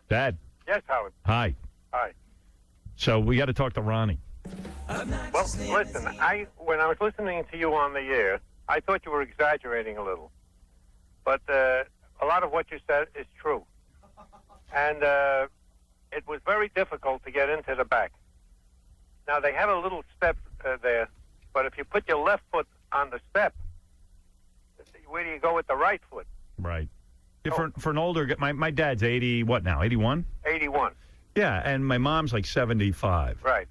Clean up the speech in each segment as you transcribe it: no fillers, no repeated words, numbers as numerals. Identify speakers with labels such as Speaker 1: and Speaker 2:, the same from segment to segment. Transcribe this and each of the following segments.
Speaker 1: Dad.
Speaker 2: Yes, Howard.
Speaker 1: Hi.
Speaker 2: Hi.
Speaker 1: So we got to talk to Ronnie.
Speaker 2: Well, listen, when I was listening to you on the air, I thought you were exaggerating a little. But a lot of what you said is true. And it was very difficult to get into the back. Now, they have a little step there, but if you put your left foot on the step, where do you go with the right foot?
Speaker 1: Right. For an older guy, my dad's 80, what now, 81?
Speaker 2: 81.
Speaker 1: Yeah, and my mom's like 75.
Speaker 2: Right.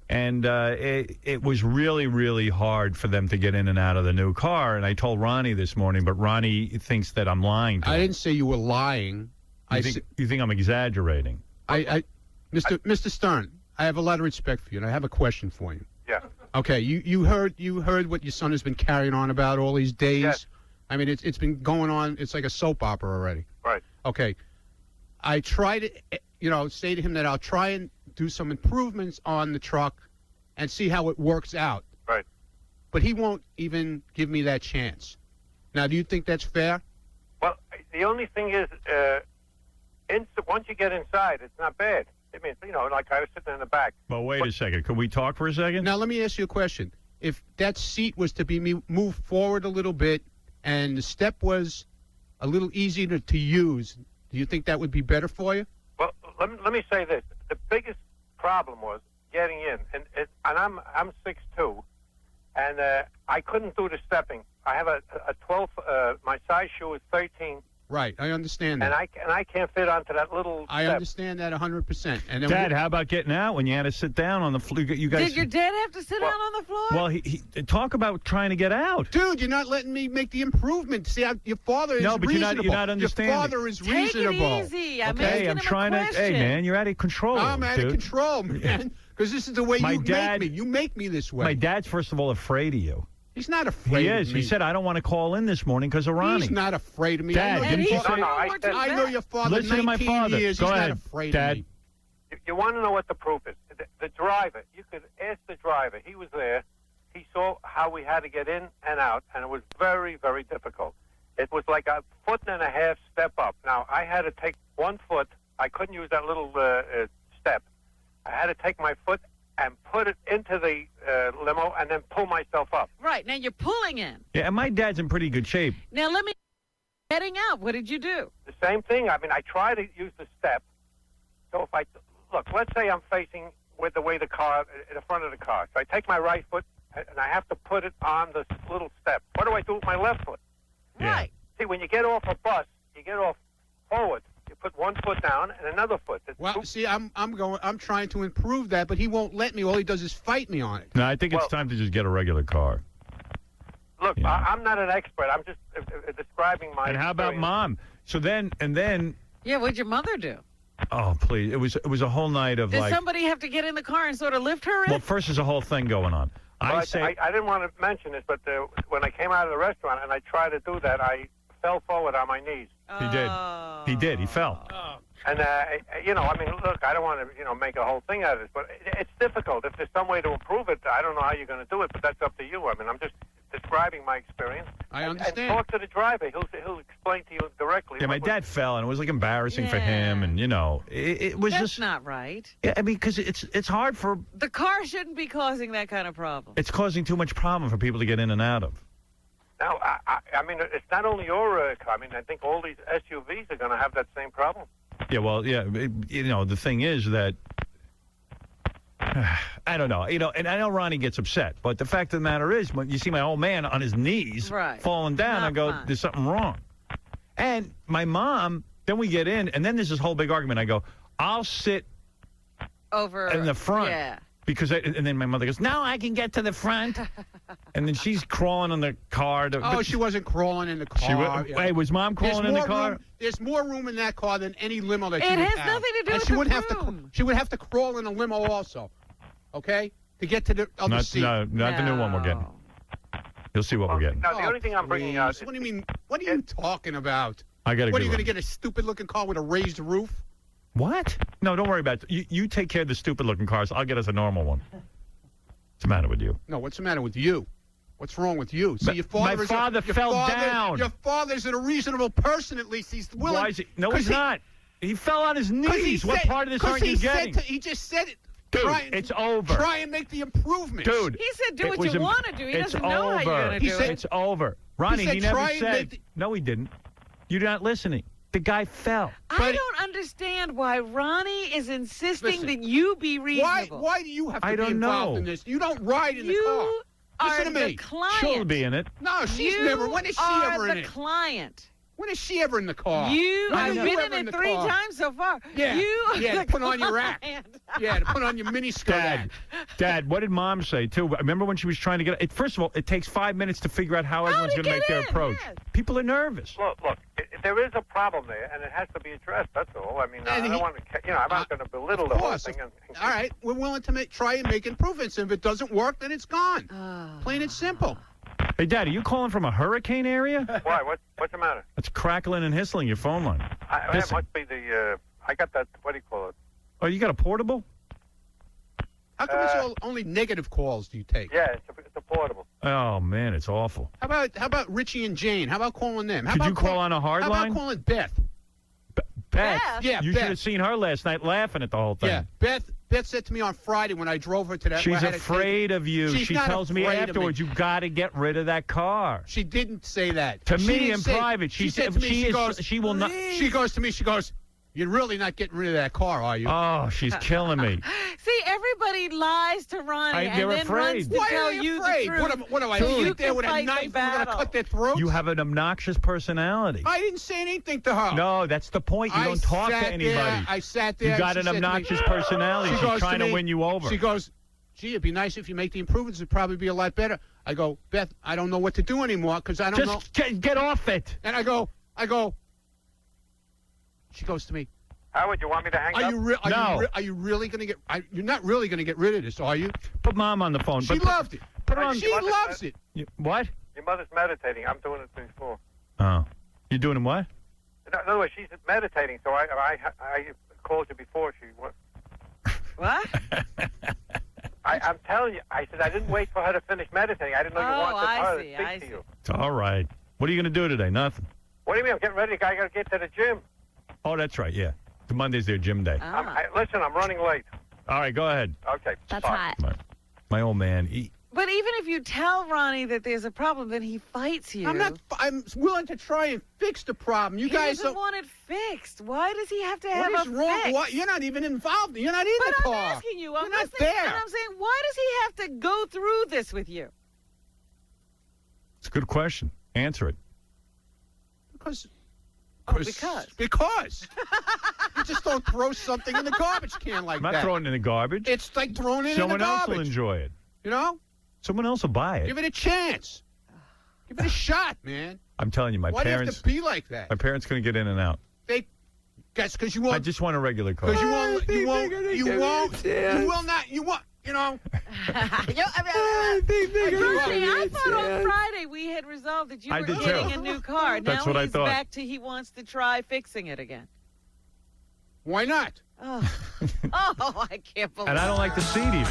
Speaker 1: And it was really, really hard for them to get in and out of the new car. And I told Ronnie this morning, but Ronnie thinks that I'm lying to him.
Speaker 3: I didn't say you were lying.
Speaker 1: You think I'm exaggerating?
Speaker 3: Mr. Stern, I have a lot of respect for you, and I have a question for you.
Speaker 2: Yeah.
Speaker 3: Okay, you heard what your son has been carrying on about all these days?
Speaker 2: Yes.
Speaker 3: I mean, it's been going on. It's like a soap opera already.
Speaker 2: Right.
Speaker 3: Okay. I try to, say to him that I'll try and do some improvements on the truck and see how it works out.
Speaker 2: Right.
Speaker 3: But he won't even give me that chance. Now, do you think that's fair?
Speaker 2: Well, the only thing is, once you get inside, it's not bad. I mean, like I was sitting in the back.
Speaker 1: Well, wait a second. Could we talk for a second?
Speaker 3: Now, let me ask you a question. If that seat was to be moved forward a little bit and the step was a little easier to use, do you think that would be better for you?
Speaker 2: Well, let me say this. The biggest problem was getting in, and I'm 6'2", and I couldn't do the stepping. I have a 12. My size shoe is 13.
Speaker 3: Right, I understand that.
Speaker 2: And I can't fit onto that little
Speaker 3: I
Speaker 2: step.
Speaker 3: understand that 100%. And then
Speaker 1: Dad, how about getting out when you had to sit down on the floor? You guys.
Speaker 4: Did your dad have to sit down on the floor?
Speaker 1: Well, he talk about trying to get out.
Speaker 3: Dude, you're not letting me make the improvement. See, your father is reasonable.
Speaker 1: You're not understanding.
Speaker 3: Your father is
Speaker 4: Take
Speaker 3: reasonable.
Speaker 4: it easy.
Speaker 1: I'm trying to. Hey, man, you're out of control.
Speaker 3: I'm out of control, man. Because this is the way make me. You make me this way.
Speaker 1: My dad's, first of all, afraid of you.
Speaker 3: He's not afraid of me.
Speaker 1: He is. He said, I don't want to call in this morning because of Ronnie.
Speaker 3: He's not afraid of me.
Speaker 1: Dad, didn't you say?
Speaker 3: I know your father.
Speaker 1: Listen to my father.
Speaker 3: Years.
Speaker 1: Go
Speaker 3: He's
Speaker 1: ahead,
Speaker 3: not afraid
Speaker 1: Dad.
Speaker 3: of me.
Speaker 2: You want to know what the proof is? The driver. You could ask the driver. He was there. He saw how we had to get in and out, and it was very, very difficult. It was like a 1.5 foot step up. Now, I had to take 1 foot. I couldn't use that little step. I had to take my foot and put it into the limo and then pull myself up.
Speaker 4: Right. Now you're pulling in.
Speaker 1: Yeah, and my dad's in pretty good shape.
Speaker 4: Now let me... Heading out, what did you do?
Speaker 2: The same thing. I mean, I try to use the step. So if I... Look, let's say I'm facing with the way the car, in the front of the car. So I take my right foot and I have to put it on the little step. What do I do with my left foot?
Speaker 1: Yeah.
Speaker 4: Right.
Speaker 2: See, when you get off a bus, you get off forward. You put 1 foot down and another foot.
Speaker 3: Well, see, I'm trying to improve that, but he won't let me. All he does is fight me on it.
Speaker 1: No, I think it's time to just get a regular car.
Speaker 2: Look, yeah. I'm not an expert. I'm just describing my.
Speaker 1: And how about Mom? So then.
Speaker 4: Yeah, what'd your mother do?
Speaker 1: Oh, please! It was a whole night of
Speaker 4: Did somebody have to get in the car and sort of lift her in?
Speaker 1: Well, first there's a whole thing going on.
Speaker 2: I didn't want to mention this, but when I came out of the restaurant and I tried to do that, I fell forward on my knees.
Speaker 1: He did. He did. He fell.
Speaker 2: And, I mean, look, I don't want to, make a whole thing out of this, but it's difficult. If there's some way to improve it, I don't know how you're going to do it, but that's up to you. I mean, I'm just describing my experience.
Speaker 3: I understand.
Speaker 2: And talk to the driver. He'll explain to you directly.
Speaker 1: Yeah, my dad fell, and it was, like, embarrassing for him, and, it was
Speaker 4: That's
Speaker 1: just...
Speaker 4: not right.
Speaker 1: Yeah, I mean, because it's hard for...
Speaker 4: The car shouldn't be causing that kind of problem.
Speaker 1: It's causing too much problem for people to get in and out of.
Speaker 2: Now, I mean, it's not only your car. I mean, I think all these SUVs are going to have that same problem.
Speaker 1: Yeah, well, yeah, the thing is that, I don't know, and I know Ronnie gets upset, but the fact of the matter is, when you see my old man on his knees falling down, I go, there's something wrong. And my mom, then we get in, and then there's this whole big argument. I go, I'll sit
Speaker 4: over
Speaker 1: in the front.
Speaker 4: Yeah.
Speaker 1: Because and then my mother goes, no, I can get to the front. And then she's crawling in the car.
Speaker 3: She wasn't crawling in the car.
Speaker 1: Wait, was Mom crawling in the car?
Speaker 3: There's more room in that car than any limo that
Speaker 4: it
Speaker 3: she would have.
Speaker 4: It has nothing to do with
Speaker 3: she
Speaker 4: the
Speaker 3: would
Speaker 4: room.
Speaker 3: She would have to crawl in a limo also, okay, to get to the other seat.
Speaker 1: No, not the new one we're getting. You'll see what we're getting.
Speaker 2: Now, the only thing I'm bringing out...
Speaker 3: What do you mean? What are you talking about?
Speaker 1: I got to.
Speaker 3: What, are you going to get a stupid-looking car with a raised roof?
Speaker 1: What? No, don't worry about it. You take care of the stupid-looking cars. I'll get us a normal one. What's the matter with you?
Speaker 3: No, what's the matter with you? What's wrong with you? See, your father
Speaker 1: my father fell down.
Speaker 3: Your father's a reasonable person, at least. He's willing.
Speaker 1: Why is he? No, he's not. He fell on his knees. What part of this aren't you getting?
Speaker 3: He just said it.
Speaker 1: Dude, it's over.
Speaker 3: Try and make the improvements.
Speaker 1: Dude.
Speaker 4: He said do what you want to do. He doesn't know how you're going to do it.
Speaker 1: It's over. Ronnie, he never said. No, he didn't. You're not listening. The guy fell.
Speaker 4: I don't understand why Ronnie is insisting that you be reasonable.
Speaker 3: Why do you have to be involved in this? You don't ride in the car. Listen to me.
Speaker 4: The client.
Speaker 1: She'll be in it.
Speaker 3: No, she's never. When is she ever in it?
Speaker 4: You are the client.
Speaker 3: When is she ever in the car?
Speaker 4: I've been in it 3 times so far.
Speaker 3: Yeah. To put on your rack. Yeah, to put on your mini skirt.
Speaker 1: Dad, what did Mom say, too? Remember when she was trying to get it? First of all, it takes 5 minutes to figure out how everyone's going to make their approach. Yes. People are nervous.
Speaker 2: Look, there is a problem there, and it has to be addressed, that's all. I mean, I don't want to, I'm not going to belittle the whole thing.
Speaker 3: All right, we're willing to try and make improvements. If it doesn't work, then it's gone. Plain and simple.
Speaker 1: Hey, Dad, are you calling from a hurricane area?
Speaker 2: Why? What's the matter?
Speaker 1: It's crackling and hissling your phone line.
Speaker 2: That must be the, I got that, what do you call it?
Speaker 1: Oh, you got a portable?
Speaker 3: How come it's only negative calls do you take?
Speaker 2: Yeah, it's a portable.
Speaker 1: Oh, man, it's awful.
Speaker 3: How about Richie and Jane? How about calling them?
Speaker 1: Could you call on a hard line?
Speaker 3: How about calling Beth?
Speaker 1: Beth?
Speaker 3: Yeah,
Speaker 1: you
Speaker 3: Beth.
Speaker 1: should have seen her last night laughing at the whole thing.
Speaker 3: Yeah, Beth said to me on Friday when I drove her to that.
Speaker 1: She's afraid of you. She tells me afterwards, you got to get rid of that car.
Speaker 3: She didn't say that.
Speaker 1: To me in private, she said to me, she will not.
Speaker 3: She goes to me, you're really not getting rid of that car, are you?
Speaker 1: Oh, she's killing me.
Speaker 4: See, everybody lies to Ronnie and then runs to tell you the truth.
Speaker 3: What do I sit there with a knife and going to cut their throats?
Speaker 1: You have an obnoxious personality.
Speaker 3: I didn't say anything to her.
Speaker 1: No, that's the point. You don't talk to anybody.
Speaker 3: I sat there.
Speaker 1: You got an obnoxious personality. She's trying to win you over.
Speaker 3: She goes, gee, it'd be nice if you make the improvements. It'd probably be a lot better. I go, Beth, I don't know what to do anymore because I don't know.
Speaker 1: Just get off it.
Speaker 3: And I go. She goes to me,
Speaker 2: Howard, you want me to hang up?
Speaker 3: No. Are you really going to get? You're not really going to get rid of this, are you?
Speaker 1: Put Mom on the phone.
Speaker 3: She loved it.
Speaker 1: Put her on.
Speaker 3: She loves it.
Speaker 1: What?
Speaker 2: Your mother's meditating. I'm doing it before.
Speaker 1: Oh, you're doing it what?
Speaker 2: In other words, she's meditating. So I called you before she went.
Speaker 4: What?
Speaker 2: I'm telling you. I said I didn't wait for her to finish meditating. I didn't know you wanted her to speak to you.
Speaker 1: It's all right. What are you going to do today? Nothing.
Speaker 2: What do you mean? I'm getting ready. I got to get to the gym.
Speaker 1: Oh, that's right. Yeah. Monday's their gym day.
Speaker 2: Listen, I'm running late.
Speaker 1: All right, go ahead.
Speaker 2: Okay.
Speaker 5: That's hot.
Speaker 1: My old man.
Speaker 4: But even if you tell Ronnie that there's a problem, then he fights you.
Speaker 3: I'm willing to try and fix the problem. You guys
Speaker 4: doesn't want it fixed. Why does he have to have
Speaker 3: What is wrong?
Speaker 4: fix?
Speaker 3: You're not even involved. You're not in the car.
Speaker 4: But I'm asking you. I'm
Speaker 3: You're not
Speaker 4: listening,
Speaker 3: there.
Speaker 4: and I'm saying, why does he have to go through this with you?
Speaker 1: It's a good question. Answer it.
Speaker 3: Because. You just don't throw something in the garbage can like that.
Speaker 1: I'm not throwing it in the garbage.
Speaker 3: It's like throwing it in the garbage.
Speaker 1: Someone else will enjoy it.
Speaker 3: You know?
Speaker 1: Someone else will buy it.
Speaker 3: Give it a chance. Give it a shot, man.
Speaker 1: I'm telling you,
Speaker 3: Why do you have to be like that?
Speaker 1: My parents going to get in and out.
Speaker 3: That's because you won't.
Speaker 1: I just want a regular car.
Speaker 3: Because you won't. You know.
Speaker 4: I thought on Friday we had resolved that you were getting a new car.
Speaker 1: That's
Speaker 4: now
Speaker 1: what I
Speaker 4: he's
Speaker 1: thought.
Speaker 4: back to he wants to try fixing it again.
Speaker 3: Why not?
Speaker 4: Oh, I can't believe it.
Speaker 1: And I don't like the seat either.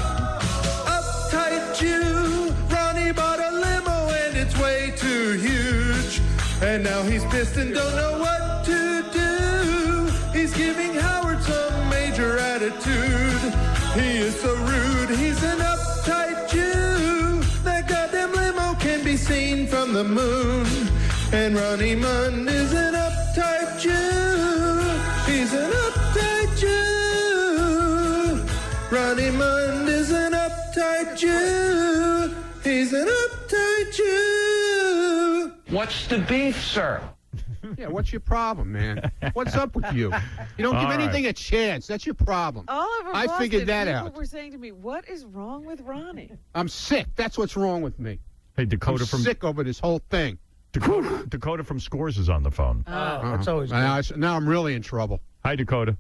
Speaker 6: Uptight Jew, Ronnie bought a limo and it's way too huge. And now he's pissed and don't know what to do. He's giving Howard some major attitude. He is so rude, he's an uptight Jew. That goddamn limo can be seen from the moon. And Ronnie Munn is an uptight Jew. He's an uptight Jew. Ronnie Munn is an uptight Jew. He's an uptight Jew.
Speaker 7: What's the beef, sir?
Speaker 3: Yeah, what's your problem, man? What's up with you? You don't give anything a chance. That's your problem.
Speaker 4: All over
Speaker 3: I
Speaker 4: Boston,
Speaker 3: figured that
Speaker 4: people
Speaker 3: out.
Speaker 4: were saying to me, what is wrong with Ronnie?
Speaker 3: I'm sick. That's what's wrong with me.
Speaker 1: Hey, Dakota
Speaker 3: I'm sick over this whole thing.
Speaker 1: Dakota from Scores is on the phone.
Speaker 3: That's always good. Now I'm really in trouble.
Speaker 1: Hi, Dakota.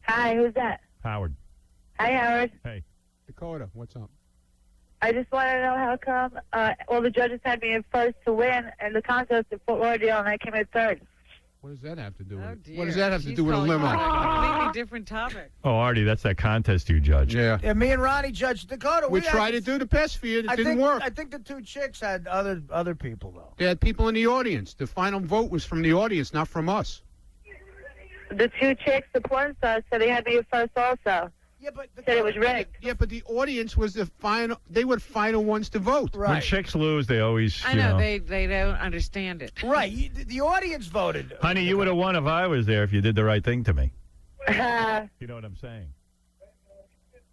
Speaker 8: Hi, who's that?
Speaker 1: Howard.
Speaker 8: Hi, Howard.
Speaker 1: Hey.
Speaker 3: Dakota, what's up?
Speaker 8: I just want to know how come all the judges had me in first to win, and the contest at Fort Lauderdale, and I came in third.
Speaker 3: What does that have to do with it?
Speaker 4: Dear.
Speaker 3: What does that have to
Speaker 4: She's
Speaker 3: do with a
Speaker 4: calling
Speaker 3: limo?
Speaker 4: you on a completely different topic.
Speaker 1: Oh, Artie, that's that contest you judge.
Speaker 3: Yeah.
Speaker 9: Yeah, me and Ronnie judged Dakota.
Speaker 3: We tried to do the best for you. It didn't work.
Speaker 9: I think the two chicks had other people, though.
Speaker 3: They had people in the audience. The final vote was from the audience, not from us.
Speaker 8: The two chicks, the porn stars, said they had to be first also.
Speaker 9: Yeah, but
Speaker 8: said it was rigged.
Speaker 3: Yeah, but the audience was the final. They were final ones to vote.
Speaker 9: Right.
Speaker 1: When chicks lose, they always.
Speaker 4: I know. They don't understand it.
Speaker 9: Right. The audience voted.
Speaker 1: Honey, you would have won if I was there if you did the right thing to me. You know what I'm saying?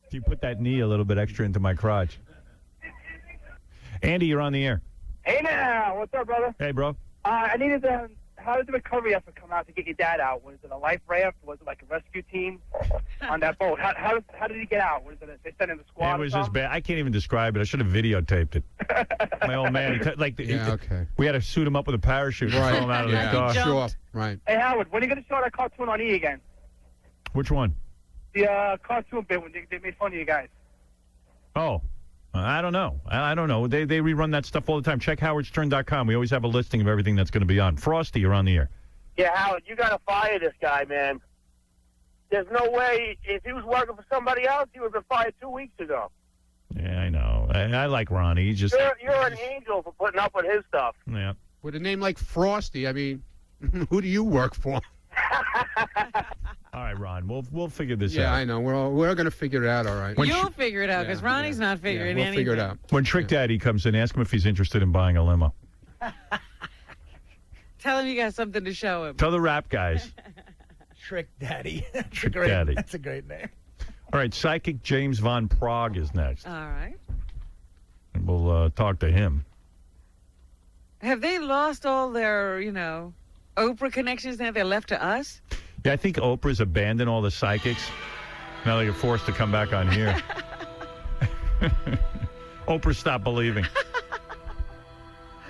Speaker 1: If you put that knee a little bit extra into my crotch. Andy, you're on the air.
Speaker 5: Hey now, what's up, brother?
Speaker 1: Hey, bro.
Speaker 5: I needed to. How did the recovery effort come out to get your dad out? Was it a life raft? Was it like a rescue team on that boat? How did he get out? Was it they sent in the squad?
Speaker 1: It was just bad. I can't even describe it. I should have videotaped it. My old man,
Speaker 3: okay.
Speaker 1: We had to suit him up with a parachute and throw him out of the car.
Speaker 3: Sure. Right.
Speaker 5: Hey Howard, when are you going to show that cartoon on E again?
Speaker 1: Which one?
Speaker 5: The cartoon bit when they made fun of you guys.
Speaker 1: Oh. I don't know. I don't know. They rerun that stuff all the time. Check howardstern.com. We always have a listing of everything that's going to be on. Frosty, you're on the air.
Speaker 10: Yeah, Howard, you got to fire this guy, man. There's no way. If he was working for somebody else, he would have been fired 2 weeks ago.
Speaker 1: Yeah, I know. I like Ronnie. He's just...
Speaker 10: You're an angel for putting up with his stuff.
Speaker 1: Yeah.
Speaker 3: With a name like Frosty, I mean, who do you work for?
Speaker 1: All right, Ron. We'll figure this out.
Speaker 3: Yeah, I know. We're going to figure it out, all right.
Speaker 4: You'll figure it out because Ronnie's not figuring anything.
Speaker 3: We'll figure it out.
Speaker 1: When Trick Daddy comes in, ask him if he's interested in buying a limo.
Speaker 4: Tell him you got something to show him.
Speaker 1: Tell the rap guys.
Speaker 9: Trick Daddy.
Speaker 1: Trick Daddy.
Speaker 9: That's a great name.
Speaker 1: All right, psychic James von Praagh is next.
Speaker 4: All right.
Speaker 1: And we'll talk to him.
Speaker 4: Have they lost all their, Oprah connections now? They're left to us?
Speaker 1: Yeah, I think Oprah's abandoned all the psychics. Now they get forced to come back on here. Oprah stopped believing.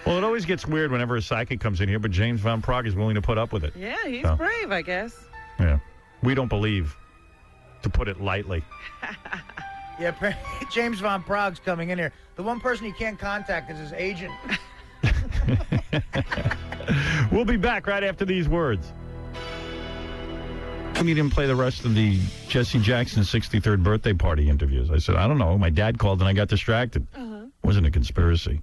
Speaker 1: Well, it always gets weird whenever a psychic comes in here, but James von Praagh is willing to put up with it.
Speaker 4: Yeah, he's brave, I guess.
Speaker 1: Yeah. We don't believe, to put it lightly.
Speaker 9: Yeah, James von Praagh's coming in here. The one person he can't contact is his agent.
Speaker 1: We'll be back right after these words. We didn't play the rest of the Jesse Jackson 63rd birthday party interviews. I said, I don't know. My dad called and I got distracted. It wasn't a conspiracy.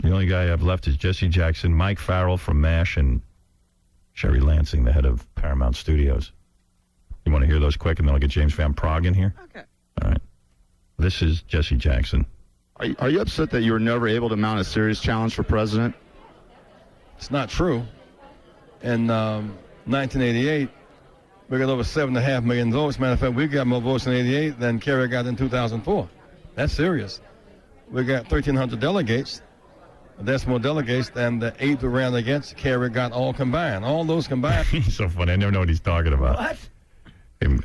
Speaker 1: The only guy I've left is Jesse Jackson, Mike Farrell from MASH, and Sherry Lansing, the head of Paramount Studios. You want to hear those quick, and then I'll get James Van Praagh in here?
Speaker 4: Okay.
Speaker 1: All right. This is Jesse Jackson.
Speaker 11: Are you upset that you were never able to mount a serious challenge for president?
Speaker 12: It's not true. In 1988, we got over 7.5 million votes. Matter of fact, we got more votes in 88 than Kerry got in 2004. That's serious. We got 1,300 delegates. That's more delegates than the 8 we ran against Kerry got all combined. All those combined.
Speaker 1: He's so funny. I never know what he's talking about.
Speaker 9: What?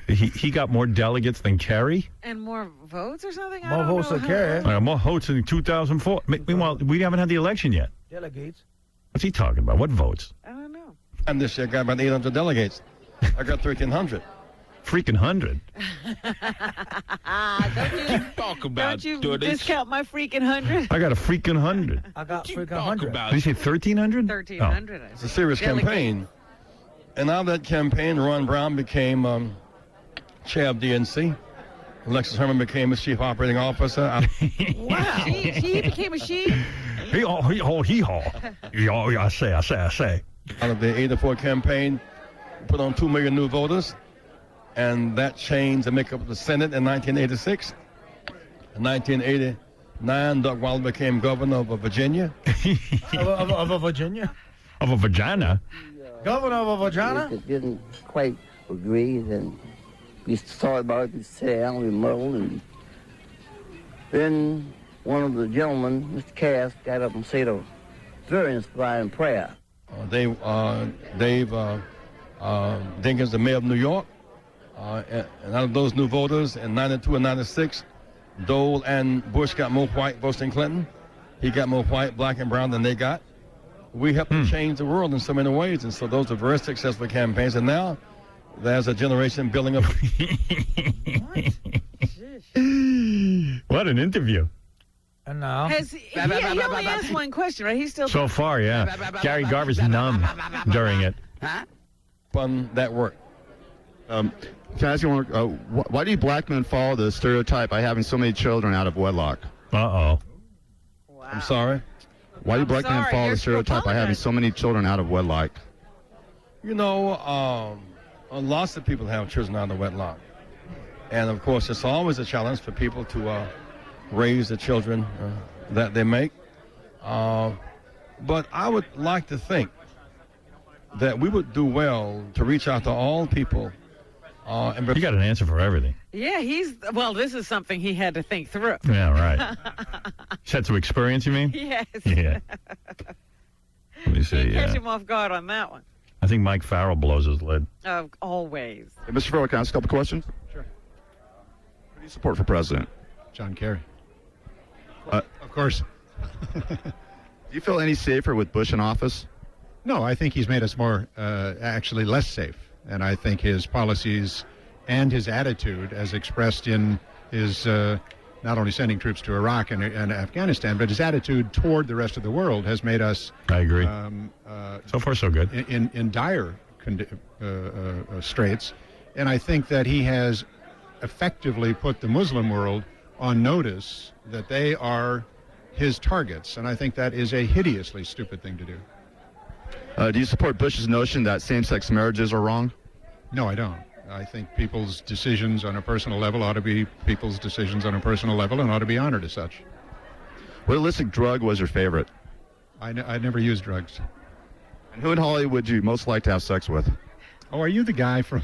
Speaker 1: He got more delegates than Kerry?
Speaker 4: And more votes or something?
Speaker 9: More votes than Kerry.
Speaker 1: More votes in 2004. Meanwhile, we haven't had the election yet.
Speaker 9: Delegates.
Speaker 1: What's he talking about? What votes?
Speaker 4: I don't know.
Speaker 12: And this year got about 800 delegates. I got 1,300.
Speaker 1: Freaking 100.
Speaker 4: Don't you discount my freaking 100?
Speaker 1: I got a freaking 100.
Speaker 9: I got freaking 100.
Speaker 1: Did you say 1,300?
Speaker 4: 1,300.
Speaker 12: It's a serious campaign. And out of that campaign, Ron Brown became chair of DNC. Alexis Herman became his chief operating officer.
Speaker 4: Wow. She became a she?
Speaker 1: I say.
Speaker 12: Out of the 84 campaign, put on 2 million new voters, and that changed the makeup of the Senate in 1986. In 1989, Doug Wilder became governor of Virginia.
Speaker 9: of a Virginia?
Speaker 1: Of a vagina?
Speaker 9: Governor of a vagina?
Speaker 13: It didn't quite agree, then we thought about it, we sat down, we muddled, and then one of the gentlemen, Mr. Cass, got up and said a very inspiring prayer.
Speaker 12: Dave Dinkins, the mayor of New York, and out of those new voters in 92 and 96, Dole and Bush got more white votes than Clinton. He got more white, black, and brown than they got. We helped to change the world in so many ways, and so those are very successful campaigns. And now there's a generation building up.
Speaker 1: What an interview.
Speaker 9: And now?
Speaker 4: He only asked one question, right? He's still...
Speaker 1: So far, yeah. Gary Garver's numb during it.
Speaker 12: Fun that work.
Speaker 11: Can I ask you one? Why do black men follow the stereotype by having so many children out of wedlock?
Speaker 1: Uh-oh.
Speaker 4: Wow.
Speaker 12: I'm sorry?
Speaker 11: Why do black men follow the stereotype by having so many children out of wedlock?
Speaker 12: Lots of people have children out of wedlock. And, of course, it's always a challenge for people to raise the children that they make. But I would like to think that we would do well to reach out to all people.
Speaker 1: You got an answer for everything.
Speaker 4: Yeah, this is something he had to think through.
Speaker 1: Yeah, right. He's had some experience, you mean?
Speaker 4: Yes.
Speaker 1: Yeah. Let me see.
Speaker 4: Catch him off guard on that one.
Speaker 1: I think Mike Farrell blows his lid.
Speaker 4: Always.
Speaker 11: Hey, Mr. Farrell, can I ask a couple questions?
Speaker 3: Sure.
Speaker 11: Who do you support for president?
Speaker 3: John Kerry. Of course.
Speaker 11: Do you feel any safer with Bush in office?
Speaker 3: No, I think he's made us actually less safe. And I think his policies and his attitude, as expressed in his not only sending troops to Iraq and Afghanistan, but his attitude toward the rest of the world has made us.
Speaker 1: I agree. So far, so good.
Speaker 3: In dire straits. And I think that he has effectively put the Muslim world on notice that they are his targets. And I think that is a hideously stupid thing to do.
Speaker 11: Do you support Bush's notion that same-sex marriages are wrong?
Speaker 3: No, I don't. I think people's decisions on a personal level ought to be people's decisions on a personal level and ought to be honored as such.
Speaker 11: What illicit drug was your favorite?
Speaker 3: I never used drugs.
Speaker 11: And who in Hollywood would you most like to have sex with?
Speaker 3: Oh, are you the guy from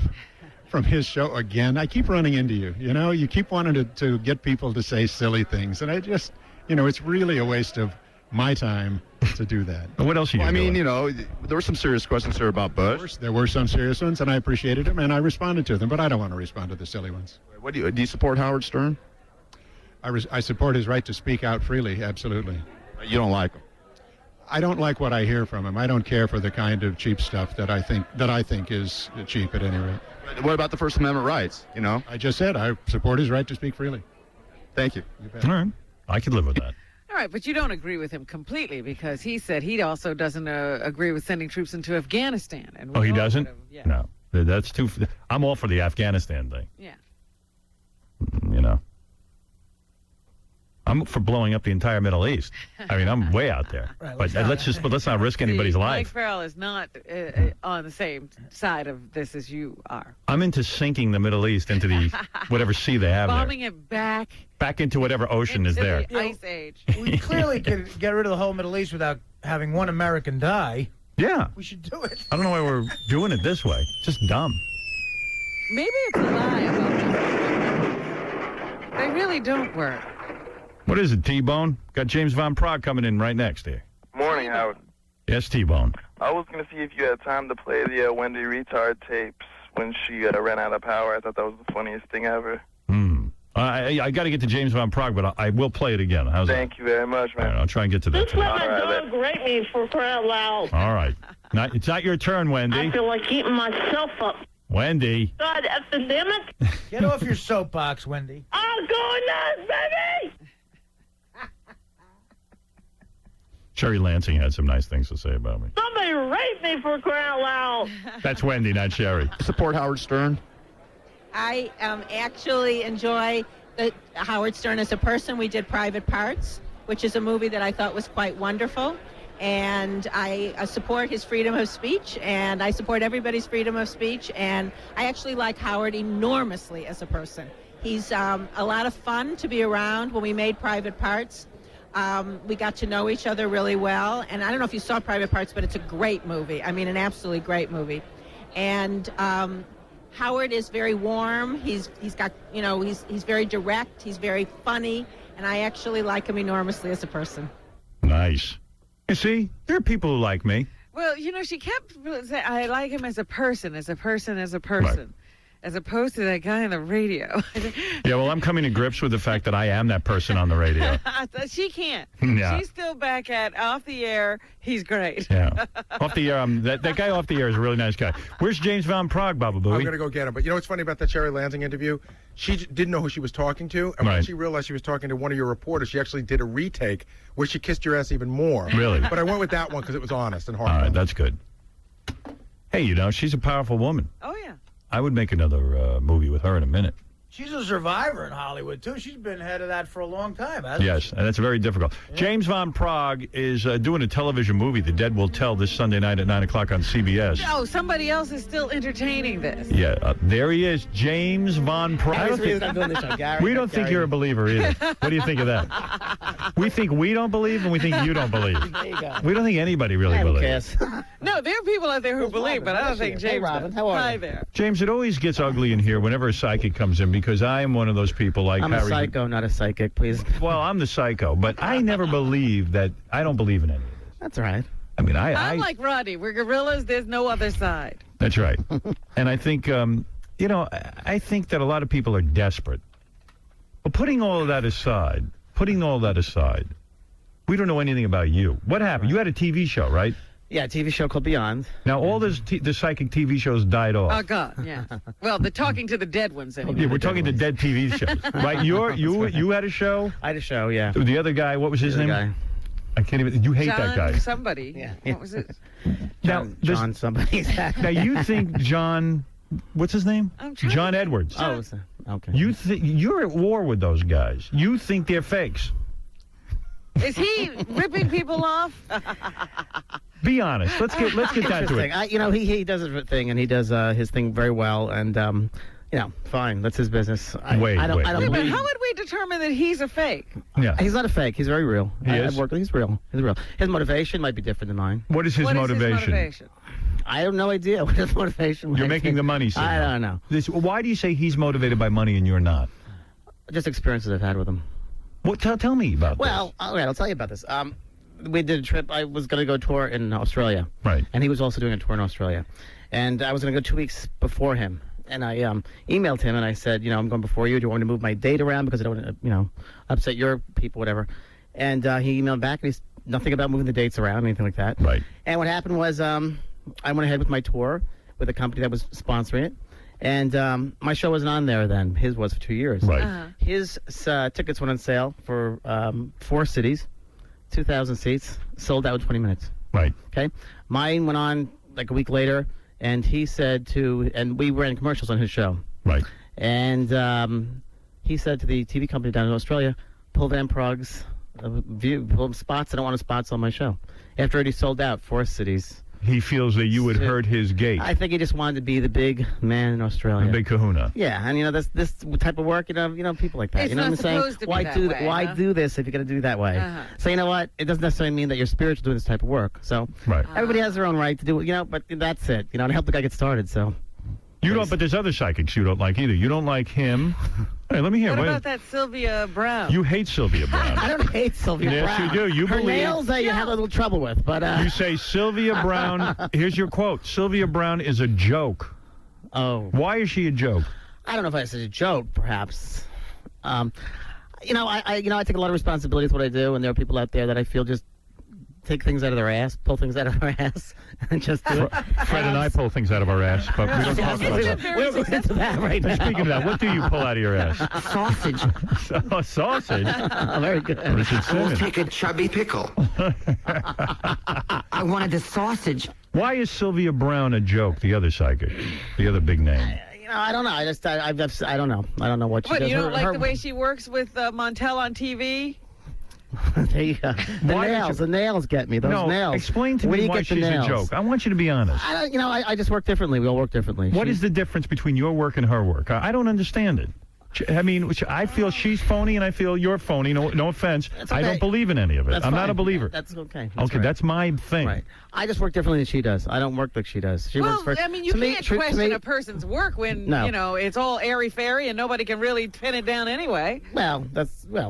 Speaker 3: his show again? I keep running into you. You keep wanting to get people to say silly things. And I just, it's really a waste of my time to do that.
Speaker 1: What else are you doing?
Speaker 11: There were some serious questions here about Bush.
Speaker 3: There were some serious ones, and I appreciated them, and I responded to them, but I don't want to respond to the silly ones.
Speaker 11: Do you support Howard Stern?
Speaker 3: I support his right to speak out freely, absolutely.
Speaker 11: You don't like him?
Speaker 3: I don't like what I hear from him. I don't care for the kind of cheap stuff that I think is cheap at any rate.
Speaker 11: What about the First Amendment rights,
Speaker 3: I just said I support his right to speak freely.
Speaker 11: Thank you.
Speaker 1: All right. I could live with that.
Speaker 4: All right, but you don't agree with him completely because he said he also doesn't agree with sending troops into Afghanistan. And
Speaker 1: he doesn't?
Speaker 4: Yeah.
Speaker 1: No, that's too. I'm all for the Afghanistan thing.
Speaker 4: Yeah.
Speaker 1: I'm for blowing up the entire Middle East. I mean, I'm way out there.
Speaker 9: Right,
Speaker 1: but let's not risk anybody's life.
Speaker 4: Mike Farrell is not on the same side of this as you are.
Speaker 1: I'm into sinking the Middle East into the whatever sea they have
Speaker 4: bombing
Speaker 1: there.
Speaker 4: It back
Speaker 1: into whatever ocean is there.
Speaker 4: The Ice Age.
Speaker 9: We clearly could get rid of the whole Middle East without having one American die.
Speaker 1: Yeah.
Speaker 9: We should do it.
Speaker 1: I don't know why we're doing it this way. It's just dumb.
Speaker 4: Maybe it's a lie about this. They really don't work.
Speaker 1: What is it, T-Bone? Got James Von Praagh coming in right next here.
Speaker 14: Morning, Howard.
Speaker 1: Yes, T-Bone.
Speaker 14: I was going to see if you had time to play the Wendy Retard tapes when she ran out of power. I thought that was the funniest thing ever.
Speaker 1: I got to get to James Von Praagh, but I will play it again. How's that?
Speaker 14: Thank you very much, man.
Speaker 1: All right, I'll try and get to that.
Speaker 15: Just let my dog rate me for crying out loud.
Speaker 1: All right. It's not your turn, Wendy.
Speaker 15: I feel like eating myself up.
Speaker 1: Wendy.
Speaker 15: God, epidemic.
Speaker 9: Get off your soapbox, Wendy.
Speaker 15: I'm going nuts, baby!
Speaker 1: Sherry Lansing had some nice things to say about me.
Speaker 15: Somebody rape me for crying out loud.
Speaker 1: That's Wendy, not Sherry.
Speaker 11: Support Howard Stern?
Speaker 16: I actually enjoy Howard Stern as a person. We did Private Parts, which is a movie that I thought was quite wonderful. And I support his freedom of speech, and I support everybody's freedom of speech. And I actually like Howard enormously as a person. He's a lot of fun to be around. When we made Private Parts, we got to know each other really well. And I don't know if you saw Private Parts, but it's a great movie. I mean, an absolutely great movie. And Howard is very warm. He's got, he's very direct. He's very funny. And I actually like him enormously as a person.
Speaker 1: Nice. You see, there are people who like me.
Speaker 4: Well, she kept saying, I like him as a person,
Speaker 1: Right.
Speaker 4: as opposed to that guy on the radio.
Speaker 1: Yeah, well, I'm coming to grips with the fact that I am that person on the radio.
Speaker 4: She can't.
Speaker 1: Yeah.
Speaker 4: She's still back at off the air. He's great.
Speaker 1: Yeah. Off the air, that guy off the air is a really nice guy. Where's James Von Praagh, Baba Booey?
Speaker 17: I'm going to go get him. But you know what's funny about that Sherry Lansing interview? She didn't know who she was talking to. And when she realized she was talking to one of your reporters, she actually did a retake where she kissed your ass even more.
Speaker 1: Really?
Speaker 17: But I went with that one because it was honest and
Speaker 1: All
Speaker 17: hard.
Speaker 1: right, that's good. Hey, she's a powerful woman.
Speaker 4: Oh, yeah.
Speaker 1: I would make another movie with her in a minute.
Speaker 9: She's a survivor in Hollywood, too. She's been head of that for a long time, hasn't
Speaker 1: Yes, and that's very difficult. Yeah. James Von Praagh is doing a television movie, The Dead Will Tell, this Sunday night at 9 o'clock on CBS.
Speaker 4: No, somebody else is still entertaining this.
Speaker 1: Yeah, there he is, James Von Praagh. We don't think you're a believer either. What do you think of that? We think we don't believe, and we think you don't believe.
Speaker 18: There you go.
Speaker 1: We don't think anybody really believes.
Speaker 4: No, there are people out there who believe, but I don't think James.
Speaker 18: Hey, Robin, how are you?
Speaker 4: Hi there.
Speaker 1: James, it always gets ugly in here whenever a psychic comes in, because I am one of those people like
Speaker 18: I'm
Speaker 1: Harry.
Speaker 18: a psycho, not a psychic, please.
Speaker 1: Well, I'm the psycho, but I never believe that. I don't believe in any of this.
Speaker 18: That's right.
Speaker 1: I mean,
Speaker 4: I'm like Roddy. We're gorillas. There's no other side.
Speaker 1: That's right. And I think, I think that a lot of people are desperate. But putting all of that aside, we don't know anything about you. What happened? You had a TV show, right?
Speaker 18: Yeah, a TV show called Beyond.
Speaker 1: Now, all the psychic TV shows died off.
Speaker 4: Oh, God, yeah. Well, the talking to the dead ones, anyway.
Speaker 1: Yeah, we're talking to dead TV shows, right? You had a show?
Speaker 18: I had a show, yeah.
Speaker 1: The other guy, what was his name?
Speaker 18: Guy.
Speaker 1: I can't even. You hate that guy.
Speaker 4: Somebody.
Speaker 18: Yeah.
Speaker 4: What was it?
Speaker 18: John somebody.
Speaker 1: Now, you think John... What's his name? John Edwards.
Speaker 18: Oh, okay.
Speaker 1: You're at war with those guys. You think they're fakes.
Speaker 4: Is he ripping people off?
Speaker 1: Be honest. Let's get down to it.
Speaker 18: He does his thing, and he does his thing very well, and fine. That's his business.
Speaker 1: Wait.
Speaker 4: But how would we determine that he's a fake?
Speaker 1: Yeah,
Speaker 18: he's not a fake. He's very real.
Speaker 1: He's
Speaker 18: real. He's real. His motivation might be different than mine.
Speaker 1: What is his motivation?
Speaker 18: I have no idea what his motivation might be.
Speaker 1: You're making the money signal.
Speaker 18: I don't know.
Speaker 1: Why do you say he's motivated by money and you're not?
Speaker 18: Just experiences I've had with him.
Speaker 1: Well, tell me about this.
Speaker 18: Well, all right, I'll tell you about this. We did a trip. I was going to go tour in Australia.
Speaker 1: Right.
Speaker 18: And he was also doing a tour in Australia. And I was going to go 2 weeks before him. And I emailed him and I said, I'm going before you. Do you want me to move my date around because I don't want to, upset your people, whatever. And he emailed back and he's nothing about moving the dates around, anything like that.
Speaker 1: Right.
Speaker 18: And what happened was I went ahead with my tour with a company that was sponsoring it. And my show wasn't on there then. His was for 2 years.
Speaker 1: Right.
Speaker 18: His tickets went on sale for 4 cities, 2,000 seats, sold out in 20 minutes.
Speaker 1: Right.
Speaker 18: Okay. Mine went on like a week later, and he said and we ran commercials on his show.
Speaker 1: Right.
Speaker 18: And he said to the TV company down in Australia, pull Van Pragh's pull spots. I don't want spots on my show. After already sold out 4 cities.
Speaker 1: He feels that you would hurt his gate.
Speaker 18: I think he just wanted to be the big man in Australia.
Speaker 1: The big kahuna.
Speaker 18: Yeah, and this type of work, people like that.
Speaker 4: It's
Speaker 18: you know
Speaker 4: not
Speaker 18: what I'm saying?
Speaker 4: supposed to be
Speaker 18: Why do this if you're going to do it that way? So you know what? It doesn't necessarily mean that you're spiritual doing this type of work. So everybody has their own right to do it, but that's it. To help the guy get started. So.
Speaker 1: You don't, but there's other psychics you don't like either. You don't like him. Hey, let me hear.
Speaker 4: What about that Sylvia Brown?
Speaker 1: You hate Sylvia Brown.
Speaker 18: I don't hate Sylvia Brown.
Speaker 1: Yes, you do. You
Speaker 18: Her
Speaker 1: believe.
Speaker 18: nails, you have a little trouble with, but.
Speaker 1: You say Sylvia Brown. Here's your quote. Sylvia Brown is a joke.
Speaker 18: Oh.
Speaker 1: Why is she a joke?
Speaker 18: I don't know if I said a joke, perhaps. I take a lot of responsibility with what I do, and there are people out there that I feel just take things out of their ass, pull things out of their ass, and just do it.
Speaker 1: Fred and I pull things out of our ass, but we don't talk about that.
Speaker 18: We don't go into that right now.
Speaker 1: Speaking of that, what do you pull out of your ass?
Speaker 13: Sausage.
Speaker 1: Sausage?
Speaker 18: Very good.
Speaker 1: Richard Simmons.
Speaker 13: We'll take a chubby pickle. I wanted the sausage.
Speaker 1: Why is Sylvia Brown a joke, the other psychic, the other big name?
Speaker 18: I don't know. I don't know. I don't know what she does.
Speaker 4: But you don't like the way she works with Montel on TV?
Speaker 18: There you go. The nails get me. Those nails.
Speaker 1: Explain to me why she's a joke. I want you to be honest.
Speaker 18: I just work differently. We all work differently.
Speaker 1: What is the difference between your work and her work? I don't understand it. I mean, I feel she's phony and I feel you're phony. No offense. Okay. I don't believe in any of it. I'm not a believer.
Speaker 18: That's okay.
Speaker 1: That's my thing.
Speaker 18: Right. I just work differently than she does. I don't work like she does. She works for.
Speaker 4: You can't question a person's work when it's all airy-fairy and nobody can really pin it down anyway.
Speaker 18: Well,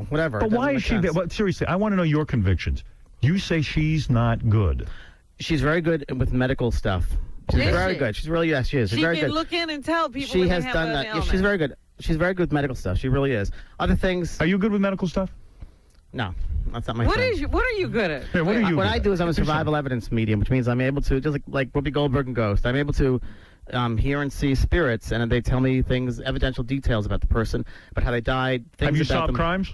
Speaker 18: whatever.
Speaker 1: But why is she? Seriously, I want to know your convictions. You say she's not good.
Speaker 18: She's very good with medical stuff. She's very good. She's really she is. She's very good.
Speaker 4: She can look in and tell people.
Speaker 18: She has done that. Yeah, she's very good. She's very good with medical stuff. She really is. Other things.
Speaker 1: Are you good with medical stuff?
Speaker 18: No, that's not my thing.
Speaker 4: What are you good at?
Speaker 1: Hey, what are you?
Speaker 18: What I do is I'm a survival evidence medium, which means I'm able to, just like Whoopi Goldberg and Ghost, I'm able to hear and see spirits, and they tell me things, evidential details about the person, about how they died. Things
Speaker 1: Have you
Speaker 18: about
Speaker 1: solved
Speaker 18: them.
Speaker 1: crimes?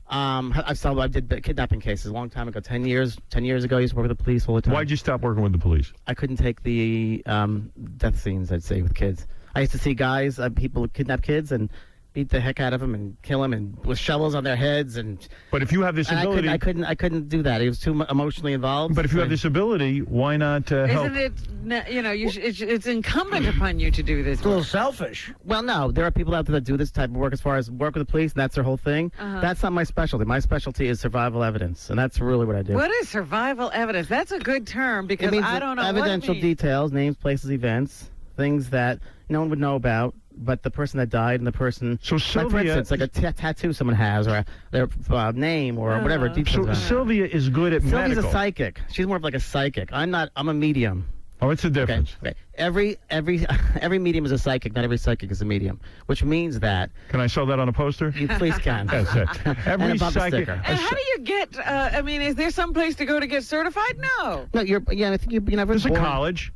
Speaker 18: I did kidnapping cases a long time ago. 10 years ago, I used to work with the police all the time.
Speaker 1: Why'd you stop working with the police?
Speaker 18: I couldn't take the death scenes, I'd say, with kids. I used to see guys, people kidnap kids and beat the heck out of them and kill them and with shovels on their heads.
Speaker 1: But if you have this ability,
Speaker 18: I couldn't do that. He was too emotionally involved.
Speaker 1: But if you have this ability, why not help?
Speaker 4: Isn't it? It's incumbent upon you to do this.
Speaker 9: It's a little selfish.
Speaker 18: Well, no, there are people out there that do this type of work as far as work with the police, and that's their whole thing. That's not my specialty. My specialty is survival evidence, and that's really what I do.
Speaker 4: What is survival evidence? That's a good term because I don't know
Speaker 18: evidential
Speaker 4: what it means.
Speaker 18: details, names, places, events, things that no one would know about. But the person that died and the person,
Speaker 1: so Sylvia,
Speaker 18: like for instance, like a tattoo someone has, or their name, or whatever.
Speaker 1: So Sylvia is good at
Speaker 18: medical.
Speaker 1: medical.
Speaker 18: Sylvia's a psychic. She's more of like a psychic. I'm not. I'm a medium.
Speaker 1: Oh, what's the difference?
Speaker 18: Okay. Every medium is a psychic. Not every psychic is a medium, which means that.
Speaker 1: Can I sell that on a poster?
Speaker 18: You please can.
Speaker 1: That's it. Every psychic.
Speaker 4: And how do you get? I mean, is there some place to go to get certified? No.
Speaker 18: No, I think you never.
Speaker 1: There's a college.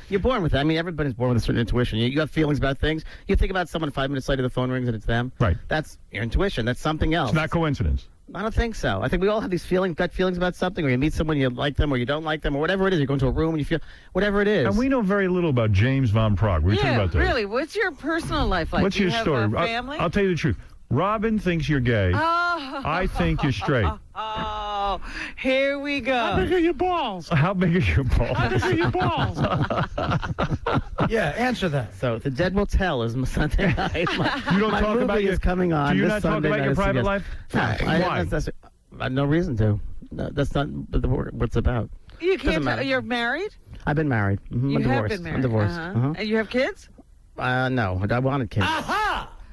Speaker 18: You're born with it. I mean, everybody's born with a certain intuition. You have feelings about things. You think about someone 5 minutes later, the phone rings and it's them.
Speaker 1: Right.
Speaker 18: That's your intuition. That's something else.
Speaker 1: It's not coincidence.
Speaker 18: I don't think so. I think we all have these gut feelings about something, or you meet someone, you like them, or you don't like them, or whatever it is. You go into a room and you feel whatever it is.
Speaker 1: And we know very little about James von Praagh. We talking about that.
Speaker 4: Really. What's your personal life like?
Speaker 1: What's
Speaker 4: Do you
Speaker 1: your
Speaker 4: have
Speaker 1: story?
Speaker 4: A family?
Speaker 1: I'll tell you the truth. Robin thinks you're gay.
Speaker 4: Oh.
Speaker 1: I think you're straight.
Speaker 4: Oh, here we go.
Speaker 9: How big are your balls?
Speaker 1: How big are your balls?
Speaker 9: How big are your balls? Yeah, answer that.
Speaker 18: So the dead will tell is Sunday night.
Speaker 1: You don't talk about
Speaker 18: is coming on.
Speaker 1: Do you
Speaker 18: this
Speaker 1: not
Speaker 18: Sunday
Speaker 1: talk about your private life?
Speaker 18: No,
Speaker 1: Why?
Speaker 18: I have no reason to. No, that's not what it's about.
Speaker 4: You can't. You're married?
Speaker 18: I've been married.
Speaker 4: You
Speaker 18: I'm
Speaker 4: have
Speaker 18: divorced.
Speaker 4: been married.
Speaker 18: I'm divorced.
Speaker 4: And you have kids?
Speaker 18: No, I wanted kids.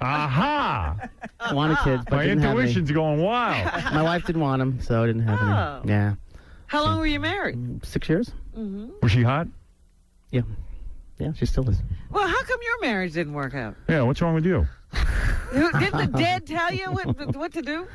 Speaker 9: Aha!
Speaker 18: I wanted kids, but
Speaker 1: My
Speaker 18: didn't have
Speaker 1: intuition's going wild.
Speaker 18: My wife didn't want them, so I didn't have any. Yeah.
Speaker 4: How long were you married?
Speaker 18: 6 years.
Speaker 1: Was she hot?
Speaker 18: Yeah. Yeah, she still is.
Speaker 4: Well, how come your marriage didn't work out?
Speaker 1: Yeah, what's wrong with you?
Speaker 4: Didn't the dead tell you what to do?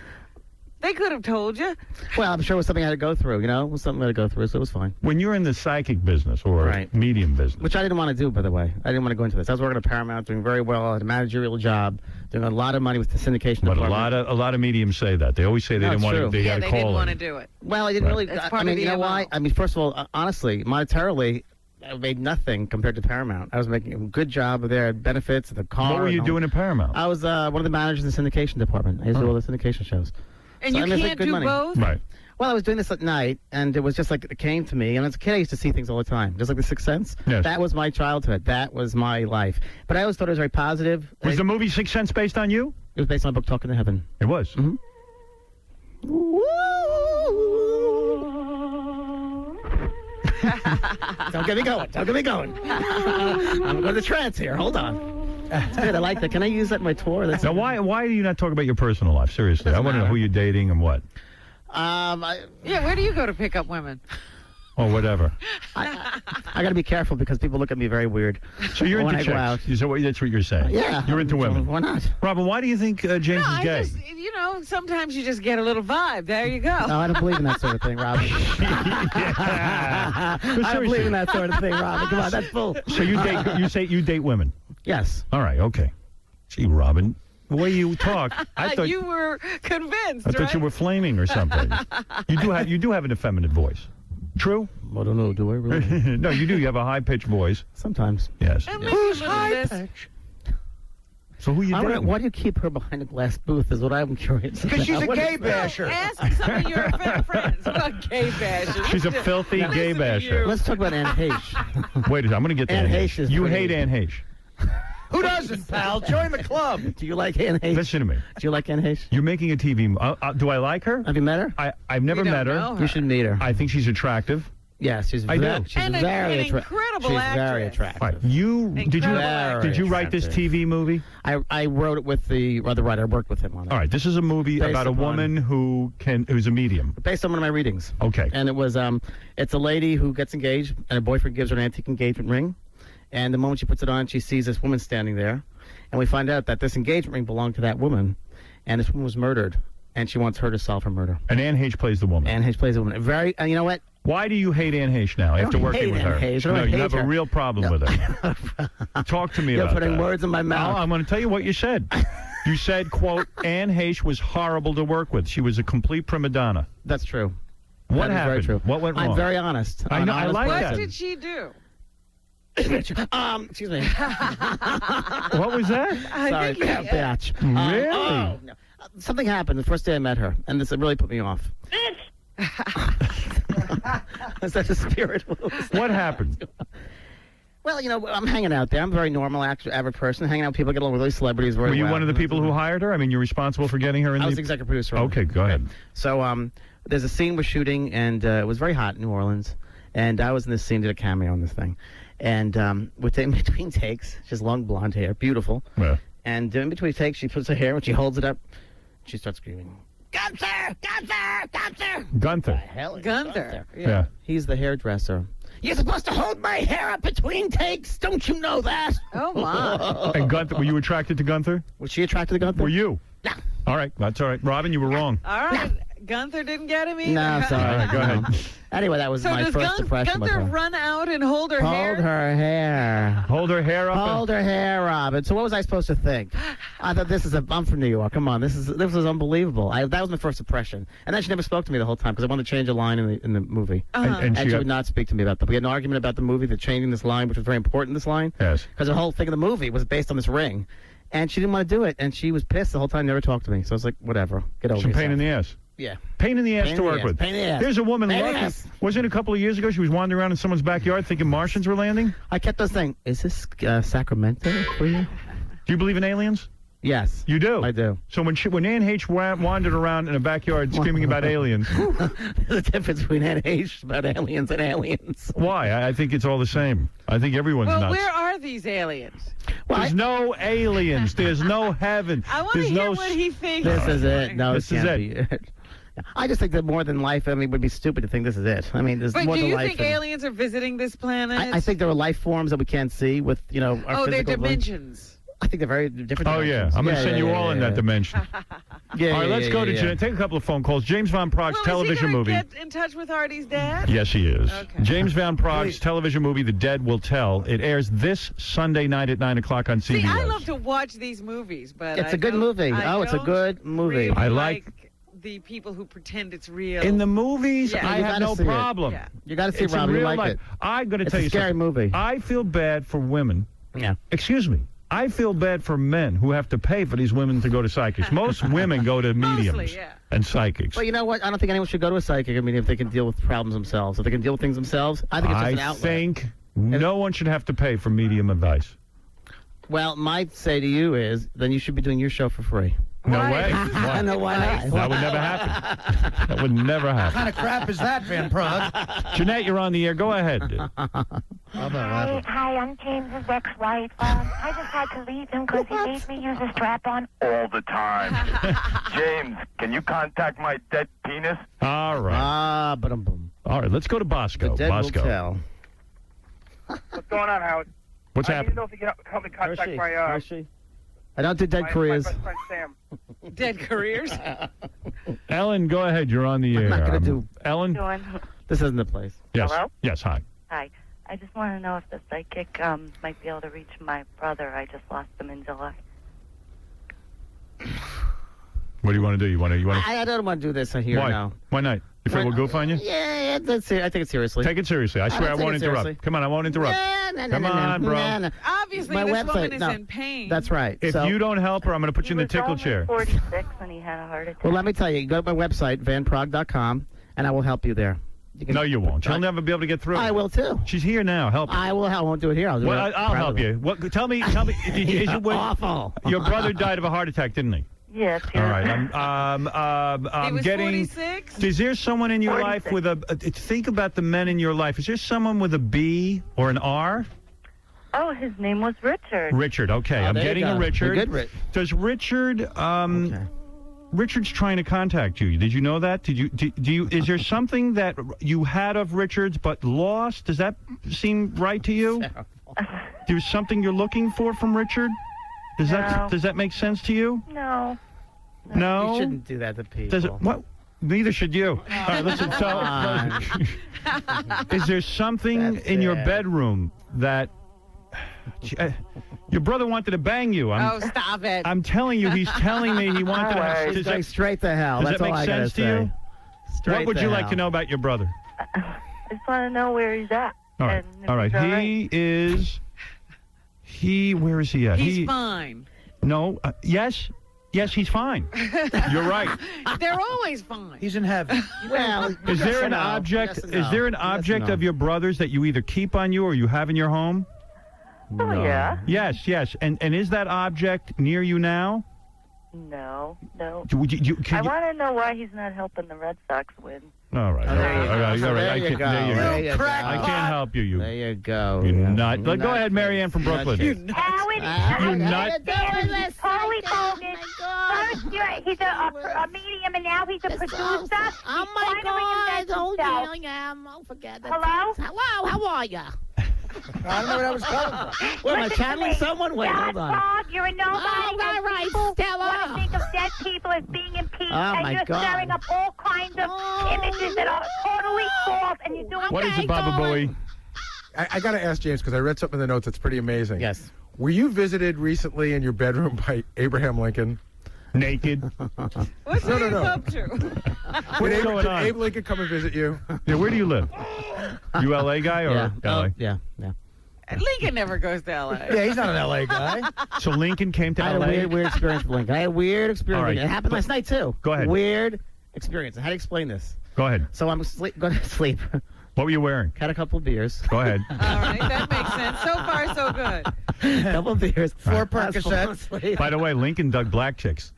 Speaker 4: They could have told you.
Speaker 18: Well, I'm sure it was something I had to go through, It was something I had to go through, so it was fine.
Speaker 1: When you're in the psychic business or medium business.
Speaker 18: Which I didn't want to do, by the way. I didn't want to go into this. I was working at Paramount, doing very well. I had a managerial job, doing a lot of money with the syndication department.
Speaker 1: But a lot of mediums say that. They always say they didn't want to. They
Speaker 4: didn't want to do it.
Speaker 18: Well, I didn't really. I mean, you know why? I mean, first of all, honestly, monetarily, I made nothing compared to Paramount. I was making a good job there, benefits, the car.
Speaker 1: What were you doing at Paramount?
Speaker 18: I was one of the managers in the syndication department. I used to do all the syndication shows.
Speaker 4: And
Speaker 18: so
Speaker 4: you can't do both?
Speaker 1: Right.
Speaker 18: Well, I was doing this at night, and it was just like it came to me. And as a kid, I used to see things all the time, just like The Sixth Sense.
Speaker 1: Yes.
Speaker 18: That was my childhood. That was my life. But I always thought it was very positive.
Speaker 1: Was the movie Sixth Sense based on you?
Speaker 18: It was based on a book, Talking to Heaven.
Speaker 1: It was?
Speaker 18: Mm-hmm. Don't get me going. Don't get me going. I'm going to trance here. Hold on. It's good. I like that. Can I use that in my tour?
Speaker 1: Now, why do you not talk about your personal life? Seriously, I want to know who you're dating and what.
Speaker 4: Where do you go to pick up women?
Speaker 1: Or whatever.
Speaker 18: I got to be careful because people look at me very weird.
Speaker 1: So you're into
Speaker 18: chicks.
Speaker 1: That's what you're saying.
Speaker 18: Yeah.
Speaker 1: You're into women.
Speaker 18: Why not?
Speaker 1: Robin, why do you think James is gay?
Speaker 4: Sometimes you just get a little vibe. There you go.
Speaker 18: No, I don't believe in that sort of thing, Robin. I don't believe in that sort of thing, Robin. Come on, that's bull.
Speaker 1: So you date women?
Speaker 18: Yes.
Speaker 1: All right, okay. Gee, Robin, the way you talk, I thought
Speaker 4: you were convinced.
Speaker 1: I thought you were flaming or something. You do have an effeminate voice. True?
Speaker 18: I don't know. Do I really?
Speaker 1: No, you do. You have a high-pitched voice.
Speaker 18: Sometimes.
Speaker 1: Yes.
Speaker 9: Who's high-pitched?
Speaker 1: So who you dating?
Speaker 18: Why do you keep her behind a glass booth is what I'm curious about.
Speaker 9: Because she's a gay basher.
Speaker 4: Ask some of your friends about gay bashers.
Speaker 1: She's a filthy gay basher.
Speaker 18: Let's talk about Anne Heche.
Speaker 1: Wait a second. I'm going to get to
Speaker 18: Anne Heche.
Speaker 1: You hate Anne Heche.
Speaker 9: Who doesn't, pal? Join the club.
Speaker 18: Do you like Anne Heche?
Speaker 1: Listen to me.
Speaker 18: Do you like Anne Heche?
Speaker 1: You're making a TV. Do I like her?
Speaker 18: Have you met her?
Speaker 1: I've never met her.
Speaker 18: You should meet her.
Speaker 1: I think she's attractive.
Speaker 18: Yes, she's
Speaker 1: I
Speaker 18: very,
Speaker 1: do.
Speaker 18: she's
Speaker 4: And
Speaker 18: very
Speaker 4: an incredible actress.
Speaker 18: She's very attractive.
Speaker 1: Right. Did you write this TV movie?
Speaker 18: I wrote it with the other writer. I worked with him on it.
Speaker 1: All right. This is a movie about a woman who's a medium.
Speaker 18: Based on one of my readings.
Speaker 1: Okay.
Speaker 18: And it was it's a lady who gets engaged, and her boyfriend gives her an antique engagement ring. And the moment she puts it on, she sees this woman standing there. And we find out that this engagement ring belonged to that woman. And this woman was murdered. And she wants her to solve her murder.
Speaker 1: And Anne Heche plays the woman.
Speaker 18: Anne Heche plays the woman. You know what?
Speaker 1: Why do you hate Anne Heche now after working with her? No, you have a real problem with her. Talk to me about that.
Speaker 18: You're putting words in my mouth.
Speaker 1: I'm going to tell you what you said. You said, quote, Anne Heche was horrible to work with. She was a complete prima donna.
Speaker 18: That's true.
Speaker 1: What happened?
Speaker 18: Very true.
Speaker 1: What went wrong?
Speaker 18: I'm very honest.
Speaker 1: I know. I like that.
Speaker 4: What did she do?
Speaker 18: Excuse me.
Speaker 1: What was that?
Speaker 18: Sorry, bitch.
Speaker 1: Really?
Speaker 18: Oh, no. Something happened the first day I met her, and this really put me off. Is that the spirit?
Speaker 1: What happened?
Speaker 18: Well, I'm hanging out there. I'm a very normal, average person. Hanging out with people, get along with really celebrities very well.
Speaker 1: Were you one of the people who hired her? I mean, you're responsible for getting her in
Speaker 18: I was the executive producer.
Speaker 1: Okay, go ahead.
Speaker 18: So there's a scene we're shooting, and it was very hot in New Orleans. And I was in this scene, did a cameo on this thing. And we're taking between takes. She has long blonde hair, beautiful.
Speaker 1: Yeah.
Speaker 18: And in between takes, she puts her hair, when she holds it up, she starts screaming, Gunther! Gunther! Gunther!
Speaker 1: Gunther.
Speaker 18: Hell,
Speaker 4: Gunther.
Speaker 1: Yeah.
Speaker 18: He's the hairdresser. You're supposed to hold my hair up between takes. Don't you know that?
Speaker 4: Oh, my.
Speaker 1: And Gunther, were you attracted to Gunther?
Speaker 18: Was she attracted to Gunther?
Speaker 1: Were you?
Speaker 18: No.
Speaker 1: All right, that's all right. Robin, you were wrong.
Speaker 4: All right. Gunther didn't get him either.
Speaker 18: No, sorry.
Speaker 1: All right, go ahead.
Speaker 18: Anyway, that was
Speaker 4: So
Speaker 18: my
Speaker 4: does
Speaker 18: first impression with
Speaker 4: Gunther
Speaker 18: her.
Speaker 4: run out and hold her hair?
Speaker 18: Hold her hair.
Speaker 1: Hold her hair up?
Speaker 18: Hold her hair, Robin. So what was I supposed to think? I thought I'm from New York. Come on, this was unbelievable. That was my first impression. And then she never spoke to me the whole time because I wanted to change a line in the movie. And she would not speak to me about that. We had an argument about the movie, the changing this line, which was very important, this line.
Speaker 1: Yes.
Speaker 18: Because the whole thing of the movie was based on this ring. And she didn't want to do it. And she was pissed the whole time, never talked to me. So I was like, whatever. Get over
Speaker 1: Some
Speaker 18: yourself.
Speaker 1: pain in the ass.
Speaker 18: Yeah.
Speaker 1: Pain in the ass
Speaker 18: Pain
Speaker 1: to
Speaker 18: in the
Speaker 1: work
Speaker 18: ass.
Speaker 1: with.
Speaker 18: Pain in the ass.
Speaker 1: There's a woman
Speaker 18: Pain in the
Speaker 1: lucky.
Speaker 18: ass.
Speaker 1: Wasn't it a couple of years ago she was wandering around in someone's backyard thinking Martians were landing?
Speaker 18: I kept on saying, is this Sacramento for you?
Speaker 1: Do you believe in aliens?
Speaker 18: Yes.
Speaker 1: You do?
Speaker 18: I do.
Speaker 1: So when Ann H. wandered around in a backyard screaming about aliens...
Speaker 18: There's a difference between Ann H. about aliens and aliens.
Speaker 1: Why? I think it's all the same. I think everyone's
Speaker 4: Well,
Speaker 1: nuts.
Speaker 4: where are these aliens?
Speaker 1: There's no aliens. There's no heaven.
Speaker 4: I want to hear what he thinks.
Speaker 18: This is it. No,
Speaker 1: This
Speaker 18: this
Speaker 1: is
Speaker 18: can't
Speaker 1: it.
Speaker 18: be it. I just think that more than life, it would be stupid to think this is it. I mean, there's
Speaker 4: But
Speaker 18: more
Speaker 4: do
Speaker 18: than
Speaker 4: you
Speaker 18: life.
Speaker 4: think aliens are visiting this planet?
Speaker 18: I think there are life forms that we can't see with, our
Speaker 4: Oh, they're
Speaker 18: physical brain.
Speaker 4: dimensions.
Speaker 18: I think they're very different.
Speaker 1: Oh, yeah. I'm going to send you all in that dimension.
Speaker 18: Yeah,
Speaker 1: all right, let's go to take a couple of phone calls. James Van Praag's television movie.
Speaker 4: Is he get in touch with Artie's dad?
Speaker 1: Yes, he is.
Speaker 4: Okay.
Speaker 1: James Van Praag's television movie, The Dead Will Tell. It airs this Sunday night at 9 o'clock on CBS.
Speaker 4: See, I love to watch these movies, but
Speaker 18: It's a good movie. It's a good movie.
Speaker 4: Really
Speaker 1: I like
Speaker 4: the people who pretend it's real.
Speaker 1: In the movies,
Speaker 4: Yeah.
Speaker 1: I
Speaker 18: You
Speaker 1: have
Speaker 18: gotta
Speaker 1: no
Speaker 18: see it.
Speaker 1: problem.
Speaker 4: Yeah.
Speaker 18: You got to see
Speaker 1: It's in
Speaker 18: Rob. You
Speaker 1: real
Speaker 18: like
Speaker 1: life.
Speaker 18: it.
Speaker 1: I'm going to
Speaker 18: It's
Speaker 1: tell
Speaker 18: a
Speaker 1: you
Speaker 18: scary
Speaker 1: something.
Speaker 18: movie.
Speaker 1: I feel bad for women.
Speaker 18: Yeah.
Speaker 1: Excuse me. I feel bad for men who have to pay for these women to go to psychics. Most women go to mediums
Speaker 4: Mostly, yeah.
Speaker 1: and psychics.
Speaker 18: But you know what? I don't think anyone should go to a psychic. I mean, if they can deal with problems themselves, if they can deal with things themselves, I think it's just an outlet.
Speaker 1: think no one should have to pay for medium advice.
Speaker 18: Well, my say to you is, then you should be doing your show for free.
Speaker 1: No way. Why?
Speaker 18: No, why not?
Speaker 1: That would never happen. That would never
Speaker 9: What
Speaker 1: happen.
Speaker 9: kind of crap is that, Van Praagh?
Speaker 1: Jeanette, you're on the air. Go ahead.
Speaker 19: Hi, I'm James's ex-wife. I just had to leave him because he made me use a strap-on
Speaker 20: all the time. James, can you contact my dead penis?
Speaker 1: All right.
Speaker 18: Boom.
Speaker 1: All right, let's go to Bosco.
Speaker 18: The dead
Speaker 1: Bosco.
Speaker 18: will tell.
Speaker 5: What's going on, Howard?
Speaker 1: What's
Speaker 5: I need to
Speaker 1: happening?
Speaker 5: know if you can help me contact
Speaker 18: Where is she?
Speaker 5: my,
Speaker 18: Where is she? I don't do dead
Speaker 5: my
Speaker 18: careers.
Speaker 5: best friend Sam.
Speaker 4: Dead careers?
Speaker 1: Ellen, go ahead. You're on the air.
Speaker 18: I'm not going to do...
Speaker 1: Ellen?
Speaker 18: This isn't the place.
Speaker 1: Yes.
Speaker 21: Hello?
Speaker 1: Yes, hi.
Speaker 21: Hi. I just want to know if the psychic might be able to reach my brother. I just lost him in July.
Speaker 1: What do you want to do? You want to?
Speaker 18: I don't want to do this here
Speaker 1: Why?
Speaker 18: now.
Speaker 1: Why not? You afraid we'll goof on you?
Speaker 18: Yeah, that's it. I take it seriously.
Speaker 1: Take it seriously. I swear I
Speaker 18: take
Speaker 1: won't
Speaker 18: it
Speaker 1: interrupt.
Speaker 18: seriously.
Speaker 1: Come on, I won't interrupt.
Speaker 18: No,
Speaker 1: Come on, bro.
Speaker 4: Obviously,
Speaker 18: My
Speaker 4: this
Speaker 18: website,
Speaker 4: woman is
Speaker 18: no.
Speaker 4: in pain.
Speaker 18: That's right.
Speaker 1: If
Speaker 18: So-
Speaker 1: you don't help her, I'm going to put you in the tickle chair.
Speaker 21: 46 when he had a heart attack.
Speaker 18: Well, let me tell you. Go to my website, vanpraagh.com, and I will help you there.
Speaker 1: No, you won't. She'll never be able to get through.
Speaker 18: I will, too.
Speaker 1: She's here now. Help her.
Speaker 18: I won't do it here. I'll do
Speaker 1: Well,
Speaker 18: it.
Speaker 1: I'll help you. What? Tell me.
Speaker 18: Awful.
Speaker 1: Your brother died of a heart attack, didn't he?
Speaker 21: Yes.
Speaker 1: All right. I'm
Speaker 4: was
Speaker 1: getting.
Speaker 4: 46?
Speaker 1: Is there someone in your life with a? Think about the men in your life. Is there someone with a B or an R?
Speaker 21: Oh, his name was Richard.
Speaker 1: Richard. Okay, I'm
Speaker 18: there you
Speaker 1: getting a
Speaker 18: go.
Speaker 1: Richard.
Speaker 18: You're good, Rick.
Speaker 1: Does Richard? Richard's trying to contact you. Did you know that? Did you? Do you? Is there something that you had of Richard's but lost? Does that seem right to you? There's something you're looking for from Richard. Does that make sense to you?
Speaker 21: No.
Speaker 1: No.
Speaker 18: You shouldn't do that to people.
Speaker 1: Does it? What? Neither should you. All right, listen. Is there something in your bedroom that your brother wanted to bang you?
Speaker 4: Oh, stop it.
Speaker 1: I'm telling you, he's telling me he wanted to.
Speaker 18: He's going straight to hell.
Speaker 1: Does
Speaker 18: That's
Speaker 1: that
Speaker 18: all
Speaker 1: make
Speaker 18: I gotta
Speaker 1: sense to
Speaker 18: say.
Speaker 1: you?
Speaker 18: Straight
Speaker 1: What would
Speaker 18: to
Speaker 1: you like
Speaker 18: hell.
Speaker 1: to know about your brother?
Speaker 21: I just want to know where he's at.
Speaker 1: All right.
Speaker 21: And
Speaker 1: All right.
Speaker 21: he's all
Speaker 1: Where is he at?
Speaker 4: He's fine.
Speaker 1: No. Yes, he's fine. You're right.
Speaker 4: They're always fine.
Speaker 9: He's in heaven.
Speaker 18: Well,
Speaker 1: Is there an object? Is there an object of your brother's that you either keep on you or you have in your home?
Speaker 21: Oh, yeah.
Speaker 1: Yes. And is that object near you now?
Speaker 21: No.
Speaker 1: Can
Speaker 21: I
Speaker 1: you-
Speaker 21: want to know why he's not helping the Red Sox win.
Speaker 1: All right. All right.
Speaker 18: There you go.
Speaker 1: I can't help you.
Speaker 18: There you go.
Speaker 1: You nut. Go ahead, Marianne from Brooklyn.
Speaker 8: Howard,
Speaker 1: You nut.
Speaker 8: totally bogus. First, he's a medium, and now he's a producer.
Speaker 2: Oh, my God. Oh, yeah. I'll forget that.
Speaker 8: Hello?
Speaker 2: Hello, how are you?
Speaker 9: I don't know where that was coming from.
Speaker 18: Well, am I channeling someone? Wait, hold on.
Speaker 8: Bob, you're a nobody.
Speaker 2: Oh, all right, Stella.
Speaker 8: Want to think of dead people as being impeached,
Speaker 18: Oh,
Speaker 8: and
Speaker 18: my
Speaker 8: you're
Speaker 18: God.
Speaker 8: stirring up all kinds of images that are totally false, and you're doing.
Speaker 1: What is it, Baba Booey?
Speaker 17: I got to ask James, because I read something in the notes that's pretty amazing.
Speaker 18: Yes.
Speaker 17: Were you visited recently in your bedroom by Abraham Lincoln?
Speaker 1: Naked.
Speaker 4: What's
Speaker 17: No.
Speaker 4: he up to?
Speaker 1: What's going on?
Speaker 17: Did Abe Lincoln come and visit you?
Speaker 1: Yeah, where do you live? You LA guy or
Speaker 18: Yeah.
Speaker 1: LA?
Speaker 18: Yeah.
Speaker 4: Lincoln never goes to L.A.
Speaker 9: Yeah, he's not an LA guy.
Speaker 1: So Lincoln came to
Speaker 18: I had
Speaker 1: LA?
Speaker 18: a weird experience with Lincoln. I had a weird experience.
Speaker 1: All right.
Speaker 18: It happened last night, too.
Speaker 1: Go ahead.
Speaker 18: Weird experience. How do you explain this?
Speaker 1: Go ahead.
Speaker 18: So I'm going to sleep.
Speaker 1: What were you wearing?
Speaker 18: Had a couple of beers.
Speaker 1: Go ahead.
Speaker 4: All right, that makes sense. So far, so good.
Speaker 18: Couple of beers.
Speaker 9: 4 Percocets.
Speaker 1: By the way, Lincoln dug black chicks.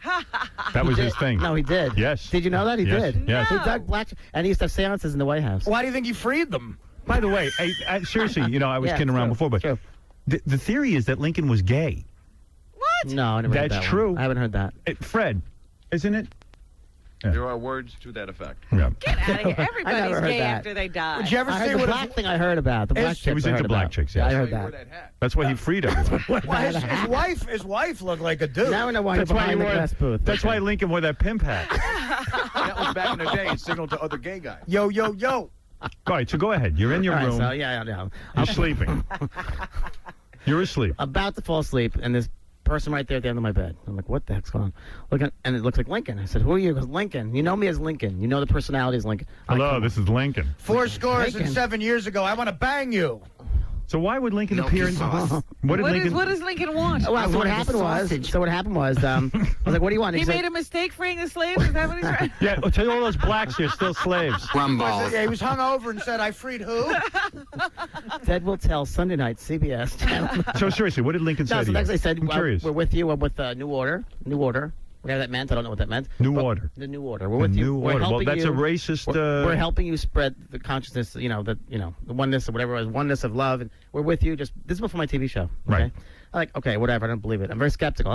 Speaker 1: That was his thing.
Speaker 18: No, he did.
Speaker 1: Yes.
Speaker 18: Did you know that? He
Speaker 1: Yes,
Speaker 18: did.
Speaker 1: yes.
Speaker 18: He dug black, and he used to have seances in the White House.
Speaker 9: Why do you think he freed them?
Speaker 1: By the way, seriously, I was
Speaker 18: Yeah,
Speaker 1: kidding around
Speaker 18: true,
Speaker 1: before, but
Speaker 18: true.
Speaker 1: the theory is that Lincoln was gay.
Speaker 4: What?
Speaker 18: No, I never heard
Speaker 1: That's
Speaker 18: that
Speaker 1: true.
Speaker 18: one. I haven't heard that.
Speaker 1: Fred, isn't it?
Speaker 11: There are words to that effect.
Speaker 1: Yeah.
Speaker 4: Get out of here.
Speaker 18: I
Speaker 4: Everybody's
Speaker 18: never heard
Speaker 4: gay
Speaker 18: that.
Speaker 4: after they die.
Speaker 9: Did you ever
Speaker 18: I
Speaker 9: see
Speaker 18: heard the
Speaker 9: what
Speaker 18: black thing I heard about. The black chicks
Speaker 1: He was
Speaker 18: I
Speaker 1: into
Speaker 18: heard
Speaker 1: black
Speaker 18: about.
Speaker 1: chicks,
Speaker 18: Yeah,
Speaker 1: yes.
Speaker 18: I heard that.
Speaker 1: That's why he freed everyone.
Speaker 9: Well, his wife looked like a dude.
Speaker 18: Now I know why he's
Speaker 1: That's why
Speaker 18: behind
Speaker 1: he
Speaker 18: the
Speaker 1: wore.
Speaker 18: glass booth.
Speaker 1: That's why Lincoln wore that pimp hat.
Speaker 11: That was back in the day. It signaled to other gay guys.
Speaker 9: Yo.
Speaker 1: All right, so go ahead. You're in your
Speaker 18: All right,
Speaker 1: room.
Speaker 18: so yeah.
Speaker 1: You're sleeping. You're asleep.
Speaker 18: About to fall asleep, and this person right there at the end of my bed. I'm like, what the heck's going on? Looking, and it looks like Lincoln. I said, who are you? He goes, Lincoln. You know me as Lincoln. You know the personality as Lincoln.
Speaker 1: Hello, this is Lincoln.
Speaker 9: 4 scores
Speaker 18: Lincoln.
Speaker 9: and 7 years ago, I want to bang you.
Speaker 1: So why would Lincoln appear in? What
Speaker 4: does Lincoln want?
Speaker 18: Well, so what happened was, I was like, what do you want?
Speaker 4: He
Speaker 18: said,
Speaker 4: made a mistake freeing the slaves? Is that what he's trying?
Speaker 1: Yeah, I'll tell you all those blacks here still slaves.
Speaker 9: Yeah, he was hung over and said, I freed who?
Speaker 18: Ted will tell Sunday night, CBS channel.
Speaker 1: So seriously, what did Lincoln say
Speaker 18: No,
Speaker 1: to
Speaker 18: so
Speaker 1: you?
Speaker 18: next I said,
Speaker 1: I'm curious.
Speaker 18: we're with you. We're with New Order. Whatever that meant, I don't know what that meant.
Speaker 1: New Order.
Speaker 18: The New Order. We're with you.
Speaker 1: New
Speaker 18: We're
Speaker 1: Order. Well,
Speaker 18: helping
Speaker 1: that's
Speaker 18: you.
Speaker 1: a racist.
Speaker 18: We're helping you spread the consciousness. The oneness or whatever it was, oneness of love, and we're with you. Just this is before my TV show. Okay?
Speaker 1: Right.
Speaker 18: I'm like, okay, whatever. I don't believe it. I'm very skeptical.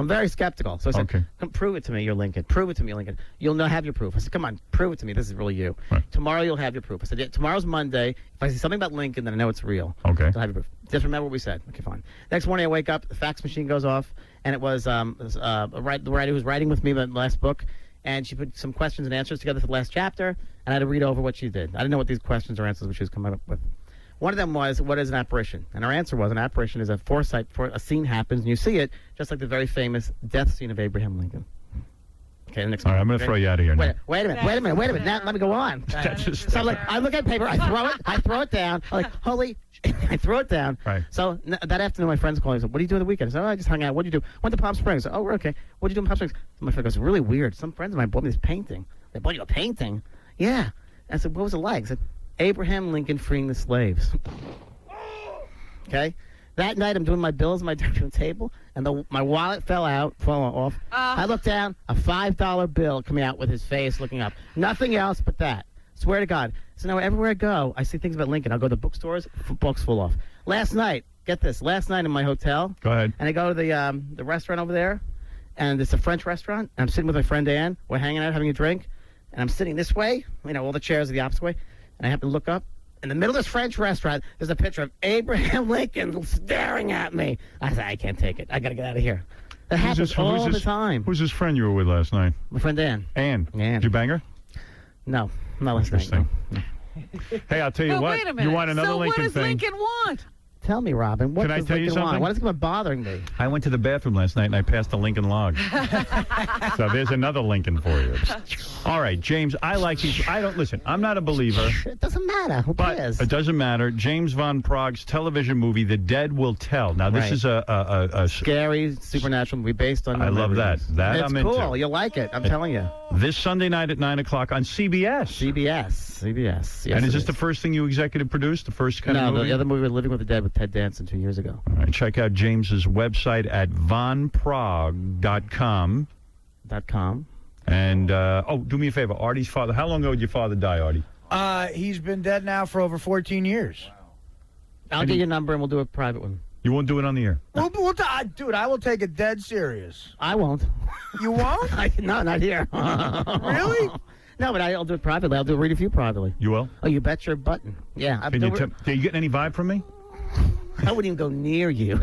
Speaker 18: So I said,
Speaker 1: Okay.
Speaker 18: come prove it to me. You're Lincoln. Prove it to me, Lincoln. You'll not have your proof. I said, come on, prove it to me. This is really you.
Speaker 1: Right.
Speaker 18: Tomorrow you'll have your proof. I said, yeah, tomorrow's Monday. If I see something about Lincoln, then I know it's real.
Speaker 1: Okay.
Speaker 18: I'll have your proof. Just remember what we said. Okay, fine. Next morning I wake up, the fax machine goes off, and it was the writer who was writing with me the last book. And she put some questions and answers together for the last chapter, and I had to read over what she did. I didn't know what these questions or answers she was coming up with. One of them was, what is an apparition? And our answer was, an apparition is a foresight for a scene happens, and you see it, just like the very famous death scene of Abraham Lincoln. Okay, the next
Speaker 1: All right,
Speaker 18: one.
Speaker 1: I'm going to throw you out of here now.
Speaker 18: Wait a minute. Now, let me go on. So I'm like, I look at paper, I throw it down. I'm like, holy, I throw it down.
Speaker 1: Right.
Speaker 18: So that afternoon, my friends called me and said, what do you do on the weekend? I said, I just hung out. What do you do? Went to Palm Springs. I said, oh, okay. What do you do in Palm Springs? So my friend goes, really weird. Some friends of mine bought me this painting. They bought you a painting? Yeah. I said, what was it like? I said, Abraham Lincoln freeing the slaves. Okay? That night, I'm doing my bills on my dining room table, and my wallet fell off. I looked down, a $5 bill coming out with his face looking up. Nothing else but that. Swear to God. So now everywhere I go, I see things about Lincoln. I'll go to the bookstores, books full off. Last night, get this, in my hotel.
Speaker 1: Go ahead.
Speaker 18: And I go to the restaurant over there, and it's a French restaurant, and I'm sitting with my friend Ann. We're hanging out, having a drink, and I'm sitting this way, all the chairs are the opposite way, and I happen to look up. In the middle of this French restaurant, there's a picture of Abraham Lincoln staring at me. I said, I can't take it. I got to get out of here. That happens all the time.
Speaker 1: Who's this friend you were with last night?
Speaker 18: My friend Ann.
Speaker 1: Ann. Did you bang her?
Speaker 18: No, not last night.
Speaker 1: Interesting. Hey, I'll tell you
Speaker 4: But
Speaker 1: what.
Speaker 4: wait a minute.
Speaker 1: You want another
Speaker 4: so
Speaker 1: Lincoln
Speaker 4: what does
Speaker 1: thing?
Speaker 4: Lincoln want?
Speaker 18: Tell me, Robin. What
Speaker 1: Can I tell you something?
Speaker 18: What is bothering me?
Speaker 1: I went to the bathroom last night and I passed a Lincoln log. So there's another Lincoln for you. All right, James, I like these. Listen, I'm not a believer.
Speaker 18: It doesn't matter. Who cares?
Speaker 1: It doesn't matter. James Von Praagh's television movie, The Dead Will Tell. Now, this is a
Speaker 18: scary supernatural movie based on...
Speaker 1: I love that. That
Speaker 18: it's
Speaker 1: I'm
Speaker 18: cool.
Speaker 1: into.
Speaker 18: You'll like it. I'm telling you.
Speaker 1: This Sunday night at 9 o'clock on CBS.
Speaker 18: CBS. Yes,
Speaker 1: and is this the first thing you executive produced? The first kind of movie?
Speaker 18: No, the other movie was Living with the Dead with Ted Danson 2 years ago.
Speaker 1: All right, check out James's website at vonpraagh.com. And, do me a favor. Artie's father. How long ago did your father die, Artie?
Speaker 9: He's been dead now for over 14 years.
Speaker 18: I'll get your number and we'll do a private one.
Speaker 1: You won't do it on the air?
Speaker 9: Dude, I will take it dead serious.
Speaker 18: I won't.
Speaker 9: You won't?
Speaker 18: No, not here.
Speaker 9: Really?
Speaker 18: No, but I'll do it privately. I'll read a few privately.
Speaker 1: You will?
Speaker 18: Oh, you bet your button. Yeah.
Speaker 1: Are you getting any vibe from me?
Speaker 18: I wouldn't even go near you.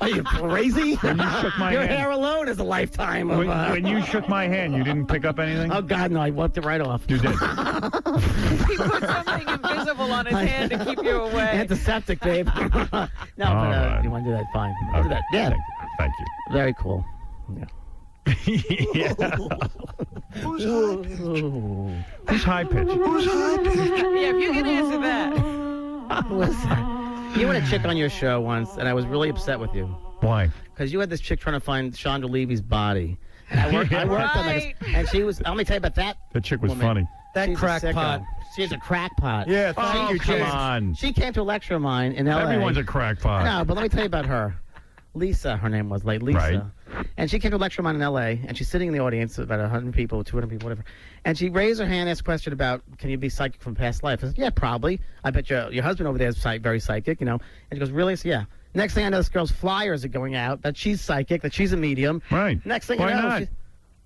Speaker 18: Are you crazy?
Speaker 1: When you shook my
Speaker 18: Your
Speaker 1: hand.
Speaker 18: hair alone is a lifetime of...
Speaker 1: When you shook my hand, you didn't pick up anything?
Speaker 18: Oh, God, no. I wiped it right off.
Speaker 1: You did.
Speaker 4: He put something invisible on his hand to keep you away.
Speaker 18: Antiseptic, babe. No, but you want to do that? Fine. I'll do that. Yeah.
Speaker 1: Thank you.
Speaker 18: Very cool. Yeah.
Speaker 1: Who's high pitched?
Speaker 4: Yeah, if you can answer that.
Speaker 18: You had a chick on your show once, and I was really upset with you.
Speaker 1: Why?
Speaker 18: Because you had this chick trying to find Chandra Levy's body. And I worked on this, and she was... Let me tell you about that.
Speaker 1: That chick was funny.
Speaker 9: That crackpot.
Speaker 18: She's a crackpot.
Speaker 9: Yeah, thank you,
Speaker 1: come
Speaker 9: James.
Speaker 1: on.
Speaker 18: She came to a lecture of mine in L.A.
Speaker 1: Everyone's a crackpot.
Speaker 18: No, but let me tell you about her. Lisa, her name was, like Lisa.
Speaker 1: Right.
Speaker 18: And she came to a lecture of mine in L.A., and she's sitting in the audience, about 100 people, 200 people, whatever. And she raised her hand, asked a question about, can you be psychic from past life? I said, yeah, probably. I bet your husband over there is very psychic, you know. And she goes, really? I said, yeah. Next thing I know, this girl's flyers are going out, that she's psychic, that she's a medium.
Speaker 1: Right.
Speaker 18: Next thing
Speaker 1: Why
Speaker 18: you know,
Speaker 1: not?
Speaker 18: she's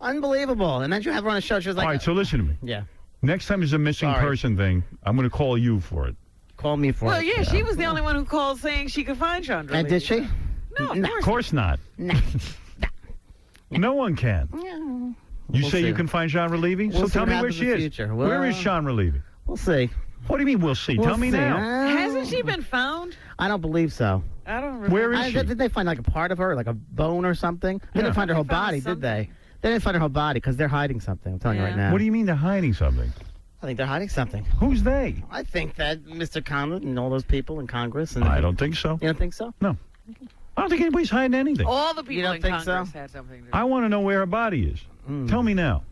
Speaker 18: unbelievable. And then you have her on a show, she was like...
Speaker 1: All right, so listen to me.
Speaker 18: Yeah.
Speaker 1: Next time there's a missing person thing, I'm going to call you for it.
Speaker 18: Call me for it.
Speaker 4: Well, yeah, she was the only one who called saying she could find Chandra.
Speaker 18: And did she?
Speaker 4: No,
Speaker 1: of course not. No one can. You
Speaker 18: We'll
Speaker 1: say
Speaker 18: see.
Speaker 1: you can find Chandra Levy?
Speaker 18: We'll
Speaker 1: So
Speaker 18: see
Speaker 1: tell
Speaker 18: what
Speaker 1: me where
Speaker 18: happens
Speaker 1: she
Speaker 18: in the
Speaker 1: is.
Speaker 18: future.
Speaker 1: Where is Chandra Levy?
Speaker 18: We'll see.
Speaker 1: What do you mean we'll see?
Speaker 18: We'll
Speaker 1: Tell me
Speaker 18: see.
Speaker 1: now.
Speaker 4: Hasn't she been found?
Speaker 18: I don't believe so.
Speaker 4: I don't remember.
Speaker 1: Where is she?
Speaker 18: Did they find like a part of her, like a bone or something? They didn't find her whole body, did they? They didn't find her whole body because they're hiding something. I'm telling you right now.
Speaker 1: What do you mean they're hiding something?
Speaker 18: I think they're hiding something.
Speaker 1: Who's they?
Speaker 18: I think that Mr. Conlon and all those people in Congress. And
Speaker 1: I don't think so.
Speaker 18: You don't think so?
Speaker 1: No. I don't think anybody's hiding anything.
Speaker 4: All the people
Speaker 18: don't
Speaker 4: in
Speaker 18: think
Speaker 4: Congress
Speaker 18: so?
Speaker 4: had something to do.
Speaker 1: I want to know where her body is. Tell me now.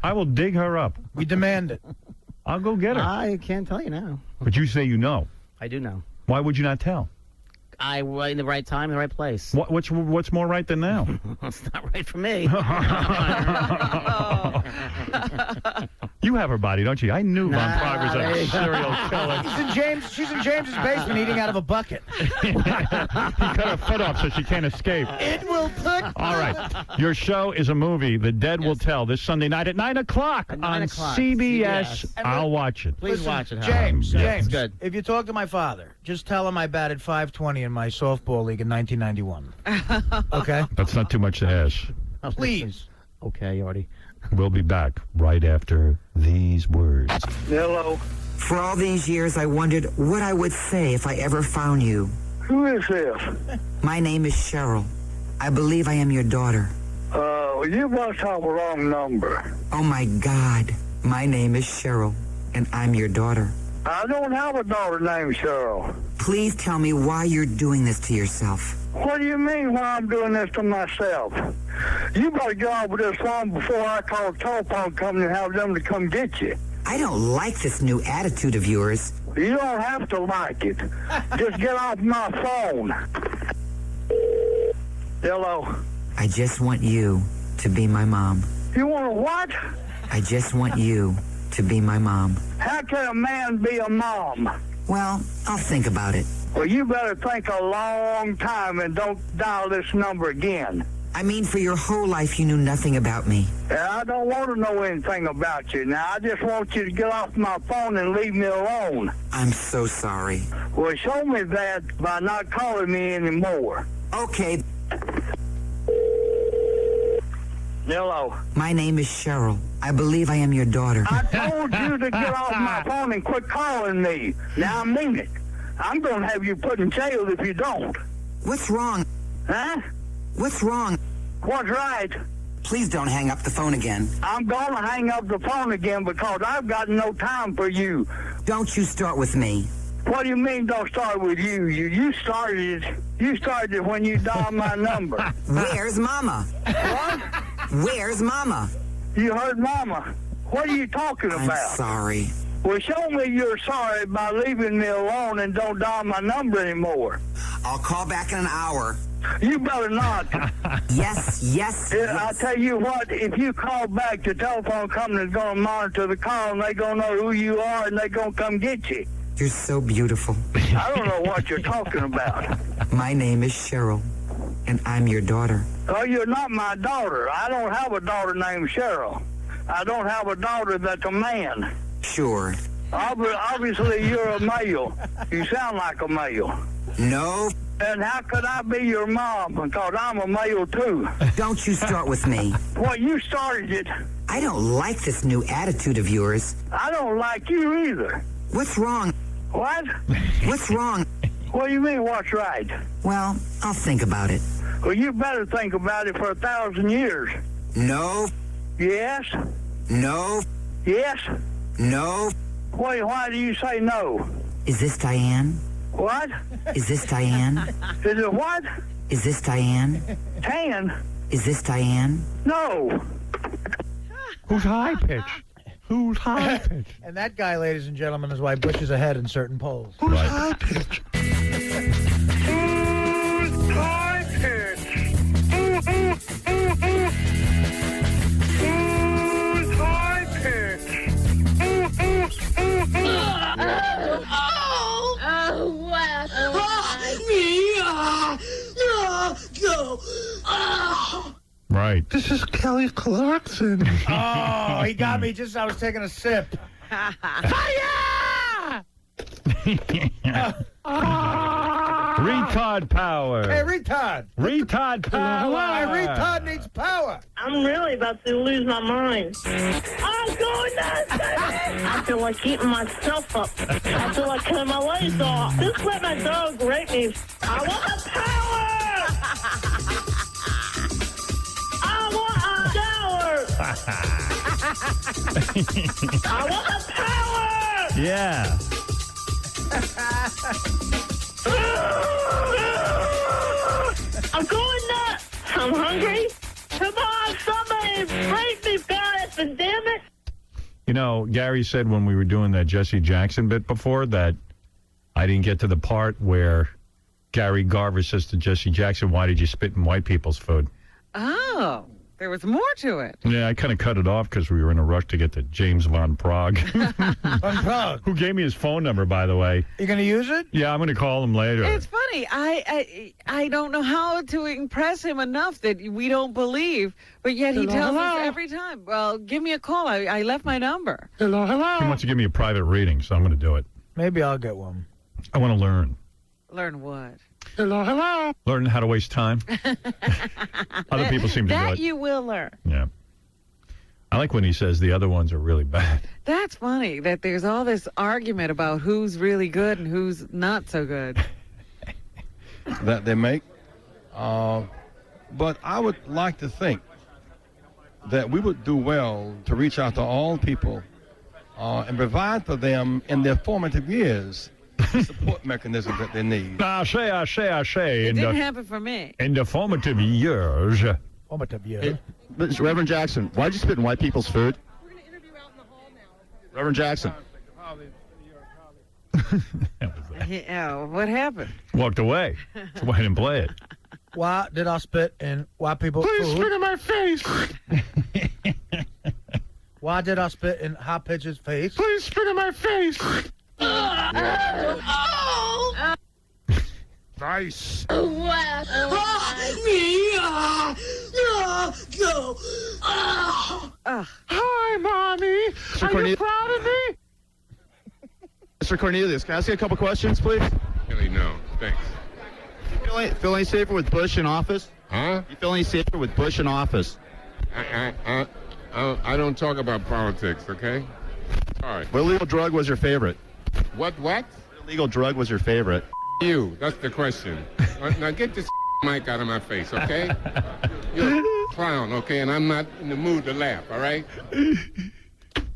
Speaker 1: I will dig her up.
Speaker 9: We demand it.
Speaker 1: I'll go get her.
Speaker 18: I can't tell you now.
Speaker 1: But you say you know.
Speaker 18: I do know.
Speaker 1: Why would you not tell?
Speaker 18: I was in the right time, in the right place.
Speaker 1: What's more right than now?
Speaker 18: It's not right for me.
Speaker 1: You have her body, don't you? I knew Von Praagh was a serial killer.
Speaker 9: She's in James's basement eating out of a bucket.
Speaker 1: He cut her foot off so she can't escape.
Speaker 9: It will put...
Speaker 1: All right. Your show is a movie, The Dead Will Tell, this Sunday night at 9 o'clock on CBS. I'll watch it.
Speaker 18: Please watch it,
Speaker 9: James,
Speaker 18: James, good.
Speaker 9: If you talk to my father, just tell him I batted .520 in my softball league in 1991. Okay?
Speaker 1: That's not too much to ask.
Speaker 9: Please.
Speaker 18: Okay, Artie.
Speaker 1: We'll be back right after these words.
Speaker 10: Hello.
Speaker 6: For all these years, I wondered what I would say if I ever found you.
Speaker 10: Who is this?
Speaker 6: My name is Cheryl. I believe I am your daughter.
Speaker 10: You must have a wrong number.
Speaker 6: Oh, my God. My name is Cheryl, and I'm your daughter.
Speaker 10: I don't have a daughter named Cheryl.
Speaker 6: Please tell me why you're doing this to yourself.
Speaker 10: What do you mean why I'm doing this to myself? You better get off with this phone before I call a telephone company and have them to come get you.
Speaker 6: I don't like this new attitude of yours.
Speaker 10: You don't have to like it. Just get off my phone. Hello.
Speaker 6: I just want you to be my mom.
Speaker 10: You want what?
Speaker 6: I just want you to be my mom.
Speaker 10: How can a man be a mom?
Speaker 6: Well, I'll think about it.
Speaker 10: Well, you better think a long time and don't dial this number again.
Speaker 6: I mean, for your whole life, you knew nothing about me.
Speaker 10: I don't want to know anything about you. Now, I just want you to get off my phone and leave me alone.
Speaker 6: I'm so sorry.
Speaker 10: Well, show me that by not calling me anymore.
Speaker 6: Okay.
Speaker 10: Hello.
Speaker 6: My name is Cheryl. I believe I am your daughter.
Speaker 10: I told you to get off my phone and quit calling me. Now, I mean it.
Speaker 7: I'm going to have you put in jail if you don't.
Speaker 6: What's wrong?
Speaker 7: Huh?
Speaker 6: What's wrong?
Speaker 7: What's right?
Speaker 6: Please don't hang up the phone again.
Speaker 7: I'm going to hang up the phone again because I've got no time for you.
Speaker 6: Don't you start with me.
Speaker 7: What do you mean don't start with you? You started it. You started it when you dialed my number.
Speaker 6: Where's Mama?
Speaker 7: What?
Speaker 6: Where's Mama?
Speaker 7: You heard Mama. What are you talking about?
Speaker 6: I'm sorry.
Speaker 7: Well, show me you're sorry by leaving me alone and don't dial my number anymore.
Speaker 6: I'll call back in an hour.
Speaker 7: You better not.
Speaker 6: Yes.
Speaker 7: I'll tell you what, if you call back, the telephone company's going to monitor the call, and they're going to know who you are, and they're going to come get you.
Speaker 6: You're so beautiful.
Speaker 7: I don't know what you're talking about.
Speaker 6: My name is Cheryl, and I'm your daughter.
Speaker 7: Oh, you're not my daughter. I don't have a daughter named Cheryl. I don't have a daughter that's a man.
Speaker 6: Sure.
Speaker 7: Obviously, you're a male. You sound like a male.
Speaker 6: No.
Speaker 7: And how could I be your mom? Because I'm a male, too.
Speaker 6: Don't you start with me.
Speaker 7: Well, you started it.
Speaker 6: I don't like this new attitude of yours.
Speaker 7: I don't like you either.
Speaker 6: What's wrong?
Speaker 7: What?
Speaker 6: What's wrong?
Speaker 7: What do you mean, what's right?
Speaker 6: Well, I'll think about it.
Speaker 7: Well, you better think about it for 1,000 years.
Speaker 6: No.
Speaker 7: Yes?
Speaker 6: No.
Speaker 7: Yes?
Speaker 6: No.
Speaker 7: Why do you say no?
Speaker 6: Is this Diane?
Speaker 7: What?
Speaker 6: Is this Diane?
Speaker 7: Is it what?
Speaker 6: Is this Diane?
Speaker 7: Tan?
Speaker 6: Is this Diane?
Speaker 7: No.
Speaker 1: Who's high pitch? Who's high pitch?
Speaker 9: And that guy, ladies and gentlemen, is why Bush is ahead in certain polls.
Speaker 1: Who's high pitch?
Speaker 7: Who's high pitch? Who's high pitch?
Speaker 1: Right.
Speaker 9: This is Kelly Clarkson. Oh, he got me just as I was taking a sip. Fire!
Speaker 1: Retard power.
Speaker 9: Hey, retard.
Speaker 1: Retard power.
Speaker 9: My retard needs power.
Speaker 15: I'm really about to lose my mind. I'm going nuts, baby! I feel like eating myself up. I feel like cutting my legs off. Just let my dog rape me. I want the power! I want a shower! I want the power!
Speaker 1: Yeah.
Speaker 15: I'm going nuts. I'm hungry. Come on, somebody break me fast and damn it.
Speaker 1: You know, Gary said when we were doing that Jesse Jackson bit before that I didn't get to the part where Gary Garver says to Jesse Jackson, "Why did you spit in white people's food?"
Speaker 4: Oh, there was more to it.
Speaker 1: Yeah, I kind of cut it off because we were in a rush to get to James von Praagh.
Speaker 9: Von Praagh.
Speaker 1: Who gave me his phone number, by the way.
Speaker 9: You going to use it?
Speaker 1: Yeah, I'm going to call him later.
Speaker 4: It's funny. I don't know how to impress him enough that we don't believe, but yet he tells us every time, well, give me a call. I left my number.
Speaker 1: He wants to give me a private reading, so I'm going to do it.
Speaker 9: Maybe I'll get one.
Speaker 1: I want to learn.
Speaker 4: Learn what?
Speaker 1: Hello. Learn how to waste time. Other people seem to do it.
Speaker 4: That you will learn.
Speaker 1: Yeah. I like when he says the other ones are really bad.
Speaker 4: That's funny that there's all this argument about who's really good and who's not so good.
Speaker 12: That they make. But I would like to think that we would do well to reach out to all people and provide for them in their formative years the support mechanisms that they need.
Speaker 4: It didn't happen for me.
Speaker 1: In the formative years.
Speaker 9: Formative years.
Speaker 11: Reverend Jackson, why'd you spit in white people's food? We're going to interview out in the hall now. Reverend Jackson.
Speaker 4: Yeah, what happened?
Speaker 1: Walked away. So why didn't play it?
Speaker 9: Why did I spit in white people's food?
Speaker 1: Please spit in my face.
Speaker 9: Why did I spit in High Pitch's face?
Speaker 1: Please spit in my face. Nice. Hi, Mommy. Are you proud of me?
Speaker 11: Mr. Cornelius, can I ask you a couple questions, please?
Speaker 22: Really, no. Thanks.
Speaker 11: You feel any safer with Bush in office?
Speaker 22: Huh?
Speaker 11: You feel any safer with Bush in office?
Speaker 22: I don't talk about politics, okay? All right.
Speaker 11: What illegal drug was your favorite?
Speaker 22: What?
Speaker 11: legal drug was your favorite?
Speaker 3: You. That's the question. Now get this mic out of my face, okay? You're a clown, okay? And I'm not in the mood to laugh, all right?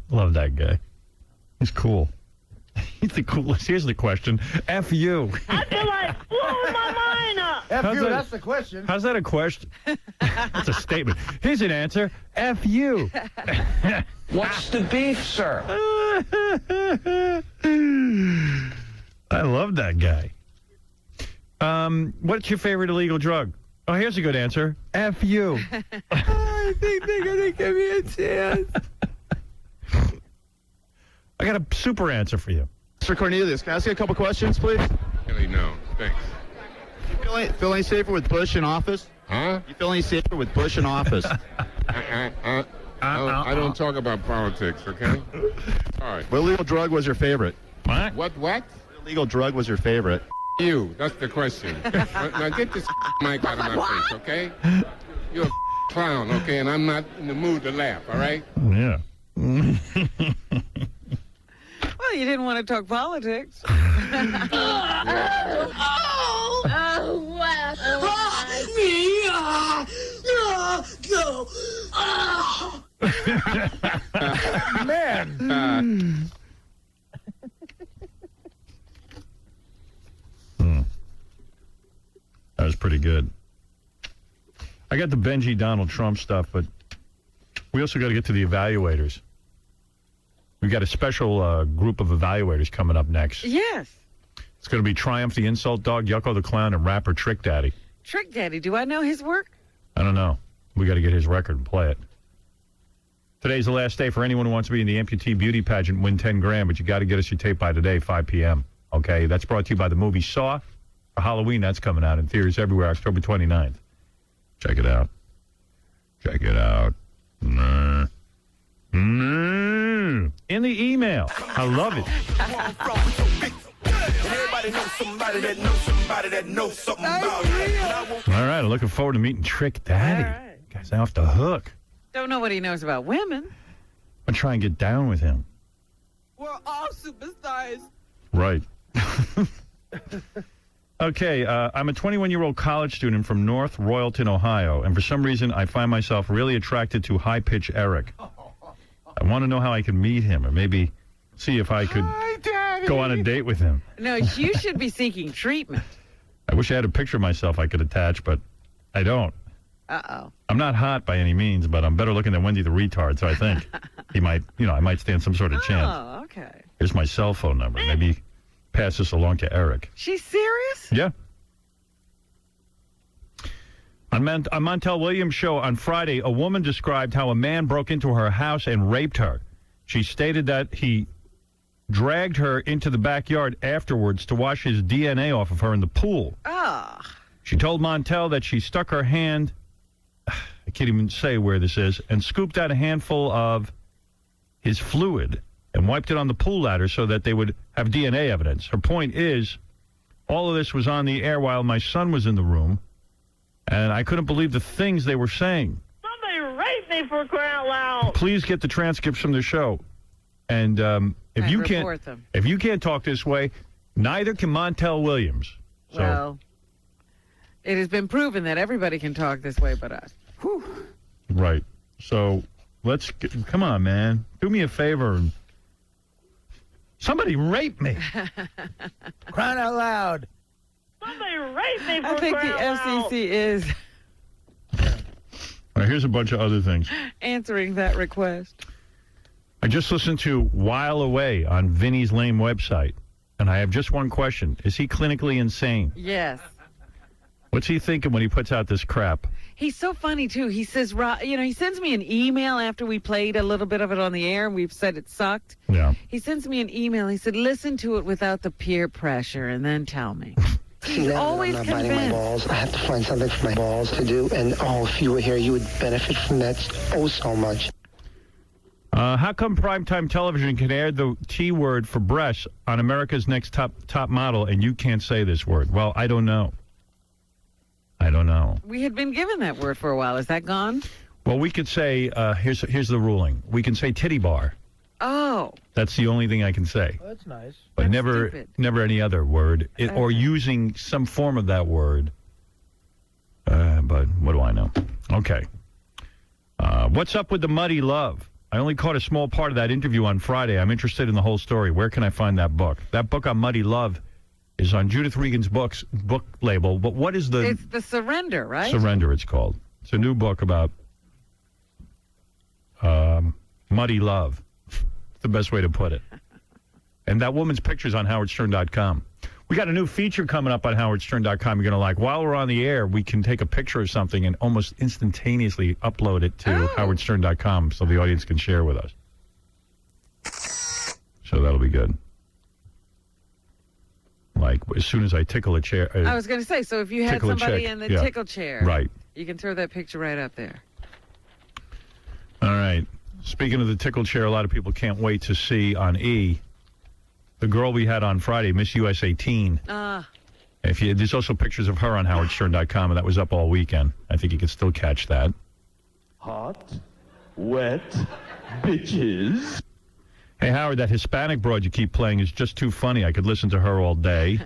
Speaker 1: Love that guy. He's cool. He's the coolest. Here's the question. F you.
Speaker 15: I feel like blowing my mind up.
Speaker 9: F you, that's the question.
Speaker 1: How's that a question? That's a statement. Here's an answer. F you.
Speaker 22: What's the beef, sir?
Speaker 1: I love that guy. What's your favorite illegal drug? Oh, here's a good answer. F you.
Speaker 4: I think they're going to give me a chance.
Speaker 1: I got a super answer for you.
Speaker 11: Mr. Cornelius, can I ask you a couple questions, please?
Speaker 3: Really, no. Thanks.
Speaker 11: You feel any safer with Bush in office?
Speaker 3: Huh?
Speaker 11: You feel any safer with Bush in office?
Speaker 3: I don't talk about politics, okay? All right.
Speaker 11: What illegal drug was your favorite?
Speaker 1: What?
Speaker 3: What?
Speaker 11: What illegal drug was your favorite?
Speaker 3: You. That's the question. Now get this mic out of my face, okay? You're a clown, okay? And I'm not in the mood to laugh, all right?
Speaker 1: Yeah.
Speaker 4: Well, you didn't want to talk politics.
Speaker 1: Man. That was pretty good. I got the Benji Donald Trump stuff, but we also got to get to the evaluators. We got a special group of evaluators coming up next.
Speaker 4: Yes.
Speaker 1: It's going to be Triumph the Insult Dog, Yucko the Clown, and rapper Trick Daddy.
Speaker 4: Trick Daddy, do I know his work?
Speaker 1: I don't know. We got to get his record and play it. Today's the last day for anyone who wants to be in the amputee beauty pageant and win 10 grand, but you got to get us your tape by today, 5 p.m. Okay? That's brought to you by the movie Saw. For Halloween, that's coming out in theaters everywhere, October 29th. Check it out. Check it out. In the email. I love it.
Speaker 22: Everybody knows somebody that knows somebody that knows something about it.
Speaker 1: All right, I'm looking forward to meeting Trick Daddy.
Speaker 4: Right.
Speaker 1: Guy's off the hook.
Speaker 4: Don't know what he knows about women.
Speaker 1: I'm trying to get down with him.
Speaker 4: We're all superstars.
Speaker 1: Right. Okay, I'm a 21-year-old college student from North Royalton, Ohio, and for some reason I find myself really attracted to high-pitch Eric. I want to know how I can meet him, or maybe see if I could go on a date with him.
Speaker 4: No, you should be seeking treatment.
Speaker 1: I wish I had a picture of myself I could attach, but I don't.
Speaker 4: Uh-oh.
Speaker 1: I'm not hot by any means, but I'm better looking than Wendy the retard, so I think he might, I might stand some sort of chance.
Speaker 4: Oh, okay.
Speaker 1: Here's my cell phone number. Maybe pass this along to Eric.
Speaker 4: She's serious?
Speaker 1: Yeah. On Montel Williams' show on Friday, a woman described how a man broke into her house and raped her. She stated that he dragged her into the backyard afterwards to wash his DNA off of her in the pool. She told Montel that she stuck her hand, I can't even say where this is, and scooped out a handful of his fluid and wiped it on the pool ladder so that they would have DNA evidence. Her point is, all of this was on the air while my son was in the room, and I couldn't believe the things they were saying.
Speaker 15: Somebody raped me for crying out loud.
Speaker 1: Please get the transcripts from the show. And if you can't talk this way, neither can Montel Williams. So,
Speaker 4: well, it has been proven that everybody can talk this way but us. Whew.
Speaker 1: Right. So come on, man. Do me a favor. Somebody rape me.
Speaker 9: Crying out loud.
Speaker 15: Somebody raped me for
Speaker 4: I think the
Speaker 15: crying out loud.
Speaker 4: FCC is
Speaker 1: All right, here's a bunch of other things.
Speaker 4: answering that request.
Speaker 1: I just listened to While Away on Vinny's Lame website, and I have just one question. Is he clinically insane?
Speaker 4: Yes.
Speaker 1: What's he thinking when he puts out this crap?
Speaker 4: He's so funny, too. He says, he sends me an email after we played a little bit of it on the air, and we've said it sucked.
Speaker 1: Yeah.
Speaker 4: He sends me an email. He said, listen to it without the peer pressure, and then tell me. He's always
Speaker 22: I'm not biting my
Speaker 4: convinced.
Speaker 22: balls. I have to find something for my balls to do. And, if you were here, you would benefit from that so much.
Speaker 1: How come primetime television can air the T word for breasts on America's Next Top Model, and you can't say this word? Well, I don't know.
Speaker 4: We had been given that word for a while. Is that gone?
Speaker 1: Well, we could say, here's the ruling. We can say titty bar.
Speaker 4: Oh.
Speaker 1: That's the only thing I can say.
Speaker 9: Oh, that's nice.
Speaker 1: But
Speaker 4: That's
Speaker 1: never
Speaker 4: stupid.
Speaker 1: any other word, or using some form of that word. But what do I know? Okay. What's up with the Muddy Love? I only caught a small part of that interview on Friday. I'm interested in the whole story. Where can I find that book? That book on Muddy Love is on Judith Regan's book label. But what is the...
Speaker 4: It's The Surrender, right?
Speaker 1: Surrender, it's called. It's a new book about muddy love. It's the best way to put it. And that woman's picture's on howardstern.com. We got a new feature coming up on howardstern.com you're going to like. While we're on the air, we can take a picture of something and almost instantaneously upload it to howardstern.com so the audience can share with us. So that'll be good. Like, as soon as I tickle a chair...
Speaker 4: I was going to say, so if you had
Speaker 1: tickle a
Speaker 4: somebody
Speaker 1: chick.
Speaker 4: in the
Speaker 1: Yeah.
Speaker 4: tickle chair,
Speaker 1: Right.
Speaker 4: you can throw that picture right up there.
Speaker 1: All right. Speaking of the tickle chair, a lot of people can't wait to see on E! The girl we had on Friday, Miss USA Teen. There's also pictures of her on howardstern.com, and that was up all weekend. I think you can still catch that.
Speaker 14: Hot, wet, bitches.
Speaker 1: Hey, Howard, that Hispanic broad you keep playing is just too funny. I could listen to her all day.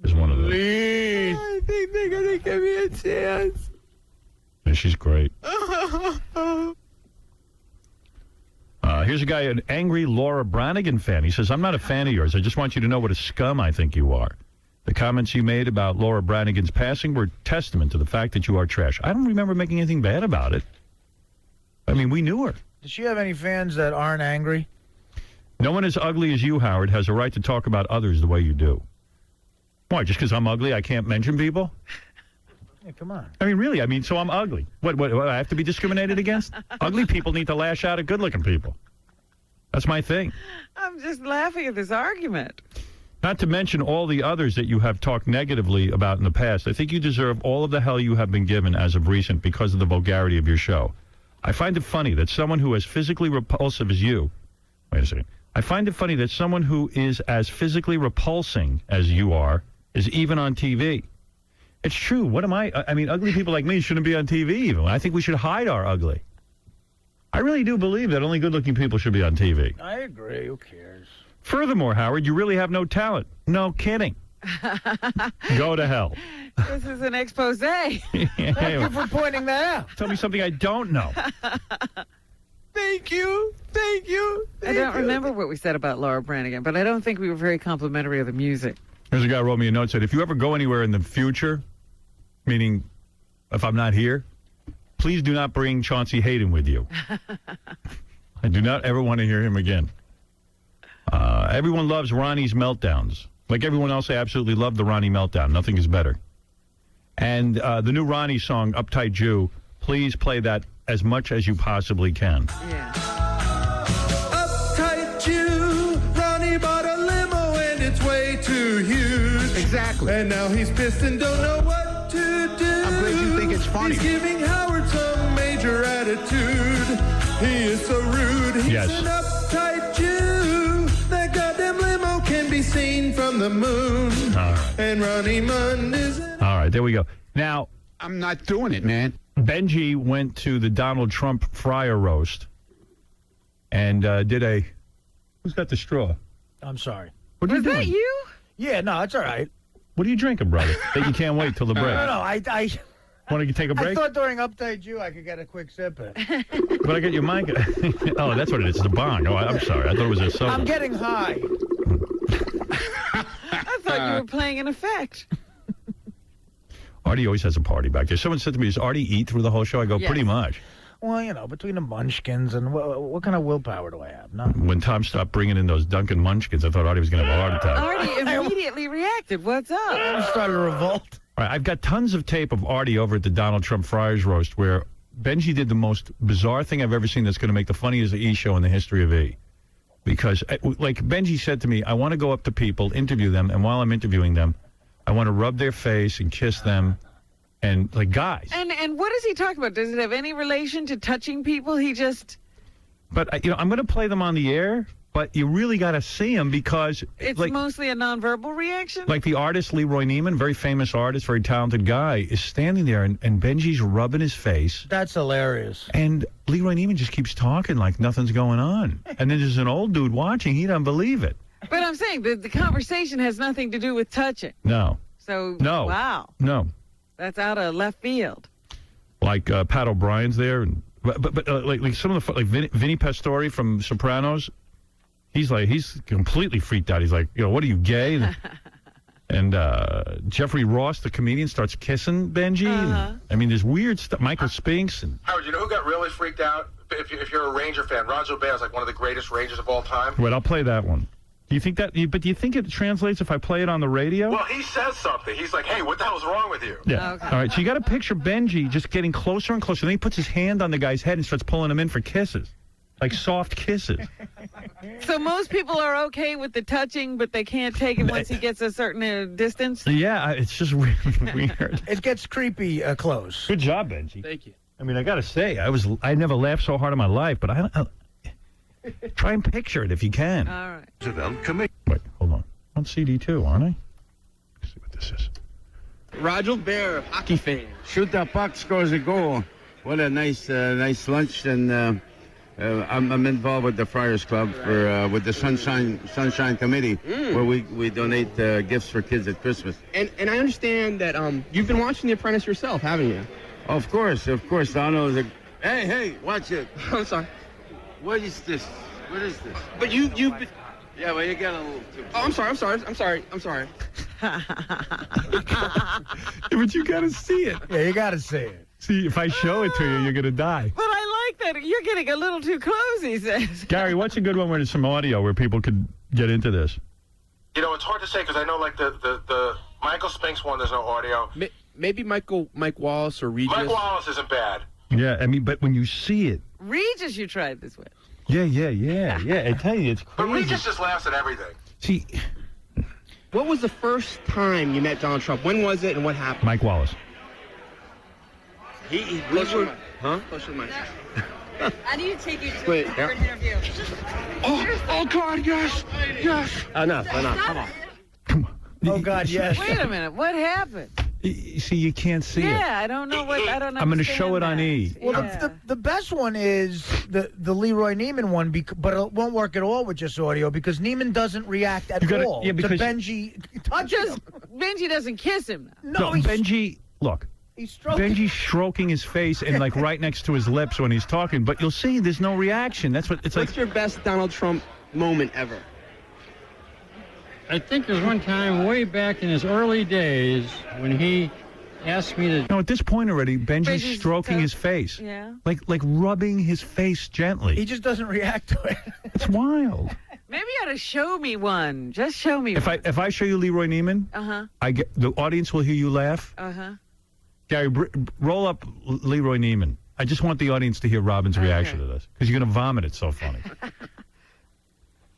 Speaker 1: Is one of those.
Speaker 2: I think they're going to give me a chance.
Speaker 1: Yeah, she's great. Here's a guy, an angry Laura Branigan fan. He says, I'm not a fan of yours. I just want you to know what a scum I think you are. The comments you made about Laura Branigan's passing were testament to the fact that you are trash. I don't remember making anything bad about it. I mean, we knew her.
Speaker 9: Does she have any fans that aren't angry?
Speaker 1: No one as ugly as you, Howard, has a right to talk about others the way you do. Why, just because I'm ugly, I can't mention people?
Speaker 9: Yeah, come on.
Speaker 1: I mean, really, so I'm ugly. What, I have to be discriminated against? Ugly people need to lash out at good-looking people. That's my thing.
Speaker 4: I'm just laughing at this argument.
Speaker 1: Not to mention all the others that you have talked negatively about in the past. I think you deserve all of the hell you have been given as of recent because of the vulgarity of your show. I find it funny that someone who is physically repulsive as you... Wait a second. I find it funny that someone who is as physically repulsing as you are is even on TV. It's true. What am I? I mean, ugly people like me shouldn't be on TV even. I think we should hide our ugly. I really do believe that only good-looking people should be on TV.
Speaker 9: I agree. Who cares?
Speaker 1: Furthermore, Howard, you really have no talent. No kidding. Go to hell.
Speaker 4: This is an expose.
Speaker 9: Thank you for pointing that out.
Speaker 1: Tell me something I don't know.
Speaker 2: Thank you. Thank you.
Speaker 4: I don't remember what we said about Laura Branigan, but I don't think we were very complimentary of the music.
Speaker 1: There's a guy who wrote me a note said, if you ever go anywhere in the future, meaning if I'm not here, please do not bring Chauncey Hayden with you. I do not ever want to hear him again. Everyone loves Ronnie's meltdowns. Like everyone else, I absolutely love the Ronnie meltdown. Nothing is better. And the new Ronnie song, Uptight Jew, please play that as much as you possibly can.
Speaker 4: Yeah.
Speaker 2: Uptight Jew, Ronnie bought a limo and it's way too huge.
Speaker 16: Exactly.
Speaker 2: And now he's pissed and don't know what to do.
Speaker 16: I'm glad you think it's funny.
Speaker 2: He's giving Howard some major attitude. He is so rude. He's
Speaker 1: Yes.
Speaker 2: an uptight Jew. That goddamn limo can be seen from the moon.
Speaker 1: All right.
Speaker 2: And Ronnie Munn is an...
Speaker 1: All right, there we go. Now,
Speaker 16: I'm not doing it, man.
Speaker 1: Benji went to the Donald Trump fryer roast and did a... Who's got the straw?
Speaker 9: I'm sorry.
Speaker 1: What are you doing?
Speaker 4: Was that you?
Speaker 9: Yeah, no, it's all right.
Speaker 1: What are you drinking, brother? That you can't wait till the break.
Speaker 9: No, I
Speaker 1: Want to take a break?
Speaker 9: I thought during Uptight Jew I could get a quick sip of it.
Speaker 1: But I get your mic. Oh, that's what it is. It's a bong. Oh, I'm sorry. I thought it was a soda.
Speaker 9: I'm getting high.
Speaker 4: I thought you were playing an effect.
Speaker 1: Artie always has a party back there. Someone said to me, does Artie eat through the whole show? I go,
Speaker 4: Yes.
Speaker 1: pretty much.
Speaker 9: Well, you know, between the munchkins and what kind of willpower do I have? None.
Speaker 1: When Tom stopped bringing in those Dunkin' Munchkins, I thought Artie was going to have a heart attack.
Speaker 4: Artie immediately reacted. What's up?
Speaker 9: I started a revolt.
Speaker 1: All right, I've got tons of tape of Artie over at the Donald Trump Fryers Roast where Benji did the most bizarre thing I've ever seen that's going to make the funniest E! show in the history of E! Because, like Benji said to me, I want to go up to people, interview them, and while I'm interviewing them, I want to rub their face and kiss them. And, like, guys.
Speaker 4: And what is he talking about? Does it have any relation to touching people? He just...
Speaker 1: But, I'm going to play them on the air, But you really got to see him because
Speaker 4: it's mostly a nonverbal reaction.
Speaker 1: Like the artist Leroy Neiman, very famous artist, very talented guy, is standing there and Benji's rubbing his face.
Speaker 9: That's hilarious.
Speaker 1: And Leroy Neiman just keeps talking like nothing's going on. And then there's an old dude watching. He doesn't believe it.
Speaker 4: But I'm saying the conversation has nothing to do with touching.
Speaker 1: No.
Speaker 4: So,
Speaker 1: no.
Speaker 4: Wow.
Speaker 1: No.
Speaker 4: That's out of left field.
Speaker 1: Like Pat O'Brien's there. And, but like some of the, like Vinny Pastore from Sopranos, he's completely freaked out. He's like, what are you, gay? And Jeffrey Ross, the comedian, starts kissing Benji. I mean, there's weird stuff. Michael Spinks. And
Speaker 17: Howard, you know who got really freaked out? If you're a Ranger fan, Roger Bear is like one of the greatest Rangers of all time.
Speaker 1: Wait, I'll play that one. Do you think that? But do you think it translates if I play it on the radio?
Speaker 17: Well, he says something. He's like, "Hey, what the hell's wrong with you?"
Speaker 1: Yeah. Okay. All right. So you got to picture Benji just getting closer and closer. Then he puts his hand on the guy's head and starts pulling him in for kisses, like soft kisses.
Speaker 4: So most people are okay with the touching, but they can't take it once he gets a certain distance?
Speaker 1: Yeah, it's just really weird.
Speaker 9: It gets creepy close.
Speaker 1: Good job, Benji.
Speaker 9: Thank you.
Speaker 1: I mean, I got to say, I never laughed so hard in my life, but I try and picture it if you can.
Speaker 4: All right.
Speaker 1: Wait, hold on. I'm on CD too, aren't I? Let's see what this is.
Speaker 13: Roger Bear, hockey fan.
Speaker 19: Shoot that puck, scores a goal. What a nice lunch, and I'm involved with the Friars Club for with the Sunshine Committee, where we donate gifts for kids at Christmas.
Speaker 13: And I understand that you've been watching The Apprentice yourself, haven't you?
Speaker 19: Of course. Donald is a... Hey, watch it.
Speaker 13: I'm sorry.
Speaker 19: What is this? What is this?
Speaker 13: But you've been...
Speaker 19: Yeah, well, you got a little too...
Speaker 13: Oh, I'm sorry.
Speaker 1: But you got to see it.
Speaker 9: Yeah, you got to see it.
Speaker 1: See, if I show it to you, you're going to die.
Speaker 4: But I like that. You're getting a little too close, he says.
Speaker 1: Gary, what's a good one where there's some audio where people could get into this?
Speaker 17: You know, it's hard to say because I know, like, the Michael Spinks one, there's no audio.
Speaker 13: Maybe Mike Wallace or Regis.
Speaker 17: Mike Wallace isn't bad.
Speaker 1: Yeah, I mean, but when you see it...
Speaker 4: Regis you tried this with.
Speaker 1: Yeah. I tell you, it's crazy.
Speaker 17: But Regis just laughs at everything.
Speaker 1: See...
Speaker 13: What was the first time you met Donald Trump? When was it and what happened?
Speaker 1: Mike Wallace.
Speaker 13: Close your mic. Huh? Close your mic.
Speaker 23: How do you take you to
Speaker 13: Wait,
Speaker 23: an interview?
Speaker 13: Oh, God, yes. Enough.
Speaker 1: Come on.
Speaker 9: Oh, God, yes.
Speaker 4: Wait a minute. What happened?
Speaker 1: See, you can't see it.
Speaker 4: Yeah, I don't know what. I don't.
Speaker 1: I'm going to show it on E.
Speaker 9: Well, the best one is the Leroy Neiman one, but it won't work at all with just audio because Neiman doesn't react at all to Benji touches.
Speaker 4: Benji doesn't kiss him.
Speaker 1: No, Benji. Look. Benji's stroking his face and like right next to his lips when he's talking, but you'll see there's no reaction. That's what it's like.
Speaker 13: What's your best Donald Trump moment ever?
Speaker 24: I think there's one time way back in his early days when he asked me to...
Speaker 1: No, at this point already, Benji's stroking his face.
Speaker 4: Yeah.
Speaker 1: Like rubbing his face gently.
Speaker 9: He just doesn't react to it.
Speaker 1: It's wild.
Speaker 4: Maybe you ought to show me one. Just show me
Speaker 1: one. If I show you Leroy Neiman, the audience will hear you laugh. Gary, roll up Leroy Neiman. I just want the audience to hear Robin's reaction to this because you're going to vomit. It's so funny.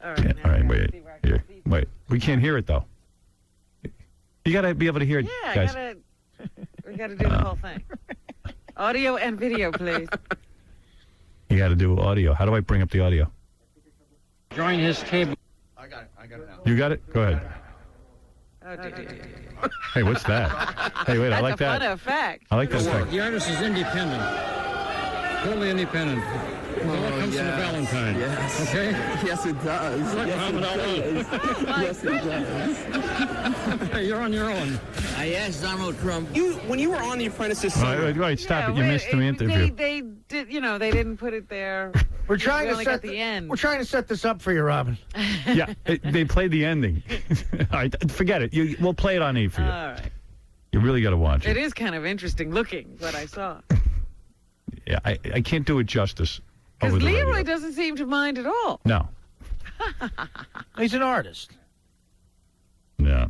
Speaker 4: All right.
Speaker 1: All right, wait. We can't hear it, though. You got to be able to hear it, guys.
Speaker 4: We got to do the whole thing. Audio and video, please.
Speaker 1: You got to do audio. How do I bring up the audio?
Speaker 24: Join his table.
Speaker 13: I got it now.
Speaker 1: You got it? Go ahead.
Speaker 4: Oh, dear.
Speaker 1: Hey, what's that? Hey, wait, I like that.
Speaker 4: That's a fun effect.
Speaker 1: I like that effect.
Speaker 24: The artist is independent. Totally independent. It all comes from the Valentine.
Speaker 13: Yes.
Speaker 24: Okay?
Speaker 13: Yes, it does. Yes, it does.
Speaker 24: You're on your own.
Speaker 13: I asked Donald Trump. When you were on The Apprentice this summer...
Speaker 1: Wait, stop it. You missed the interview.
Speaker 4: They did, they didn't put it there.
Speaker 9: We're trying to set
Speaker 4: the end.
Speaker 9: We're trying to set this up for you, Robin.
Speaker 1: Yeah, they played the ending. All right, forget it. We'll play it on E for you.
Speaker 4: All right.
Speaker 1: You really got to watch it.
Speaker 4: It is kind of interesting looking, what I saw.
Speaker 1: Yeah, I can't do it justice.
Speaker 4: Because Leroy doesn't seem to mind at all.
Speaker 1: No.
Speaker 9: He's an artist.
Speaker 1: Yeah.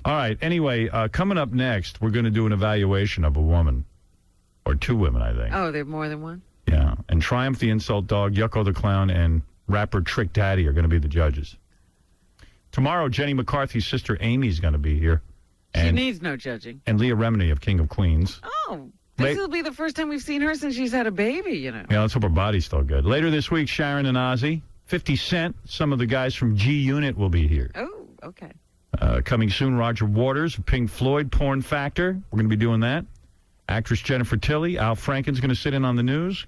Speaker 1: All right. Anyway, coming up next, we're going to do an evaluation of a woman. Or two women, I think.
Speaker 4: Oh, there are more than one?
Speaker 1: Yeah. And Triumph the Insult Dog, Yucko the Clown, and rapper Trick Daddy are going to be the judges. Tomorrow, Jenny McCarthy's sister Amy is going to be here.
Speaker 4: She needs no judging.
Speaker 1: And Leah Remini of King of Queens.
Speaker 4: Oh, this will be the first time we've seen her since she's had a baby,
Speaker 1: Yeah, let's hope her body's still good. Later this week, Sharon and Ozzy. 50 Cent, some of the guys from G Unit will be here.
Speaker 4: Oh, okay.
Speaker 1: Coming soon, Roger Waters, Pink Floyd, Porn Factor. We're going to be doing that. Actress Jennifer Tilly. Al Franken's going to sit in on the news.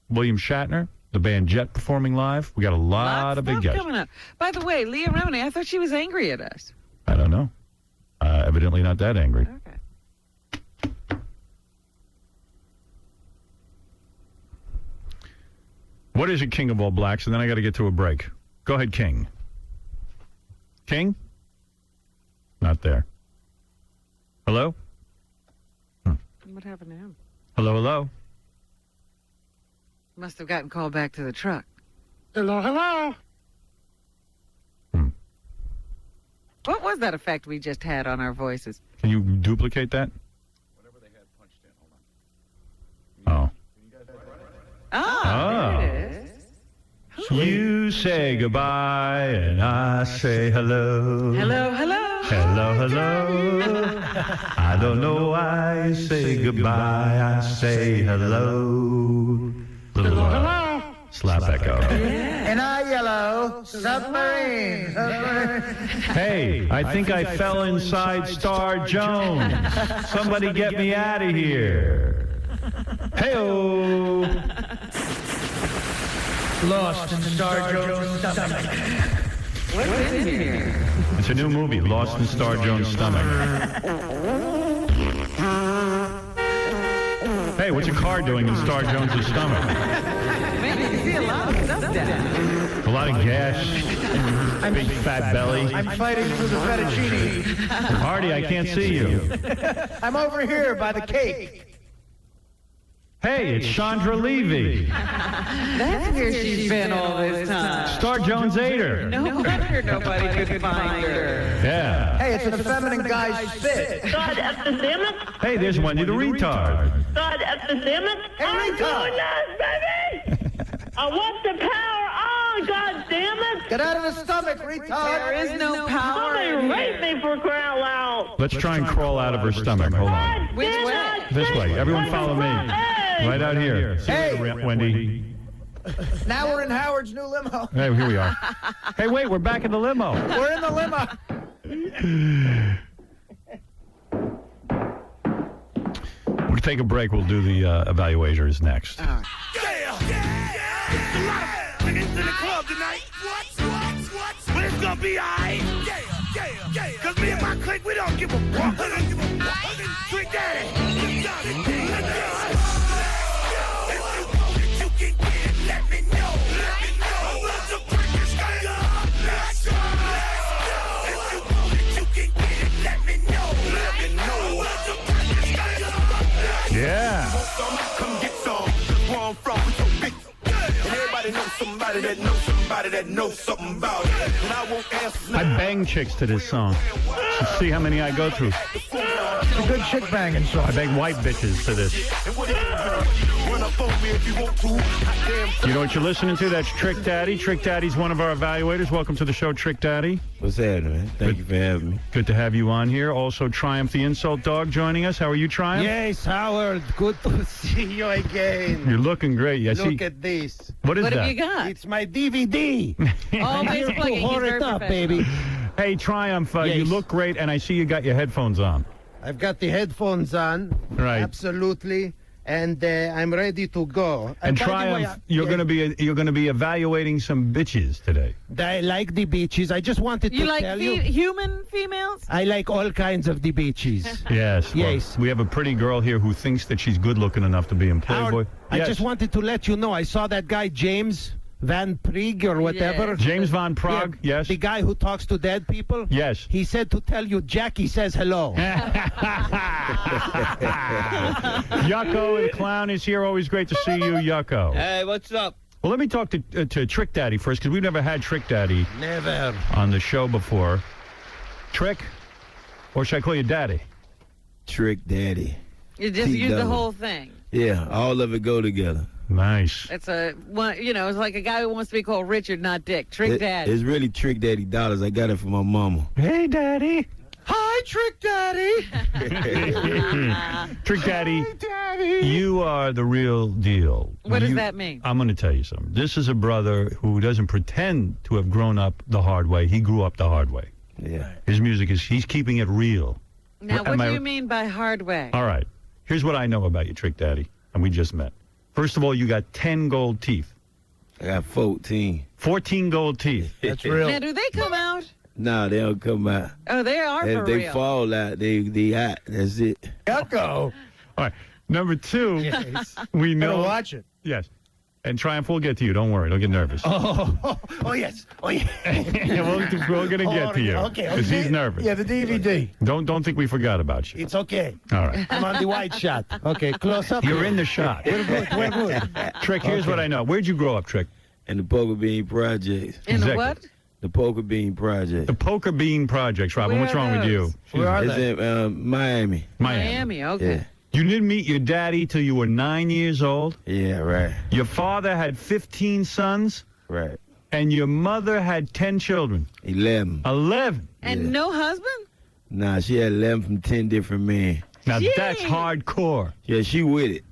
Speaker 1: William Shatner, the band Jet performing live. We got a lot of big guests
Speaker 4: coming up. By the way, Leah Remini, I thought she was angry at us.
Speaker 1: I don't know. Evidently not that angry.
Speaker 4: Okay.
Speaker 1: What is it, King of All Blacks? And then I got to get to a break. Go ahead, King. King? Not there. Hello?
Speaker 4: What happened to him?
Speaker 1: Hello?
Speaker 4: Must have gotten called back to the truck.
Speaker 5: Hello?
Speaker 4: What was that effect we just had on our voices?
Speaker 1: Can you duplicate that? Whatever they had punched in. Hold on.
Speaker 4: There it is.
Speaker 1: You say goodbye and I say hello.
Speaker 4: Hello.
Speaker 1: Hello. I don't know why you say goodbye. I say hello. Little slap echo.
Speaker 9: And I yellow submarine.
Speaker 1: Hey, I think I fell inside Star Jones. Somebody get me out of here. Hey-o.
Speaker 9: Lost in Star Jones' stomach.
Speaker 4: What's in here?
Speaker 1: It's a new movie, Lost in Star Jones' stomach. Hey, what's your car doing in Star Jones' stomach?
Speaker 4: Man, you can see a lot of stuff down.
Speaker 1: A lot of gas, big fat belly.
Speaker 9: I'm fighting for the fettuccine.
Speaker 1: Artie, I can't see you.
Speaker 9: I'm over here by the cake.
Speaker 1: Hey, it's Chandra Levy.
Speaker 4: That's where she's been all this time.
Speaker 1: Star Jones ate her.
Speaker 4: No wonder nobody could find her.
Speaker 1: Yeah.
Speaker 9: Hey, it's a feminine guy's spit.
Speaker 15: God epidemic.
Speaker 1: Hey, there's Wendy the retard.
Speaker 15: God epidemic. I'm doing this, baby. I want the power on, God damn it.
Speaker 9: Get out of the stomach, retard.
Speaker 4: There is no power.
Speaker 15: Somebody rape me for crying out loud.
Speaker 1: Let's try and crawl out of her stomach. Hold on.
Speaker 4: Which way?
Speaker 1: This way. Everyone follow me. Right out here. See you later, Wendy.
Speaker 9: Now we're in Howard's new limo.
Speaker 1: Hey, here we are. Hey, wait, we're back in the limo.
Speaker 9: We're in the limo.
Speaker 1: We'll take a break. We'll do the evaluators next.
Speaker 2: Yeah. It's a lot of women in the club tonight. What? But it's gonna be alright. Yeah. Cause me and my clique, we don't give a fuck. Trick Daddy.
Speaker 1: Yeah.
Speaker 2: Come get some. Where I'm from, we so big. And everybody knows somebody that knows somebody that knows something about it. And I won't answer.
Speaker 1: I bang chicks to this song. Let's see how many I go through.
Speaker 9: It's a good chick banging song.
Speaker 1: I bang white bitches to this. You know what you're listening to? That's Trick Daddy. Trick Daddy's one of our evaluators. Welcome to the show, Trick Daddy.
Speaker 8: What's happening, man? Thank you for having me.
Speaker 1: Good to have you on here. Also, Triumph the Insult Dog joining us. How are you, Triumph?
Speaker 5: Yes, Howard. Good to see you again.
Speaker 1: You're looking great. Yes.
Speaker 5: Look at this.
Speaker 1: What is that?
Speaker 4: What have you got?
Speaker 5: It's my DVD.
Speaker 4: Always plugging. He's very
Speaker 5: it up,
Speaker 4: professional.
Speaker 5: baby.
Speaker 1: Hey, Triumph,
Speaker 5: Yes.
Speaker 1: you look great, and I see you got your headphones on.
Speaker 5: I've got the headphones on.
Speaker 1: Right.
Speaker 5: Absolutely. And I'm ready to go.
Speaker 1: And
Speaker 5: by the way,
Speaker 1: Triumph, you're going to be evaluating some bitches today.
Speaker 5: I like the beaches. I just wanted
Speaker 4: You
Speaker 5: to
Speaker 4: like
Speaker 5: tell you.
Speaker 4: human females?
Speaker 5: I like all kinds of the beaches.
Speaker 1: Yes. Well,
Speaker 5: Yes.
Speaker 1: we have a pretty girl here who thinks that she's good looking enough to be in Playboy.
Speaker 5: Howard, I
Speaker 1: Yes.
Speaker 5: just wanted to let you know. I saw that guy James Van Praagh or whatever.
Speaker 1: Yes. James Van Praagh,
Speaker 5: Yeah,
Speaker 1: yes.
Speaker 5: The guy who talks to dead people.
Speaker 1: Yes.
Speaker 5: He said to tell you Jackie says hello.
Speaker 1: Yucko the Clown is here. Always great to see you, Yucko.
Speaker 20: Hey, what's up?
Speaker 1: Well, let me talk to Trick Daddy first, because we've never had Trick Daddy
Speaker 5: Never.
Speaker 1: on the show before. Trick, or should I call you Daddy?
Speaker 8: Trick Daddy.
Speaker 4: You just use the whole thing.
Speaker 8: Yeah, all of it go together.
Speaker 1: Nice.
Speaker 4: It's it's like a guy who wants to be called Richard, not Dick. Trick Daddy.
Speaker 8: It's really Trick Daddy dollars. I got it from my mama.
Speaker 1: Hey, Daddy.
Speaker 9: Hi, Trick Daddy.
Speaker 1: Trick Daddy.
Speaker 9: Hi,
Speaker 1: You are the real deal.
Speaker 4: What does that mean?
Speaker 1: I'm going to tell you something. This is a brother who doesn't pretend to have grown up the hard way. He grew up the hard way.
Speaker 8: Yeah.
Speaker 1: His music he's keeping it real.
Speaker 4: Now, what do you mean by hard way?
Speaker 1: All right. Here's what I know about you, Trick Daddy, and we just met. First of all, you got 10 gold teeth.
Speaker 8: I got 14.
Speaker 1: 14 gold teeth.
Speaker 9: That's real.
Speaker 4: Now, do they come out?
Speaker 8: Nah, they don't come out.
Speaker 4: Oh, they are
Speaker 8: If
Speaker 4: for
Speaker 8: they
Speaker 4: real.
Speaker 8: fall out, they hot. That's it.
Speaker 9: Yucko.
Speaker 1: All right. Number 2,
Speaker 9: Yes.
Speaker 1: we know.
Speaker 9: Better watch it.
Speaker 1: Yes. And Triumph will get to you. Don't worry. Don't get nervous.
Speaker 9: Oh yes. Oh yeah.
Speaker 1: we're going to get to you.
Speaker 9: Okay.
Speaker 1: Because he's nervous.
Speaker 9: Yeah, the DVD.
Speaker 1: Don't think we forgot about you.
Speaker 9: It's okay.
Speaker 1: All right.
Speaker 5: I'm on the wide shot. Okay, close up.
Speaker 1: You're in the shot.
Speaker 5: We're good.
Speaker 1: Trick, here's what I know. Where'd you grow up, Trick?
Speaker 8: And the Poker Bean Projects.
Speaker 4: In the what?
Speaker 8: The Poker Bean Project.
Speaker 1: The Poker Bean Projects, Robin.
Speaker 4: Where
Speaker 1: What's
Speaker 4: are
Speaker 1: wrong with you?
Speaker 9: Where are
Speaker 8: It's
Speaker 9: they?
Speaker 8: in Miami.
Speaker 4: Miami, okay.
Speaker 8: Yeah.
Speaker 1: You didn't meet your daddy till you were 9 years old?
Speaker 8: Yeah, right.
Speaker 1: Your father had 15 sons?
Speaker 8: Right.
Speaker 1: And your mother had 10 children?
Speaker 8: 11.
Speaker 1: 11?
Speaker 4: And no husband?
Speaker 8: Nah, she had 11 from 10 different men.
Speaker 1: Now,
Speaker 4: Gee.
Speaker 1: that's hardcore.
Speaker 8: Yeah, she with it.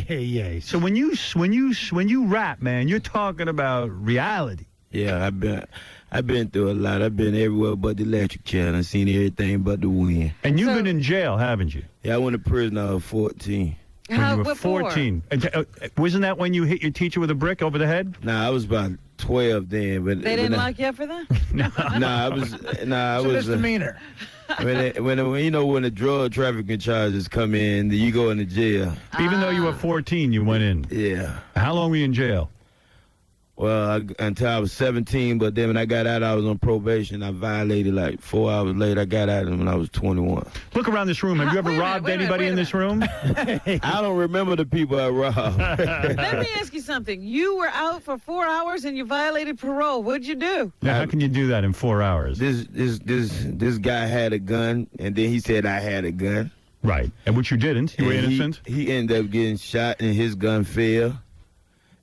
Speaker 1: Yeah. So when you rap, man, you're talking about reality.
Speaker 8: Yeah, I've been through a lot. I've been everywhere but the electric chair. I've seen everything but the wind.
Speaker 1: And you've been in jail, haven't you?
Speaker 8: Yeah, I went to prison when I was 14.
Speaker 1: When you were
Speaker 4: What for?
Speaker 1: 14. Wasn't that when you hit your teacher with a brick over the head?
Speaker 8: Nah, I was about 12 then. But
Speaker 4: They didn't like you for that?
Speaker 8: I was.
Speaker 9: It's a misdemeanor.
Speaker 8: When the drug trafficking charges come in, you go into jail.
Speaker 1: Even though you were 14, you went in.
Speaker 8: Yeah.
Speaker 1: How long were you in jail?
Speaker 8: Well, until I was 17, but then when I got out, I was on probation. I violated like 4 hours later. I got out when I was 21.
Speaker 1: Look around this room. Have you ever robbed anybody in this room?
Speaker 8: I don't remember the people I robbed.
Speaker 4: Let me ask you something. You were out for 4 hours and you violated parole. What'd you do?
Speaker 1: Now, how can you do that in 4 hours?
Speaker 8: This guy had a gun, and then he said I had a gun.
Speaker 1: Right. And which you didn't. You were innocent.
Speaker 8: He ended up getting shot, and his gun fell.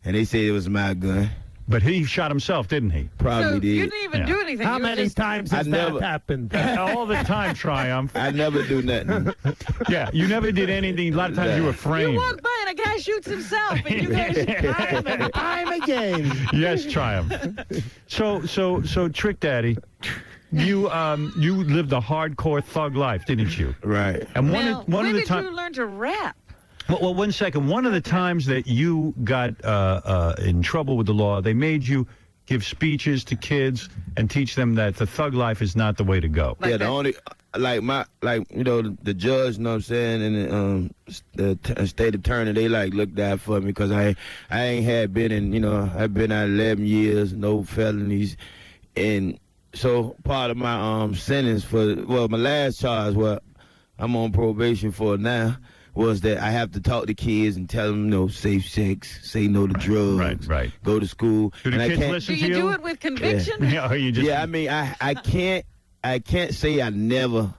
Speaker 8: And they said it was my gun.
Speaker 1: But he shot himself, didn't he?
Speaker 8: Probably
Speaker 4: So
Speaker 8: did.
Speaker 4: you didn't even do anything.
Speaker 5: How
Speaker 4: You were
Speaker 5: many
Speaker 4: just-
Speaker 5: times has that happened?
Speaker 1: All the time, Triumph.
Speaker 8: I never do nothing.
Speaker 1: Yeah, you never did anything. A lot of times you were framed.
Speaker 4: You walk by and a guy shoots himself, and you guys
Speaker 5: Time and time again.
Speaker 1: Yes, Triumph. So, Trick Daddy, you lived a hardcore thug life, didn't you?
Speaker 8: Right.
Speaker 1: And
Speaker 4: when
Speaker 1: of the
Speaker 4: did
Speaker 1: time.
Speaker 4: you learn to rap?
Speaker 1: Well, 1 second. One of the times that you got in trouble with the law, they made you give speeches to kids and teach them that the thug life is not the way to go.
Speaker 8: Yeah, the only the judge, you know what I'm saying, and the state attorney, they looked out for me because I ain't had been in, I've been out 11 years, no felonies, and so part of my sentence my last charge, what I'm on probation for now, was that I have to talk to kids and tell them, safe sex, say no to drugs,
Speaker 1: right.
Speaker 8: go to school.
Speaker 1: Do the kids listen to you?
Speaker 4: Do you do it with conviction?
Speaker 1: Yeah, or you just...
Speaker 8: I mean, I can't say I never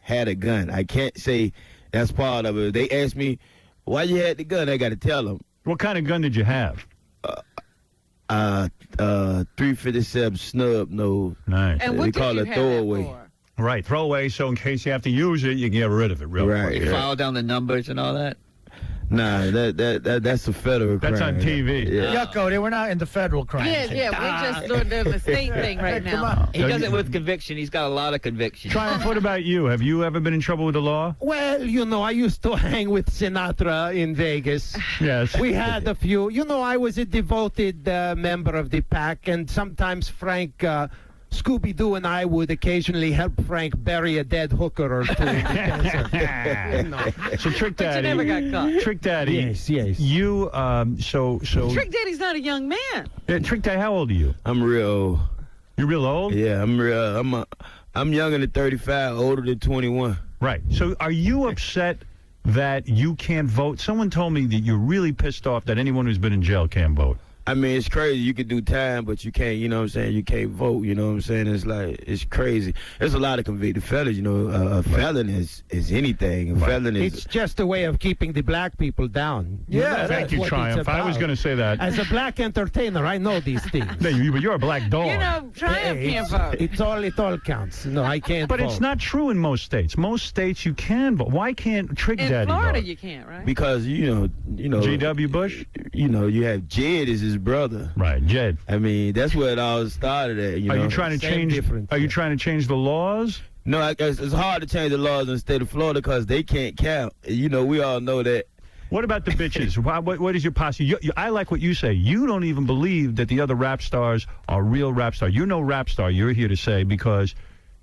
Speaker 8: had a gun. I can't say that's part of it. They ask me, why you had the gun? I got to tell them.
Speaker 1: What kind of gun did you have?
Speaker 8: 357 snub nose.
Speaker 1: Nice.
Speaker 4: And what
Speaker 8: they
Speaker 4: did
Speaker 8: call
Speaker 4: you
Speaker 8: it
Speaker 4: have
Speaker 8: throwaway.
Speaker 4: that for?
Speaker 1: Right, throwaway, so in case you have to use it, you can get rid of it real quick.
Speaker 8: Yeah.
Speaker 10: File down the numbers and all that?
Speaker 8: Nah, that's a federal crime.
Speaker 1: That's on TV.
Speaker 8: Yeah.
Speaker 9: Yucko, they were not into federal crime.
Speaker 4: Yeah, we're just doing the state thing right now.
Speaker 9: Come on.
Speaker 10: He does it with conviction. He's got a lot of conviction.
Speaker 1: Triumph, what about you? Have you ever been in trouble with the law?
Speaker 5: Well, I used to hang with Sinatra in Vegas.
Speaker 1: Yes.
Speaker 5: We had a few. I was a devoted member of the pack, and sometimes Frank... Scooby-Doo and I would occasionally help Frank bury a dead hooker or two in the desert.
Speaker 1: So, Trick Daddy...
Speaker 4: But you never got caught.
Speaker 1: Trick Daddy...
Speaker 5: Yes.
Speaker 1: You, so...
Speaker 4: Trick Daddy's not a young man.
Speaker 1: Trick Daddy, how old are you?
Speaker 8: I'm real old.
Speaker 1: You're real old?
Speaker 8: Yeah, I'm real. I'm younger than 35, older than 21.
Speaker 1: Right. So, are you upset that you can't vote? Someone told me that you're really pissed off that anyone who's been in jail can't vote.
Speaker 8: I mean, it's crazy. You could do time, but you can't, you know what I'm saying? You can't vote, you know what I'm saying? It's like, it's crazy. There's a lot of convicted felons, you know. A felon is anything. A felon is...
Speaker 5: It's just a way of keeping the black people down.
Speaker 1: Yeah, thank you, Triumph. I was going to say that.
Speaker 5: As a black entertainer, I know these things.
Speaker 1: But you're a black dog.
Speaker 4: You know, Triumph can't vote.
Speaker 5: It all counts. No, I can't
Speaker 1: But
Speaker 5: vote.
Speaker 1: it's not true in most states. Most states you can vote. Why can't Trick Daddy
Speaker 4: In Florida,
Speaker 1: vote?
Speaker 4: you can't, right?
Speaker 8: Because, you know...
Speaker 1: G.W. Bush?
Speaker 8: You know, you have Jed as his brother.
Speaker 1: Right, Jed.
Speaker 8: I mean, that's where it all started at, you know.
Speaker 1: Are you trying to change the laws?
Speaker 8: No, it's hard to change the laws in the state of Florida because they can't count. You know, we all know that.
Speaker 1: What about the bitches? What is your posse? I like what you say. You don't even believe that the other rap stars are real rap stars. You're no rap star, you're here to say, because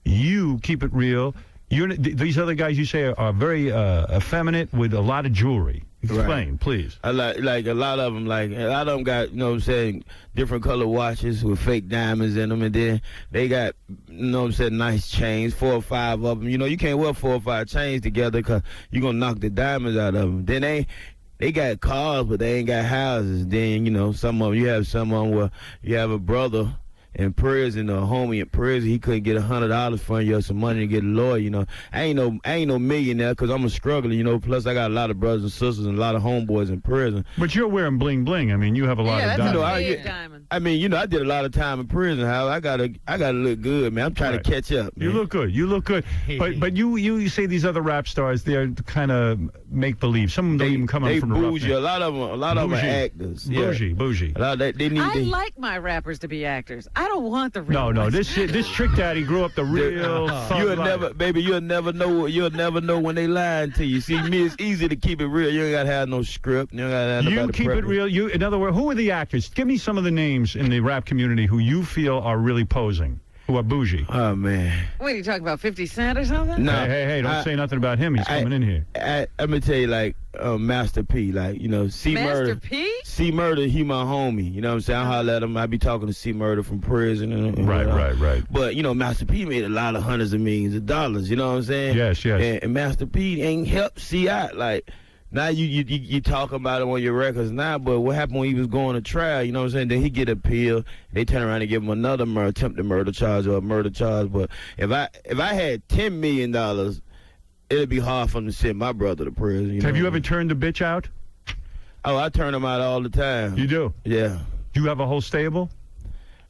Speaker 1: you keep it real. These other guys you say are very effeminate with a lot of jewelry. Explain, please.
Speaker 8: I like a lot of them. Like a lot of them got, you know what I'm saying, different color watches with fake diamonds in them, and then they got, you know what I'm saying, nice chains, 4 or 5 of them. You know, you can't wear 4 or 5 chains together because you're gonna knock the diamonds out of them. Then they got cars, but they ain't got houses. Then, you know, you have some of them where you have a brother in prison or a homie in prison, he couldn't get $100 from you or some money to get a lawyer, you know. I ain't no millionaire because I'm a struggler, you know. Plus, I got a lot of brothers and sisters and a lot of homeboys in prison.
Speaker 1: But you're wearing bling bling. I mean, you have a lot of diamonds.
Speaker 4: Diamond.
Speaker 8: I mean, you know, I did a lot of time in prison. How I gotta look good, man. I'm trying to catch up. Man.
Speaker 1: You look good. You look good. But you say these other rap stars, they're kind of make believe. Some of them don't even come out from the rough.
Speaker 8: A lot of them are actors.
Speaker 1: Bougie.
Speaker 8: A lot of
Speaker 4: I like my rappers to be actors. I don't want the real
Speaker 1: No,
Speaker 4: ones.
Speaker 1: this Trick Daddy grew up the real
Speaker 8: you'll never know when they lying to you. See, me, it's easy to keep it real. You ain't gotta have no script. You ain't gotta have nobody
Speaker 1: keep it real. In other words, who are the actors? Give me some of the names in the rap community who you feel are really posing, who are bougie.
Speaker 8: Oh man.
Speaker 4: What are you talking about, 50 Cent or something?
Speaker 8: No.
Speaker 1: Hey, don't say nothing about him. He's coming in here.
Speaker 8: I'm gonna tell you, like, Master P, like, you know,
Speaker 4: Master P?
Speaker 8: C Murder, he my homie. You know what I'm saying? I holler at him. I be talking to C Murder from prison. And
Speaker 1: Right.
Speaker 8: But, you know, Master P made a lot of hundreds of millions of dollars. You know what I'm saying?
Speaker 1: Yes.
Speaker 8: And Master P ain't helped C out. Like, now you talk about it on your records now, but what happened when he was going to trial, you know what I'm saying? Then he get appeal. They turn around and give him another attempted murder charge or a murder charge. But if I had $10 million, it'd be hard for him to send my brother to prison.
Speaker 1: Have you ever turned a bitch out?
Speaker 8: Oh, I turn them out all the time.
Speaker 1: You do?
Speaker 8: Yeah.
Speaker 1: Do you have a whole stable?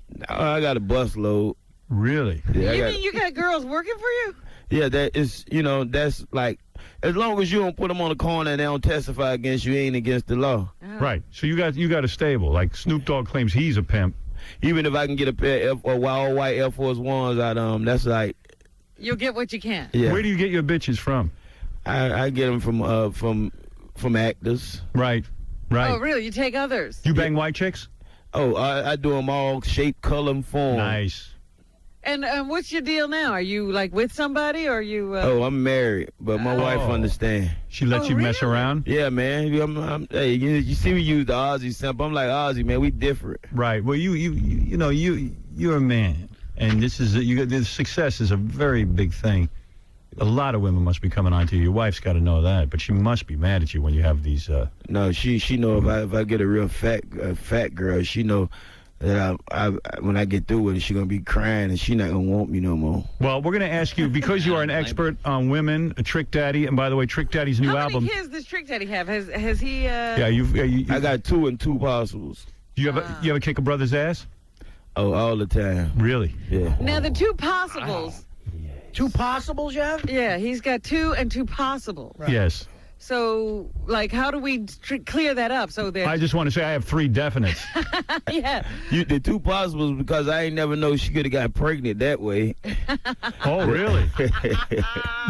Speaker 8: No, I got a bus load.
Speaker 1: Really?
Speaker 8: Yeah,
Speaker 4: You mean you got girls working for you?
Speaker 8: Yeah, that is, you know, that's like, as long as you don't put them on the corner and they don't testify against you, ain't against the law.
Speaker 1: Right. So you got a stable. Like Snoop Dogg claims he's a pimp.
Speaker 8: Even if I can get a pair of all white Air Force Ones out of them, that's like.
Speaker 4: You'll get what you can.
Speaker 8: Yeah.
Speaker 1: Where do you get your bitches from?
Speaker 8: I get them from actors.
Speaker 1: Right.
Speaker 4: Oh, really? You take others?
Speaker 1: You bang white chicks?
Speaker 8: Oh, I do them all shape, color, and form.
Speaker 1: Nice.
Speaker 4: And what's your deal now? Are you, like, with somebody, or are you...
Speaker 8: Oh, I'm married, but my wife understands.
Speaker 1: She lets you mess around?
Speaker 8: Yeah, man. Hey, you see me use the Ozzy sample. I'm like, Ozzy, man, we different.
Speaker 1: Right. Well, you're a man, and this success is a very big thing. A lot of women must be coming on to you. Your wife's got to know that, but she must be mad at you when you have these...
Speaker 8: No, she know if I get a real fat girl, she know that when I get through with it, she's going to be crying and she not going to want me no more.
Speaker 1: Well, we're going to ask you, because you are an expert on women, Trick Daddy, and by the way, Trick Daddy's new album...
Speaker 4: How many kids does Trick Daddy have? Has he...
Speaker 1: Yeah,
Speaker 8: I got 2 and 2 possibles.
Speaker 1: You ever kick a brother's ass?
Speaker 8: Oh, all the time.
Speaker 1: Really?
Speaker 8: Yeah.
Speaker 4: Now, the 2 possibles...
Speaker 9: 2 possibles you have?
Speaker 4: Yeah, he's got 2 and 2 possible.
Speaker 1: Right. Yes.
Speaker 4: So, like, how do we clear that up so that...
Speaker 1: I just want to say I have 3 definites.
Speaker 4: Yeah.
Speaker 8: The 2 possibles, because I ain't never know she could have got pregnant that way.
Speaker 1: Oh, really?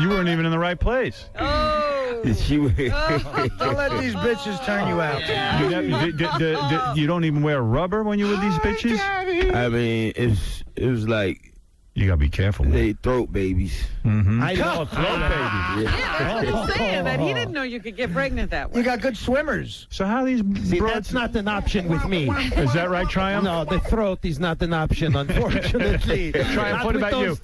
Speaker 1: You weren't even in the right place.
Speaker 4: Oh.
Speaker 9: Don't let these bitches turn you out.
Speaker 1: You don't even wear rubber when you're with these bitches?
Speaker 8: I mean, it was like...
Speaker 1: You got to be careful.
Speaker 8: They throat babies.
Speaker 1: Mm-hmm.
Speaker 5: I know
Speaker 1: throat babies.
Speaker 4: Yeah, that's what he's saying, that he didn't know you could get pregnant that way.
Speaker 9: You got good swimmers.
Speaker 1: So how these
Speaker 5: See, that's not an option with me.
Speaker 1: Is that right, Triumph?
Speaker 5: No, the throat is not an option, unfortunately.
Speaker 1: Triumph, what about you?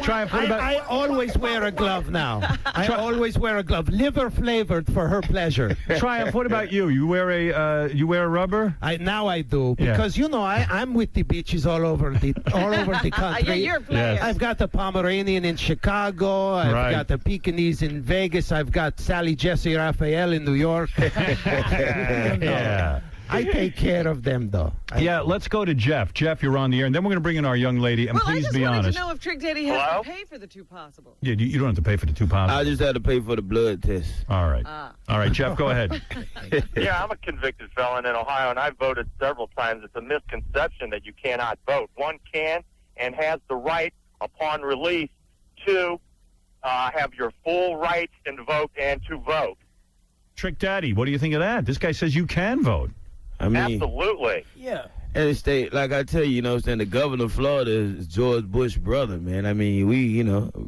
Speaker 1: Triumph, what about...
Speaker 5: I always wear a glove now. I always wear a glove, liver flavored for her pleasure.
Speaker 1: Triumph, what about you? You wear a rubber?
Speaker 5: Now I do, because you know I'm with the beaches all over the country.
Speaker 4: Yeah, you're a player.
Speaker 1: Yes.
Speaker 5: I've got a Pomeranian in Chicago. I've
Speaker 1: Right.
Speaker 5: got a Pekingese in Vegas. I've got Sally Jesse Raphael in New York.
Speaker 1: Yeah.
Speaker 5: I take care of them, though.
Speaker 1: Yeah, let's go to Jeff. Jeff, you're on the air, and then we're going to bring in our young lady, and
Speaker 4: Well, I
Speaker 1: please
Speaker 4: just
Speaker 1: be
Speaker 4: wanted
Speaker 1: honest.
Speaker 4: to know if Trick Daddy has to pay for the two possible.
Speaker 1: Yeah, you don't have to pay for the two possible.
Speaker 8: I just had to pay for the blood test.
Speaker 1: All right. All right, Jeff, go ahead.
Speaker 6: Yeah, I'm a convicted felon in Ohio, and I've voted several times. It's a misconception that you cannot vote. One can and has the right upon release to have your full rights invoked and to vote.
Speaker 1: Trick Daddy, what do you think of that? This guy says you can vote.
Speaker 8: I mean,
Speaker 6: Absolutely.
Speaker 9: Yeah.
Speaker 8: And the state, like I tell you, you know what I'm saying, the governor of Florida is George Bush's brother, man. I mean,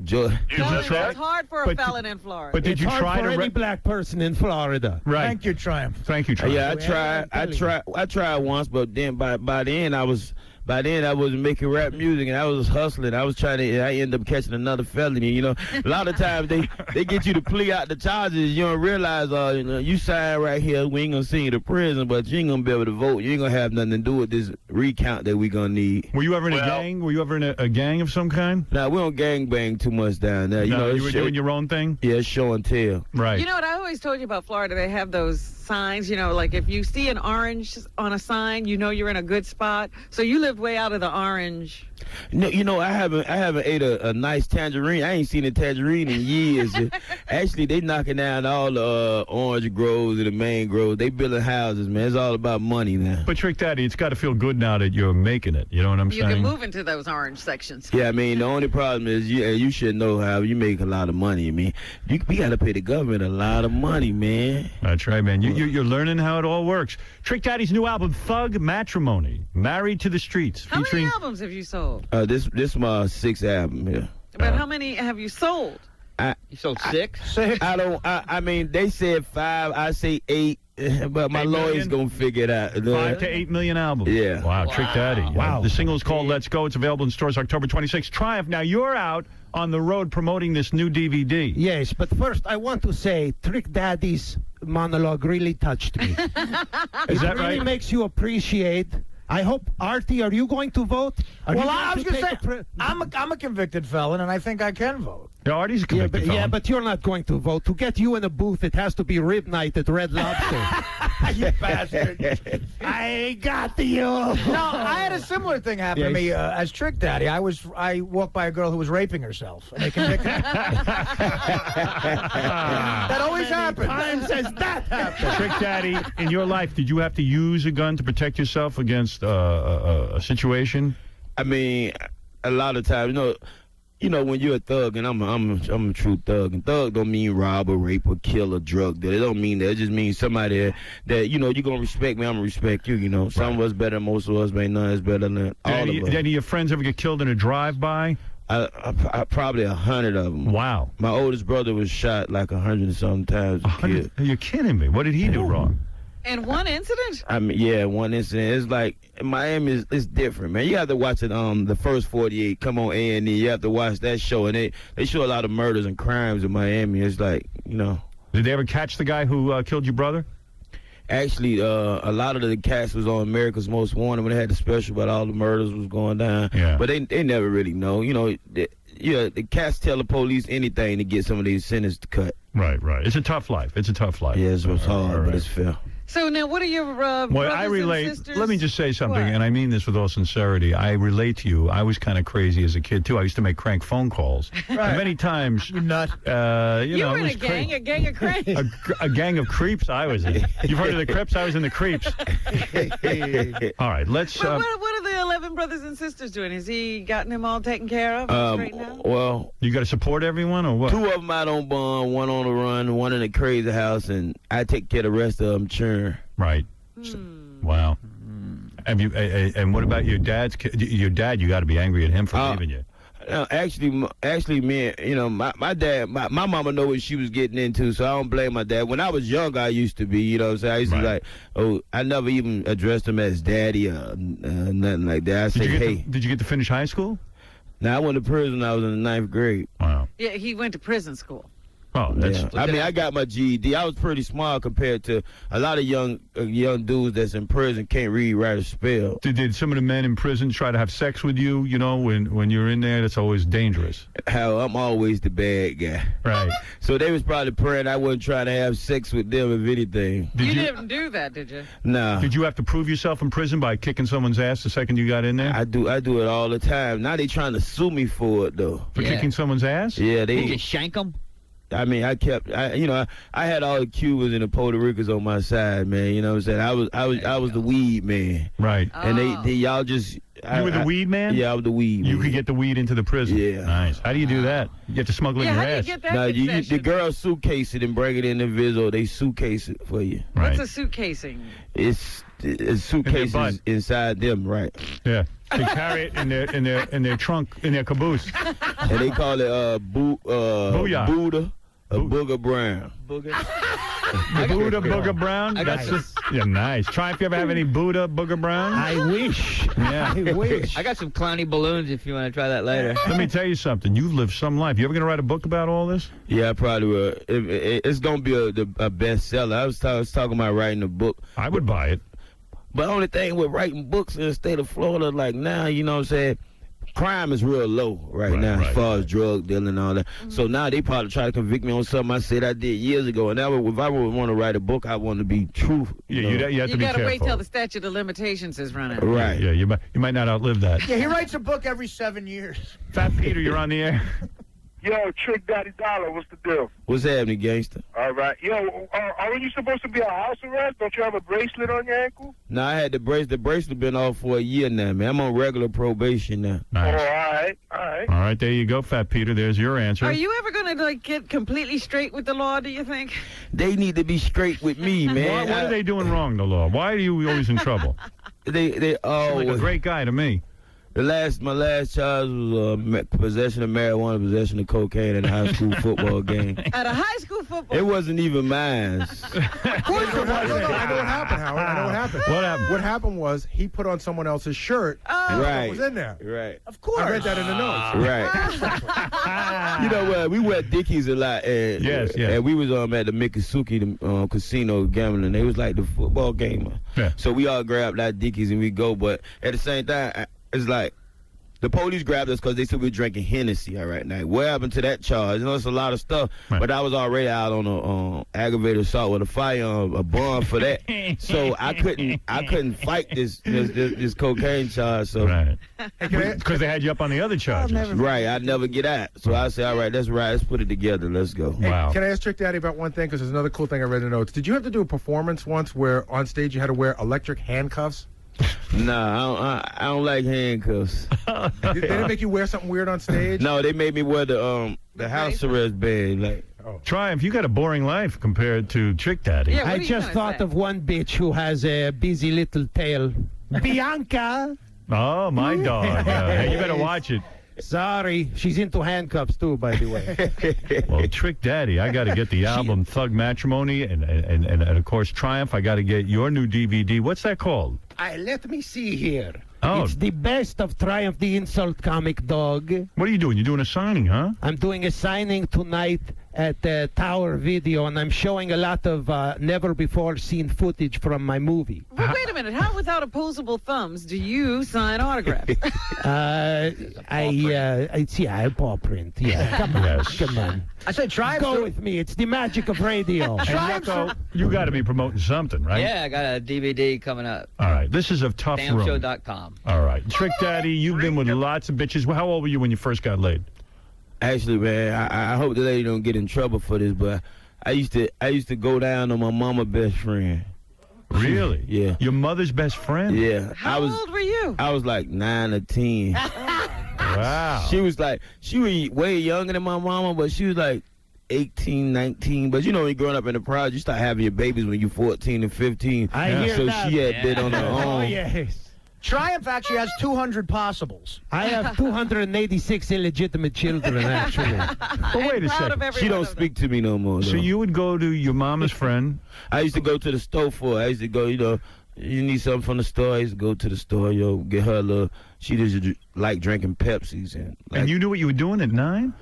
Speaker 8: George...
Speaker 4: It's hard for a felon in Florida.
Speaker 1: But did you
Speaker 5: hard
Speaker 1: try
Speaker 5: for
Speaker 1: to...
Speaker 5: any black person in Florida.
Speaker 1: Right.
Speaker 9: Thank you, Triumph.
Speaker 1: Thank you, Triumph.
Speaker 8: Yeah, I tried once, but then by the end I was making rap music and I was hustling. I ended up catching another felony. You know, a lot of times they get you to plea out the charges. You don't realize, you sign right here, we ain't gonna send you to prison, but you ain't gonna be able to vote. You ain't gonna have nothing to do with this recount that we gonna need.
Speaker 1: Were you ever in a gang? Were you ever in a gang of some kind?
Speaker 8: Nah, we don't gang bang too much down there.
Speaker 1: You were doing your own thing?
Speaker 8: Yeah, show and tell.
Speaker 1: Right.
Speaker 4: You know what I always told you about Florida? They have those signs, like if you see an orange on a sign, you're in a good spot. So you lived way out of the orange.
Speaker 8: No, I haven't ate a nice tangerine. I ain't seen a tangerine in years. Actually, they knocking down all the orange groves and the main groves. They building houses, man. It's all about money now.
Speaker 1: But Trick Daddy, it's got to feel good now that you're making it. You know what I'm
Speaker 4: You
Speaker 1: saying?
Speaker 4: can move into those orange sections.
Speaker 8: Yeah, I mean, the only problem is you should know how you make a lot of money. I mean, we got to pay the government a lot of money, man.
Speaker 1: That's right, man. You're learning how it all works. Trick Daddy's new album, Thug Matrimony, Married to the Streets.
Speaker 4: How many albums have you sold?
Speaker 8: This is my 6th album here.
Speaker 4: But how many have you sold?
Speaker 10: You sold 6?
Speaker 8: I mean, they said 5. I say 8. But my lawyer's going to figure it out.
Speaker 1: 5 to 8 million albums.
Speaker 8: Yeah.
Speaker 1: Wow, Trick Daddy.
Speaker 8: Wow.
Speaker 1: The single is called Let's Go. It's available in stores October 26th. Triumph. Now, you're out on the road promoting this new DVD.
Speaker 5: Yes, but first I want to say Trick Daddy's monologue really touched me.
Speaker 1: Is that
Speaker 5: It really makes you appreciate. I hope, Artie, are you going to vote?
Speaker 9: Well, I was going to say, I'm a convicted felon, and I think I can vote.
Speaker 1: Yeah, Artie's a convicted felon.
Speaker 5: Yeah, but you're not going to vote. To get you in a booth, it has to be rib night at Red Lobster.
Speaker 9: You bastard.
Speaker 5: I got you.
Speaker 9: No, I had a similar thing happen to me as Trick Daddy. I walked by a girl who was raping herself, and they convicted me. That always happens.
Speaker 5: Times has that happened?
Speaker 1: Trick Daddy, in your life, did you have to use a gun to protect yourself against a situation?
Speaker 8: I mean, a lot of times, when you're a thug, and I'm a true thug, and thug don't mean rob or rape or kill or drug dealer. It don't mean that. It just means somebody that you're gonna respect me, I'm gonna respect you. Some of us better than most of us, but none is better than all of us.
Speaker 1: Did any of your friends ever get killed in a drive-by?
Speaker 8: I probably 100 of them.
Speaker 1: Wow.
Speaker 8: My oldest brother was shot like 100 and something times.
Speaker 1: You're kidding me. What did he do wrong?
Speaker 4: In one incident?
Speaker 8: I mean, yeah, one incident. It's like Miami is different, man. You have to watch it. The First 48 come on A&E. You have to watch that show, and they show a lot of murders and crimes in Miami. It's like,
Speaker 1: Did they ever catch the guy who killed your brother?
Speaker 8: Actually, a lot of the cast was on America's Most Wanted when they had the special about all the murders was going down.
Speaker 1: Yeah.
Speaker 8: But they never really know. The cats tell the police anything to get some of these sentences cut.
Speaker 1: Right. It's a tough life. Yeah,
Speaker 8: it's hard, but it's fair.
Speaker 4: So now, what are your brothers
Speaker 1: I relate.
Speaker 4: and sisters?
Speaker 1: Let me just say something,
Speaker 4: What?
Speaker 1: and I mean this with all sincerity. I relate to you. I was kind of crazy as a kid too. I used to make crank phone calls.
Speaker 9: Right.
Speaker 1: And many times,
Speaker 9: you nut.
Speaker 4: You were in a gang of cranks.
Speaker 1: a gang of creeps. I was in. You've heard of the Crips? I was in the creeps. All right, let's.
Speaker 4: But what are the 11 brothers and sisters doing? Has he gotten them all taken care of right now?
Speaker 8: Well,
Speaker 1: you got to support everyone, or what?
Speaker 8: 2 of them out on bond, 1 on the run, 1 in a crazy house, and I take care of the rest of them. Churn.
Speaker 1: Right. Wow. Have you? And what about your dad's? Your dad? You got to be angry at him for leaving you.
Speaker 8: Actually, me, my dad, my mama know what she was getting into, so I don't blame my dad. When I was younger, I used to be, you know what I'm saying? I used to like, I never even addressed him as daddy or nothing like that. I say, hey.
Speaker 1: Did you get to finish high school?
Speaker 8: No, I went to prison when I was in the 9th grade.
Speaker 1: Wow.
Speaker 4: Yeah, he went to prison school.
Speaker 1: Oh, that's.
Speaker 8: Yeah. I mean, I got my GED. I was pretty smart compared to a lot of young dudes that's in prison can't read, write, or spell.
Speaker 1: Did some of the men in prison try to have sex with you? You know, when you're in there, that's always dangerous.
Speaker 8: Hell, I'm always the bad guy.
Speaker 1: Right.
Speaker 8: So they was probably praying I wasn't trying to have sex with them, if anything.
Speaker 4: You didn't do that, did you?
Speaker 8: No.
Speaker 1: Did you have to prove yourself in prison by kicking someone's ass the second you got in there?
Speaker 8: I do it all the time. Now they trying to sue me for it though.
Speaker 1: For kicking someone's ass?
Speaker 8: Yeah, they
Speaker 10: You just shank them?
Speaker 8: I mean, I had all the Cubans and the Puerto Ricans on my side, man. You know what I'm saying? I was the weed man.
Speaker 1: Right.
Speaker 8: And they y'all just.
Speaker 1: You were the weed man?
Speaker 8: Yeah, I was the weed man.
Speaker 1: You could get the weed into the prison.
Speaker 8: Yeah.
Speaker 1: Nice. How do you do that? You have to smuggle it in your
Speaker 4: how do you
Speaker 1: ass.
Speaker 4: get that
Speaker 8: No,
Speaker 4: concession?
Speaker 8: the girls suitcase it and bring it in the Vizzo. They suitcase it for you.
Speaker 1: Right.
Speaker 4: What's a suitcasing?
Speaker 8: It's suitcases inside them, right?
Speaker 1: Yeah. They carry it in their trunk, in their caboose.
Speaker 8: And they call it
Speaker 1: Booyah.
Speaker 8: Buddha. Booger Brown.
Speaker 1: Buddha Booger Brown? Yeah, nice. Try if you ever have any Buddha Booger Brown.
Speaker 5: I wish.
Speaker 1: Yeah.
Speaker 5: I wish.
Speaker 10: I got some clowny balloons if you want to try that later.
Speaker 1: Let me tell you something. You've lived some life. You ever going to write a book about all this?
Speaker 8: Yeah, I probably will. It's going to be a bestseller. I was talking about writing a book.
Speaker 1: I would buy it.
Speaker 8: But the only thing with writing books in the state of Florida, like now, you know what I'm saying, crime is real low right now as far as drug dealing and all that. So now they probably try to convict me on something I said I did years ago. And now if I would want to write a book, I want to be true.
Speaker 1: Yeah, you have to be careful.
Speaker 4: You got to wait till the statute of limitations is running.
Speaker 8: Right.
Speaker 1: Yeah, you might not outlive that.
Speaker 9: Yeah, he writes a book every 7 years.
Speaker 1: Fat Peter, you're on the air.
Speaker 6: Yo, Trick Daddy Dollar, what's the deal?
Speaker 8: What's happening, gangster?
Speaker 6: All right. Yo, aren't you supposed to be on house arrest? Don't you have a bracelet on your ankle?
Speaker 8: No, I had the bracelet been off for a year now, man. I'm on regular probation now.
Speaker 1: Nice.
Speaker 6: Oh, all right.
Speaker 1: All right, there you go, Fat Peter. There's your answer.
Speaker 4: Are you ever going to get completely straight with the law, do you think?
Speaker 8: They need to be straight with me, man.
Speaker 1: What are they doing wrong, the law? Why are you always in trouble?
Speaker 8: They
Speaker 1: like a great guy to me.
Speaker 8: My last charge was possession of marijuana, possession of cocaine at a high school football game.
Speaker 4: At a high school football
Speaker 8: It wasn't even mine.
Speaker 17: Of course it wasn't. I know what happened, Howard. I know what happened.
Speaker 1: What happened?
Speaker 17: What happened was he put on someone else's shirt. And
Speaker 8: Right.
Speaker 17: what was in there?
Speaker 8: Right.
Speaker 9: Of course.
Speaker 17: I read that in the notes.
Speaker 8: Right. You know what? We wear Dickies a lot. And,
Speaker 1: Yes.
Speaker 8: And we was at the Miccosukee casino gambling. They was like the football game.
Speaker 1: Yeah.
Speaker 8: So we all grabbed our Dickies and we go. But at the same time, it's like the police grabbed us because they said we were drinking Hennessy. All right, now what happened to that charge? You know, it's a lot of stuff.
Speaker 1: Right.
Speaker 8: But I was already out on a aggravated assault with a firearm, a bond for that. So I couldn't fight this cocaine charge. So
Speaker 1: Right. Because they had you up on the other charges.
Speaker 8: right, I'd never get out. So I said, all right, that's right. Let's put it together. Let's go.
Speaker 1: Wow.
Speaker 17: Can I ask Trick Daddy about one thing? Because there's another cool thing I read in the notes. Did you have to do a performance once where on stage you had to wear electric handcuffs?
Speaker 8: Nah, I don't like handcuffs.
Speaker 17: They didn't make you wear something weird on stage?
Speaker 8: No, they made me wear the house arrest band. Like,
Speaker 1: Triumph, you got a boring life compared to Trick Daddy.
Speaker 4: Yeah, what
Speaker 5: I
Speaker 4: are you
Speaker 5: just
Speaker 4: gonna
Speaker 5: thought
Speaker 4: say?
Speaker 5: of one bitch who has a busy little tail. Bianca.
Speaker 1: Oh, my dog. Hey, you better watch it.
Speaker 5: Sorry, she's into handcuffs too, by the way.
Speaker 1: Well, Trick Daddy, I got to get the album Thug Matrimony and of course Triumph. I got to get your new DVD. What's that called?
Speaker 5: Let me see here.
Speaker 1: Oh.
Speaker 5: It's the best of Triumph the Insult Comic Dog.
Speaker 1: What are you doing? You're doing a signing, huh?
Speaker 5: I'm doing a signing tonight at Tower Video, and I'm showing a lot of never-before-seen footage from my movie.
Speaker 4: Well, wait a minute. How without opposable thumbs do you sign autographs?
Speaker 5: I paw print. Yeah, come on,
Speaker 1: Yes.
Speaker 5: come on.
Speaker 9: I said try
Speaker 5: Go with me. It's the magic of radio.
Speaker 1: And Rocco, you got to be promoting something, right?
Speaker 10: Yeah, I got a DVD coming up.
Speaker 1: All right. This is a tough room.
Speaker 10: Damshow.com.
Speaker 1: All right. Trick Daddy, you've been with lots of bitches. Well, how old were you when you first got laid?
Speaker 8: actually, man, I hope the lady don't get in trouble for this, but I used to go down on my mama best friend.
Speaker 1: Really?
Speaker 8: Yeah.
Speaker 1: Your mother's best friend?
Speaker 8: Yeah.
Speaker 4: How old were you?
Speaker 8: I was like 9 or 10.
Speaker 1: Wow.
Speaker 8: She was way younger than my mama, but she was like 18, 19. But you know, when you're growing up in the project, you start having your babies when you're 14 and 15.
Speaker 5: I hear
Speaker 8: so
Speaker 5: that.
Speaker 8: she had been on her own.
Speaker 5: Oh, yes.
Speaker 9: Triumph actually has 200 possibles.
Speaker 5: I have 286 illegitimate children, actually.
Speaker 1: But wait a second.
Speaker 8: She don't speak to me no more.
Speaker 1: So
Speaker 8: though.
Speaker 1: you would go to your mama's friend?
Speaker 8: I used to go to the store for her. I used to go, you need something from the store. I used to go to the store, get her a little. She just like drinking Pepsis
Speaker 1: And you knew what you were doing at 9?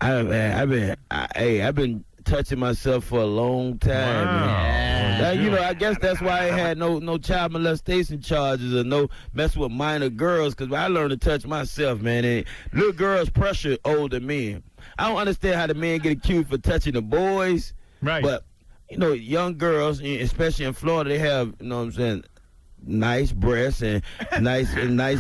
Speaker 8: I've been touching myself for a long time.
Speaker 1: Wow.
Speaker 8: Man. I guess that's why I had no child molestation charges or no mess with minor girls, because I learned to touch myself, man. And little girls pressure older men. I don't understand how the men get accused for touching the boys.
Speaker 1: Right.
Speaker 8: But, young girls, especially in Florida, they have, nice breasts and nice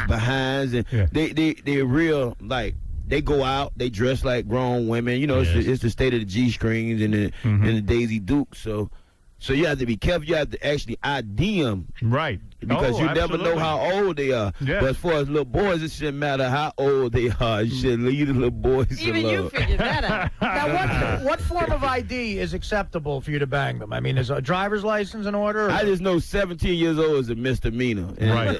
Speaker 8: behinds. And they're real, like, they go out, they dress like grown women. It's the state of the G-strings and the Daisy Dukes. So you have to be careful. You have to actually ID them.
Speaker 1: Right.
Speaker 8: Because you never know how old they are.
Speaker 1: Yeah.
Speaker 8: But as far as little boys, it shouldn't matter how old they are. You should leave the little boys
Speaker 4: Even
Speaker 8: alone.
Speaker 4: you figured that out.
Speaker 9: Now, what form of ID is acceptable for you to bang them? I mean, is a driver's license in order? Or?
Speaker 8: I just know 17 years old is a misdemeanor.
Speaker 1: Right.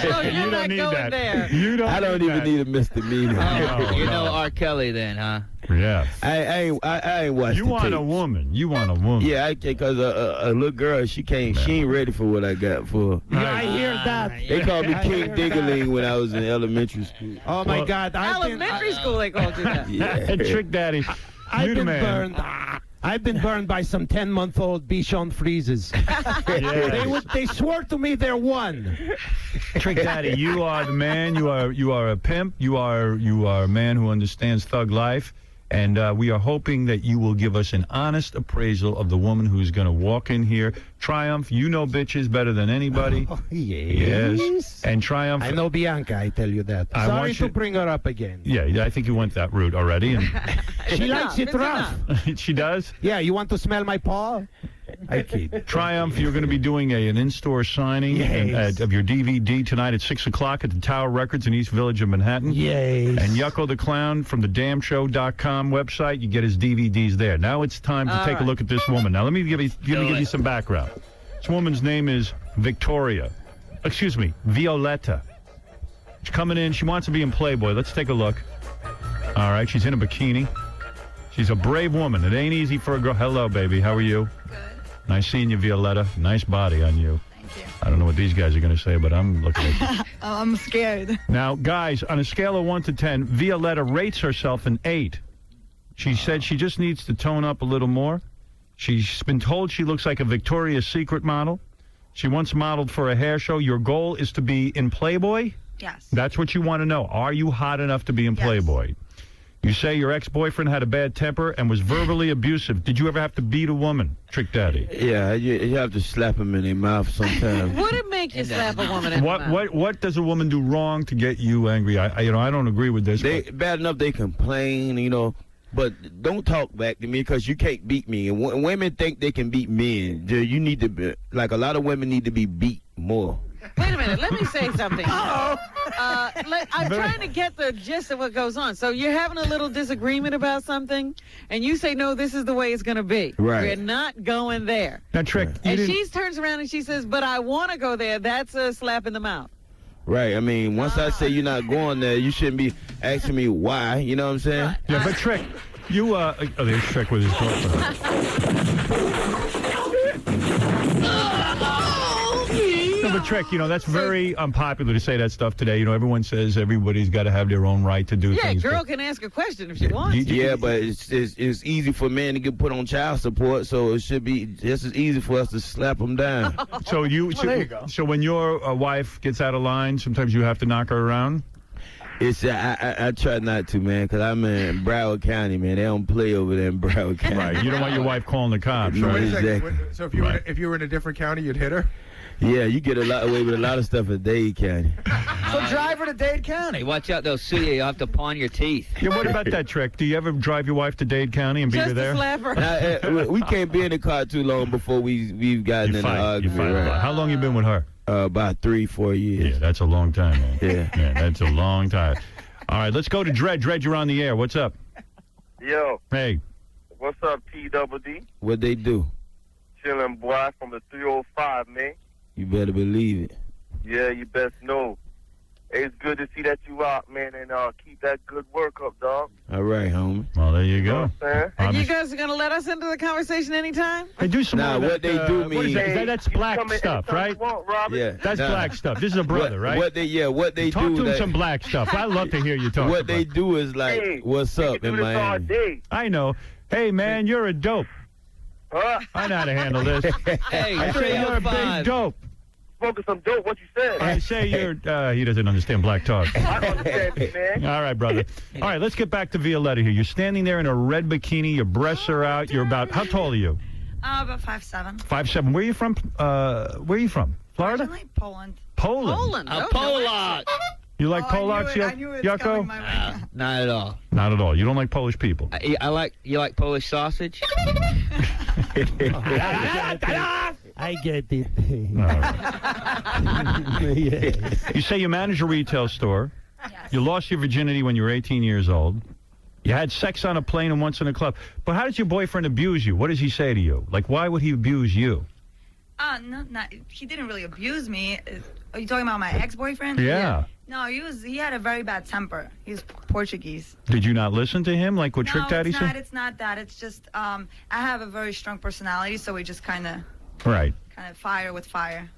Speaker 4: So you're not
Speaker 1: need
Speaker 4: going
Speaker 1: that.
Speaker 4: there.
Speaker 8: I don't even need a misdemeanor.
Speaker 10: You know R. Kelly then, huh?
Speaker 1: Yeah.
Speaker 8: I ain't watched
Speaker 1: You
Speaker 8: the
Speaker 1: want
Speaker 8: tapes.
Speaker 1: a woman. You want a woman.
Speaker 8: Yeah, because a little girl, she ain't ready for what I got for her.
Speaker 5: Yeah, I hear that.
Speaker 8: They called me King Dingaling when I was in elementary school.
Speaker 5: Oh, my God.
Speaker 4: Elementary school, they called you that.
Speaker 1: And Trick Daddy,
Speaker 5: I've
Speaker 1: you the
Speaker 5: been
Speaker 1: man.
Speaker 5: burned. I've been burned by some 10-month-old Bichon Friezes. They swore to me they're one.
Speaker 1: Trick Daddy, you are the man. You are a pimp. You are a man who understands thug life. And we are hoping that you will give us an honest appraisal of the woman who's going to walk in here. Triumph, you know bitches better than anybody.
Speaker 5: Oh, yes.
Speaker 1: And Triumph.
Speaker 5: I know Bianca, I tell you that. Sorry to bring her up again.
Speaker 1: Yeah, I think you went that route already. And
Speaker 5: she likes it rough.
Speaker 1: She does?
Speaker 5: Yeah, you want to smell my paw? I kid.
Speaker 1: Triumph, you're going to be doing an in-store signing of your DVD tonight at 6 o'clock at the Tower Records in East Village of Manhattan.
Speaker 5: Yes.
Speaker 1: And Yucko the Clown from the damnshow.com website, you get his DVDs there. Now it's time to take a look at this woman. Now let me give you some background. This woman's name is Violetta. She's coming in. She wants to be in Playboy. Let's take a look. All right, she's in a bikini. She's a brave woman. It ain't easy for a girl. Hello, baby. How are you? Good. Nice seeing you, Violetta. Nice body on you.
Speaker 23: Thank you.
Speaker 1: I don't know what these guys are going to say, but I'm looking at you.
Speaker 23: I'm scared.
Speaker 1: Now, guys, on a scale of 1 to 10, Violetta rates herself an 8. She said she just needs to tone up a little more. She's been told she looks like a Victoria's Secret model. She once modeled for a hair show. Your goal is to be in Playboy?
Speaker 23: Yes.
Speaker 1: That's what you want to know. Are you hot enough to be in Playboy? You say your ex-boyfriend had a bad temper and was verbally abusive. Did you ever have to beat a woman, Trick Daddy?
Speaker 8: Yeah, you have to slap them in their mouth sometimes.
Speaker 4: Would it make you slap a woman in the mouth?
Speaker 1: What does a woman do wrong to get you angry? I don't agree with this.
Speaker 8: Bad enough they complain, but don't talk back to me because you can't beat me. And women think they can beat men. You need to be, like a lot of women need to be beat more.
Speaker 4: Wait a minute. Let me say something. I'm trying to get the gist of what goes on. So you're having a little disagreement about something, and you say, no, this is the way it's going to be.
Speaker 8: Right.
Speaker 4: We're not going there.
Speaker 1: Now, Trick,
Speaker 4: and she turns around and she says, but I want to go there. That's a slap in the mouth.
Speaker 8: Right. I mean, once I say you're not going there, you shouldn't be asking me why. You know what I'm saying?
Speaker 4: Right.
Speaker 1: Yeah, but Trick, you, there's Trick with his girlfriend. No, but Trick, that's very unpopular to say that stuff today. Everyone says everybody's got to have their own right to do things.
Speaker 4: Yeah, girl can ask a question if she wants.
Speaker 8: Yeah, but it's easy for men to get put on child support, so it should be just as easy for us to slap them down.
Speaker 1: So there you go. So when your wife gets out of line, sometimes you have to knock her around?
Speaker 8: I try not to, man, because I'm in Broward County, man. They don't play over there in Broward County.
Speaker 1: Right. You don't want your wife calling the cops.
Speaker 8: No,
Speaker 1: right?
Speaker 8: exactly.
Speaker 17: So if you were in a different county, you'd hit her?
Speaker 8: Yeah, you get away with a lot of stuff in Dade County.
Speaker 9: So drive her to Dade County.
Speaker 10: Hey, watch out, they'll sue you. You'll have to pawn your teeth.
Speaker 1: Yeah, what about that, Trick? Do you ever drive your wife to Dade County and beat her there?
Speaker 4: Just to slap her.
Speaker 8: We can't be in the car too long before we've gotten in an argument.
Speaker 1: Right. How long you been with her?
Speaker 8: About 3-4 years.
Speaker 1: Yeah, that's a long time, man.
Speaker 8: Yeah,
Speaker 1: that's a long time. All right, let's go to Dred. Dred, you're on the air. What's up?
Speaker 6: Yo.
Speaker 1: Hey.
Speaker 6: What's up, T-Double-D?
Speaker 8: What they do?
Speaker 6: Chilling, boy, from the 305, man.
Speaker 8: You better believe it.
Speaker 6: Yeah, you best know. Hey, it's good to see that you out, man, and keep that good work up, dog.
Speaker 8: All right, homie.
Speaker 1: Well, there you go.
Speaker 4: And you guys are going to let us into the conversation anytime?
Speaker 1: Hey, do some
Speaker 8: Nah,
Speaker 1: more
Speaker 8: what
Speaker 1: of
Speaker 8: they
Speaker 1: that,
Speaker 8: do mean.
Speaker 1: What is that? That's black stuff, right?
Speaker 8: Yeah.
Speaker 1: That's black stuff. This is a brother, right?
Speaker 8: What they
Speaker 1: Talk
Speaker 8: do.
Speaker 1: to him some black stuff. I love to hear you talk.
Speaker 8: What they do is like,
Speaker 6: Hey,
Speaker 8: what's up in Miami?
Speaker 1: I know. Hey, man, you're a dope. I know how to handle this.
Speaker 10: Hey,
Speaker 1: I say you're a big dope.
Speaker 6: Smoking some dope. What you said?
Speaker 1: I say you're. He doesn't understand black talk.
Speaker 6: I understand you, man.
Speaker 1: All right, brother. All right, let's get back to Violetta here. You're standing there in a red bikini. Your breasts are out. You're about. How tall are you?
Speaker 23: About 5'7".
Speaker 1: 5'7". Where are you from? Where are you from? Florida?
Speaker 23: Originally Poland.
Speaker 1: Poland.
Speaker 10: A Polak.
Speaker 1: You like Polacks, Yucko?
Speaker 10: Not at all.
Speaker 1: Not at all. You don't like Polish people.
Speaker 10: I like. You like Polish sausage?
Speaker 5: I get it.
Speaker 1: You say you manage a retail store. You lost your virginity when you were 18 years old. You had sex on a plane and once in a club. But how does your boyfriend abuse you? What does he say to you? Like, why would he abuse you?
Speaker 23: No, he didn't really abuse me. Are you talking about my ex-boyfriend?
Speaker 1: Yeah.
Speaker 23: No, he had a very bad temper. He's Portuguese.
Speaker 1: Did you not listen to him, like what Trick Daddy
Speaker 23: No,
Speaker 1: said?
Speaker 23: it's not that. It's just I have a very strong personality, so we just kind of fire with fire.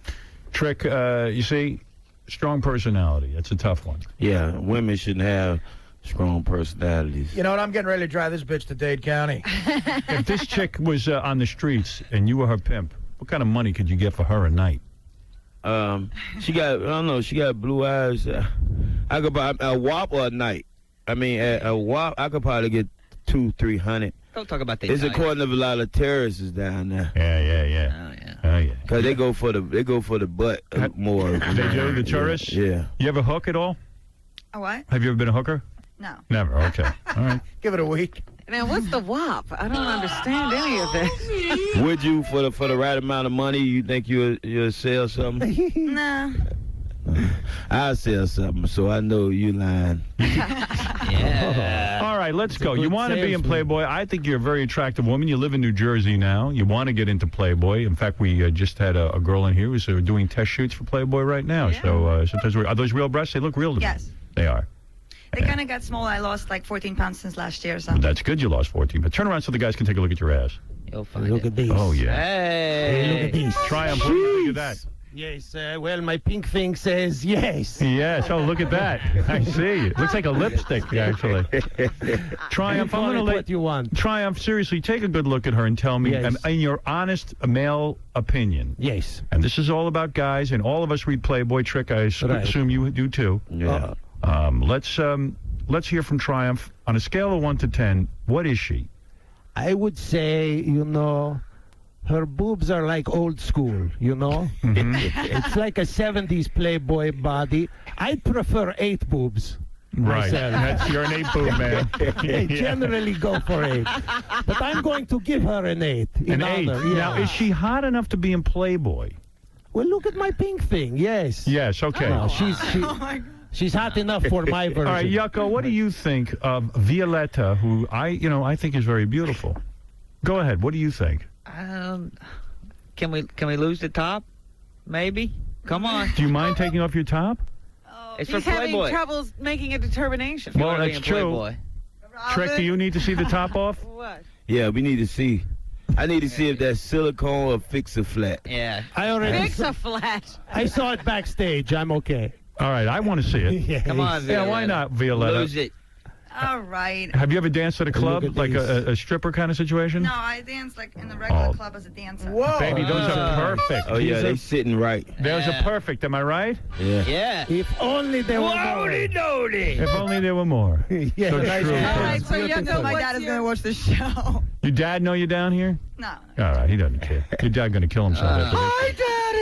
Speaker 1: Trick, you see, strong personality. That's a tough one.
Speaker 8: Yeah, women shouldn't have strong personalities.
Speaker 9: You know what? I'm getting ready to drive this bitch to Dade County.
Speaker 1: If this chick was on the streets and you were her pimp, what kind of money could you get for her a night?
Speaker 8: She got, I don't know, she got blue eyes. I could buy a whop or a night. I mean, a whop, I could probably get $200-300.
Speaker 10: Don't talk about that.
Speaker 8: It's according to a lot of terrorists down there.
Speaker 1: Yeah. Oh yeah.
Speaker 8: Cause they go for the butt more.
Speaker 1: They do, the tourists.
Speaker 8: Yeah.
Speaker 1: You ever hook at all?
Speaker 23: A what?
Speaker 1: Have you ever been a hooker?
Speaker 23: No.
Speaker 1: Never. Okay. All right.
Speaker 9: Give it a week.
Speaker 4: Now, what's the WAP? I don't understand any of this.
Speaker 8: Would you, for the right amount of money, you think you'll sell something?
Speaker 23: Nah.
Speaker 8: I'll sell something, so I know you lying.
Speaker 10: Yeah.
Speaker 1: All right, let's go. You want to be in Playboy. I think you're a very attractive woman. You live in New Jersey now. You want to get into Playboy. In fact, we just had a girl in here who's doing test shoots for Playboy right now.
Speaker 23: Yeah.
Speaker 1: So sometimes are those real breasts? They look real to me.
Speaker 23: Yes.
Speaker 1: They are.
Speaker 23: They kind of got small. I lost like 14 pounds since last year or so.
Speaker 1: That's good you lost 14. But turn around so the guys can take a look at your ass.
Speaker 10: You'll find
Speaker 5: Look at these.
Speaker 1: Oh, yeah.
Speaker 10: Hey.
Speaker 5: Look at these.
Speaker 1: Triumph. What do you think of that?
Speaker 5: Yes, well, my pink thing says yes.
Speaker 1: Yes. Oh, look at that. I see. It looks like a lipstick, actually. Triumph, I'm going to let
Speaker 5: what you want.
Speaker 1: Triumph, seriously, take a good look at her and tell me, in your honest male opinion.
Speaker 5: Yes.
Speaker 1: And this is all about guys, and all of us read Playboy. Trick, I assume you do too.
Speaker 8: Yeah.
Speaker 1: Let's hear from Triumph. On a scale of 1 to 10, what is she?
Speaker 5: I would say, her boobs are like old school, It's like a 70s Playboy body. I'd prefer 8 boobs.
Speaker 1: Right.
Speaker 5: Myself.
Speaker 1: You're an 8 boob man.
Speaker 5: I generally go for 8. But I'm going to give her an 8.
Speaker 1: An 8.
Speaker 5: Honor. Yeah.
Speaker 1: Now, is she hot enough to be in Playboy?
Speaker 5: Well, look at my pink thing. Yes.
Speaker 1: Yes, okay.
Speaker 5: No, she's hot enough for my version.
Speaker 1: All right, Yucko, what do you think of Violetta, who I think is very beautiful? Go ahead. What do you think?
Speaker 10: Can we lose the top? Maybe. Come on.
Speaker 1: Do you mind taking off your top?
Speaker 10: It's
Speaker 4: He's
Speaker 10: for Playboy.
Speaker 4: having troubles making a determination.
Speaker 1: Well, that's true.
Speaker 10: Playboy.
Speaker 1: Trick, do you need to see the top off?
Speaker 4: What?
Speaker 8: Yeah, we need to see. I need to see if that's silicone or fix-a-flat.
Speaker 10: Yeah.
Speaker 5: I already
Speaker 4: Fix a flat.
Speaker 5: I saw it backstage. I'm okay.
Speaker 1: All right, I want to see it.
Speaker 5: Yes.
Speaker 10: Come on, Violetta.
Speaker 1: Yeah, why not, Violetta?
Speaker 10: Lose it.
Speaker 23: All right.
Speaker 1: Have you ever danced at a club, like a stripper kind of situation?
Speaker 23: No, I dance like in the regular club as a dancer.
Speaker 9: Whoa.
Speaker 1: Baby, those are perfect.
Speaker 8: Oh, yeah, they sitting right.
Speaker 1: Those are perfect, am I right?
Speaker 8: Yeah.
Speaker 10: Yeah.
Speaker 5: If only there were more.
Speaker 1: If only there were more.
Speaker 5: Yeah,
Speaker 1: So
Speaker 5: nice.
Speaker 1: true.
Speaker 4: All right, so Yucko,
Speaker 23: My dad is going to watch the show.
Speaker 1: Your dad know you're down here?
Speaker 23: No.
Speaker 1: All right, he doesn't care. Your dad going to kill himself after this.
Speaker 5: Hi, Daddy.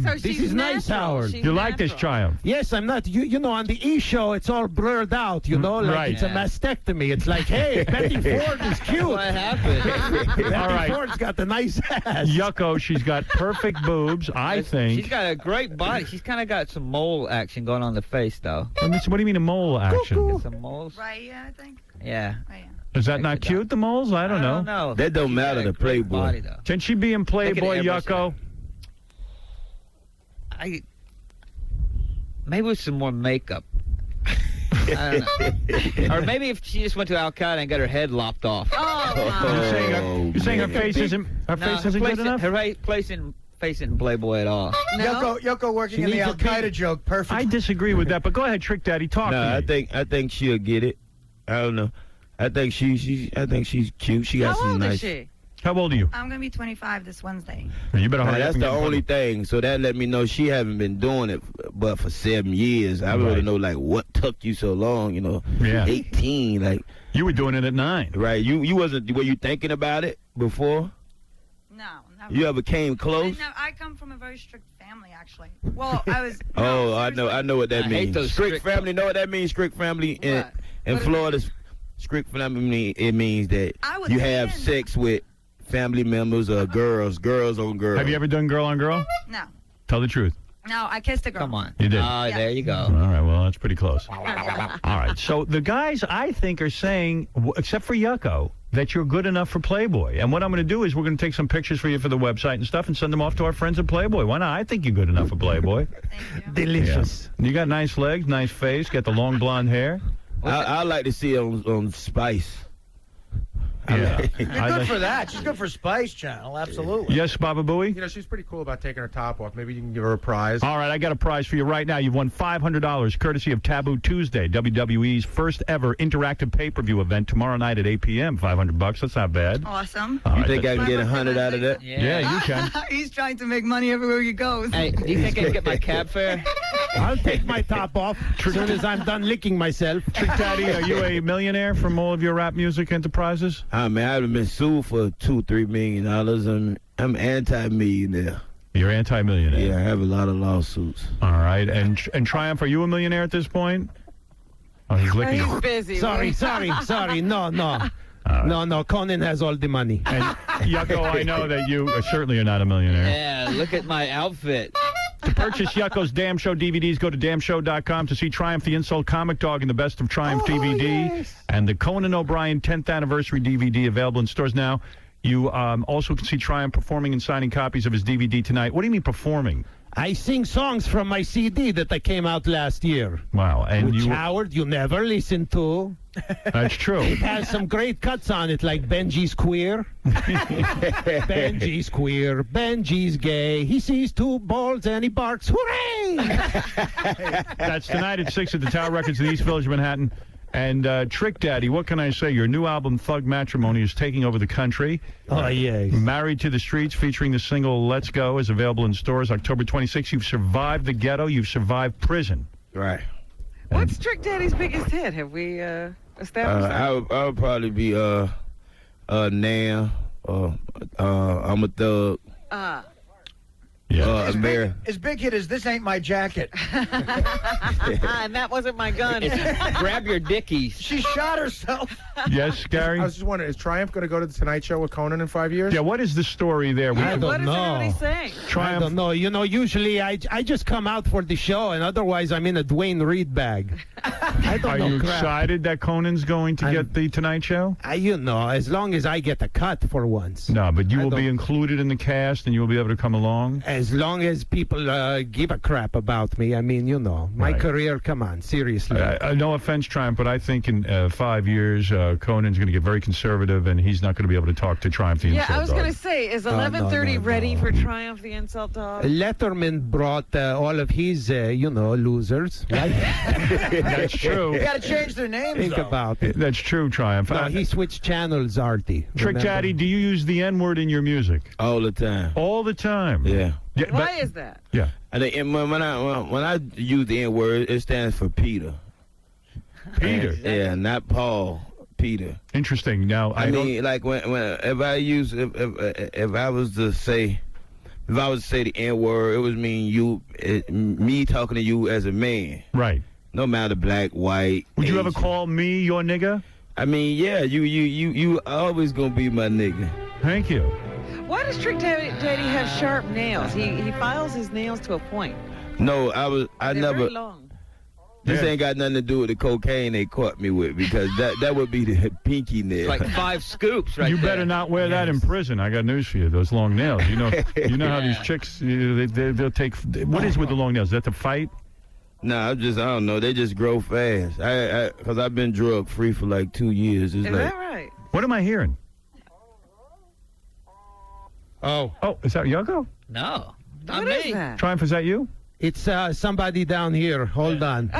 Speaker 4: So
Speaker 5: This
Speaker 4: she's
Speaker 5: is nice,
Speaker 4: natural.
Speaker 5: Howard.
Speaker 4: She's
Speaker 1: You like this
Speaker 4: natural.
Speaker 1: Triumph?
Speaker 5: Yes, I'm not. You know, on the E! Show, it's all blurred out, like
Speaker 1: right.
Speaker 5: it's a mastectomy. It's like, hey, Betty Ford is cute.
Speaker 10: What happened?
Speaker 5: Betty
Speaker 1: All right.
Speaker 5: Ford's got the nice ass.
Speaker 1: Yucko, she's got perfect boobs, I think.
Speaker 10: She's got a great body. She's kind of got some mole action going on the face, though.
Speaker 1: What do you mean a mole action?
Speaker 10: Got some moles.
Speaker 23: Right, yeah, I think.
Speaker 10: Yeah.
Speaker 23: Right, yeah.
Speaker 1: Is that not cute, the moles? I don't know.
Speaker 8: That don't matter to Playboy.
Speaker 10: Body, though.
Speaker 1: Can she be in Playboy,
Speaker 10: Look at
Speaker 1: Yucko?
Speaker 10: Maybe with some more makeup. I don't know. Or maybe if she just went to Al-Qaeda and got her head lopped off.
Speaker 1: You're saying her face isn't good enough?
Speaker 10: Her face isn't Playboy at all.
Speaker 9: No? Yoko working in the Al-Qaeda joke. Perfect.
Speaker 1: I disagree with that, but go ahead, Trick Daddy, talk to me.
Speaker 8: I think she'll get it. I don't know. I think she's cute. She got some nice.
Speaker 23: How old is she?
Speaker 1: How old are you?
Speaker 23: I'm going to be 25 this Wednesday.
Speaker 1: You better hurry up.
Speaker 8: That's the only thing. So that let me know she haven't been doing it but for 7 years. I really know, like, what took you so long, you know?
Speaker 1: Yeah.
Speaker 8: 18, like.
Speaker 1: You were doing it at 9.
Speaker 8: Right. You wasn't, were you thinking about it before?
Speaker 23: No, never.
Speaker 8: You ever came close?
Speaker 23: I come from a very strict family, actually. Well, I was.
Speaker 8: I know what that means. Strict family, know what that means? Strict family in Florida, strict family, it means that you have sex with family members or girls on girls.
Speaker 1: Have you ever done girl on girl?
Speaker 23: No.
Speaker 1: Tell the truth.
Speaker 23: No, I kissed a girl.
Speaker 10: Come on.
Speaker 1: You did?
Speaker 10: There you go.
Speaker 1: All right, well, that's pretty close. All right, so the guys, I think, are saying, except for Yucko, that you're good enough for Playboy. And what I'm going to do is we're going to take some pictures for you for the website and stuff and send them off to our friends at Playboy. Why not? I think you're good enough for Playboy.
Speaker 23: Thank you.
Speaker 5: Delicious.
Speaker 1: Yeah. You got nice legs, nice face, got the long blonde hair.
Speaker 8: I like to see it on Spice.
Speaker 1: Yeah.
Speaker 9: You're good for that. She's good for Spice Channel, absolutely.
Speaker 1: Yes, Baba Booey?
Speaker 17: You know, she's pretty cool about taking her top off. Maybe you can give her a prize.
Speaker 1: All right, I got a prize for you right now. You've won $500 courtesy of Taboo Tuesday, WWE's first ever interactive pay-per-view event tomorrow night at 8 p.m. $500. That's not bad.
Speaker 23: Awesome.
Speaker 8: You think I can get 100 out of that?
Speaker 1: Yeah, you can.
Speaker 23: He's trying to make money everywhere he goes.
Speaker 10: Hey, do you think I can get my cab fare?
Speaker 5: I'll take my top off as soon as I'm done licking myself.
Speaker 1: Trick Daddy, are you a millionaire from all of your rap music enterprises?
Speaker 8: Man, I've been sued for $2-3 million, and I'm anti-millionaire.
Speaker 1: You're anti-millionaire?
Speaker 8: Yeah, I have a lot of lawsuits.
Speaker 1: All right, and Triumph, are you a millionaire at this point? Oh, he's licking.
Speaker 4: He's busy.
Speaker 5: Sorry. No. Conan has all the money.
Speaker 1: And Yucko, I know that you certainly are not a millionaire.
Speaker 10: Yeah, look at my outfit.
Speaker 1: To purchase Yucko's Damn Show DVDs, go to damnshow.com. To see Triumph the Insult Comic Dog and the Best of Triumph DVD, and the Conan O'Brien 10th Anniversary DVD available in stores now. You also can see Triumph performing and signing copies of his DVD tonight. What do you mean performing?
Speaker 5: I sing songs from my CD that I came out last year.
Speaker 1: Wow. And
Speaker 5: which, Howard, you never listened to.
Speaker 1: That's true.
Speaker 5: It has some great cuts on it, like Benji's queer. Benji's queer. Benji's gay. He sees two balls and he barks, hooray!
Speaker 1: That's tonight at 6 at the Tower Records in East Village, Manhattan. And Trick Daddy, what can I say? Your new album, Thug Matrimony, is taking over the country.
Speaker 5: Oh, yes.
Speaker 1: Married to the Streets, featuring the single Let's Go, is available in stores October 26th. You've survived the ghetto. You've survived prison.
Speaker 8: Right.
Speaker 4: What's Trick Daddy's biggest hit? Have we established that?
Speaker 8: I would probably be Nam, I'm a Thug.
Speaker 1: Yeah.
Speaker 9: His big hit is This Ain't My Jacket.
Speaker 4: And that wasn't my gun.
Speaker 10: Grab your dickies.
Speaker 9: She shot herself.
Speaker 1: Yes, Gary?
Speaker 17: I was just wondering, is Triumph going to go to the Tonight Show with Conan in 5 years?
Speaker 1: Yeah, what is the story there?
Speaker 5: I don't know.
Speaker 4: What is everybody saying?
Speaker 5: I don't know. You know, usually I just come out for the show, and otherwise I'm in a Dwayne Reed bag. I don't know.
Speaker 1: Are you excited that Conan's going to get the Tonight Show?
Speaker 5: You know, as long as I get a cut for once.
Speaker 1: No, but you will be included in the cast, and you will be able to come along?
Speaker 5: As long as people give a crap about me. I mean, you know, my career, come on, seriously.
Speaker 1: No offense, Triumph, but I think in 5 years, Conan's going to get very conservative, and he's not going to be able to talk to Triumph the Insult Dog.
Speaker 4: Yeah, I was going to say, is 11:30 ready for Triumph the Insult Dog?
Speaker 5: Letterman brought all of his, losers, right?
Speaker 1: That's true.
Speaker 9: You got to change their names,
Speaker 5: Think about it.
Speaker 1: That's true, Triumph.
Speaker 5: No, he switched channels, Artie.
Speaker 1: Trick Daddy, do you use the N-word in your music?
Speaker 8: All the time.
Speaker 1: All the time?
Speaker 8: Yeah.
Speaker 4: Why is that?
Speaker 1: Yeah.
Speaker 8: I think when I use the N-word, it stands for Peter.
Speaker 1: Peter?
Speaker 8: Yeah, not Paul. Peter.
Speaker 1: Interesting. Now,
Speaker 8: I mean, like when if I was to say the N-word, it would mean me talking to you as a man.
Speaker 1: Right.
Speaker 8: No matter black, white.
Speaker 1: Would
Speaker 8: Asian.
Speaker 1: you ever call me your nigga?
Speaker 8: I mean, yeah, you always gonna be my nigga.
Speaker 1: Thank you.
Speaker 4: Why does Trick Daddy have sharp nails? He files his nails to a point.
Speaker 8: No, I
Speaker 4: They're
Speaker 8: never.
Speaker 4: very long.
Speaker 8: This ain't got nothing to do with the cocaine they caught me with, because that would be the pinky nail.
Speaker 10: It's like 5 scoops right
Speaker 1: You
Speaker 10: there.
Speaker 1: better not wear that in prison. I got news for you. Those long nails. You know how these chicks they'll take. What is with the long nails? Is that to fight?
Speaker 8: Nah, I don't know. They just grow fast. Because I've been drug free for like 2 years.
Speaker 4: Is that right?
Speaker 1: What am I hearing?
Speaker 5: Oh,
Speaker 1: is that Yucko?
Speaker 10: No, not
Speaker 4: What
Speaker 10: me.
Speaker 4: is that?
Speaker 1: Triumph, is that you?
Speaker 5: it's somebody down here. Hold on.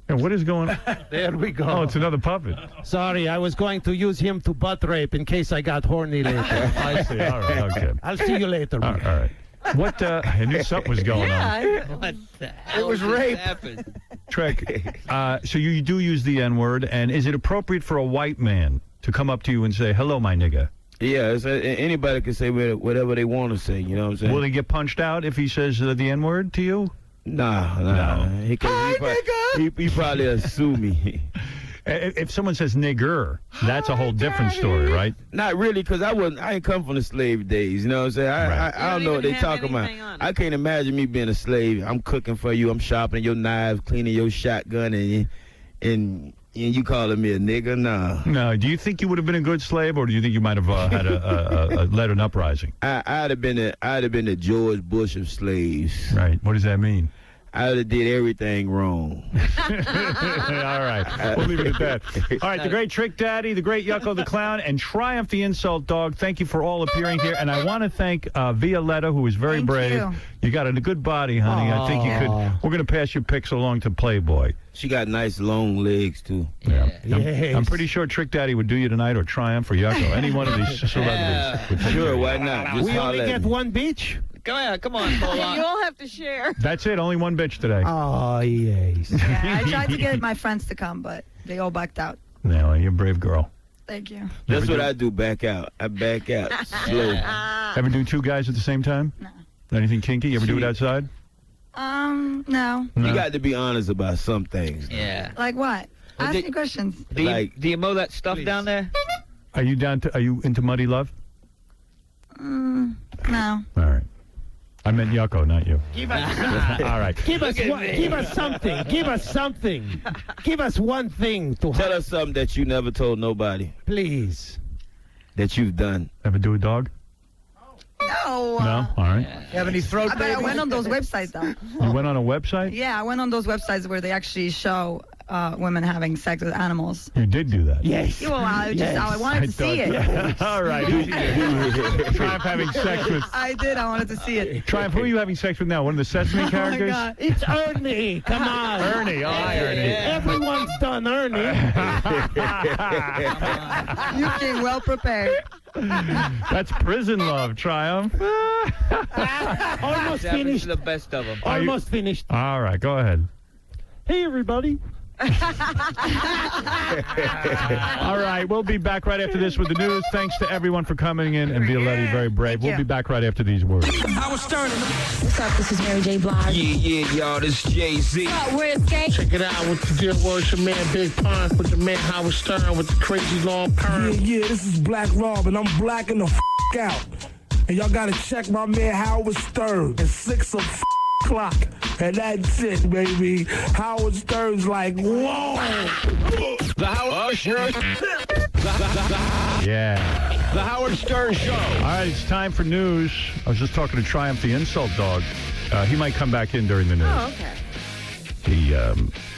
Speaker 1: Yeah, what is going on?
Speaker 5: There we go.
Speaker 1: Oh, it's another puppet.
Speaker 5: Sorry, I was going to use him to butt rape in case I got horny later.
Speaker 1: I see. All right, okay.
Speaker 5: I'll see you later.
Speaker 1: All right. What, I knew something was going on.
Speaker 10: What the hell
Speaker 9: It was
Speaker 10: just
Speaker 9: rape.
Speaker 10: happened?
Speaker 1: Trek, so you do use the N-word, and is it appropriate for a white man to come up to you and say, hello, my nigga?
Speaker 8: Yeah, anybody can say whatever they want to say, you know what I'm saying?
Speaker 1: Will he get punched out if he says the N-word to you?
Speaker 8: Nah. He probably will sue me.
Speaker 1: If someone says nigger, that's a whole different story, right?
Speaker 8: Not really, because I ain't come from the slave days, you know what I'm saying? I don't know what they talking about. I can't imagine me being a slave. I'm cooking for you, I'm sharpening your knives, cleaning your shotgun, and you calling me a nigger? Nah.
Speaker 1: No, do you think you would have been a good slave, or do you think you might have had led an uprising?
Speaker 8: I'd have been the George Bush of slaves.
Speaker 1: Right. What does that mean?
Speaker 8: I'd have did everything wrong.
Speaker 1: All right. We'll leave it at that. All right. The great Trick Daddy, the great Yucko the Clown, and Triumph the Insult Dog, thank you for all appearing here. And I want to thank Violetta, who was very brave. You got a good body, honey. I think you could. We're going to pass your pics along to Playboy.
Speaker 8: She got nice long legs, too.
Speaker 1: Yeah. I'm pretty sure Trick Daddy would do you tonight, or Triumph, or Yucko. Any one of these celebrities. Would
Speaker 8: Sure, why not?
Speaker 5: We only get one beach?
Speaker 10: Come on,
Speaker 4: You all have to share.
Speaker 1: That's it. Only one bitch today.
Speaker 5: Oh, yes.
Speaker 23: Yeah, I tried to get my friends to come, but they all backed out.
Speaker 1: No, you're a brave girl.
Speaker 23: Thank you.
Speaker 8: That's what I do, back out. I back out slow.
Speaker 1: Ever do two guys at the same time?
Speaker 23: No.
Speaker 1: Anything kinky? You ever do it outside?
Speaker 23: No.
Speaker 8: You got to be honest about some things.
Speaker 10: Yeah.
Speaker 23: Like what? Ask me questions.
Speaker 10: Do you mow that stuff down there?
Speaker 1: Are you into muddy love?
Speaker 23: No.
Speaker 1: All right. I meant Yucko, not you.
Speaker 5: Give us,
Speaker 1: all right.
Speaker 5: Give us something. Give us something. Give us one thing to
Speaker 8: tell us something that you never told nobody.
Speaker 5: Please.
Speaker 8: That you've done.
Speaker 1: Ever do a dog?
Speaker 23: No.
Speaker 1: No? All right.
Speaker 9: You have any throat babies?
Speaker 23: I went on those websites, though.
Speaker 1: You went on a website?
Speaker 23: Yeah, I went on those websites where they actually show women having sex with animals.
Speaker 1: You did do that?
Speaker 5: Yes.
Speaker 23: Well, I wanted to see it.
Speaker 1: Yes. All right. Triumph having sex with...
Speaker 23: I did. I wanted to see it.
Speaker 1: Triumph, who are you having sex with now? One of the Sesame characters?
Speaker 23: Oh, my God.
Speaker 5: It's Ernie. Come on.
Speaker 1: Ernie. Oh, hi, Ernie.
Speaker 5: Everyone's done Ernie.
Speaker 23: You came well prepared.
Speaker 1: That's prison love, Triumph.
Speaker 5: Almost finished.
Speaker 10: The best of them.
Speaker 5: Almost finished.
Speaker 1: All right, go ahead.
Speaker 5: Hey, everybody.
Speaker 1: All right, we'll be back right after this with the news. Thanks to everyone for coming in, and Violetti, very brave. We'll be back right after these words.
Speaker 2: Howard Stern.
Speaker 7: What's up? This is Mary J. Blige.
Speaker 2: Yeah, y'all. This Jay-Z.
Speaker 7: Where's Gay?
Speaker 18: Check it out with the dear words, your man Big Pun, with the man Howard Stern, with the crazy long perm.
Speaker 2: Yeah, this is Black Rob, and I'm blacking the out. And y'all gotta check my man Howard Stern at 6 o'clock. And that's it, baby. Howard Stern's like, whoa.
Speaker 20: The Howard Stern.
Speaker 1: Yeah.
Speaker 20: The Howard Stern Show.
Speaker 1: All right, it's time for news. I was just talking to Triumph, the insult dog. He might come back in during the news.
Speaker 4: Oh, okay.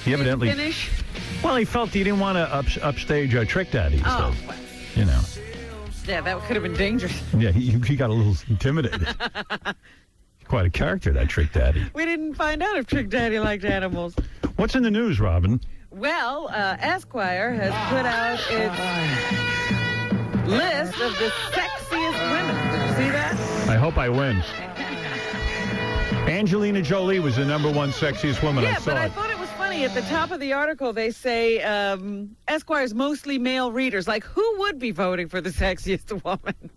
Speaker 1: He evidently...
Speaker 4: Finish?
Speaker 1: Well, he felt he didn't want to upstage Trick Daddy. He
Speaker 4: Oh.
Speaker 1: said. You know.
Speaker 4: Yeah, that could have been dangerous.
Speaker 1: Yeah, he got a little intimidated. Quite a character, that Trick Daddy.
Speaker 4: We didn't find out if Trick Daddy liked animals.
Speaker 1: What's in the news, Robin?
Speaker 4: Well, Esquire has put out its list of the sexiest women. Did you see that?
Speaker 1: I hope I win. Angelina Jolie was the #1 sexiest woman.
Speaker 4: Yeah,
Speaker 1: I saw
Speaker 4: but I
Speaker 1: it.
Speaker 4: thought it was funny. At the top of the article, they say Esquire's mostly male readers. Like, who would be voting for the sexiest woman?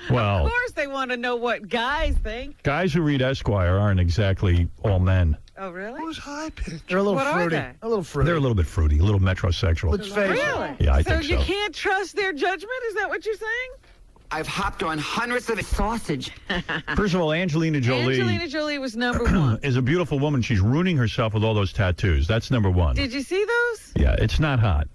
Speaker 1: Well,
Speaker 4: of course they want to know what guys think.
Speaker 1: Guys who read Esquire aren't exactly all men.
Speaker 4: Oh, really?
Speaker 9: Who's high pitched? They're a little
Speaker 4: What are
Speaker 9: fruity.
Speaker 4: they?
Speaker 9: A little fruity.
Speaker 1: They're a little bit fruity, a little metrosexual.
Speaker 9: Let's face it.
Speaker 4: Really?
Speaker 1: Yeah, I
Speaker 4: so
Speaker 1: think so.
Speaker 4: you can't trust their judgment? Is that what you're saying?
Speaker 21: I've hopped on hundreds of sausage.
Speaker 1: First of all, Angelina Jolie
Speaker 4: was #1.
Speaker 1: is a beautiful woman. She's ruining herself with all those tattoos. That's #1.
Speaker 4: Did you see those?
Speaker 1: Yeah, it's not hot.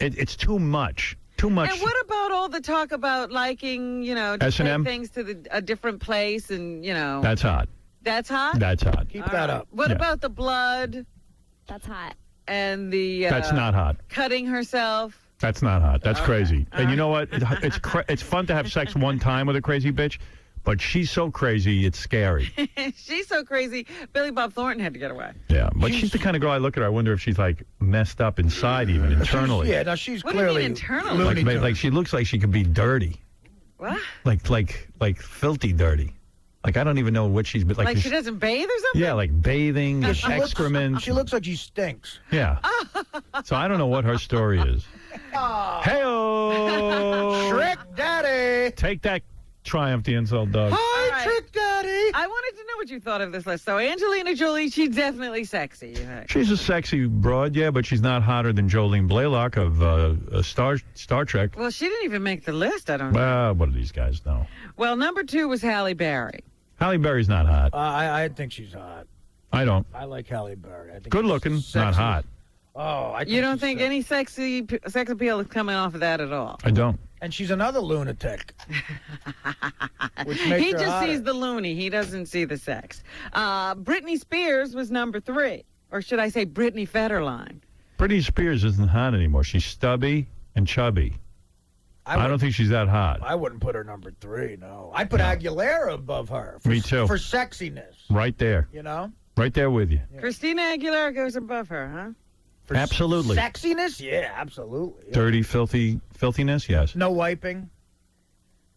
Speaker 1: It's too much. Too much.
Speaker 4: And what about all the talk about liking, to
Speaker 1: S&M?
Speaker 4: take things to a different place and,
Speaker 1: That's hot.
Speaker 4: That's hot?
Speaker 1: That's hot.
Speaker 9: Keep that up.
Speaker 4: What
Speaker 1: Yeah.
Speaker 4: about the blood?
Speaker 7: That's hot.
Speaker 4: And the
Speaker 1: That's not hot.
Speaker 4: Cutting herself.
Speaker 1: That's not hot. That's crazy. And you know what? It's fun to have sex one time with a crazy bitch, but she's so crazy, it's scary.
Speaker 4: She's so crazy, Billy Bob Thornton had to get away.
Speaker 1: Yeah, but she's the kind of girl I look at her, I wonder if she's like messed up inside even, internally.
Speaker 9: Yeah, no, she's
Speaker 4: What do you
Speaker 9: clearly
Speaker 4: mean internally?
Speaker 1: Like she looks like she could be dirty.
Speaker 4: What?
Speaker 1: Like filthy dirty. Like I don't even know what she's
Speaker 4: Like she doesn't bathe or something?
Speaker 1: Yeah, like bathing, excrement.
Speaker 9: She looks like she stinks.
Speaker 1: Yeah. So I don't know what her story is. Hey-o!
Speaker 9: Trick Daddy!
Speaker 1: Take that, Triumph the Insult Dog.
Speaker 9: Hi, Trick Daddy!
Speaker 4: I wanted to know what you thought of this list. So Angelina Jolie, she's definitely sexy, you think?
Speaker 1: She's a sexy broad, yeah, but she's not hotter than Jolene Blalock of Star Trek.
Speaker 4: Well, she didn't even make the list, I don't know.
Speaker 1: Well, what do these guys know?
Speaker 4: Well, number 2 was Halle Berry.
Speaker 1: Halle Berry's not hot.
Speaker 9: I think she's hot.
Speaker 1: I don't.
Speaker 9: I like Halle Berry. I think
Speaker 1: Good looking, not hot.
Speaker 9: Oh, I think
Speaker 4: You don't
Speaker 9: she's
Speaker 4: think any sex appeal is coming off of that at all?
Speaker 1: I don't.
Speaker 9: And she's another lunatic. Which makes
Speaker 4: He
Speaker 9: her
Speaker 4: just
Speaker 9: hotter.
Speaker 4: sees the loony. He doesn't see the sex. Britney Spears was number 3. Or should I say Britney Federline?
Speaker 1: Britney Spears isn't hot anymore. She's stubby and chubby. I don't think she's that hot.
Speaker 9: I wouldn't put her number 3, no. I'd put Aguilera above her.
Speaker 1: Me too.
Speaker 9: For sexiness.
Speaker 1: Right there.
Speaker 9: You know?
Speaker 1: Right there with you.
Speaker 9: Yeah.
Speaker 4: Christina Aguilera goes above her, huh?
Speaker 9: For
Speaker 1: Absolutely.
Speaker 9: Sexiness? Yeah, absolutely. Yeah.
Speaker 1: Dirty, filthiness? Yes.
Speaker 9: No wiping?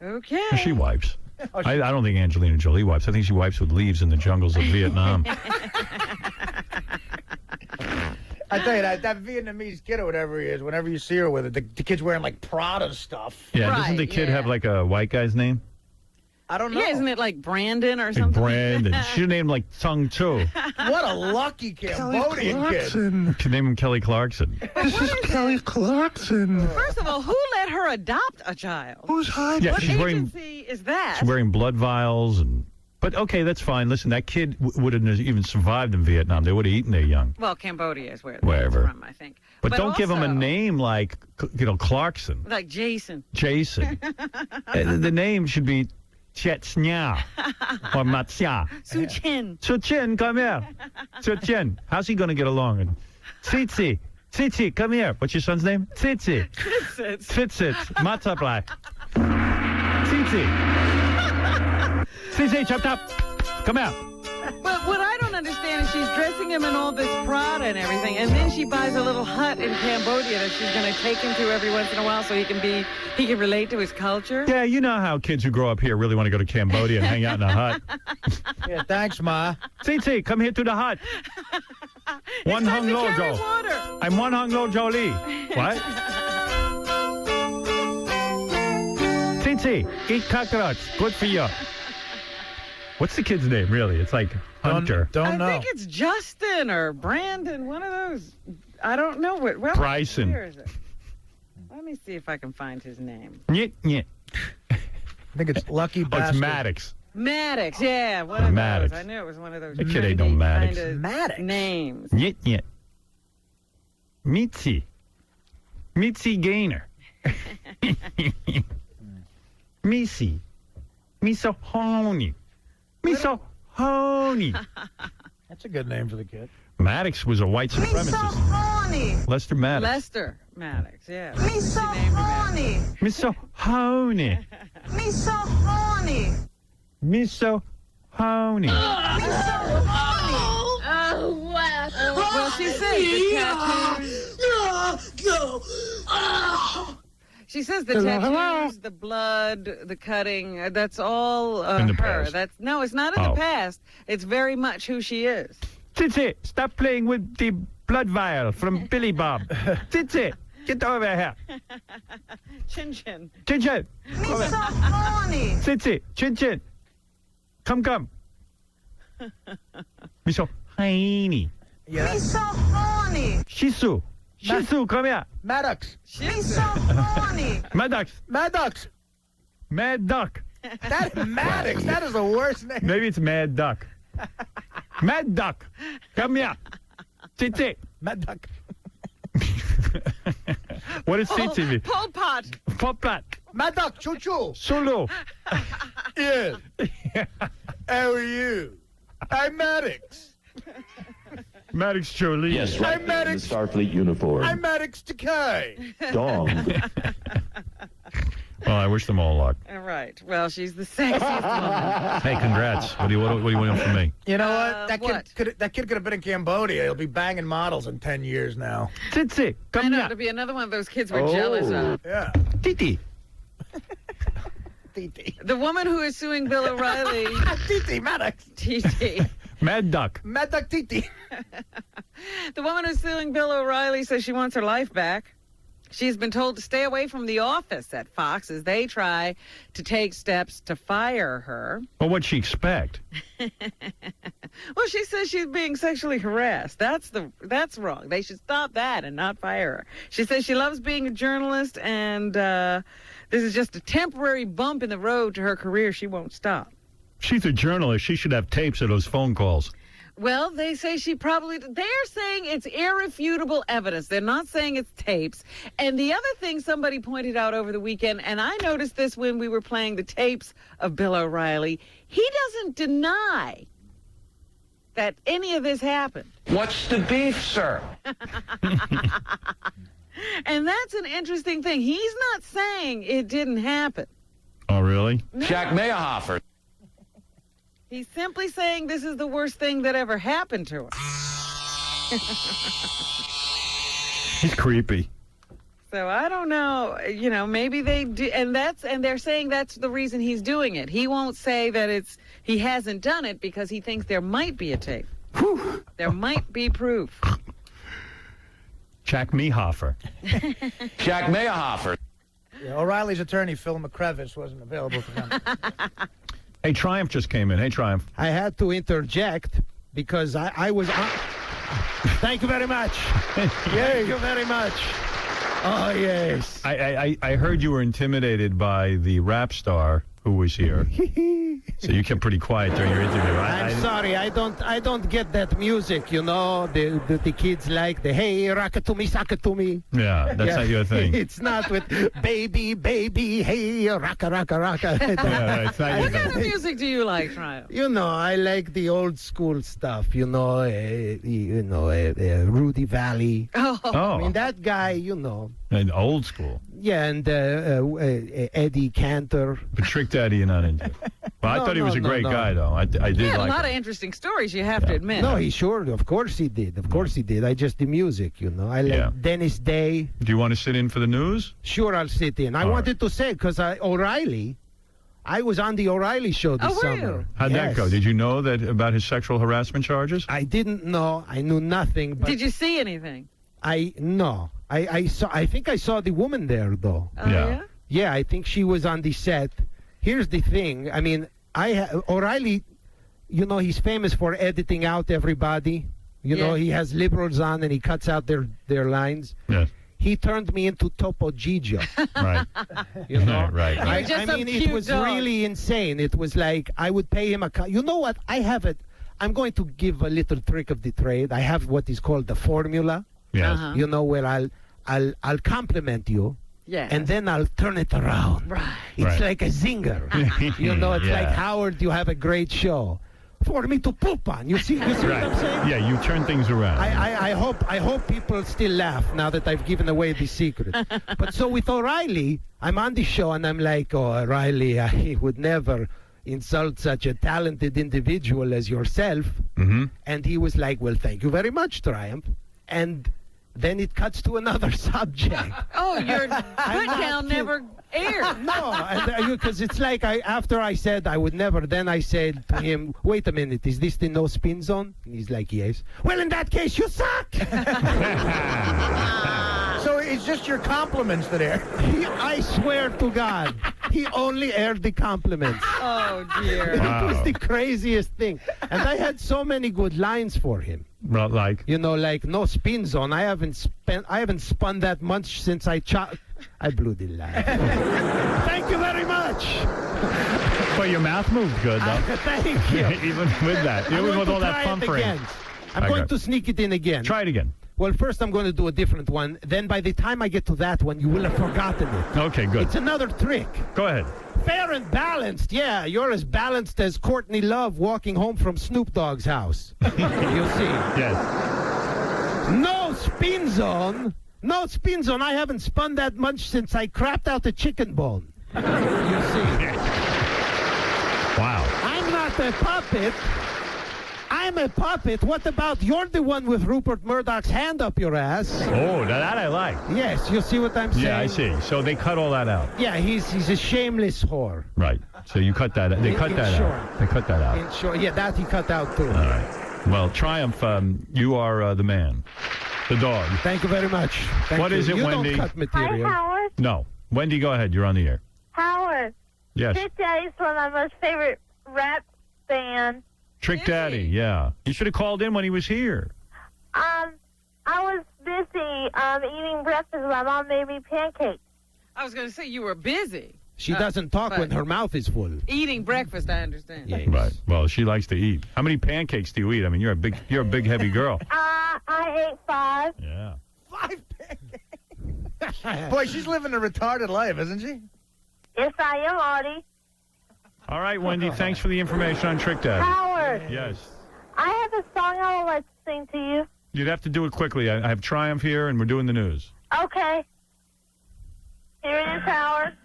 Speaker 4: Okay.
Speaker 1: She wipes. I don't think Angelina Jolie wipes. I think she wipes with leaves in the jungles of Vietnam.
Speaker 9: I tell you, that Vietnamese kid or whatever he is, whenever you see her with it, the kid's wearing like Prada stuff.
Speaker 1: Yeah, doesn't the kid have like a white guy's name?
Speaker 9: I don't know.
Speaker 4: Yeah, isn't it like Brandon or
Speaker 1: Like
Speaker 4: something?
Speaker 1: Brandon. She's named like Sung too.
Speaker 9: What a lucky Cambodian kid.
Speaker 1: Could name him Kelly Clarkson.
Speaker 18: This is Kelly Clarkson.
Speaker 4: First of all, who let her adopt a child?
Speaker 18: Who's hiding?
Speaker 1: Yeah,
Speaker 4: What
Speaker 1: she's wearing
Speaker 4: agency is that?
Speaker 1: she's wearing blood vials and. But okay, that's fine. Listen, that kid wouldn't have even survived in Vietnam. They would have eaten their young.
Speaker 4: Well, Cambodia is where
Speaker 1: Wherever.
Speaker 4: it's from, I think.
Speaker 1: But don't give him a
Speaker 4: also,
Speaker 1: name like Clarkson.
Speaker 4: like Jason.
Speaker 1: Jason. The name should be Chetsnya or Matsya.
Speaker 4: Su Chin.
Speaker 1: Su Chin, come here. Su Chin. How's he going to get along? And Tsitsi. Tsitsi, come here. What's your son's name? Tsitsi. Tsitsi. Matzaplai. Tsitsi. Tsitsi, chop chop. Come here.
Speaker 4: But what I don't understand is she's dressing him in all this Prada and everything, and then she buys a little hut in Cambodia that she's going to take him to every once in a while so he can relate to his culture.
Speaker 1: Yeah, you know how kids who grow up here really want to go to Cambodia and hang out in a hut.
Speaker 9: Yeah, thanks, Ma.
Speaker 1: Tsitsi, come here to the hut. One hung lojo. I'm one hung lojo Lee. What? Tsitsi, eat cockroach. Good for you. What's the kid's name, really? It's like Hunter.
Speaker 9: Don't know.
Speaker 4: I think it's Justin or Brandon, one of those. I don't know what. Well,
Speaker 1: Bryson.
Speaker 4: Where is it? Let me see if I can find his name.
Speaker 1: Nyet, nyet.
Speaker 9: I think it's Lucky
Speaker 1: Oh,
Speaker 9: Bastard.
Speaker 1: it's Maddox.
Speaker 4: Maddox, yeah, one of
Speaker 1: Maddox.
Speaker 4: those. I knew it was one of those.
Speaker 1: The kid ain't no Maddox.
Speaker 4: kind of
Speaker 9: Maddox?
Speaker 4: Names.
Speaker 1: Nyet, nyet. Mitzi. Mitzi Gaynor. Missy. Miso Honey. Miso Honey.
Speaker 9: That's a good name for the kid.
Speaker 1: Maddox was a white supremacist. Lester Maddox.
Speaker 4: Lester Maddox, yeah.
Speaker 15: Me so horny.
Speaker 1: Miso Honey.
Speaker 15: Me so horny.
Speaker 1: Miso Honey.
Speaker 15: Me so horny.
Speaker 7: Oh, wow.
Speaker 4: Well, she says the tattoos. She says the tattoos, the blood, the cutting, that's all
Speaker 1: In the
Speaker 4: her.
Speaker 1: past.
Speaker 4: No, it's not in the past. It's very much who she is.
Speaker 1: Titsy, stop playing with the blood vial from Billy Bob. Titsy, get over here.
Speaker 4: Chin Chin.
Speaker 1: Chin Chin.
Speaker 15: Me so horny.
Speaker 1: Titsy, Chin Chin. Come. Miso Honey.
Speaker 15: Me so horny.
Speaker 1: Shisu. Shisu, come here.
Speaker 9: Maddox.
Speaker 15: Me so horny.
Speaker 1: Maddox.
Speaker 9: Maddox.
Speaker 1: Mad Duck.
Speaker 9: Maddox. That is the worst name.
Speaker 1: Maybe it's Mad Duck. Mad Duck. Come here. Titsy.
Speaker 9: Mad Duck.
Speaker 1: What does Titsy mean?
Speaker 4: Pol Pot.
Speaker 1: Pol Pot.
Speaker 9: Mad Duck. Choo choo.
Speaker 1: Sulu.
Speaker 9: Yeah. How are you? I'm Maddox.
Speaker 1: Maddox Jolie.
Speaker 14: Yes, right
Speaker 9: I'm
Speaker 14: there in the
Speaker 9: Maddox.
Speaker 14: Starfleet uniform.
Speaker 9: I'm Maddox Decay.
Speaker 14: Dong.
Speaker 1: Well, I wish them all luck.
Speaker 4: All right. Well, she's the sexiest woman.
Speaker 1: Hey, congrats. What do you want from me?
Speaker 9: You know what? That kid could have been in Cambodia. He'll be banging models in 10 years now.
Speaker 1: Titi,
Speaker 4: I know, it'll be another one of those kids we're jealous of.
Speaker 9: Yeah.
Speaker 1: Titi.
Speaker 9: Titi.
Speaker 4: The woman who is suing Bill O'Reilly.
Speaker 9: Titi, Maddox.
Speaker 4: Titi.
Speaker 1: Mad Duck.
Speaker 9: Mad Duck Titi.
Speaker 4: The woman who's suing Bill O'Reilly says she wants her life back. She's been told to stay away from the office at Fox as they try to take steps to fire her.
Speaker 1: Well, what'd she expect?
Speaker 4: Well, she says she's being sexually harassed. That's wrong. They should stop that and not fire her. She says she loves being a journalist, and this is just a temporary bump in the road to her career. She won't stop.
Speaker 1: She's a journalist. She should have tapes of those phone calls.
Speaker 4: Well, they say they're saying it's irrefutable evidence. They're not saying it's tapes. And the other thing somebody pointed out over the weekend, and I noticed this when we were playing the tapes of Bill O'Reilly, he doesn't deny that any of this happened.
Speaker 20: What's the beef, sir?
Speaker 4: And that's an interesting thing. He's not saying it didn't happen.
Speaker 1: Oh, really?
Speaker 4: No.
Speaker 20: Jack Meyerhofer.
Speaker 4: He's simply saying this is the worst thing that ever happened to him.
Speaker 1: He's creepy.
Speaker 4: So I don't know. You know, maybe they do, and they're saying that's the reason he's doing it. He won't say that he hasn't done it because he thinks there might be a tape. There might be proof.
Speaker 1: Jack Meyerhofer.
Speaker 20: Jack Meyerhofer.
Speaker 9: Yeah, O'Reilly's attorney, Phil McCrevis, wasn't available for them.
Speaker 1: Hey, Triumph just came in. Hey, Triumph.
Speaker 5: I had to interject because I was on. Thank you very much. Thank you very much. Oh, yes.
Speaker 1: I heard you were intimidated by the rap star who was here. So you kept pretty quiet during your interview.
Speaker 5: I'm sorry, I don't get that music, you know. The kids like the hey, rock it to me, sock it to me.
Speaker 1: Yeah, that's not your thing.
Speaker 5: It's not with baby, hey, rocka, rocka, rocka.
Speaker 1: Yeah, it's not
Speaker 4: What kind of music do you like, Triumph?
Speaker 5: You know, I like the old school stuff. You know, Rudy Valley.
Speaker 4: Oh,
Speaker 5: I mean that guy. You know.
Speaker 1: And old school.
Speaker 5: Yeah, and Eddie Cantor.
Speaker 1: But Trick Daddy, you're not into. Well, I thought he was a great guy, though. I did
Speaker 4: he had
Speaker 1: like
Speaker 4: a lot
Speaker 1: him.
Speaker 4: of interesting stories, you have to admit.
Speaker 5: No, of course he did. Of course he did. I just the music, you know. I like Dennis Day.
Speaker 1: Do you want to sit in for the news?
Speaker 5: Sure, I'll sit in. I wanted to say, because O'Reilly, I was on the O'Reilly show this summer.
Speaker 1: How'd that go? Did you know about his sexual harassment charges?
Speaker 5: I didn't know. I knew nothing. But
Speaker 4: did you see anything?
Speaker 5: No. I saw. I think I saw the woman there, though.
Speaker 4: Oh, yeah?
Speaker 5: Yeah, I think she was on the set. Here's the thing. I mean, O'Reilly, you know, he's famous for editing out everybody. You know, he has liberals on and he cuts out their lines.
Speaker 1: Yes.
Speaker 5: He turned me into Topo Gigio.
Speaker 1: Right.
Speaker 5: You know?
Speaker 1: Right.
Speaker 5: I mean, it was really insane. It was like I would pay him you know what? I have it. I'm going to give a little trick of the trade. I have what is called the formula.
Speaker 1: Yes.
Speaker 5: You know, where I'll compliment you.
Speaker 4: Yeah.
Speaker 5: And then I'll turn it around.
Speaker 4: Right.
Speaker 5: It's like a zinger. You know, it's like, Howard, you have a great show. For me to poop on. You see what I'm saying?
Speaker 1: Yeah, you turn things around.
Speaker 5: I hope people still laugh now that I've given away the secret. But so with O'Reilly, I'm on the show and I'm like, oh, O'Reilly, I would never insult such a talented individual as yourself.
Speaker 1: Mm-hmm.
Speaker 5: And he was like, well, thank you very much, Triumph. And then it cuts to another subject.
Speaker 4: Oh, your put down never aired.
Speaker 5: No, because it's like after I said I would never, then I said to him, wait a minute, is this the no spin zone? And he's like, yes. Well, in that case, you suck.
Speaker 9: So it's just your compliments that air.
Speaker 5: I swear to God, he only aired the compliments.
Speaker 4: Oh, dear.
Speaker 1: Wow.
Speaker 5: It was the craziest thing. And I had so many good lines for him.
Speaker 1: Well, like?
Speaker 5: You know, like no spin zone. I haven't spun that much since I blew the line. Thank you very much.
Speaker 1: Well, your mouth moved good, though.
Speaker 5: Thank you.
Speaker 1: Even with that. Even with all that pumpering.
Speaker 5: I'm going to sneak it in again.
Speaker 1: Try it again.
Speaker 5: Well, first I'm going to do a different one. Then by the time I get to that one, you will have forgotten it.
Speaker 1: Okay, good.
Speaker 5: It's another trick.
Speaker 1: Go ahead.
Speaker 5: Fair and balanced. Yeah, you're as balanced as Courtney Love walking home from Snoop Dogg's house. You see.
Speaker 1: Yes.
Speaker 5: No spin zone. No spin zone. I haven't spun that much since I crapped out the chicken bone. You see.
Speaker 1: Wow.
Speaker 5: I'm not a puppet. I'm a puppet. What about you're the one with Rupert Murdoch's hand up your ass?
Speaker 1: Oh, that I like.
Speaker 5: Yes, you see what I'm saying?
Speaker 1: Yeah, I see. So they cut all that out.
Speaker 5: Yeah, he's a shameless whore.
Speaker 1: Right. So you cut that. They cut that out. They cut that out.
Speaker 5: In short, yeah, that he cut out too.
Speaker 1: All right. Well, Triumph, you are the man, the dog.
Speaker 5: Thank you very much.
Speaker 1: What is it,
Speaker 5: you
Speaker 1: Wendy?
Speaker 5: Don't cut material.
Speaker 15: Hi, Howard.
Speaker 1: No, Wendy, go ahead. You're on the air.
Speaker 15: Howard.
Speaker 1: Yes.
Speaker 15: Trick Daddy's one of my most favorite rap bands.
Speaker 1: Trick Daddy, yeah. You should have called in when he was here.
Speaker 15: I was busy eating breakfast. My mom made me pancakes.
Speaker 4: I was going to say you were busy.
Speaker 5: She doesn't talk when her mouth is full.
Speaker 4: Eating breakfast, I understand.
Speaker 5: Yes.
Speaker 1: Right. Well, she likes to eat. How many pancakes do you eat? I mean, you're a big heavy girl.
Speaker 15: I ate 5.
Speaker 1: Yeah.
Speaker 9: 5 pancakes. Boy, she's living a retarded life, isn't she?
Speaker 15: Yes, I am, Artie.
Speaker 1: All right, Wendy, thanks for the information on Trick Daddy.
Speaker 15: Howard.
Speaker 1: Yes.
Speaker 15: I have a song I would like to sing to you.
Speaker 1: You'd have to do it quickly. I have Triumph here, and we're doing the news.
Speaker 15: Okay. Here it is, Howard.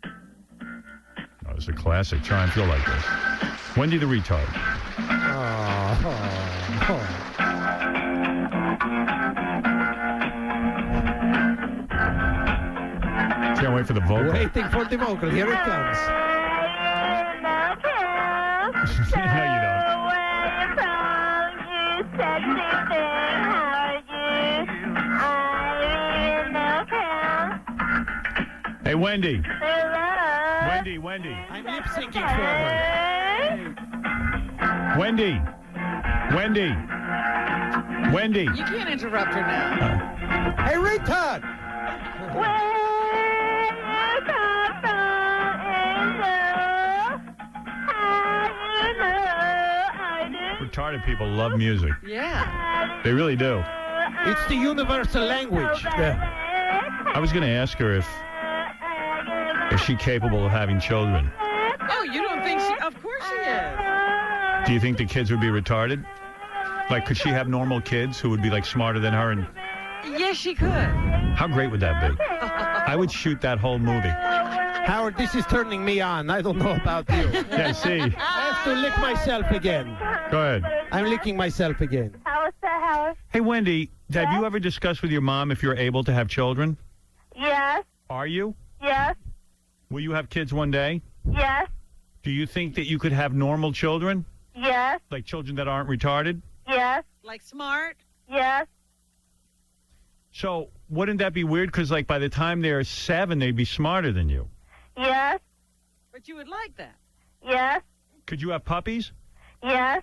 Speaker 1: Oh, it's a classic. Triumph, you'll like this. Wendy the retard. Can't wait for the vocal.
Speaker 5: Waiting for the vocal. Here it comes.
Speaker 1: No, you don't. Hey, Wendy.
Speaker 15: Hello.
Speaker 1: Wendy.
Speaker 5: I'm lip syncing for her.
Speaker 1: Wendy.
Speaker 4: You can't interrupt her now.
Speaker 9: Hey, retard.
Speaker 1: Retarded people love music.
Speaker 4: Yeah.
Speaker 1: They really do.
Speaker 5: It's the universal language.
Speaker 1: I was going to ask her if she's capable of having children.
Speaker 4: Oh, you don't think she... Of course she is.
Speaker 1: Do you think the kids would be retarded? Like, could she have normal kids who would be, like, smarter than her? And
Speaker 4: Yes, she could.
Speaker 1: how great would that be? I would shoot that whole movie.
Speaker 5: Howard, this is turning me on. I don't know about you.
Speaker 1: Yeah, see.
Speaker 5: I have to lick myself again.
Speaker 1: Go ahead.
Speaker 5: I'm licking myself again.
Speaker 15: How's that, Howard?
Speaker 1: Hey, Wendy, have you ever discussed with your mom if you're able to have children?
Speaker 15: Yes.
Speaker 1: Are you?
Speaker 15: Yes.
Speaker 1: Will you have kids one day?
Speaker 15: Yes.
Speaker 1: Do you think that you could have normal children?
Speaker 15: Yes.
Speaker 1: Like children that aren't retarded?
Speaker 15: Yes.
Speaker 4: Like smart?
Speaker 15: Yes.
Speaker 1: So wouldn't that be weird? Because, like, by the time they're 7, they'd be smarter than you.
Speaker 15: Yes.
Speaker 4: But you would like that.
Speaker 15: Yes.
Speaker 1: Could you have puppies?
Speaker 15: Yes.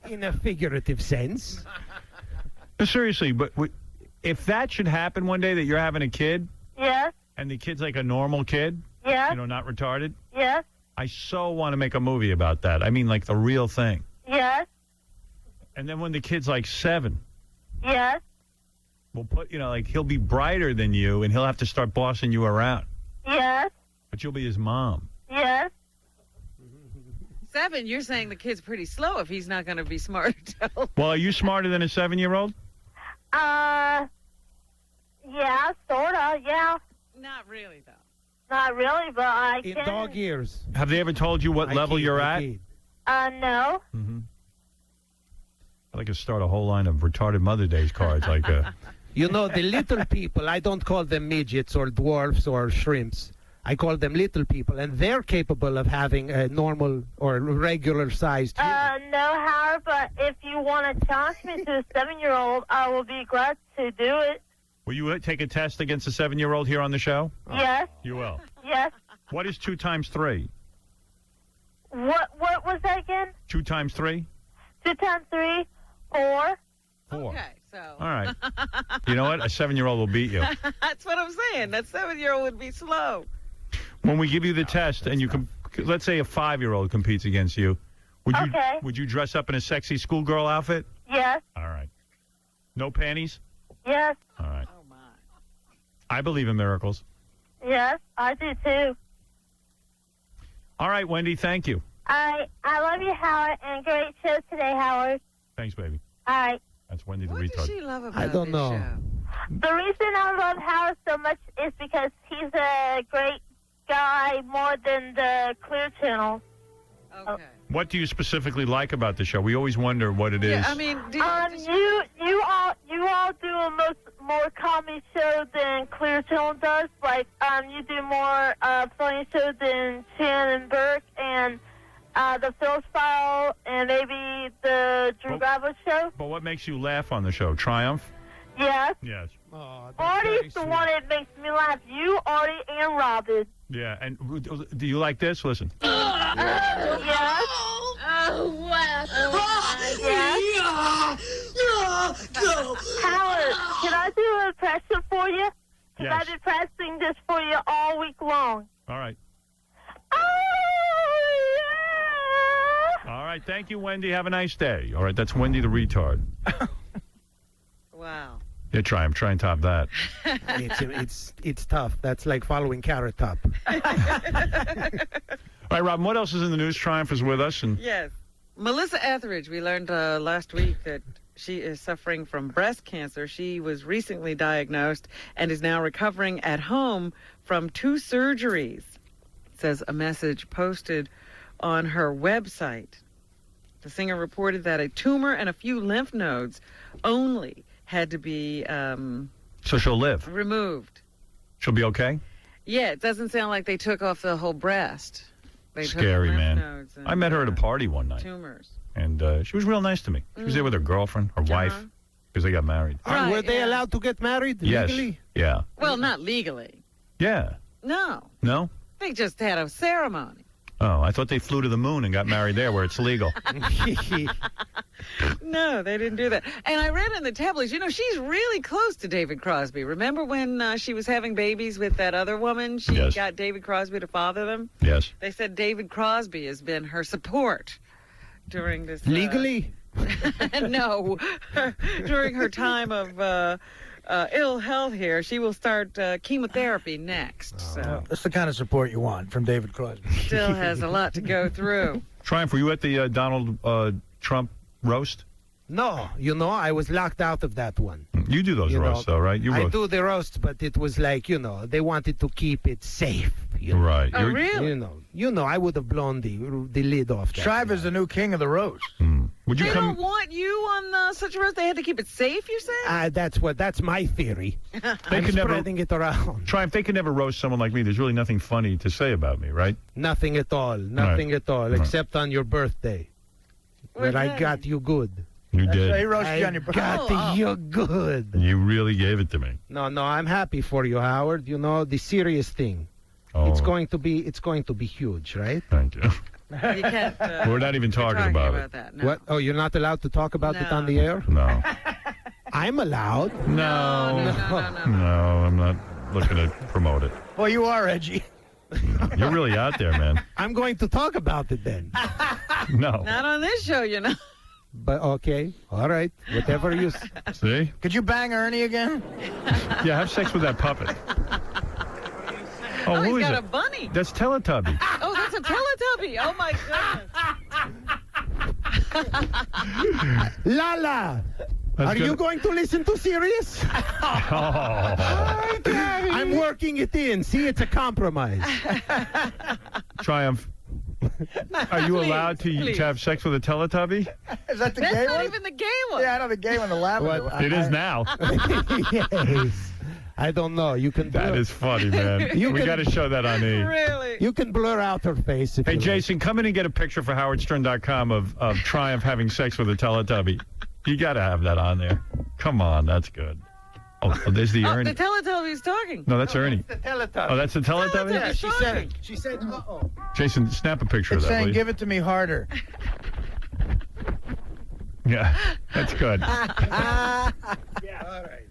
Speaker 5: In a figurative sense.
Speaker 1: Seriously, but if that should happen one day that you're having a kid,
Speaker 15: Yes.
Speaker 1: and the kid's like a normal kid,
Speaker 15: Yes.
Speaker 1: you know, not retarded,
Speaker 15: Yes.
Speaker 1: I so want to make a movie about that. I mean, like the real thing.
Speaker 15: Yes.
Speaker 1: And then when the kid's like 7,
Speaker 15: Yes.
Speaker 1: we'll put, you know, like he'll be brighter than you and he'll have to start bossing you around.
Speaker 15: Yes.
Speaker 1: But you'll be his mom.
Speaker 15: Yes.
Speaker 4: 7, you're saying the kid's pretty slow if he's not going to be smart.
Speaker 1: Well, are you smarter than a 7-year-old?
Speaker 15: Yeah, sorta, yeah.
Speaker 4: Not really, though.
Speaker 15: Not really, but I
Speaker 5: In
Speaker 15: can.
Speaker 5: dog ears.
Speaker 1: Have they ever told you what level you're at?
Speaker 15: No.
Speaker 1: I'd like to start a whole line of retarded Mother Days cards. Like,
Speaker 5: You know, the little people, I don't call them midgets or dwarfs or shrimps. I call them little people, and they're capable of having a normal or regular-sized
Speaker 15: No, Howard, but if you want to challenge me to a 7-year-old, I will be glad to do it.
Speaker 1: will you take a test against a 7-year-old here on the show?
Speaker 15: Yes.
Speaker 1: You will.
Speaker 15: Yes.
Speaker 1: What is 2 times 3?
Speaker 15: What was that again?
Speaker 1: 2 times 3?
Speaker 15: 2 times 3, 4.
Speaker 1: 4.
Speaker 4: Okay, so.
Speaker 1: All right. You know what? A 7-year-old will beat you.
Speaker 4: That's what I'm saying. That 7-year-old would be slow.
Speaker 1: When we give you the test and you can, let's say a 5-year-old competes against you, would you dress up in a sexy schoolgirl outfit?
Speaker 15: Yes.
Speaker 1: All right. No panties?
Speaker 15: Yes.
Speaker 1: All right. Oh, my. I believe in miracles.
Speaker 15: Yes, I do too.
Speaker 1: All right, Wendy, thank you.
Speaker 15: I love you, Howard, and great show today, Howard.
Speaker 1: Thanks, baby.
Speaker 15: All right.
Speaker 1: That's Wendy the
Speaker 4: What
Speaker 1: retard.
Speaker 4: does she love about
Speaker 5: I don't
Speaker 4: this
Speaker 5: know.
Speaker 4: show?
Speaker 15: The reason I love Howard so much is because he's a great guy more than the Clear Channel.
Speaker 4: Okay.
Speaker 1: What do you specifically like about the show? We always wonder what it is.
Speaker 4: Yeah, I mean,
Speaker 15: you all do a more comedy show than Clear Channel does. Like, you do more funny show than Shannon Burke and the Phil's File and maybe the Drew Garver show.
Speaker 1: But what makes you laugh on the show? Triumph?
Speaker 15: Yes.
Speaker 1: Yes.
Speaker 15: Artie's the one that makes me laugh. You, Artie, and Robin.
Speaker 1: Yeah, and do you like this? Listen.
Speaker 15: Yes.
Speaker 7: Oh, wow.
Speaker 15: Howard, can I do an impression for you? Because
Speaker 1: Yes.
Speaker 15: I've been pressing this for you all week long.
Speaker 1: All right. All right. Thank you, Wendy. Have a nice day. All right. That's Wendy the retard.
Speaker 4: Wow.
Speaker 1: Yeah, try and top that.
Speaker 5: It's tough. That's like following Carrot Top.
Speaker 1: All right, Robin, what else is in the news? Triumph is with us. And
Speaker 4: Yes. Melissa Etheridge, we learned last week that she is suffering from breast cancer. She was recently diagnosed and is now recovering at home from 2 surgeries, says a message posted on her website. The singer reported that a tumor and a few lymph nodes only had to be
Speaker 1: so she'll live.
Speaker 4: removed.
Speaker 1: She'll be okay?
Speaker 4: Yeah, it doesn't sound like they took off the whole breast. They took
Speaker 1: Scary,
Speaker 4: the lymph
Speaker 1: man.
Speaker 4: nodes and,
Speaker 1: I met her at a party one night.
Speaker 4: tumors.
Speaker 1: And she was real nice to me. She was there with her girlfriend, her wife, because they got married.
Speaker 4: Right,
Speaker 5: Were they allowed to get married legally?
Speaker 1: Yes. Yeah.
Speaker 4: Well, not legally.
Speaker 1: Yeah.
Speaker 4: No.
Speaker 1: No?
Speaker 4: They just had a ceremony.
Speaker 1: Oh, I thought they flew to the moon and got married there where it's legal.
Speaker 4: No, they didn't do that. And I read in the tabloids, she's really close to David Crosby. Remember when she was having babies with that other woman? She
Speaker 1: Yes.
Speaker 4: got David Crosby to father them?
Speaker 1: Yes.
Speaker 4: They said David Crosby has been her support during this.
Speaker 5: Legally?
Speaker 4: No. During her time of ill health here. She will start chemotherapy next. So
Speaker 9: That's the kind of support you want from David Crosby.
Speaker 4: still has a lot to go through.
Speaker 1: Triumph, were you at the Donald Trump roast?
Speaker 5: No, I was locked out of that one.
Speaker 1: You do those roasts, though, right? You
Speaker 5: I
Speaker 1: roast.
Speaker 5: do the roast, but it was like, they wanted to keep it safe.
Speaker 1: Right.
Speaker 4: Oh, really?
Speaker 5: I would have blown the lid off that.
Speaker 9: Shrive is the new king of the roast.
Speaker 1: Would you
Speaker 4: They
Speaker 1: come?
Speaker 4: don't want you on such a roast. They had to keep it safe, you say?
Speaker 5: That's my theory. I'm
Speaker 1: could never-
Speaker 5: spreading it around.
Speaker 1: Triumph, they could never roast someone like me. There's really nothing funny to say about me, right?
Speaker 5: Nothing at all. Nothing at all,
Speaker 1: Right.
Speaker 5: except on your birthday.
Speaker 4: Where's
Speaker 5: Where I
Speaker 4: that?
Speaker 5: got you good.
Speaker 1: You
Speaker 9: So he
Speaker 1: did.
Speaker 9: roasted you on your birthday.
Speaker 5: Got you good.
Speaker 1: You really gave it to me.
Speaker 5: No, I'm happy for you, Howard. The serious thing.
Speaker 1: Oh,
Speaker 5: It's going to be huge, right?
Speaker 1: Thank you.
Speaker 4: You can't.
Speaker 1: We're not even talking about it.
Speaker 4: That. No.
Speaker 5: What? Oh, you're not allowed to talk about it
Speaker 4: No.
Speaker 5: on the air?
Speaker 1: No.
Speaker 5: I'm allowed.
Speaker 1: No, I'm not looking to promote it.
Speaker 9: Well, you are, Reggie.
Speaker 1: You're really out there, man.
Speaker 5: I'm going to talk about it then.
Speaker 1: No.
Speaker 4: Not on this show,
Speaker 5: But okay, all right, whatever you.
Speaker 1: See?
Speaker 9: Could you bang Ernie again?
Speaker 1: Yeah, have sex with that puppet. Oh, who
Speaker 4: he's
Speaker 1: is
Speaker 4: got
Speaker 1: it?
Speaker 4: a bunny.
Speaker 1: That's Teletubby.
Speaker 4: Oh, that's a Teletubby. Oh, my goodness.
Speaker 5: Lala, are you going to listen to Sirius? I'm working it in. See, it's a compromise.
Speaker 1: Triumph. Are you allowed to
Speaker 4: please.
Speaker 1: have sex with a Teletubby?
Speaker 9: Is that the
Speaker 4: That's
Speaker 9: gay
Speaker 4: not
Speaker 9: one?
Speaker 4: even the gay one.
Speaker 9: Yeah, I know the gay one, the lavender.
Speaker 1: It is now.
Speaker 5: Yes. I don't know. You can.
Speaker 1: That is funny, man.
Speaker 5: You
Speaker 1: We
Speaker 5: can-
Speaker 1: got to show that on E.
Speaker 4: Really?
Speaker 5: You can blur out her face. If
Speaker 1: Hey,
Speaker 5: you like.
Speaker 1: Jason, come in and get a picture for HowardStern.com of Triumph having sex with a Teletubby. You got to have that on there. Come on, that's good. Oh, there's the
Speaker 4: Oh,
Speaker 1: Ernie.
Speaker 4: the Teletubby's talking.
Speaker 1: No, that's Ernie.
Speaker 5: The Teletubby.
Speaker 1: Oh, that's the Teletubby?
Speaker 5: Yeah, she said.
Speaker 4: talking.
Speaker 5: She said. Uh-oh.
Speaker 1: Jason, snap a picture
Speaker 9: It's
Speaker 1: of that,
Speaker 9: saying,
Speaker 1: will you?
Speaker 9: give it to me harder.
Speaker 1: Yeah, that's good.
Speaker 5: Yeah. All right.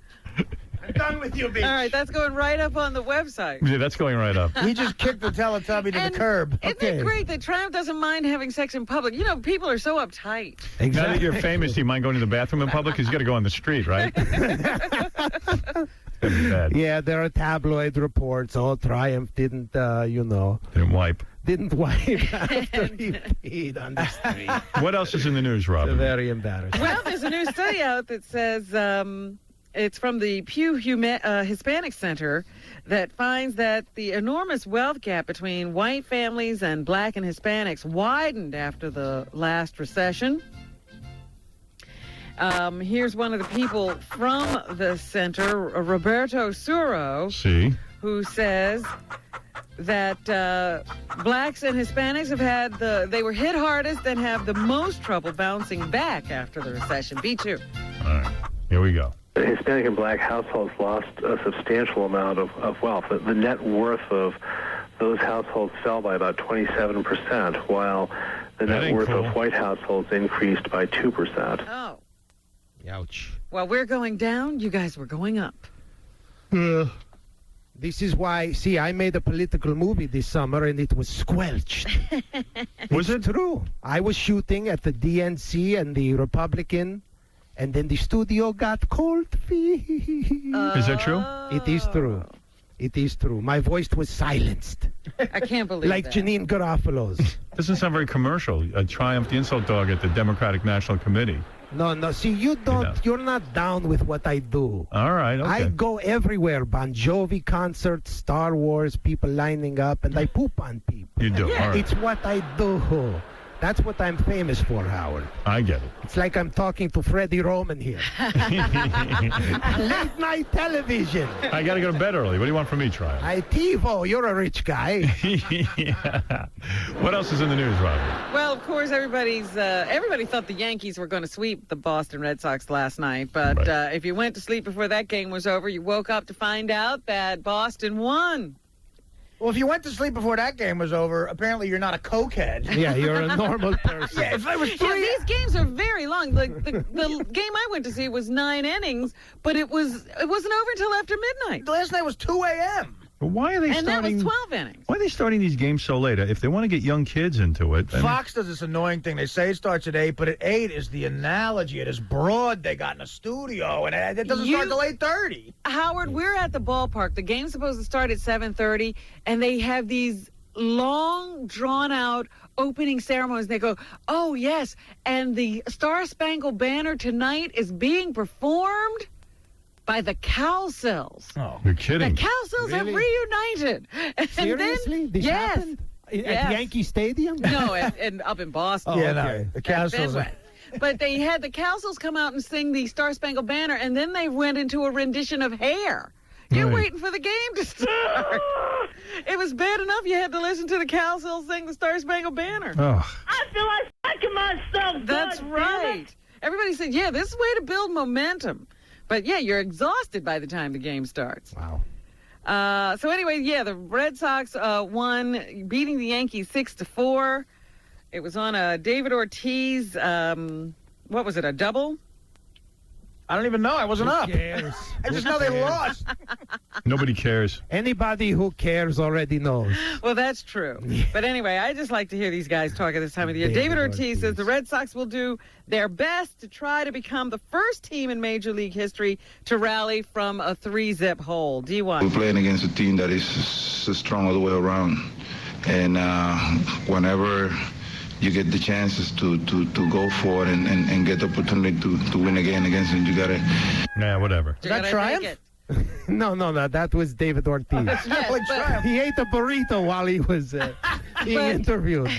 Speaker 5: I'm done with you, bitch.
Speaker 4: All right, that's going right up on the website.
Speaker 1: Yeah, that's going right up.
Speaker 9: He just kicked the Teletubby to
Speaker 4: And
Speaker 9: the curb.
Speaker 4: Isn't it great that Triumph doesn't mind having sex in public? People are so uptight.
Speaker 1: Now that you're famous, do you mind going to the bathroom in public? Because you got to go on the street, right? It's gonna be bad.
Speaker 5: Yeah, there are tabloid reports. Oh, Triumph didn't,
Speaker 1: Didn't wipe.
Speaker 5: didn't wipe after he peed on the street.
Speaker 1: What else is in the news, Robin?
Speaker 5: Very embarrassing.
Speaker 4: Well, there's a new study out that says it's from the Pew Hispanic Center that finds that the enormous wealth gap between white families and black and Hispanics widened after the last recession. Here's one of the people from the center, Roberto Suro, who says that blacks and Hispanics they were hit hardest and have the most trouble bouncing back after the recession. B2.
Speaker 1: All right, here we go.
Speaker 3: Hispanic and black households lost a substantial amount of wealth. The net worth of those households fell by about 27%, while the net worth of white households increased by 2%.
Speaker 4: Oh.
Speaker 5: Ouch.
Speaker 4: While we're going down, you guys were going up.
Speaker 5: This is why, I made a political movie this summer and it was squelched.
Speaker 1: Was it
Speaker 5: true? I was shooting at the DNC and the Republican, and then the studio got cold feet.
Speaker 1: Is that true?
Speaker 5: It is true. It is true. My voice was silenced.
Speaker 4: I can't believe
Speaker 5: like
Speaker 4: that.
Speaker 5: Janine Garofalo's.
Speaker 1: Doesn't sound very commercial. Triumph the insult dog at the Democratic National Committee.
Speaker 5: No. See, you're not down with what I do.
Speaker 1: All right, okay.
Speaker 5: I go everywhere. Bon Jovi concerts, Star Wars, people lining up, and I poop on people.
Speaker 1: You do, all right.
Speaker 5: It's what I do. That's what I'm famous for, Howard.
Speaker 1: I get it.
Speaker 5: It's like I'm talking to Freddie Roman here. Late night television.
Speaker 1: I got to go to bed early. What do you want from me, Triumph?
Speaker 5: TiVo, you're a rich guy.
Speaker 1: Yeah. What else is in the news, Robert?
Speaker 4: Well, of course, everybody thought the Yankees were going to sweep the Boston Red Sox last night. But if you went to sleep before that game was over, you woke up to find out that Boston won.
Speaker 9: Well, if you went to sleep before that game was over, apparently you're not a cokehead.
Speaker 5: Yeah, you're a normal person.
Speaker 9: Yeah, if I was
Speaker 4: these games are very long. The game I went to see was 9 innings, but it wasn't over until after midnight.
Speaker 9: The last night was 2 a.m.
Speaker 1: But why are they
Speaker 4: and that was 12 innings.
Speaker 1: Why are they starting these games so late? If they want to get young kids into it.
Speaker 9: Fox does this annoying thing. They say it starts at 8, but at 8 is the analogy. It is broad they got in a studio, and it doesn't start till 8:30.
Speaker 4: Howard, we're at the ballpark. The game's supposed to start at 7:30, and they have these long, drawn-out opening ceremonies. They go, oh, yes, and the Star-Spangled Banner tonight is being performed by the Cowsills.
Speaker 1: Oh, you're kidding.
Speaker 4: The Cowsills have reunited. And
Speaker 5: Seriously? This happened? At Yankee Stadium?
Speaker 4: No, and up in Boston.
Speaker 9: Oh, yeah, no, the Cowsills.
Speaker 4: But they had the Cowsills come out and sing the Star-Spangled Banner, and then they went into a rendition of Hair. You're waiting for the game to start. It was bad enough you had to listen to the Cowsills sing the Star-Spangled Banner.
Speaker 1: Oh.
Speaker 15: I feel like fucking myself.
Speaker 4: That's right. Everybody said, yeah, this is a way to build momentum. But, yeah, you're exhausted by the time the game starts.
Speaker 5: Wow.
Speaker 4: So, anyway, the Red Sox won, beating the Yankees 6-4. It was on a David Ortiz, what was it, a double?
Speaker 9: I don't even know. I wasn't up.
Speaker 5: Who cares?
Speaker 9: I just know they lost.
Speaker 1: Nobody cares.
Speaker 5: Anybody who cares already knows.
Speaker 4: Well, that's true. But anyway, I just like to hear these guys talk at this time of the year. David Ortiz says the Red Sox will do their best to try to become the first team in Major League history to rally from a 3-zip hole. D1.
Speaker 11: We're playing against a team that is strong all the way around. And whenever you get the chances to go for it and get the opportunity to win again against them, you got to...
Speaker 1: Nah, whatever.
Speaker 9: Is that Triumph?
Speaker 5: No, that was David Ortiz. He ate a burrito while he was being interviewed.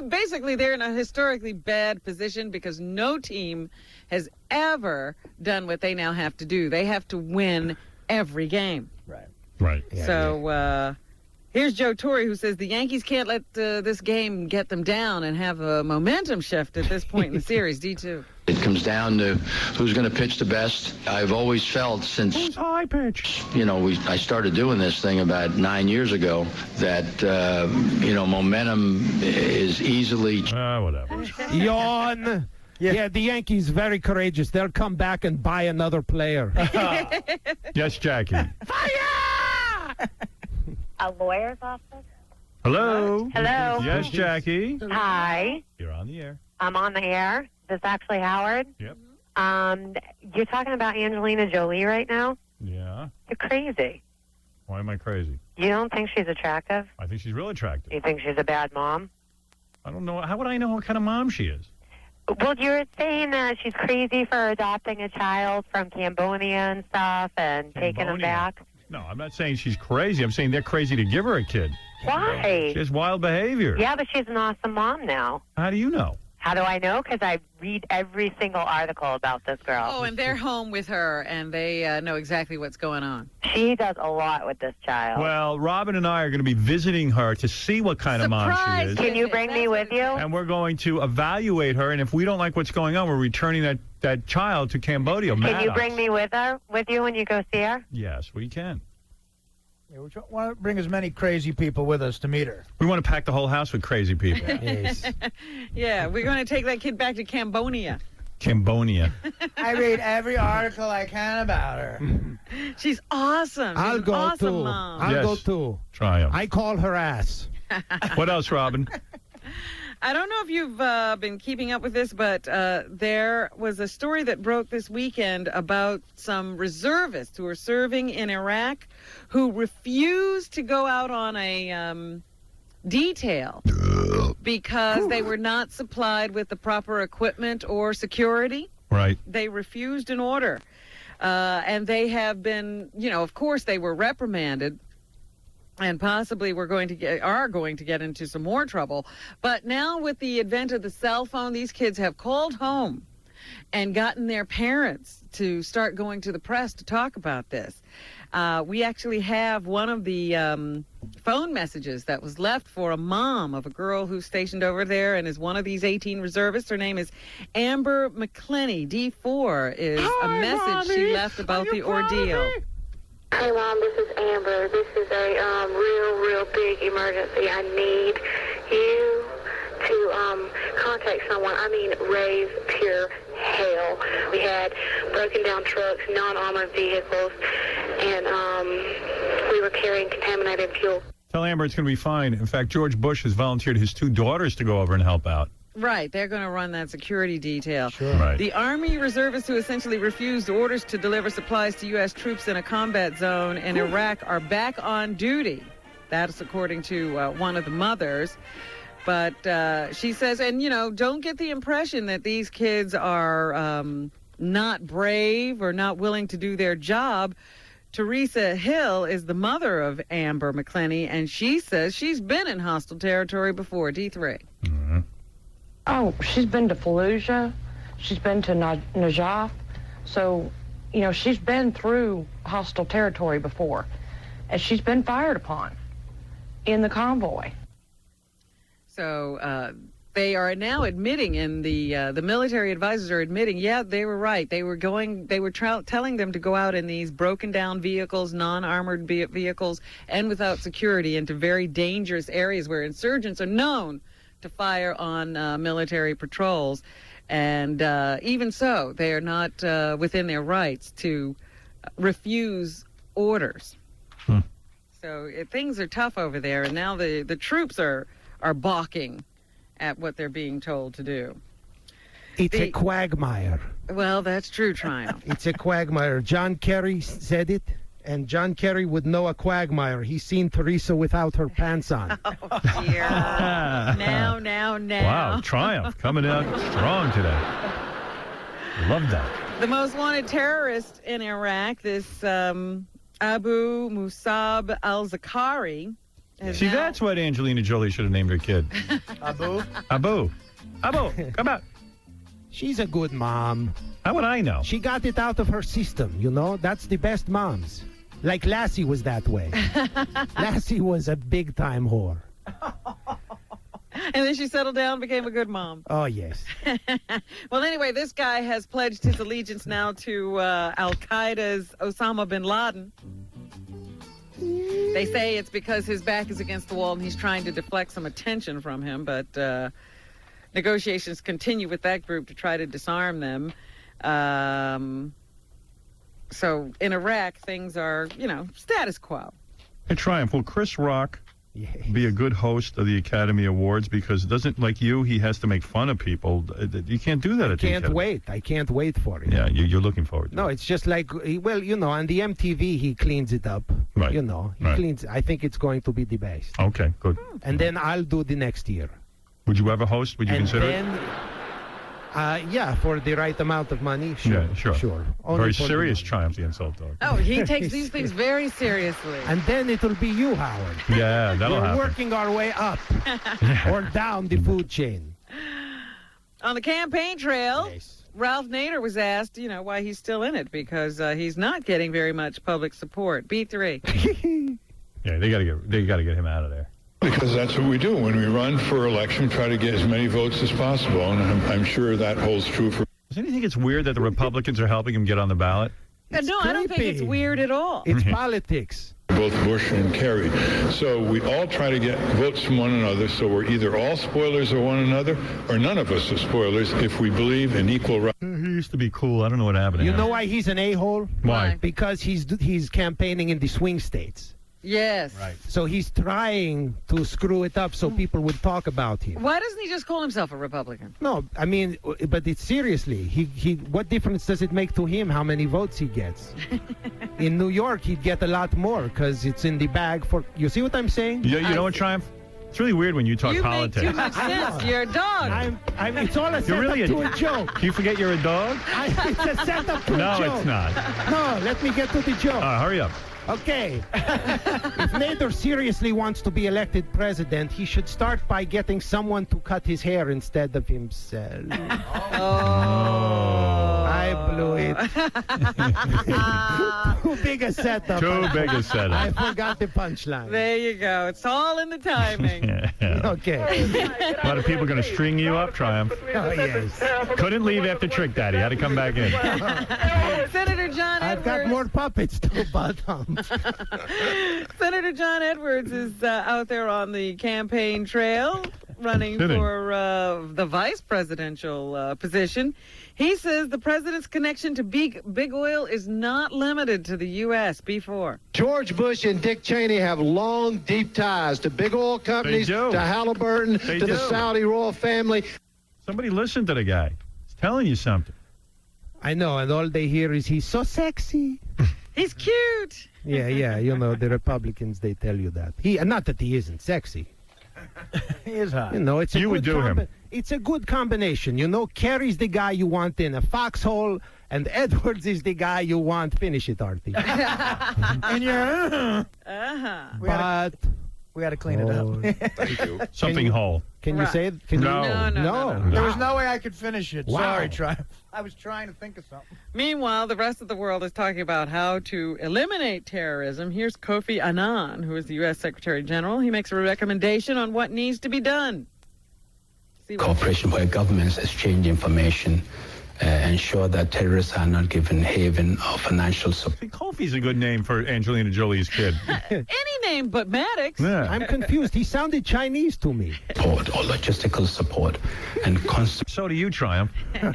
Speaker 4: Basically, they're in a historically bad position because no team has ever done what they now have to do. They have to win every game.
Speaker 1: Right.
Speaker 5: Yeah,
Speaker 4: so here's Joe Torre, who says the Yankees can't let this game get them down and have a momentum shift at this point in the series. D2.
Speaker 12: It comes down to who's going to pitch the best. I've always felt since
Speaker 1: I pitch.
Speaker 12: I started doing this thing about 9 years ago that momentum is easily
Speaker 1: whatever.
Speaker 5: Yawn. Yeah, the Yankees very courageous. They'll come back and buy another player.
Speaker 1: Yes, Jackie.
Speaker 22: Fire! A lawyer's office?
Speaker 1: Hello.
Speaker 22: Hello.
Speaker 1: Yes, Jackie.
Speaker 22: Hi.
Speaker 1: You're on the air.
Speaker 22: I'm on the air. This is actually Howard.
Speaker 1: Yep.
Speaker 22: You're talking about Angelina Jolie right now?
Speaker 1: Yeah.
Speaker 22: You're crazy.
Speaker 1: Why am I crazy?
Speaker 22: You don't think she's attractive?
Speaker 1: I think she's real attractive.
Speaker 22: You think she's a bad mom?
Speaker 1: I don't know. How would I know what kind of mom she is?
Speaker 22: Well, you're saying that she's crazy for adopting a child from Cambodia and stuff and taking him back?
Speaker 1: No, I'm not saying she's crazy. I'm saying they're crazy to give her a kid.
Speaker 22: Why?
Speaker 1: She has wild behavior.
Speaker 22: Yeah, but she's an awesome mom now.
Speaker 1: How do you know?
Speaker 22: How do I know? Because I read every single article about this girl.
Speaker 4: Oh, and they're home with her, and they know exactly what's going on.
Speaker 22: She does a lot with this child.
Speaker 1: Well, Robin and I are going to be visiting her to see what kind of mom she is.
Speaker 22: Can you bring me with you?
Speaker 1: And we're going to evaluate her, and if we don't like what's going on, we're returning that child to Cambodia.
Speaker 22: Can you bring me with you when you go see her?
Speaker 1: Yes, we can.
Speaker 9: Yeah, we want to bring as many crazy people with us to meet her.
Speaker 1: We want to pack the whole house with crazy people.
Speaker 9: Yes.
Speaker 4: Yeah, we're going to take that kid back to Cambodia.
Speaker 1: Cambodia.
Speaker 9: I read every article I can about her.
Speaker 4: She's awesome. She's
Speaker 5: I'll
Speaker 4: an
Speaker 5: go
Speaker 4: awesome
Speaker 5: too.
Speaker 4: mom.
Speaker 5: I'll go too.
Speaker 1: Triumph.
Speaker 5: I call her ass.
Speaker 1: What else, Robin?
Speaker 4: I don't know if you've been keeping up with this, but there was a story that broke this weekend about some reservists who are serving in Iraq who refused to go out on a detail because they were not supplied with the proper equipment or security.
Speaker 1: Right.
Speaker 4: They refused an order. And they have been, of course they were reprimanded. And possibly are going to get into some more trouble. But now with the advent of the cell phone, these kids have called home and gotten their parents to start going to the press to talk about this. We actually have one of the phone messages that was left for a mom of a girl who's stationed over there and is one of these 18 reservists. Her name is Amber McClenny. D4 is a message she left about the ordeal.
Speaker 15: Hey, Mom, this is Amber. This is a real big emergency. I need you to contact someone. I mean, raise pure hell. We had broken down trucks, non-armored vehicles, and we were carrying contaminated fuel.
Speaker 1: Tell Amber it's going to be fine. In fact, George Bush has volunteered his 2 daughters to go over and help out.
Speaker 4: Right, they're going to run that security detail.
Speaker 1: Sure. Right.
Speaker 4: The Army reservists who essentially refused orders to deliver supplies to U.S. troops in a combat zone in Iraq are back on duty. That is according to one of the mothers. But she says, and, don't get the impression that these kids are not brave or not willing to do their job. Teresa Hill is the mother of Amber McClenny, and she says she's been in hostile territory before. D3.
Speaker 13: Oh, she's been to Fallujah. She's been to Najaf. So, she's been through hostile territory before. And she's been fired upon in the convoy.
Speaker 4: So they are now admitting, and the military advisors are admitting, yeah, they were right. They were telling them to go out in these broken down vehicles, non-armored vehicles, and without security into very dangerous areas where insurgents are known to fire on military patrols. And even so, they are not within their rights to refuse orders. So things are tough over there, and now the troops are balking at what they're being told to do.
Speaker 5: It's a quagmire.
Speaker 4: Well, that's true, Triumph.
Speaker 5: It's a quagmire. John Kerry said it. And John Kerry would know a quagmire. He's seen Teresa without her pants on.
Speaker 4: Oh, dear. Now.
Speaker 1: Wow, Triumph coming out strong today. Love that.
Speaker 4: The most wanted terrorist in Iraq, this Abu Musab al-Zakari.
Speaker 1: See, that's what Angelina Jolie should have named her kid.
Speaker 9: Abu,
Speaker 1: come out.
Speaker 5: She's a good mom.
Speaker 1: How would I know?
Speaker 5: She got it out of her system, That's the best moms. Like Lassie was that way. Lassie was a big-time whore.
Speaker 4: And then she settled down and became a good mom.
Speaker 5: Oh, yes.
Speaker 4: Well, anyway, this guy has pledged his allegiance now to Al-Qaeda's Osama bin Laden. They say it's because his back is against the wall and he's trying to deflect some attention from him, but negotiations continue with that group to try to disarm them. So in Iraq, things are, status quo.
Speaker 1: Hey, Triumph, will Chris Rock be a good host of the Academy Awards? Because like you, he has to make fun of people. You can't do that at the Academy.
Speaker 5: I can't wait for it.
Speaker 1: Yeah, you're looking forward to it.
Speaker 5: No, it's just like, on the MTV, he cleans it up.
Speaker 1: Right.
Speaker 5: You know, he cleans. I think it's going to be the best.
Speaker 1: Okay, good.
Speaker 5: And then I'll do the next year.
Speaker 1: Would you ever host? Would you consider it?
Speaker 5: Yeah, for the right amount of money, sure.
Speaker 1: Yeah, sure.
Speaker 5: Only
Speaker 1: Very
Speaker 5: for the
Speaker 1: serious Triumph, the Insult Dog.
Speaker 4: Oh, he takes these things very seriously.
Speaker 5: And then it'll be you, Howard.
Speaker 1: Yeah, that'll
Speaker 5: We're
Speaker 1: happen.
Speaker 5: working our way up or down the food chain.
Speaker 4: On the campaign trail, Ralph Nader was asked, why he's still in it, because he's not getting very much public support. B3.
Speaker 1: Yeah, they got to get him out of there.
Speaker 6: Because that's what we do. When we run for election, we try to get as many votes as possible, and I'm sure that holds true for...
Speaker 1: Does anyone think it's weird that the Republicans are helping him get on the ballot?
Speaker 4: No, I don't think it's weird at all.
Speaker 5: It's politics.
Speaker 6: Both Bush and Kerry. So we all try to get votes from one another, so we're either all spoilers of one another, or none of us are spoilers if we believe in equal rights.
Speaker 1: He used to be cool. I don't know what happened to him.
Speaker 5: You know why he's an a-hole?
Speaker 1: Why?
Speaker 5: Because he's campaigning in the swing states.
Speaker 4: Yes.
Speaker 1: Right.
Speaker 5: So he's trying to screw it up so people would talk about him.
Speaker 4: Why doesn't he just call himself a Republican?
Speaker 5: No, I mean, but it's seriously. What difference does it make to him how many votes he gets? In New York, he'd get a lot more because it's in the bag for... You see what I'm saying?
Speaker 1: You know what, Triumph? It's really weird when you talk politics.
Speaker 4: You make too much sense. You're a dog.
Speaker 5: It's all a setup to a joke.
Speaker 1: You forget you're a dog?
Speaker 5: It's a setup to a joke.
Speaker 1: No, it's not.
Speaker 5: No, let me get to the joke.
Speaker 1: Hurry up.
Speaker 5: Okay. If Nader seriously wants to be elected president, he should start by getting someone to cut his hair instead of himself. I blew it. Too big a setup.
Speaker 1: Too big a setup.
Speaker 5: I forgot the punchline.
Speaker 4: There you go. It's all in the timing.
Speaker 5: Okay.
Speaker 1: A lot of people going to string you up, Triumph.
Speaker 5: Oh, yes.
Speaker 1: Couldn't leave after Trick Daddy. Had to come back in.
Speaker 4: Senator John Edwards.
Speaker 5: I've got more puppets to bottom.
Speaker 4: Senator John Edwards is out there on the campaign trail running for the vice presidential position. He says the president's connection to big oil is not limited to the U.S. Before.
Speaker 16: George Bush and Dick Cheney have long, deep ties to big oil companies, to Halliburton, to the Saudi royal family.
Speaker 1: Somebody listen to the guy. He's telling you something.
Speaker 5: I know, and all they hear is he's so sexy.
Speaker 4: He's cute.
Speaker 5: Yeah, you know, the Republicans, they tell you that. Not that he isn't sexy.
Speaker 9: He is hot.
Speaker 5: You know, it's
Speaker 1: You would do him.
Speaker 5: It's a good combination. You know, Kerry's the guy you want in a foxhole, and Edwards is the guy you want. Finish it, Artie.
Speaker 9: And you're...
Speaker 5: But...
Speaker 9: We had to clean it up.
Speaker 1: Thank you. Something whole.
Speaker 5: Can you say it? Can
Speaker 1: No.
Speaker 5: You? No.
Speaker 9: There was no way I could finish it.
Speaker 5: Wow.
Speaker 9: Sorry, Triumph. I was trying to think of something.
Speaker 4: Meanwhile, the rest of the world is talking about how to eliminate terrorism. Here's Kofi Annan, who is the U.S. Secretary General. He makes a recommendation on what needs to be done.
Speaker 19: Cooperation where governments exchange information, ensure that terrorists are not given haven or financial support.
Speaker 1: Kofi's a good name for Angelina Jolie's kid.
Speaker 4: Any name but Maddox.
Speaker 1: Yeah.
Speaker 5: I'm confused. He sounded Chinese to me.
Speaker 19: Support or logistical support and constant.
Speaker 1: So do you, Triumph.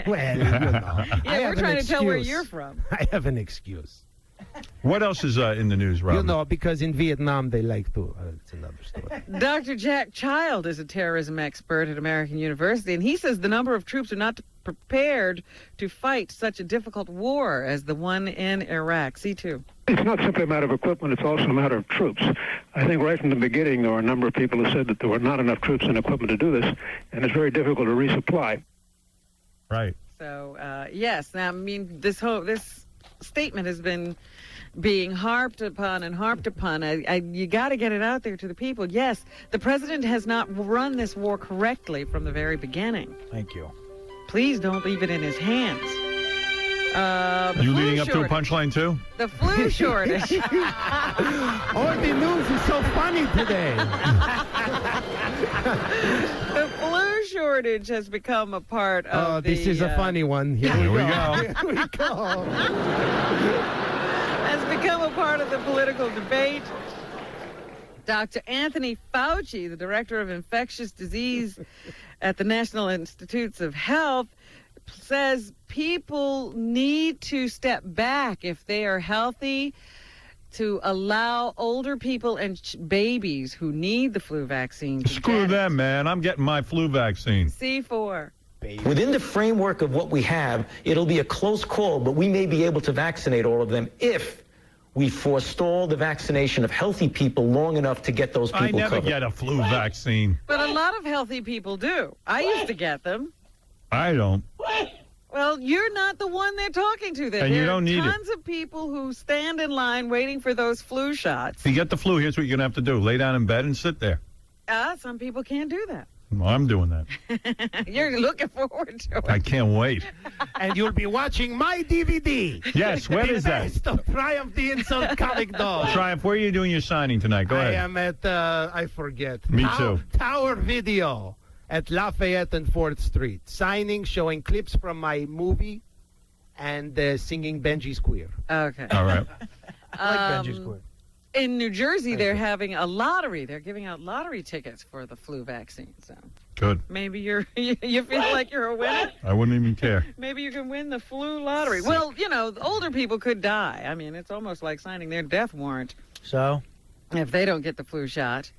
Speaker 5: Well, you know.
Speaker 4: Yeah, we're trying to tell where you're from.
Speaker 5: I have an excuse.
Speaker 1: What else is in the news, Rob?
Speaker 5: You know, because in Vietnam they like to. It's another story.
Speaker 4: Dr. Jack Child is a terrorism expert at American University, and he says the number of troops are not prepared to fight such a difficult war as the one in Iraq. C2.
Speaker 24: It's not simply a matter of equipment, it's also a matter of troops. I think right from the beginning there were a number of people who said that there were not enough troops and equipment to do this, and it's very difficult to resupply.
Speaker 1: Right.
Speaker 4: So, yes, now, I mean, this statement has been being harped upon and harped upon. You got to get it out there to the people. Yes, the president has not run this war correctly from the very beginning.
Speaker 9: Thank you.
Speaker 4: Please don't leave it in his hands.
Speaker 1: You leading up to a punchline, too?
Speaker 4: The flu shortage.
Speaker 5: All the news is so funny today.
Speaker 4: The flu shortage has become a part of
Speaker 5: this is a funny one. Here we go. Here we go.
Speaker 4: Has become a part of the political debate. Dr. Anthony Fauci, the director of infectious disease at the National Institutes of Health, says people need to step back if they are healthy to allow older people and babies who need the flu vaccine to
Speaker 1: Screw them, man. I'm getting my flu vaccine.
Speaker 4: C4.
Speaker 25: Within the framework of what we have, it'll be a close call, but we may be able to vaccinate all of them if we forestall the vaccination of healthy people long enough to get those people covered.
Speaker 1: I never get a flu vaccine.
Speaker 4: But a lot of healthy people do. I used to get them.
Speaker 1: I don't.
Speaker 4: Well, you're not the one they're talking to.
Speaker 1: And you don't need it.
Speaker 4: There are tons of people who stand in line waiting for those flu shots.
Speaker 1: If you get the flu, here's what you're going to have to do. Lay down in bed and sit there.
Speaker 4: Some people can't do that.
Speaker 1: Well, I'm doing that.
Speaker 4: You're looking forward to it.
Speaker 1: I can't wait.
Speaker 5: And you'll be watching my DVD.
Speaker 1: Yes, where is that?
Speaker 5: Best of Triumph the Insult Comic Dog.
Speaker 1: Triumph, where are you doing your signing tonight? Go ahead.
Speaker 5: I am at, I forget.
Speaker 1: Me too.
Speaker 5: Tower Video at Lafayette and 4th Street. Signing, showing clips from my movie, and singing Benji's Queer.
Speaker 4: Okay.
Speaker 1: All right.
Speaker 9: I like Benji's Queer.
Speaker 4: In New Jersey, they're having a lottery. They're giving out lottery tickets for the flu vaccine. So
Speaker 1: good.
Speaker 4: Maybe you feel like you're a winner.
Speaker 1: I wouldn't even care.
Speaker 4: Maybe you can win the flu lottery. Well, older people could die. I mean, it's almost like signing their death warrant.
Speaker 9: So?
Speaker 4: If they don't get the flu shot.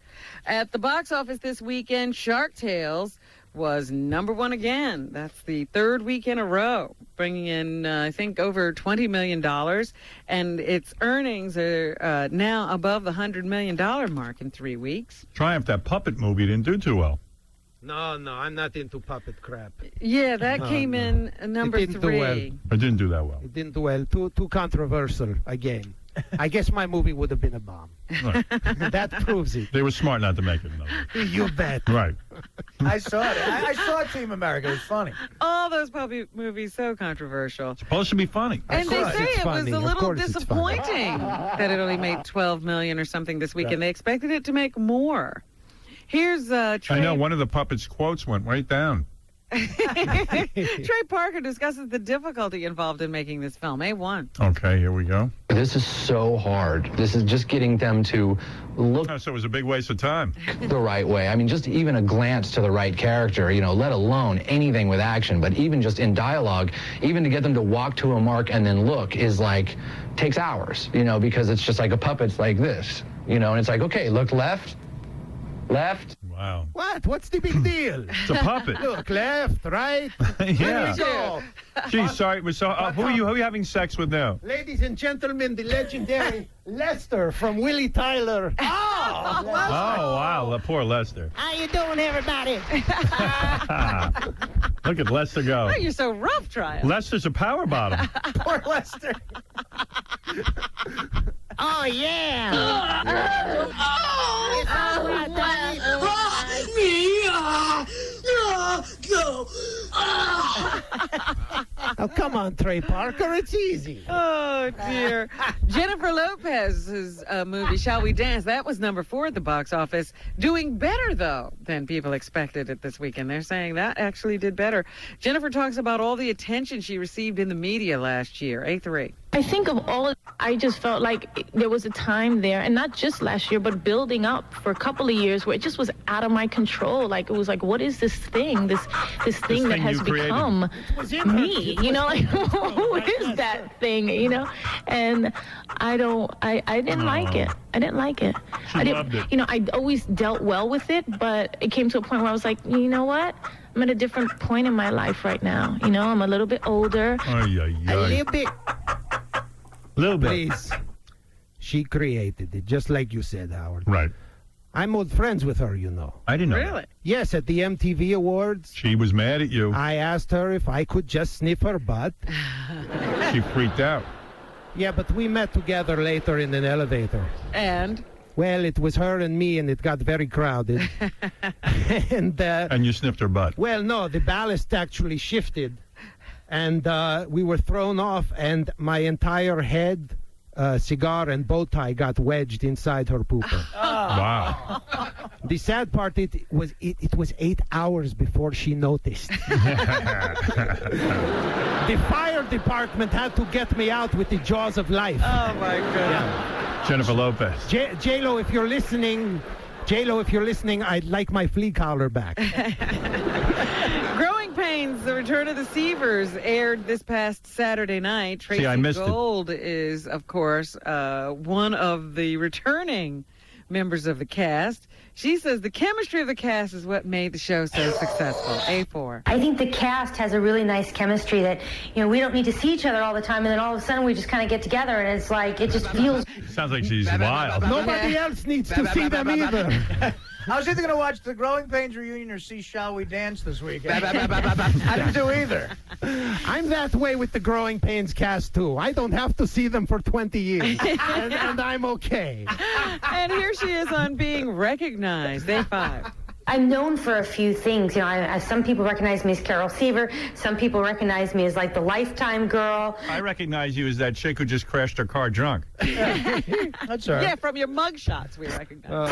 Speaker 4: At the box office this weekend, Shark Tales was #1 again. That's the third week in a row, bringing in, I think, over $20 million. And its earnings are now above the $100 million mark in 3 weeks.
Speaker 1: Triumph, that puppet movie didn't do too well.
Speaker 5: No, I'm not into puppet crap.
Speaker 4: Yeah, that came in number 3.
Speaker 5: Do well.
Speaker 1: It didn't do that well.
Speaker 5: It didn't do well. Too controversial again. I guess my movie would have been a bomb.
Speaker 1: Right.
Speaker 5: That proves it.
Speaker 1: They were smart not to make it.
Speaker 5: You bet.
Speaker 1: Right.
Speaker 9: I saw it. I saw Team America. It was funny.
Speaker 4: All those puppy movies so controversial.
Speaker 1: It's supposed to be funny.
Speaker 4: And they say it was a little disappointing that it only made $12 million or something this weekend. They expected it to make more. Here's Trey.
Speaker 1: I know one of the puppets' quotes went right down.
Speaker 4: Trey Parker discusses the difficulty involved in making this film. A1.
Speaker 1: Okay, here we go.
Speaker 2: This is so hard. This is just getting them to look
Speaker 1: so it was a big waste of time.
Speaker 2: The right way. I mean, just even a glance to the right character, let alone anything with action, but even just in dialogue, even to get them to walk to a mark and then look is takes hours, because it's just like a puppet's like this, and it's like, okay, look left.
Speaker 1: Wow.
Speaker 5: What? What's the big deal?
Speaker 1: It's a puppet.
Speaker 5: Look, left, right.
Speaker 1: Yeah.
Speaker 5: Here we go.
Speaker 1: Geez, sorry. Who are you having sex with now?
Speaker 5: Ladies and gentlemen, the legendary Lester from Willie Tyler.
Speaker 1: Oh, wow. The poor Lester.
Speaker 5: How you doing, everybody?
Speaker 1: Look at Lester go.
Speaker 4: Oh, you're so rough, Triumph.
Speaker 1: Lester's a power bottom.
Speaker 9: Poor Lester.
Speaker 5: Oh, yeah. It's all right, Daddy. Oh, come on, Trey Parker. It's easy.
Speaker 4: Oh, dear. Jennifer Lopez's movie, Shall We Dance? That was #4 at the box office. Doing better, though, than people expected it this weekend. They're saying that actually did better. Jennifer talks about all the attention she received in the media last year. A3.
Speaker 8: I think of all, I just felt like there was a time there, and not just last year, but building up for a couple of years where it just was out of my control. Like, it was like, what is this thing? This thing that has become me, who is that thing, And I didn't like it. I didn't like it.
Speaker 1: Loved it.
Speaker 8: I always dealt well with it, but it came to a point where I was like, you know what? I'm at a different point in my life right now. I'm a little bit older.
Speaker 5: A little bit. Please. She created it, just like you said, Howard.
Speaker 1: Right.
Speaker 5: I'm old friends with her,
Speaker 1: I didn't know.
Speaker 4: Really?
Speaker 1: That.
Speaker 5: Yes, at the MTV Awards.
Speaker 1: She was mad at you.
Speaker 5: I asked her if I could just sniff her butt.
Speaker 1: She freaked out.
Speaker 5: Yeah, but we met together later in an elevator.
Speaker 4: And?
Speaker 5: Well, it was her and me, and it got very crowded.
Speaker 1: And you sniffed her butt.
Speaker 5: Well, no, the ballast actually shifted, and we were thrown off, and my entire head, cigar, and bow tie got wedged inside her pooper.
Speaker 1: Wow.
Speaker 5: The sad part, it was 8 hours before she noticed. The fire department had to get me out with the jaws of life.
Speaker 4: Oh, my goodness.
Speaker 5: Yeah.
Speaker 1: Jennifer Lopez.
Speaker 5: J-Lo, if you're listening, I'd like my flea collar back.
Speaker 4: Growing Pains, The Return of the Seavers, aired this past Saturday night. Tracy
Speaker 1: I missed
Speaker 4: Gold is, of course, one of the returning members of the cast. She says the chemistry of the cast is what made the show so successful. A4.
Speaker 10: I think the cast has a really nice chemistry that, we don't need to see each other all the time, and then all of a sudden we just kind of get together, and it's like, it just feels...
Speaker 1: Sounds like she's wild.
Speaker 5: Nobody else needs to see them either.
Speaker 9: I was either going to watch the Growing Pains reunion or see Shall We Dance this weekend. I didn't do either.
Speaker 5: I'm that way with the Growing Pains cast, too. I don't have to see them for 20 years, and I'm okay.
Speaker 4: And here she is on Being Recognized, A5.
Speaker 10: I'm known for a few things. Some people recognize me as Carol Seaver. Some people recognize me as like the Lifetime girl.
Speaker 1: I recognize you as that chick who just crashed her car drunk.
Speaker 9: That's her.
Speaker 4: Yeah, from your mug shots we recognize.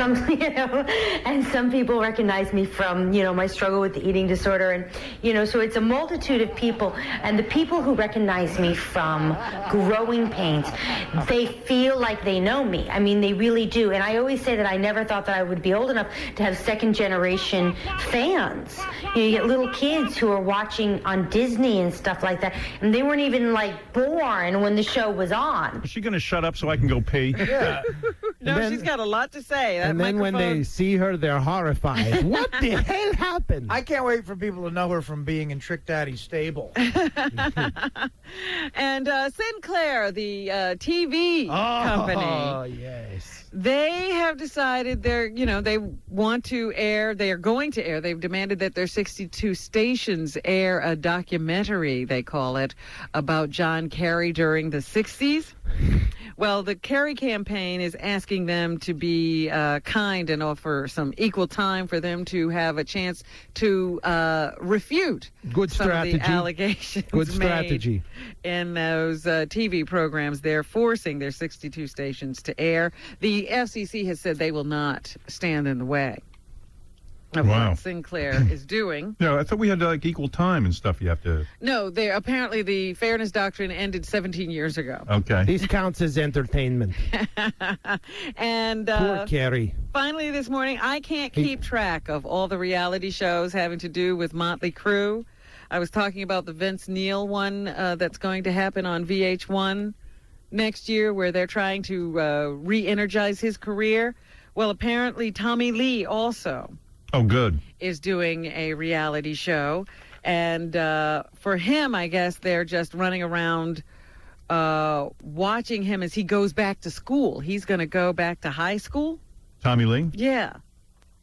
Speaker 10: And some people recognize me from, my struggle with the eating disorder. And, so it's a multitude of people. And the people who recognize me from Growing Pains, they feel like they know me. I mean, they really do. And I always say that I never thought that I would be old enough to have second generation fans. You get little kids who are watching on Disney and stuff like that, and they weren't even born when the show was on.
Speaker 1: Is she going to shut up so I can go pee?
Speaker 9: Yeah.
Speaker 4: No, she's got a lot to say.
Speaker 5: And then when they see her, they're horrified. What the hell happened?
Speaker 9: I can't wait for people to know her from being in Trick Daddy's stable.
Speaker 4: And Sinclair, the TV company.
Speaker 5: Oh, yes.
Speaker 4: They have decided they want to air, they are going to air, they've demanded that their 62 stations air a documentary, they call it, about John Kerry during the 60s. Well, the Kerry campaign is asking them to be kind and offer some equal time for them to have a chance to refute some of the allegations made in those TV programs. They're forcing their 62 stations to air. The FCC has said they will not stand in the way of what Sinclair is doing.
Speaker 1: No, I thought we had equal time and stuff you have to...
Speaker 4: No, apparently the fairness doctrine ended 17 years ago.
Speaker 1: Okay.
Speaker 5: This counts as entertainment.
Speaker 4: And
Speaker 5: poor Kerry.
Speaker 4: Finally this morning, I can't keep track of all the reality shows having to do with Motley Crue. I was talking about the Vince Neil one that's going to happen on VH1 next year, where they're trying to re-energize his career. Well, apparently Tommy Lee also...
Speaker 1: Oh, good.
Speaker 4: ...is doing a reality show. And for him, I guess they're just running around watching him as he goes back to school. He's going to go back to high school.
Speaker 1: Tommy Lee?
Speaker 4: Yeah.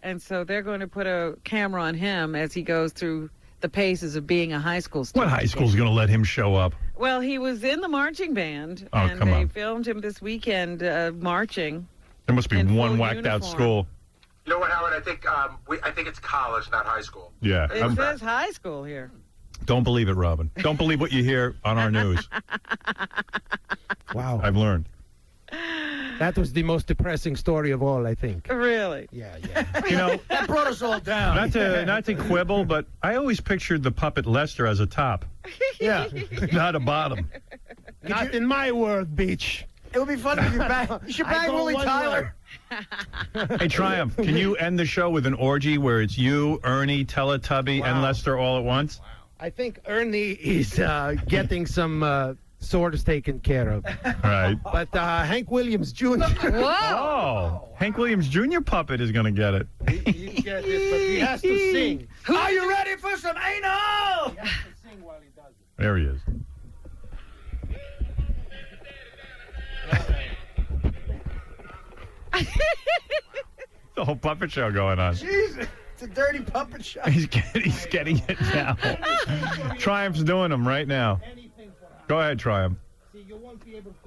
Speaker 4: And so they're going to put a camera on him as he goes through the paces of being a high school student.
Speaker 1: What high school's going to let him show up?
Speaker 4: Well, he was in the marching band.
Speaker 1: Oh,
Speaker 4: and
Speaker 1: come
Speaker 4: they
Speaker 1: on.
Speaker 4: filmed him this weekend marching.
Speaker 1: There must be one whacked-out school.
Speaker 17: You know what, Howard? I think it's college, not high school.
Speaker 1: Yeah.
Speaker 4: It says high school here.
Speaker 1: Don't believe it, Robin. Don't believe what you hear on our news.
Speaker 5: Wow.
Speaker 1: I've learned.
Speaker 5: That was the most depressing story of all, I think.
Speaker 4: Really?
Speaker 5: Yeah.
Speaker 9: That brought us all down.
Speaker 1: Not to quibble, but I always pictured the puppet Lester as a top.
Speaker 9: Yeah.
Speaker 1: Not a bottom.
Speaker 5: Not in my world, Beach.
Speaker 9: It would be fun if you should bang Willie Tyler.
Speaker 1: Hey, Triumph, can you end the show with an orgy where it's you, Ernie, Teletubby, and Lester all at once?
Speaker 5: I think Ernie is getting some swords taken care of.
Speaker 1: Right.
Speaker 5: But Hank Williams Jr.
Speaker 4: Whoa!
Speaker 1: Oh, Hank Williams Jr. puppet is going to get it.
Speaker 5: He'll get it, but he has to sing.
Speaker 9: Are you ready for some anal?
Speaker 5: He has to sing while he does it.
Speaker 1: There he is. The whole puppet show going on.
Speaker 9: Jesus, it's a dirty puppet show.
Speaker 1: He's getting it now. Triumph's doing them right now. Go ahead, Triumph.
Speaker 5: See, you won't be able to.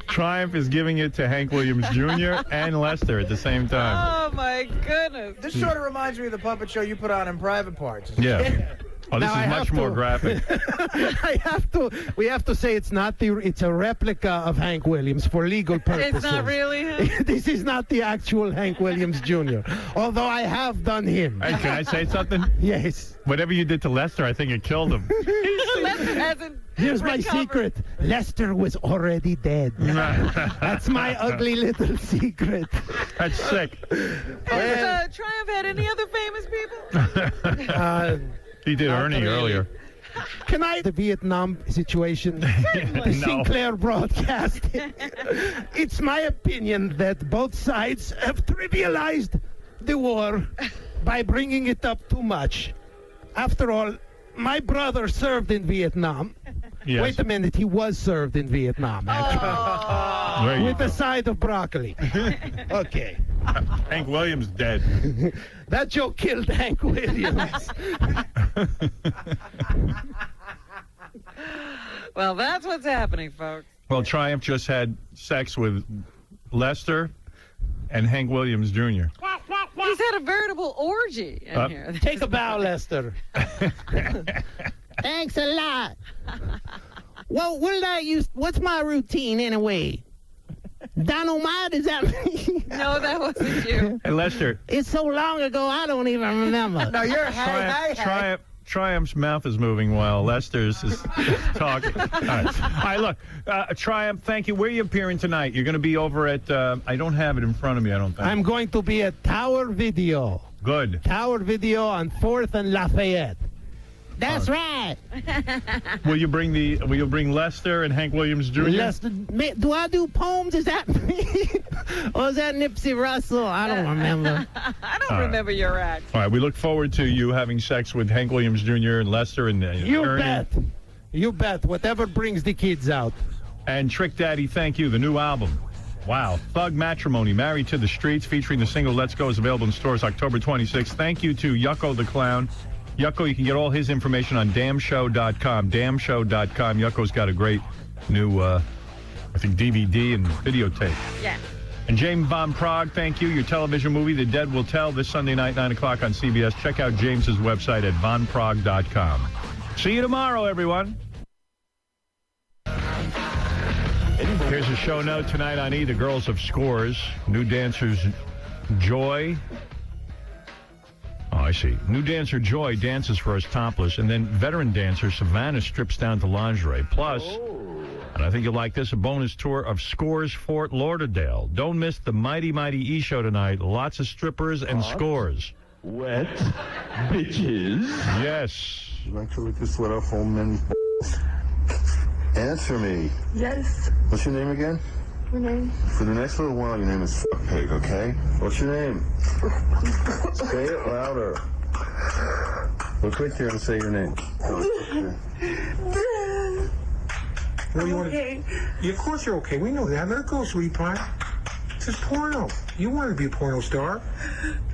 Speaker 1: Triumph is giving it to Hank Williams Jr. and Lester at the same time.
Speaker 4: Oh, my goodness.
Speaker 9: This sort of reminds me of the puppet show you put on in Private Parts.
Speaker 1: Yeah. Oh, this is much more graphic.
Speaker 5: We have to say it's a replica of Hank Williams for legal purposes.
Speaker 4: It's not really him?
Speaker 5: This is not the actual Hank Williams Jr., although I have done him.
Speaker 1: Hey, can I say something?
Speaker 5: Yes.
Speaker 1: Whatever you did to Lester, I think it killed him.
Speaker 4: Lester hasn't
Speaker 5: Here's my secret. Lester was already dead. That's my ugly little secret.
Speaker 1: That's sick.
Speaker 4: Has Triumph had any other famous people?
Speaker 1: He did Ernie earlier.
Speaker 5: Can I the Vietnam situation? The Sinclair broadcasting. It's my opinion that both sides have trivialized the war by bringing it up too much. After all, my brother served in Vietnam. Yes. Wait a minute, he was served in Vietnam, actually. With a side of broccoli. Okay.
Speaker 1: Hank Williams dead.
Speaker 5: That joke killed Hank Williams.
Speaker 4: Well, that's what's happening, folks.
Speaker 1: Well, Triumph just had sex with Lester and Hank Williams Jr.
Speaker 4: He's had a veritable orgy in here.
Speaker 5: Take a bow, Lester. Thanks a lot. Well, what's my routine anyway? Dynamite, is that me?
Speaker 4: No, that wasn't you.
Speaker 1: Hey, Lester.
Speaker 5: It's so long ago, I don't even remember.
Speaker 9: No, you're
Speaker 1: Triumph's mouth is moving while Lester's is talking. All right, look, Triumph, thank you. Where are you appearing tonight? You're going to be over at, I don't have it in front of me, I don't think.
Speaker 5: I'm going to be at Tower Video.
Speaker 1: Good.
Speaker 5: Tower Video on 4th and Lafayette. That's right.
Speaker 1: Will you bring Lester and Hank Williams Jr.?
Speaker 5: Lester, do I do poems? Is that me? Or is that Nipsey Russell? I don't remember.
Speaker 4: I don't remember your act.
Speaker 1: All right, we look forward to you having sex with Hank Williams Jr. and Lester and
Speaker 5: You
Speaker 1: Ernie.
Speaker 5: bet. You bet. Whatever brings the kids out.
Speaker 1: And Trick Daddy, thank you. The new album. Wow. Thug Matrimony, Married to the Streets, featuring the single Let's Go, is available in stores October 26th. Thank you to Yucko the Clown. Yucko, you can get all his information on damshow.com. Damshow.com. Yucko's got a great new, I think, DVD and videotape.
Speaker 4: Yeah.
Speaker 1: And James Von Praagh, thank you. Your television movie, The Dead Will Tell, this Sunday night, 9 o'clock on CBS. Check out James's website at vonpraagh.com. See you tomorrow, everyone. Here's a show note tonight on E! The Girls of Scores. New dancers Joy. Oh, I see. New dancer Joy dances first topless, and then veteran dancer Savannah strips down to lingerie. Plus, and I think you'll like this, a bonus tour of Scores Fort Lauderdale. Don't miss the Mighty Mighty E! Show tonight. Lots of strippers and scores.
Speaker 14: Wet bitches.
Speaker 1: Yes.
Speaker 14: You like to lick the sweat off home men's Answer me.
Speaker 7: Yes.
Speaker 14: What's your name again?
Speaker 7: My name?
Speaker 14: For the next little while, your name is Pig, okay? What's your name? Say it louder. Look right there and say your name.
Speaker 7: What do you want to...
Speaker 18: Yeah, of course you're okay. We know that. Let it go, sweet pie. It's just porno. You want to be a porno star.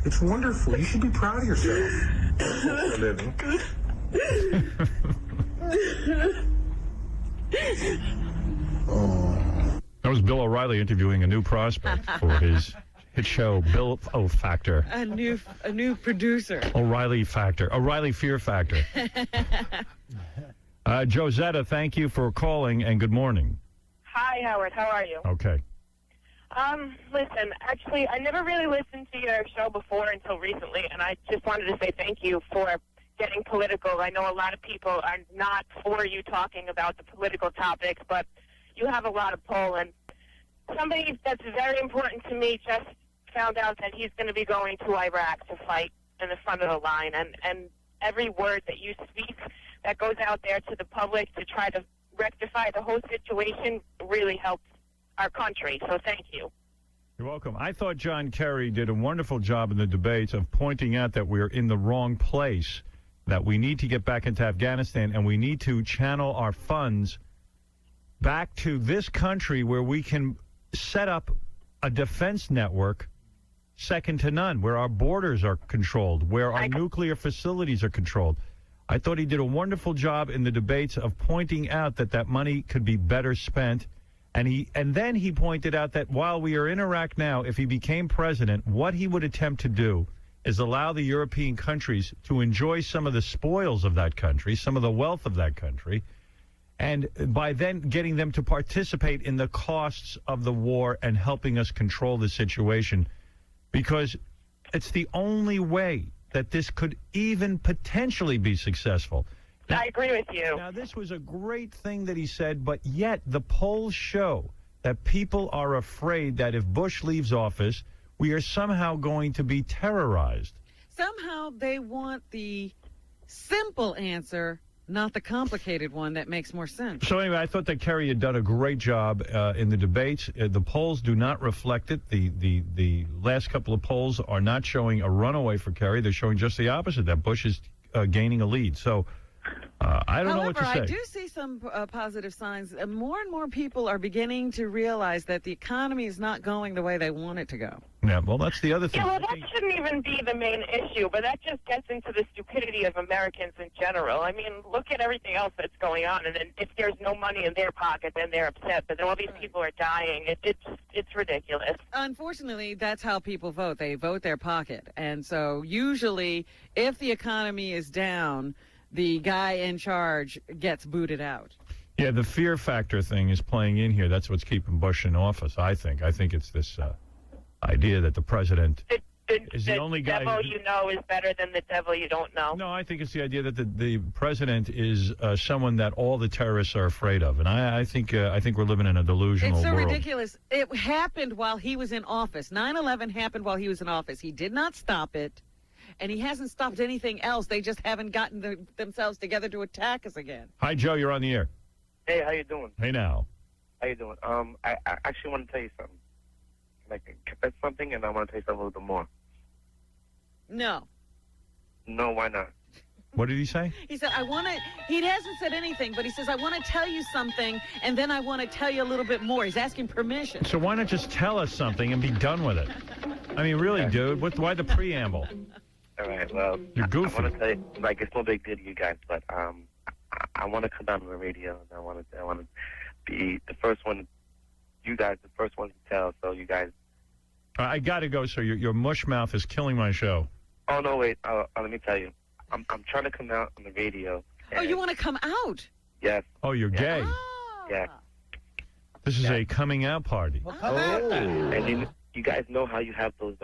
Speaker 18: It's wonderful. You should be proud of yourself. For a living.
Speaker 1: That was Bill O'Reilly interviewing a new prospect for his hit show, Bill O Factor.
Speaker 4: A new producer.
Speaker 1: O'Reilly Factor. O'Reilly Fear Factor. Josetta, thank you for calling, and good morning.
Speaker 20: Hi, Howard. How are you?
Speaker 1: Okay.
Speaker 20: Listen, actually, I never really listened to your show before until recently, and I just wanted to say thank you for getting political. I know a lot of people are not for you talking about the political topics, but you have a lot of pull, and somebody that's very important to me just found out that he's going to be going to Iraq to fight in the front of the line, and every word that you speak that goes out there to the public to try to rectify the whole situation really helps our country, so thank you.
Speaker 1: You're welcome. I thought John Kerry did a wonderful job in the debates of pointing out that we're in the wrong place, that we need to get back into Afghanistan, and we need to channel our funds back to this country where we can set up a defense network second to none, where our borders are controlled, where our nuclear facilities are controlled. I thought he did a wonderful job in the debates of pointing out that that money could be better spent. And then he pointed out that while we are in Iraq now, if he became president, what he would attempt to do is allow the European countries to enjoy some of the spoils of that country, some of the wealth of that country, and by then getting them to participate in the costs of the war and helping us control the situation, because it's the only way that this could even potentially be successful. Now,
Speaker 20: I agree with you.
Speaker 1: Now, this was a great thing that he said, but yet the polls show that people are afraid that if Bush leaves office, we are somehow going to be terrorized.
Speaker 4: Somehow they want the simple answer not the complicated one that makes more sense.
Speaker 1: So anyway, I thought that Kerry had done a great job in the debates. The polls do not reflect it. The last couple of polls are not showing a runaway for Kerry. They're showing just the opposite, that Bush is gaining a lead. So I don't know what to say.
Speaker 4: However, I do see some positive signs. More and more people are beginning to realize that the economy is not going the way they want it to go.
Speaker 1: Yeah, well, that's the other thing.
Speaker 20: Yeah, well, that shouldn't even be the main issue, but that just gets into the stupidity of Americans in general. I mean, look at everything else that's going on, and then if there's no money in their pocket, then they're upset, but then all these people are dying. It's ridiculous.
Speaker 4: Unfortunately, that's how people vote. They vote their pocket. And so usually, if the economy is down, the guy in charge gets booted out.
Speaker 1: Yeah, the fear factor thing is playing in here. That's what's keeping Bush in office, I think. I think it's this idea that the president is the only guy.
Speaker 20: The devil you know is better than the devil you don't know.
Speaker 1: No, I think it's the idea that the president is someone that all the terrorists are afraid of. And I think we're living in a delusional world.
Speaker 4: It's so ridiculous. It happened while he was in office. 9/11 happened while he was in office. He did not stop it. And he hasn't stopped anything else. They just haven't gotten themselves together to attack us again.
Speaker 1: Hi, Joe. You're on the air.
Speaker 3: Hey, how you doing?
Speaker 1: Hey, now.
Speaker 3: How you doing? I actually want to tell you something. Can I confess something, and I want to tell you something a little bit more.
Speaker 4: No.
Speaker 3: No, why not?
Speaker 1: What did he say?
Speaker 4: He said, he hasn't said anything, but he says, I want to tell you something, and then I want to tell you a little bit more. He's asking permission.
Speaker 1: So why not just tell us something and be done with it? I mean, really, dude, why the preamble?
Speaker 3: All right, well,
Speaker 1: you're goofy.
Speaker 3: I want to tell you, it's no big deal to you guys, but I want to come down to the radio, and I want to be the first one, you guys, the first one to tell, so you guys.
Speaker 1: I got to go, sir. Your mush mouth is killing my show.
Speaker 3: Oh, no, wait. Let me tell you. I'm trying to come out on the radio.
Speaker 4: Oh, you want to come out?
Speaker 3: Yes.
Speaker 1: Oh, you're gay.
Speaker 3: Yeah.
Speaker 1: This is a coming out party.
Speaker 3: Well, come out. And you guys know how you have those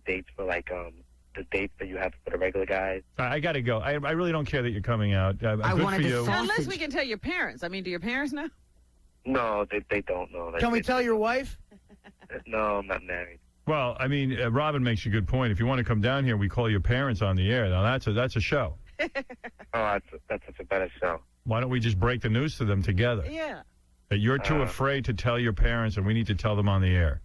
Speaker 3: dates for the dates that you have for the regular guys.
Speaker 1: I got to go. I really don't care that you're coming out. Good for you.
Speaker 4: Unless we can tell your parents. I mean, do your parents know?
Speaker 3: No, they don't know.
Speaker 9: Can we tell your wife?
Speaker 3: No, I'm not married.
Speaker 1: Well, I mean, Robin makes a good point. If you want to come down here, we call your parents on the air. Now, that's a show.
Speaker 3: Oh, that's such a better show.
Speaker 1: Why don't we just break the news to them together?
Speaker 4: Yeah.
Speaker 1: That you're too afraid to tell your parents, and we need to tell them on the air.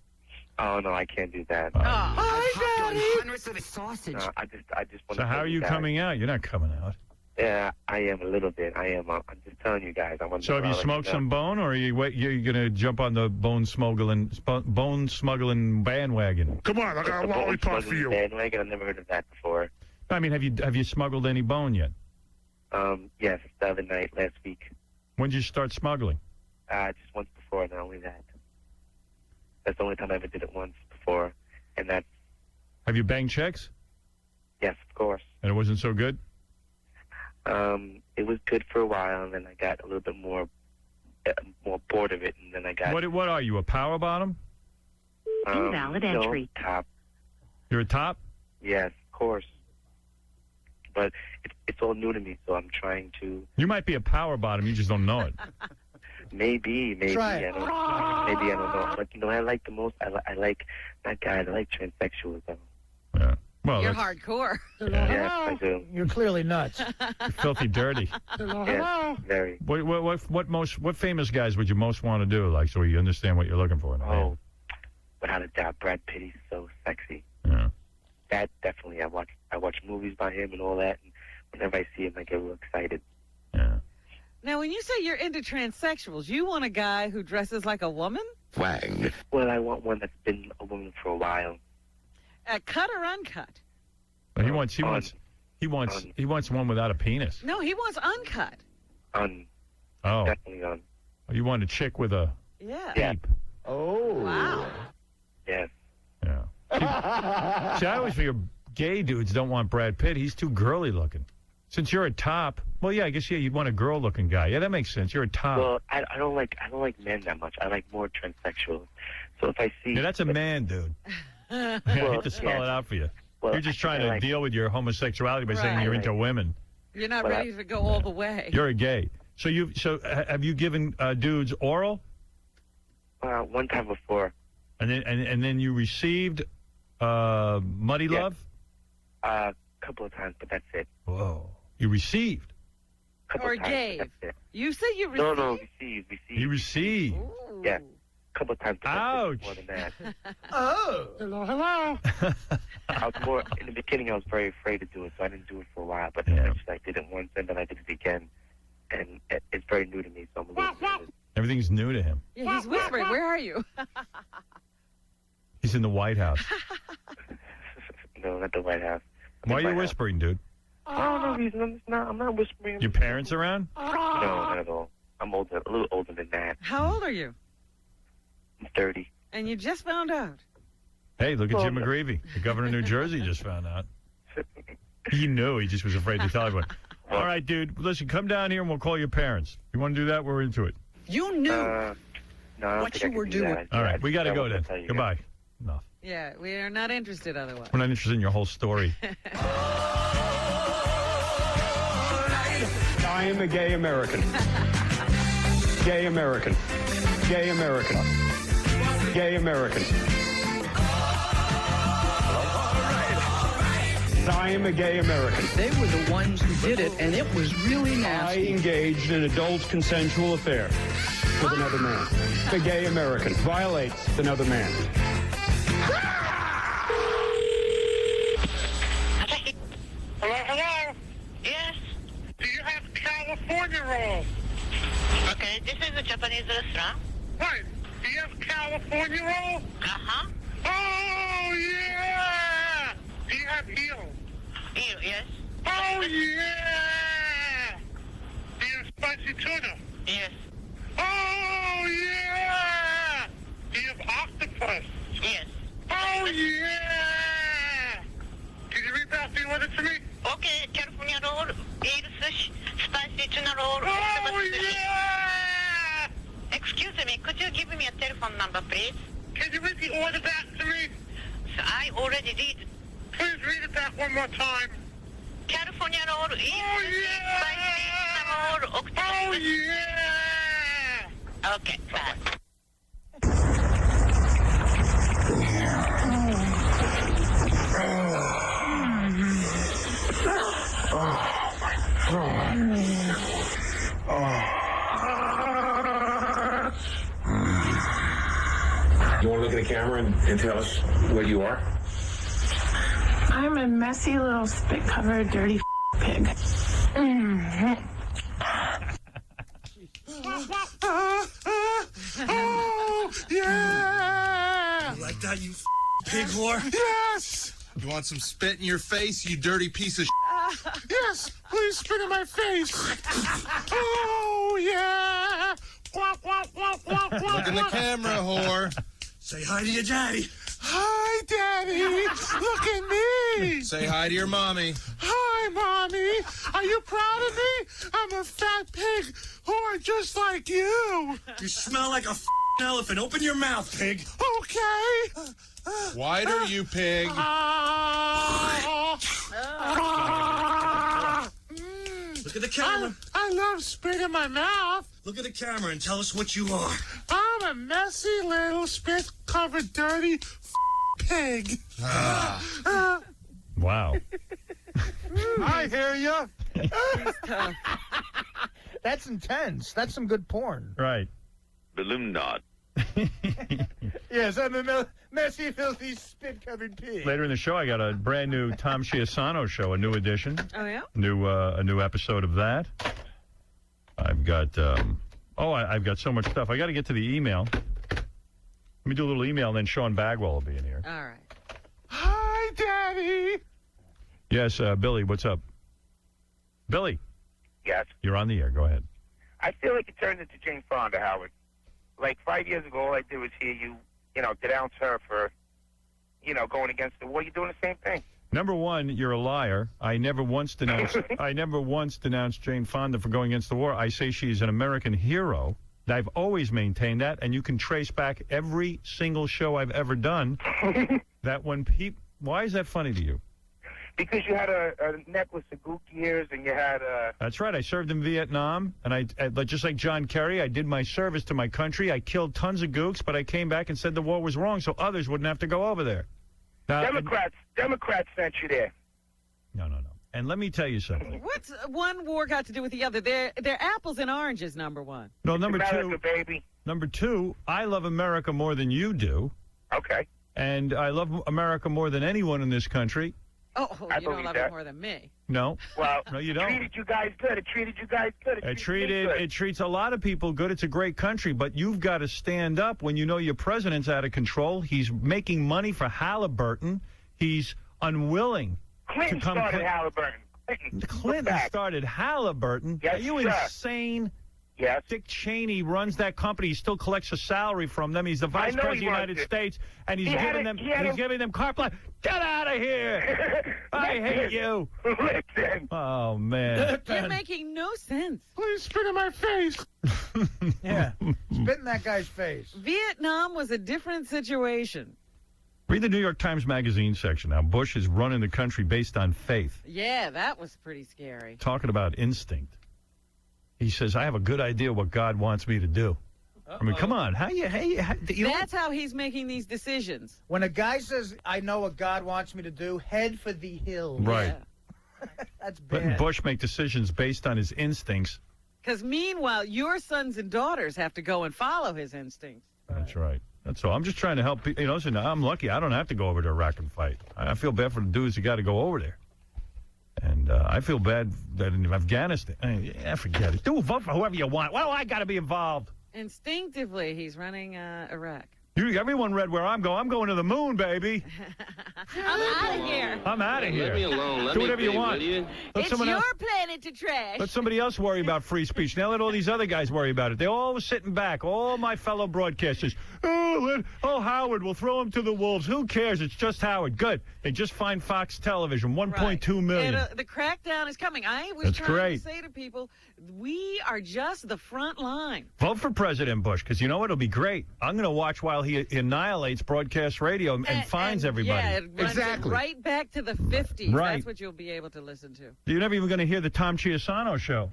Speaker 3: Oh, no, I can't do that.
Speaker 9: Hundreds
Speaker 3: of sausage. No, I just want to.
Speaker 1: So how are you coming out? You're not coming out.
Speaker 3: Yeah, I am a little bit. I am. I'm just telling you guys.
Speaker 1: So have you smoked some bone, or are you going to jump on the bone smuggling bandwagon?
Speaker 3: Come on, I got a lollipop for you. Bandwagon. I've never heard of that before.
Speaker 1: I mean, have you smuggled any bone yet?
Speaker 3: Yes, the other night, last week.
Speaker 1: When did you start smuggling?
Speaker 3: Just once before, not only that. That's the only time I ever did it once before, and that's.
Speaker 1: Have you banged chicks?
Speaker 3: Yes, of course.
Speaker 1: And it wasn't so good?
Speaker 3: It was good for a while, and then I got a little bit more bored of it, and then I got.
Speaker 1: What are you, a power bottom?
Speaker 3: Invalid entry. Top.
Speaker 1: You're a top?
Speaker 3: Yes, of course. But it's all new to me, so I'm trying to.
Speaker 1: You might be a power bottom, you just don't know it.
Speaker 3: Maybe.
Speaker 9: Try
Speaker 3: it. Maybe I don't know. But I like the most. I like not guys. I like transsexuals though.
Speaker 1: Yeah. Well,
Speaker 4: you're hardcore.
Speaker 3: Yes, I do.
Speaker 9: You're clearly nuts.
Speaker 1: You're filthy dirty.
Speaker 3: Yes, very.
Speaker 1: What famous guys would you most want to do, like, so you understand what you're looking for?
Speaker 3: Oh, without a doubt, Brad Pitt. He's so sexy.
Speaker 1: Yeah.
Speaker 3: That definitely. I watch movies by him and all that, and whenever I see him, I get real excited.
Speaker 1: Yeah.
Speaker 4: Now, when you say you're into transsexuals, you want a guy who dresses like a woman?
Speaker 3: Wang. Well, I want one that's been a woman for a while.
Speaker 4: Cut or uncut?
Speaker 1: Well, he wants one without a penis.
Speaker 4: No, he wants uncut.
Speaker 1: Oh.
Speaker 3: Definitely on.
Speaker 1: Oh, you want a chick with a
Speaker 3: deep.
Speaker 9: Oh.
Speaker 4: Wow.
Speaker 3: Yes.
Speaker 1: Yeah. See, I always figure gay dudes don't want Brad Pitt. He's too girly looking. Since you're a top, well, yeah, I guess you'd want a girl-looking guy. Yeah, that makes sense. You're a top.
Speaker 3: Well, I don't like men that much. I like more transsexuals. So if I see,
Speaker 1: that's a man, dude. I hate to spell it out for you.
Speaker 3: Well,
Speaker 1: you're just trying to deal with your homosexuality by saying you're into women.
Speaker 4: You're not ready to go all the way.
Speaker 1: You're a gay. So have you given dudes oral?
Speaker 3: One time before.
Speaker 1: And then you received muddy love?
Speaker 3: A couple of times, but that's it.
Speaker 1: Whoa. You received?
Speaker 3: Couple times,
Speaker 4: gave.
Speaker 3: that's it.
Speaker 4: You said you received?
Speaker 3: No, received.
Speaker 1: You received?
Speaker 4: Ooh.
Speaker 3: Yeah. A couple of times.
Speaker 1: Ouch.
Speaker 3: More than that.
Speaker 9: Oh.
Speaker 3: Hello. I was more, in the beginning, I was very afraid to do it, so I didn't do it for a while. But eventually I did it once, and then I did it again. And it's very new to me, so I'm a little nervous.
Speaker 1: Everything's new to him.
Speaker 4: Yeah, he's whispering. Where are you?
Speaker 1: He's in the White House.
Speaker 3: No, not the White House.
Speaker 1: Why are you whispering, dude?
Speaker 3: Oh, no reason. I'm not whispering.
Speaker 1: Your parents around?
Speaker 3: No, not at all. I'm older, a little older than that.
Speaker 4: How old are you?
Speaker 3: I'm 30.
Speaker 4: And you just found out.
Speaker 1: Hey, look at Jim McGreevey. The governor of New Jersey just found out. He knew. He just was afraid to tell everyone. All right, dude. Listen, come down here and we'll call your parents. You want to do that? We're into it.
Speaker 4: You knew
Speaker 3: No,
Speaker 4: what you were doing.
Speaker 1: All right, we got to go then. Goodbye. Enough.
Speaker 4: Yeah, we are not interested otherwise.
Speaker 1: We're not interested in your whole story.
Speaker 11: I am a gay American. Gay American. Gay American. Gay American. I am a gay American.
Speaker 12: They were the ones who did it, and it was really nasty.
Speaker 11: I engaged in an adult consensual affair with another man. The gay American violates another man.
Speaker 15: Hello? Yes? Do you have California roll? Okay, this is a Japanese restaurant. Right. Do you have California roll? Uh-huh. Oh, yeah! Do you have eel? Eel, yes. Oh, yeah! Do you have spicy tuna? Yes. Oh, yeah! Do you have octopus? Yes. Oh, yeah! Can you read that the order to me? Okay, California roll, eel fish, spicy tuna roll. Oh, yeah! Excuse me, could you give me a telephone number, please? Can you read the order back to me? So I already did. Please read it back one more time. California roll, eel fish, spicy tuna roll, octopus. Oh, yeah! Okay, bye.
Speaker 17: You want to look at the camera and tell us what you are?
Speaker 21: I'm a messy little spit-covered dirty pig.
Speaker 15: Oh, yeah!
Speaker 22: You like that, you pig whore?
Speaker 15: Yes!
Speaker 22: You want some spit in your face, you dirty piece of
Speaker 15: Yes! Please spit in my face! Oh, yeah!
Speaker 22: Look in the camera, whore. Say hi to your daddy.
Speaker 15: Hi, Daddy! Look at me!
Speaker 22: Say hi to your mommy.
Speaker 15: Hi, Mommy! Are you proud of me? I'm a fat pig whore just like you!
Speaker 22: You smell like a elephant. Open your mouth, pig.
Speaker 15: Okay!
Speaker 22: Wider, you pig.
Speaker 15: Look
Speaker 22: at the camera.
Speaker 15: I love spit in my mouth.
Speaker 22: Look at the camera and tell us what you are.
Speaker 15: I'm a messy little spit-covered dirty pig.
Speaker 1: Wow.
Speaker 9: I hear you. That's intense. That's some good porn.
Speaker 1: Right.
Speaker 23: Balloon knot.
Speaker 9: Yes, I'm a messy, filthy, spit-covered pig.
Speaker 1: Later in the show, I got a brand new Tom Chiasano show, a new edition.
Speaker 4: Oh, yeah?
Speaker 1: A new episode of that. I've got, I've got so much stuff. I got to get to the email. Let me do a little email, and then Sean Bagwell will be in here.
Speaker 4: All right.
Speaker 15: Hi, Daddy.
Speaker 1: Yes, Billy, what's up? Billy.
Speaker 3: Yes.
Speaker 1: You're on the air. Go ahead.
Speaker 3: I feel like it turned into Jane Fonda, Howard. Like 5 years ago, all I did was hear you, denounce her for, going against the war. You're doing the same thing.
Speaker 1: Number one, you're a liar. I never once denounced Jane Fonda for going against the war. I say she's an American hero. I've always maintained that, and you can trace back every single show I've ever done. That when people, why is that funny to you?
Speaker 3: Because you had a necklace of gook ears, and you had a...
Speaker 1: That's right. I served in Vietnam, and I just like John Kerry, I did my service to my country. I killed tons of gooks, but I came back and said the war was wrong, so others wouldn't have to go over there.
Speaker 3: Democrats sent you there.
Speaker 1: No. And let me tell you something.
Speaker 4: What's one war got to do with the other? They're apples and oranges, number one.
Speaker 1: No, number
Speaker 3: America,
Speaker 1: two.
Speaker 3: baby.
Speaker 1: Number two, I love America more than you do.
Speaker 3: Okay.
Speaker 1: And I love America more than anyone in this country.
Speaker 4: Oh, you don't love it more than me.
Speaker 1: No.
Speaker 3: Well,
Speaker 1: no, you don't.
Speaker 3: It treated you guys good. It treated you guys good.
Speaker 1: It treats a lot of people good. It's a great country, but you've got to stand up when you know your president's out of control. He's making money for Halliburton. He's unwilling
Speaker 3: Clinton
Speaker 1: to come.
Speaker 3: started Halliburton.
Speaker 1: Clinton started Halliburton.
Speaker 3: Yes,
Speaker 1: Are you insane?
Speaker 3: Yes.
Speaker 1: Dick Cheney runs that company. He still collects a salary from them. He's the vice president of the United States, and he's giving them carte blanche. Get out of here! I hate you.
Speaker 3: Listen.
Speaker 1: Oh man.
Speaker 4: You're making no sense.
Speaker 5: Please spit in my face.
Speaker 9: Yeah, spit in that guy's face.
Speaker 4: Vietnam was a different situation.
Speaker 1: Read the New York Times Magazine section. Now Bush is running the country based on faith.
Speaker 4: Yeah, that was pretty scary.
Speaker 1: Talking about instinct. He says, I have a good idea what God wants me to do. I mean, come on.
Speaker 4: That's how he's making these decisions.
Speaker 9: When a guy says, I know what God wants me to do, head for the hills.
Speaker 1: Right.
Speaker 4: Yeah.
Speaker 9: That's bad.
Speaker 1: Letting Bush make decisions based on his instincts.
Speaker 4: Because meanwhile, your sons and daughters have to go and follow his instincts.
Speaker 1: That's right. That's all. I'm just trying to help people. You know, listen, I'm lucky. I don't have to go over to Iraq and fight. I feel bad for the dudes who got to go over there. And I feel bad that in Afghanistan, forget it. Vote for whoever you want. Why do I got to be involved?
Speaker 4: Instinctively, he's running Iraq.
Speaker 1: Everyone read where I'm going. I'm going to the moon, baby.
Speaker 4: I'm out of here.
Speaker 1: I'm out of here.
Speaker 6: Let me alone.
Speaker 1: Do whatever you want.
Speaker 4: It's your planet to trash.
Speaker 1: Let somebody else worry about free speech. Now let all these other guys worry about it. They're all sitting back. All my fellow broadcasters. Howard, we'll throw him to the wolves. Who cares? It's just Howard. Good. They just find Fox Television. 1.2 million.
Speaker 4: The crackdown is coming. I was trying to say to people, we are just the front line.
Speaker 1: Vote for President Bush, because you know what? It'll be great. I'm going to watch while he annihilates broadcast radio and finds everybody.
Speaker 4: Yeah, it runs
Speaker 1: exactly.
Speaker 4: Right back to the 50s.
Speaker 1: Right.
Speaker 4: That's what you'll be able to listen to.
Speaker 1: You're never even going to hear the Tom Chiasano show.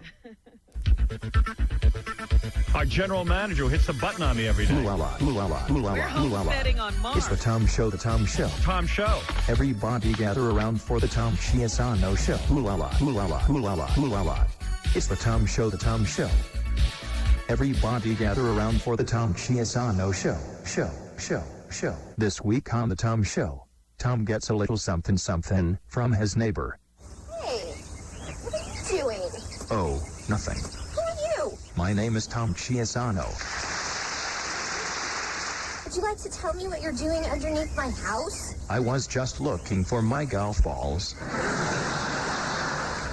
Speaker 1: Our general manager hits the button on me every day.
Speaker 4: We're homesteading on Mars.
Speaker 13: It's the Tom Show, the Tom Show.
Speaker 1: Tom Show.
Speaker 13: Everybody gather around for the Tom Chiasano Show. Ooh la la, ooh la la, ooh la la, ooh la la. It's the Tom Show, the Tom Show. Everybody gather around for the Tom Chiasano Show. Show. This week on the Tom Show, Tom gets a little something from his neighbor.
Speaker 16: Hey, what are you doing?
Speaker 13: Oh, nothing.
Speaker 16: Who are you?
Speaker 13: My name is Tom Chiasano.
Speaker 16: Would you like to tell me what you're doing underneath my house?
Speaker 13: I was just looking for my golf balls.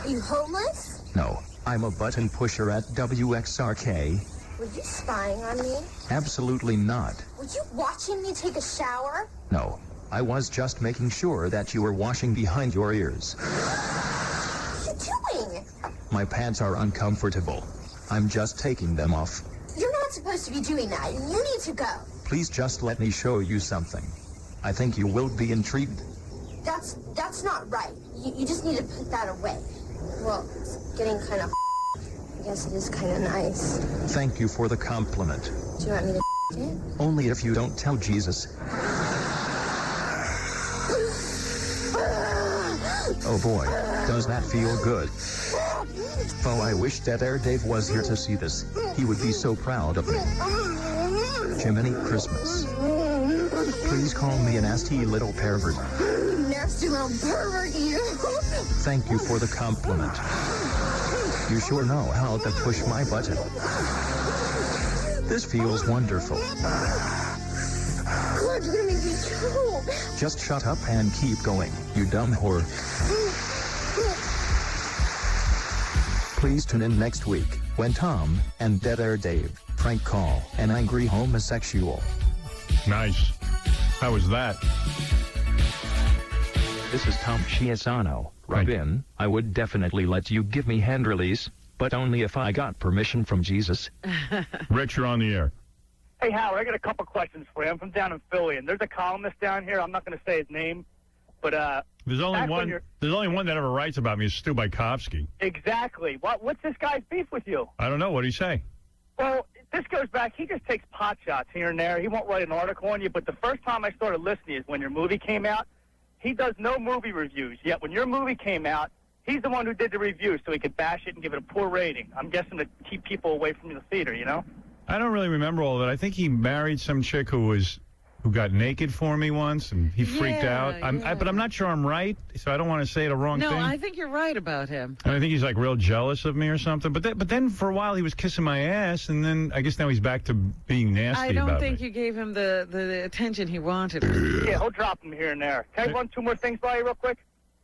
Speaker 16: Are you homeless?
Speaker 13: No, I'm a button pusher at WXRK.
Speaker 16: Were you spying on me?
Speaker 13: Absolutely not.
Speaker 16: Were you watching me take a shower?
Speaker 13: No, I was just making sure that you were washing behind your ears.
Speaker 16: What are you doing?
Speaker 13: My pants are uncomfortable. I'm just taking them off.
Speaker 16: You're not supposed to be doing that. You need to go.
Speaker 13: Please just let me show you something. I think you will be intrigued.
Speaker 16: That's not right. You just need to put that away. Well, it's getting kind of I guess it is kind of nice.
Speaker 13: Thank you for the compliment.
Speaker 16: Do you want me to it?
Speaker 13: Only if you don't tell Jesus. Oh boy, does that feel good. Oh, I wish that Dave was here to see this. He would be so proud of me. Jiminy Christmas. Please call me a nasty little pervert.
Speaker 16: Nasty little pervert, you.
Speaker 13: Thank you for the compliment. You sure know how to push my button. This feels wonderful.
Speaker 16: God, you're gonna make me choke.
Speaker 13: Just shut up and keep going, you dumb whore. Please tune in next week when Tom and Dead Air Dave prank call an angry homosexual.
Speaker 1: Nice. How was that?
Speaker 13: This is Tom Chiasano. Robin, I would definitely let you give me hand release, but only if I got permission from Jesus.
Speaker 1: Rich, you're on the air.
Speaker 19: Hey, Howard, I got a couple questions for you. I'm from down in Philly, and there's a columnist down here. I'm not going to say his name, but
Speaker 1: there's only one. There's only one that ever writes about me. Is Stu Bykowski.
Speaker 19: Exactly. What's this guy's beef with you?
Speaker 1: I don't know. What did he say?
Speaker 19: Well, this goes back. He just takes pot shots here and there. He won't write an article on you. But the first time I started listening is when your movie came out. He does no movie reviews. Yet when your movie came out, He's the one who did the review, so he could bash it and give it a poor rating. I'm guessing to keep people away from the theater, you know?
Speaker 1: I don't really remember all of it. I think he married some chick who got naked for me once, and he freaked out. But I'm not sure I'm right, so I don't want to say the wrong thing.
Speaker 4: No, I think you're right about him.
Speaker 1: And I think he's like real jealous of me or something. But then for a while he was kissing my ass, and then I guess now he's back to being nasty about me.
Speaker 4: I don't think you gave him the attention he wanted.
Speaker 19: Yeah, he'll drop him here and there. Can I run 2 more things by you real quick?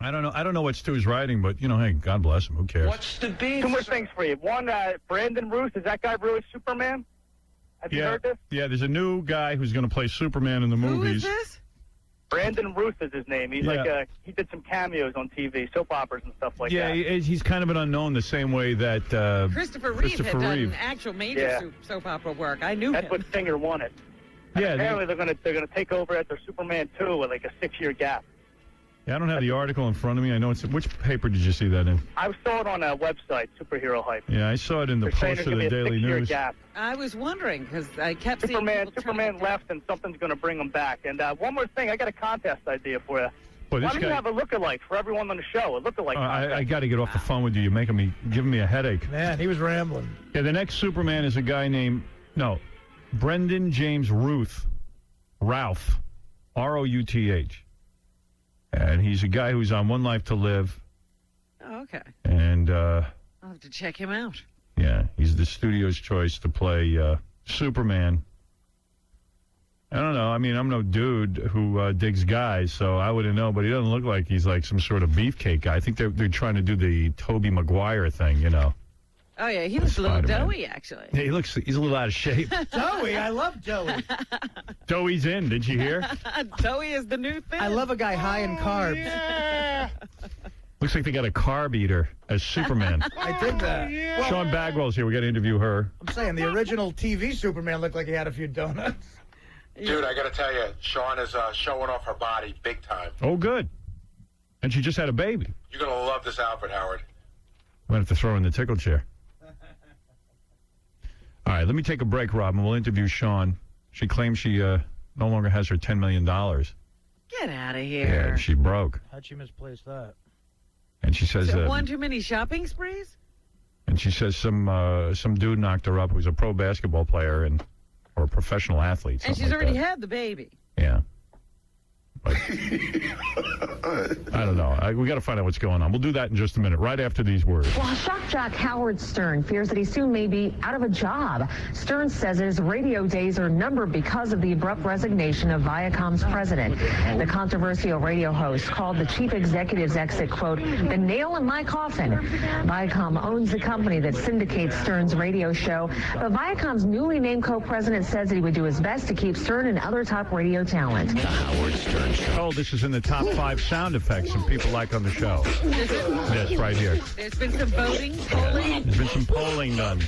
Speaker 1: I don't know what Stu's writing, but, hey, God bless him. Who cares?
Speaker 19: What's the beef? 2 more things for you. One, Brandon Ruth, is that guy really Superman? Have you heard this?
Speaker 1: Yeah, there's a new guy who's going to play Superman in the movies.
Speaker 4: Who is this?
Speaker 19: Brandon Ruth is his name. He's he did some cameos on TV, soap operas and stuff like that.
Speaker 1: Yeah, he's kind of an unknown the same way that
Speaker 4: Christopher Reeve had done actual major soap opera work. I knew
Speaker 19: That's
Speaker 4: him.
Speaker 19: what Singer wanted. And apparently they're gonna take over after Superman 2 with like a 6-year gap.
Speaker 1: Yeah, I don't have the article in front of me. I know which paper did you see that in?
Speaker 19: I saw it on a website, Superhero Hype.
Speaker 1: Yeah, I saw it in the Post of the Daily News.
Speaker 19: Gap.
Speaker 4: I was wondering because I kept seeing
Speaker 19: Superman left, and something's going to bring him back. And one more thing, I got a contest idea for you. Why don't you have a lookalike for everyone on the show? A lookalike contest.
Speaker 1: I got to get off the phone with you. You're giving me a headache.
Speaker 9: Man, he was rambling.
Speaker 1: Yeah, the next Superman is a guy named Brendan James Routh, Routh, R-O-U-T-H. And he's a guy who's on One Life to Live.
Speaker 4: Oh, okay.
Speaker 1: And
Speaker 4: I'll have to check him out.
Speaker 1: Yeah, he's the studio's choice to play Superman. I don't know. I mean, I'm no dude who digs guys, so I wouldn't know. But he doesn't look like he's like some sort of beefcake guy. I think they're trying to do the Tobey Maguire thing,
Speaker 4: Oh, yeah, he looks a little doughy, actually.
Speaker 1: Yeah, he's a little out of shape.
Speaker 9: Joey, I love Joey.
Speaker 1: Joey's in, did you hear?
Speaker 4: Joey is the new thing.
Speaker 9: I love a guy high in carbs.
Speaker 4: Yeah.
Speaker 1: Looks like they got a carb eater as Superman.
Speaker 9: I dig that. Well,
Speaker 1: Sean Bagwell's here. We got to interview her.
Speaker 9: I'm saying the original TV Superman looked like he had a few donuts.
Speaker 17: Dude, I got to tell you, Sean is showing off her body big time.
Speaker 1: Oh, good. And she just had a baby.
Speaker 17: You're going to love this outfit, Howard.
Speaker 1: We're going to have to throw her in the tickle chair. All right, let me take a break, Rob, and we'll interview Sean. She claims she no longer has her $10 million.
Speaker 4: Get out of here.
Speaker 1: Yeah, she broke.
Speaker 9: How'd she misplace that?
Speaker 1: And she says...
Speaker 4: one too many shopping sprees?
Speaker 1: And she says some dude knocked her up who's a pro basketball player or a professional athlete.
Speaker 4: And she's already had the baby.
Speaker 1: Yeah. But, I don't know. We got to find out what's going on. We'll do that in just a minute, right after these words.
Speaker 2: Well, shock jock Howard Stern fears that he soon may be out of a job. Stern says his radio days are numbered because of the abrupt resignation of Viacom's president. The controversial radio host called the chief executive's exit, quote, the nail in my coffin. Viacom owns the company that syndicates Stern's radio show, but Viacom's newly named co-president says that he would do his best to keep Stern and other top radio talent.
Speaker 1: The Howard Stern Show. Oh, this is in the top 5 sound effects that people like on the show. Yes, right here.
Speaker 4: There's been some voting, polling.
Speaker 1: There's been some polling done.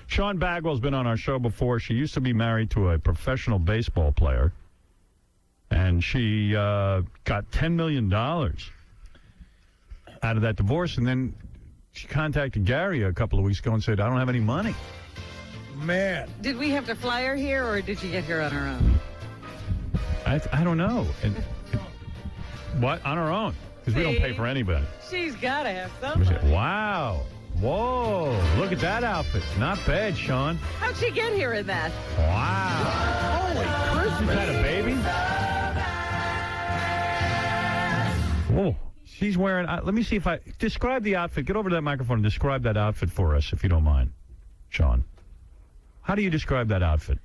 Speaker 1: Sean Bagwell's been on our show before. She used to be married to a professional baseball player, and she got $10 million out of that divorce, and then she contacted Gary a couple of weeks ago and said, I don't have any money.
Speaker 9: Man.
Speaker 4: Did we have to fly her here, or did she get here on her own?
Speaker 1: I don't know. What? On her own? Because we don't pay for anybody.
Speaker 4: She's got to have somebody.
Speaker 1: Wow. Whoa, look at that outfit. Not bad, Sean.
Speaker 4: How'd she get here in that?
Speaker 1: Wow.
Speaker 9: Holy Christmas.
Speaker 1: Is that a baby? Whoa. She's wearing, let me see if I, describe the outfit. Get over to that microphone and describe that outfit for us, if you don't mind, Sean. How do you describe that outfit?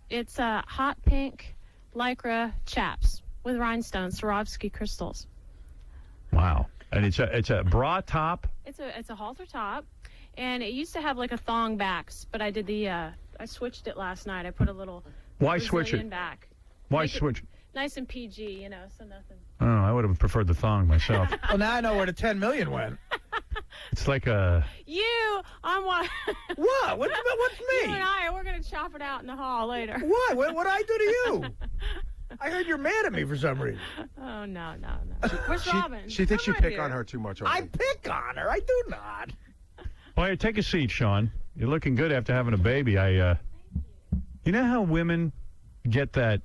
Speaker 6: It's a hot pink lycra chaps with rhinestones, Swarovski crystals.
Speaker 1: Wow. And it's a bra top?
Speaker 6: It's a halter top, and it used to have like a thong backs, but I did I switched it last night. I put a little Brazilian back.
Speaker 1: Why switch?
Speaker 6: Nice and PG, so nothing.
Speaker 1: Oh, I would have preferred the thong myself.
Speaker 9: Well, now I know where the $10 million went.
Speaker 1: It's like a...
Speaker 6: I'm what?
Speaker 9: What? What's me?
Speaker 6: You and I, we're going to chop it out in the hall later.
Speaker 9: What? What did I do to you? I heard you're mad at me for some reason.
Speaker 6: Oh, no. Where's Robin?
Speaker 22: She thinks you pick on her too much.
Speaker 9: I pick on her. I do not.
Speaker 1: Well, here, take a seat, Sean. You're looking good after having a baby. You know how women get that,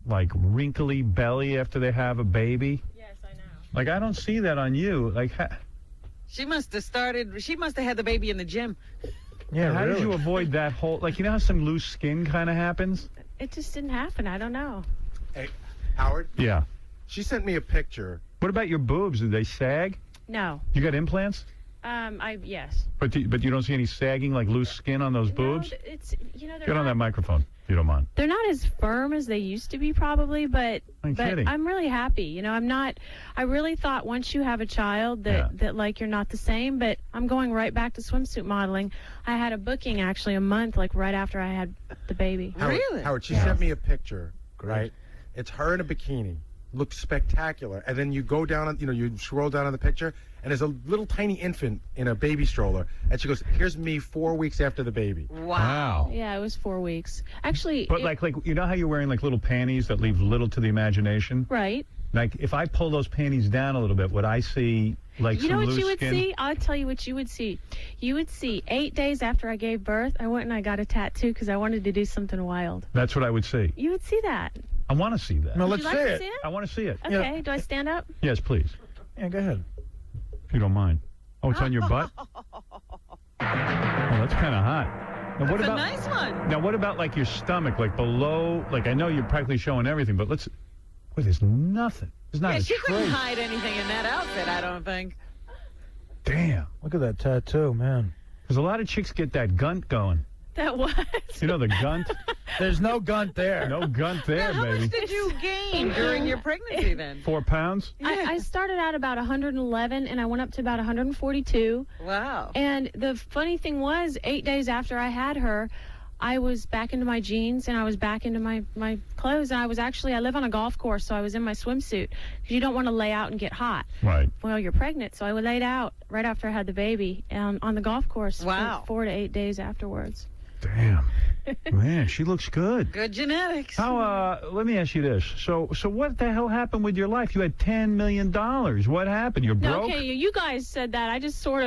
Speaker 1: like, wrinkly belly after they have a baby?
Speaker 6: Yes, I know.
Speaker 1: Like, I don't see that on you. Like,
Speaker 4: she must have had the baby in the gym.
Speaker 1: Yeah, how did you avoid that whole, like, you know how some loose skin kind of happens?
Speaker 6: It just didn't happen. I don't know.
Speaker 22: Hey, Howard?
Speaker 1: Yeah.
Speaker 22: She sent me a picture.
Speaker 1: What about your boobs? Did they sag?
Speaker 6: No.
Speaker 1: You got implants?
Speaker 6: Yes.
Speaker 1: But you don't see any sagging, like loose skin on those boobs?
Speaker 6: It's, they're
Speaker 1: Get on that microphone, if you don't mind.
Speaker 6: They're not as firm as they used to be, probably, but I'm really happy. I really thought once you have a child that like, you're not the same, but I'm going right back to swimsuit modeling. I had a booking, actually, a month, like, right after I had the baby.
Speaker 22: Howard, she sent me a picture, right? It's her in a bikini. Looks spectacular. And then you go down, you scroll down on the picture, and there's a little tiny infant in a baby stroller. And she goes, here's me 4 weeks after the baby.
Speaker 1: Wow.
Speaker 6: Yeah, it was 4 weeks. Actually.
Speaker 1: But like, you know how you're wearing like little panties that leave little to the imagination?
Speaker 6: Right.
Speaker 1: Like, if I pull those panties down a little bit, would I see like some loose skin?
Speaker 6: You know what you would see? I'll tell you what you would see. You would see 8 days after I gave birth, I went and I got a tattoo because I wanted to do something wild.
Speaker 1: That's what I would see.
Speaker 6: You would see that.
Speaker 1: I want to see that.
Speaker 9: No, let's
Speaker 6: see it.
Speaker 1: I want to see it.
Speaker 6: Okay,
Speaker 1: Yeah.
Speaker 6: do I stand up?
Speaker 1: Yes, please.
Speaker 9: Yeah, go ahead.
Speaker 1: If you don't mind. Oh, it's on your butt? Oh, that's kind of hot. Now,
Speaker 4: That's a nice one.
Speaker 1: Now, what about like your stomach, like below? Like, I know you're practically showing everything, but wait, there's nothing. There's not a
Speaker 4: she couldn't
Speaker 1: trace.
Speaker 4: hide anything in that outfit, I don't think.
Speaker 1: Damn.
Speaker 9: Look at that tattoo, man.
Speaker 1: Because a lot of chicks get that gunt going.
Speaker 6: That what?
Speaker 1: You know the gunt?
Speaker 9: There's no gunt there.
Speaker 1: No gunt there,
Speaker 4: How
Speaker 1: baby.
Speaker 4: much did you gain during your pregnancy then?
Speaker 1: 4 pounds?
Speaker 6: I started out about 111, and I went up to about 142.
Speaker 4: Wow.
Speaker 6: And the funny thing was, 8 days after I had her, I was back into my jeans, and I was back into my clothes. And I live on a golf course, so I was in my swimsuit. Because you don't want to lay out and get hot.
Speaker 1: Right.
Speaker 6: Well, you're pregnant, so I laid out right after I had the baby on the golf course for 4 to 8 days afterwards.
Speaker 1: Damn. Man, she looks good.
Speaker 4: Good genetics.
Speaker 1: Let me ask you this. So what the hell happened with your life? You had $10 million. What happened? You're broke?
Speaker 6: Okay, you guys said that. I sort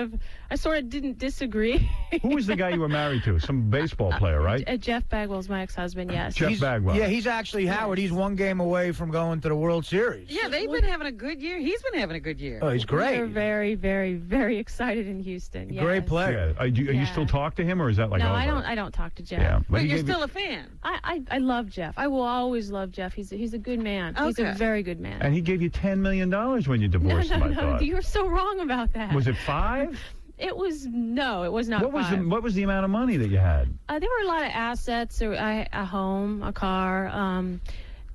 Speaker 6: of didn't disagree.
Speaker 1: Who was the guy you were married to? Some baseball player, right?
Speaker 6: Jeff Bagwell's my ex-husband, yes.
Speaker 1: Jeff Bagwell.
Speaker 9: Yeah, he's actually, Howard, he's one game away from going to the World Series.
Speaker 4: Yeah, they've been having a good year. He's been having a good year.
Speaker 9: Oh, he's great.
Speaker 6: We're very, very, very excited in Houston. Yes.
Speaker 9: Great player.
Speaker 1: Yeah. Are you still talk to him, or is that like
Speaker 6: No,
Speaker 1: over?
Speaker 6: I don't talk to Jeff.
Speaker 1: Yeah.
Speaker 4: But you're still a fan.
Speaker 6: I love Jeff. I will always love Jeff. He's a good man.
Speaker 4: Okay.
Speaker 6: He's a very good man.
Speaker 1: And he gave you $10 million when you divorced him, I thought.
Speaker 6: You're so wrong about that.
Speaker 1: Was it 5?
Speaker 6: It was not.
Speaker 1: What was the amount of money that you had?
Speaker 6: There were a lot of assets. A home, a car.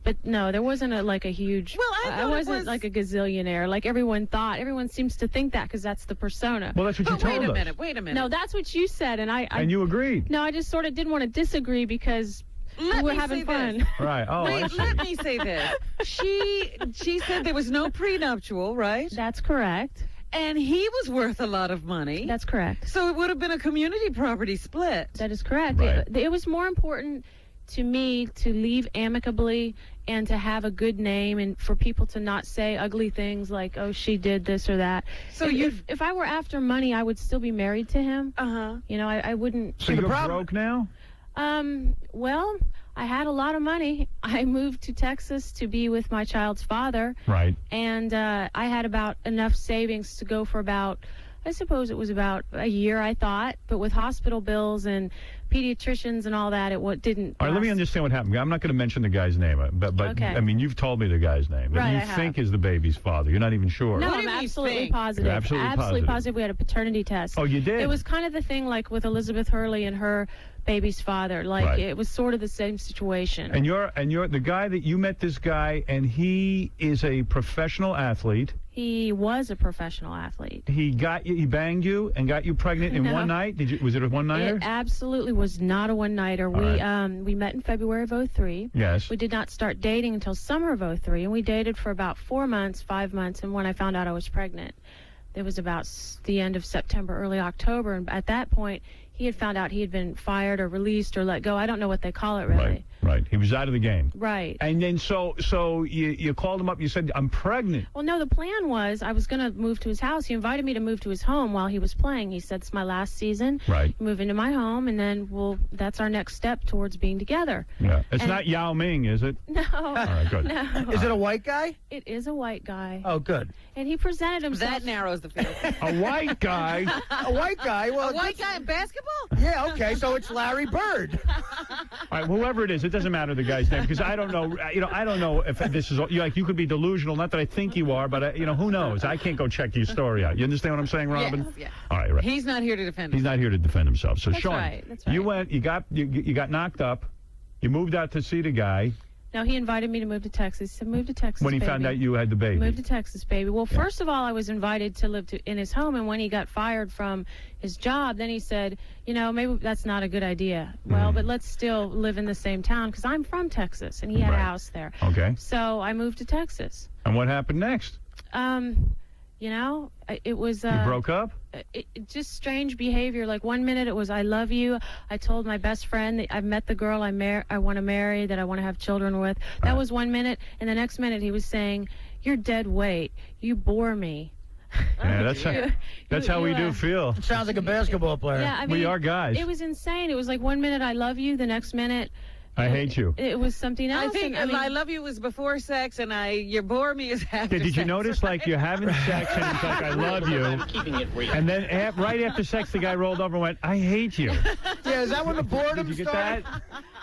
Speaker 6: But no, there wasn't a huge.
Speaker 4: Well,
Speaker 6: I wasn't like a gazillionaire, like everyone thought. Everyone seems to think that because that's the persona.
Speaker 1: Well, that's what you told us.
Speaker 4: Wait a minute.
Speaker 6: No, that's what you said, and
Speaker 1: and you agreed.
Speaker 6: No, I just sort of didn't want to disagree because we're having fun.
Speaker 1: Right. Oh, I see.
Speaker 4: Let me say this. She said there was no prenuptial, right?
Speaker 6: That's correct.
Speaker 4: And he was worth a lot of money.
Speaker 6: That's correct.
Speaker 4: So it would have been a community property split.
Speaker 6: That is correct.
Speaker 1: Right.
Speaker 6: It was more important to me to leave amicably and to have a good name and for people to not say ugly things like, oh, she did this or that. So if I were after money, I would still be married to him.
Speaker 4: Uh-huh.
Speaker 6: I wouldn't.
Speaker 1: So you're broke now?
Speaker 6: Well, I had a lot of money. I moved to Texas to be with my child's father.
Speaker 1: Right.
Speaker 6: And I had about enough savings to go for about, I suppose it was about a year, I thought. But with hospital bills and pediatricians and all that, it didn't.
Speaker 1: All right, let me understand what happened. I'm not going to mention the guy's name, but
Speaker 6: Okay.
Speaker 1: I mean, you've told me the guy's name.
Speaker 6: Right,
Speaker 1: you
Speaker 6: I
Speaker 1: think is the baby's father. You're not even sure.
Speaker 6: No,
Speaker 4: What do
Speaker 6: I'm
Speaker 4: you
Speaker 6: absolutely
Speaker 4: think?
Speaker 6: positive.
Speaker 1: You're absolutely positive.
Speaker 6: We had a paternity test.
Speaker 1: Oh, you did?
Speaker 6: It was kind of the thing like with Elizabeth Hurley and her baby's father. Like
Speaker 1: Right.
Speaker 6: it was sort of the same situation.
Speaker 1: And you're the guy that you met this guy, and he is a professional athlete.
Speaker 6: He was a professional athlete.
Speaker 1: He banged you and got you pregnant in
Speaker 6: No.
Speaker 1: one night. Was it a one-nighter?
Speaker 6: It absolutely was not a one-nighter. We met in February of 2003.
Speaker 1: Yes.
Speaker 6: We did not start dating until summer of 2003, and we dated for about 4 months, 5 months, and when I found out I was pregnant, it was about the end of September, early October, and at that point, he had found out he had been fired or released or let go. I don't know what they call it, really.
Speaker 1: Right. He was out of the game.
Speaker 6: Right.
Speaker 1: And then so you called him up. You said, I'm pregnant.
Speaker 6: Well, no, the plan was I was going to move to his house. He invited me to move to his home while he was playing. He said, it's my last season.
Speaker 1: Right.
Speaker 6: Move into my home, and then that's our next step towards being together.
Speaker 1: Yeah. It's not Yao Ming, is it?
Speaker 6: No.
Speaker 1: All right, good.
Speaker 6: No.
Speaker 9: Is it a white guy?
Speaker 6: It is a white guy.
Speaker 9: Oh, good.
Speaker 6: And he presented himself.
Speaker 4: That narrows the field.
Speaker 1: A white guy?
Speaker 9: A white guy? Well,
Speaker 4: a white guy in basketball?
Speaker 9: Yeah, okay, so it's Larry Bird.
Speaker 1: All right, whoever it is, it doesn't matter the guy's name, because I don't know, I don't know if this is, you could be delusional, not that I think you are, but, who knows? I can't go check your story out. You understand what I'm saying, Robin?
Speaker 4: Yes, yeah.
Speaker 1: All right.
Speaker 4: He's not here to defend himself.
Speaker 1: He's not here to defend himself. So,
Speaker 6: That's
Speaker 1: Sean,
Speaker 6: right. That's right.
Speaker 1: You got knocked up, you moved out to see the guy.
Speaker 6: No, he invited me to move to Texas. He said, move to Texas,
Speaker 1: when he
Speaker 6: baby.
Speaker 1: found out you had the baby.
Speaker 6: Move to Texas, baby. Well, first of all, I was invited to live in his home, and when he got fired from his job, then he said, maybe that's not a good idea. Well, but let's still live in the same town, because I'm from Texas, and he had a house there.
Speaker 1: Okay.
Speaker 6: So I moved to Texas.
Speaker 1: And what happened next?
Speaker 6: It was...
Speaker 1: you broke up?
Speaker 6: Just strange behavior. Like 1 minute it was, I love you. I told my best friend that I've met the girl I want to marry, that I want to have children with. That was 1 minute. And the next minute he was saying, you're dead weight. You bore me.
Speaker 1: Yeah, that's how we do feel.
Speaker 9: It sounds like a basketball player.
Speaker 6: Yeah, I mean,
Speaker 1: we are guys.
Speaker 6: It was insane. It was like 1 minute I love you, the next minute...
Speaker 1: I hate you.
Speaker 6: It was something else.
Speaker 4: I think I love you was before sex, and you bore me is after
Speaker 1: Did you
Speaker 4: sex,
Speaker 1: notice,
Speaker 4: right?
Speaker 1: like, you're having sex, and it's like, I love you.
Speaker 12: I'm keeping it real.
Speaker 1: And then right after sex, the guy rolled over and went, I hate you.
Speaker 9: Yeah, is that when the boredom
Speaker 1: Did you get
Speaker 9: started?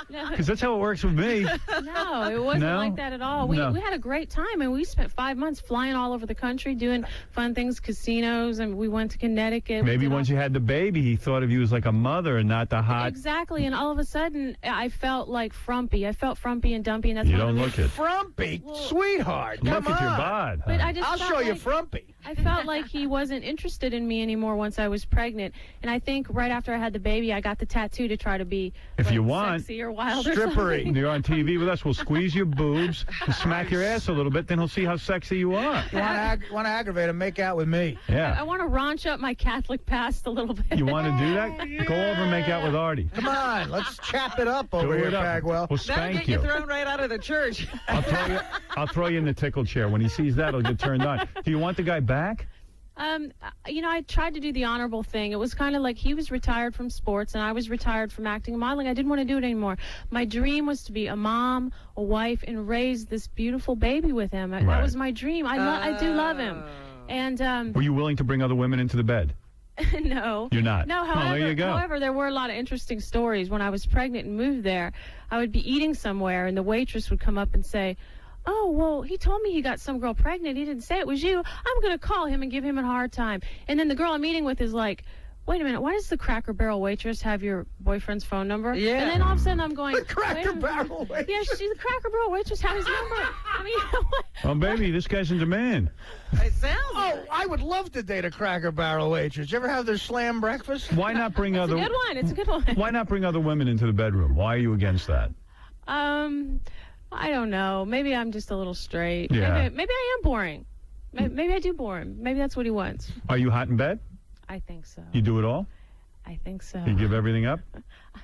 Speaker 1: that? Because that's how it works with me.
Speaker 6: No, it wasn't like that at all. We had a great time, and we spent 5 months flying all over the country, doing fun things, casinos, and we went to Connecticut.
Speaker 1: Maybe once you had the baby, he thought of you as like a mother and not the hot...
Speaker 6: Exactly, and all of a sudden, I felt like frumpy. I felt frumpy and dumpy, and that's
Speaker 1: you don't look it.
Speaker 9: Frumpy? Sweetheart, come
Speaker 1: look at your bod.
Speaker 6: But
Speaker 9: I'll show you frumpy.
Speaker 6: I felt like he wasn't interested in me anymore once I was pregnant. And I think right after I had the baby, I got the tattoo to try to be
Speaker 1: if you want,
Speaker 6: sexy or wild
Speaker 1: strippery.
Speaker 6: or something.
Speaker 1: You're on TV with us. We'll squeeze your boobs and smack your ass a little bit. Then he'll see how sexy you are.
Speaker 9: You want to aggravate him, make out with me.
Speaker 1: Yeah.
Speaker 6: I want to raunch up my Catholic past a little bit.
Speaker 1: You want to do that? Go over and make out with Artie.
Speaker 9: Come on, let's chap it up over here, Bagwell.
Speaker 1: We'll spank
Speaker 4: That'll get you thrown right out of the church.
Speaker 1: I'll throw you in the tickle chair. When he sees that, he'll get turned on. Do you want the guy back?
Speaker 6: I tried to do the honorable thing. It was kind of like he was retired from sports and I was retired from acting and modeling. I didn't want to do it anymore. My dream was to be a mom, a wife, and raise this beautiful baby with him. That was my dream. I do love him. And
Speaker 1: were you willing to bring other women into the bed?
Speaker 6: No.
Speaker 1: You're not?
Speaker 6: No,
Speaker 1: there you go.
Speaker 6: However, there were a lot of interesting stories. When I was pregnant and moved there, I would be eating somewhere and the waitress would come up and say, oh, well, he told me he got some girl pregnant. He didn't say it was you. I'm going to call him and give him a hard time. And then the girl I'm eating with is like, wait a minute, why does the Cracker Barrel waitress have your boyfriend's phone number?
Speaker 9: Yeah.
Speaker 6: And then all of a sudden I'm going,
Speaker 9: the Cracker Barrel waitress.
Speaker 6: Yeah, she's the Cracker Barrel waitress has his number. I mean, what?
Speaker 1: Oh, baby, this guy's in demand.
Speaker 4: It sounds
Speaker 9: I would love to date a Cracker Barrel waitress. You ever have their slam breakfast?
Speaker 1: Why not bring other...
Speaker 6: It's a good one. It's a good one.
Speaker 1: Why not bring other women into the bedroom? Why are you against that?
Speaker 6: I don't know. Maybe I'm just a little straight.
Speaker 1: Yeah.
Speaker 6: Maybe I am boring. Maybe I do bore him. Maybe that's what he wants.
Speaker 1: Are you hot in bed?
Speaker 6: I think so.
Speaker 1: You do it all?
Speaker 6: I think so.
Speaker 1: You give everything up?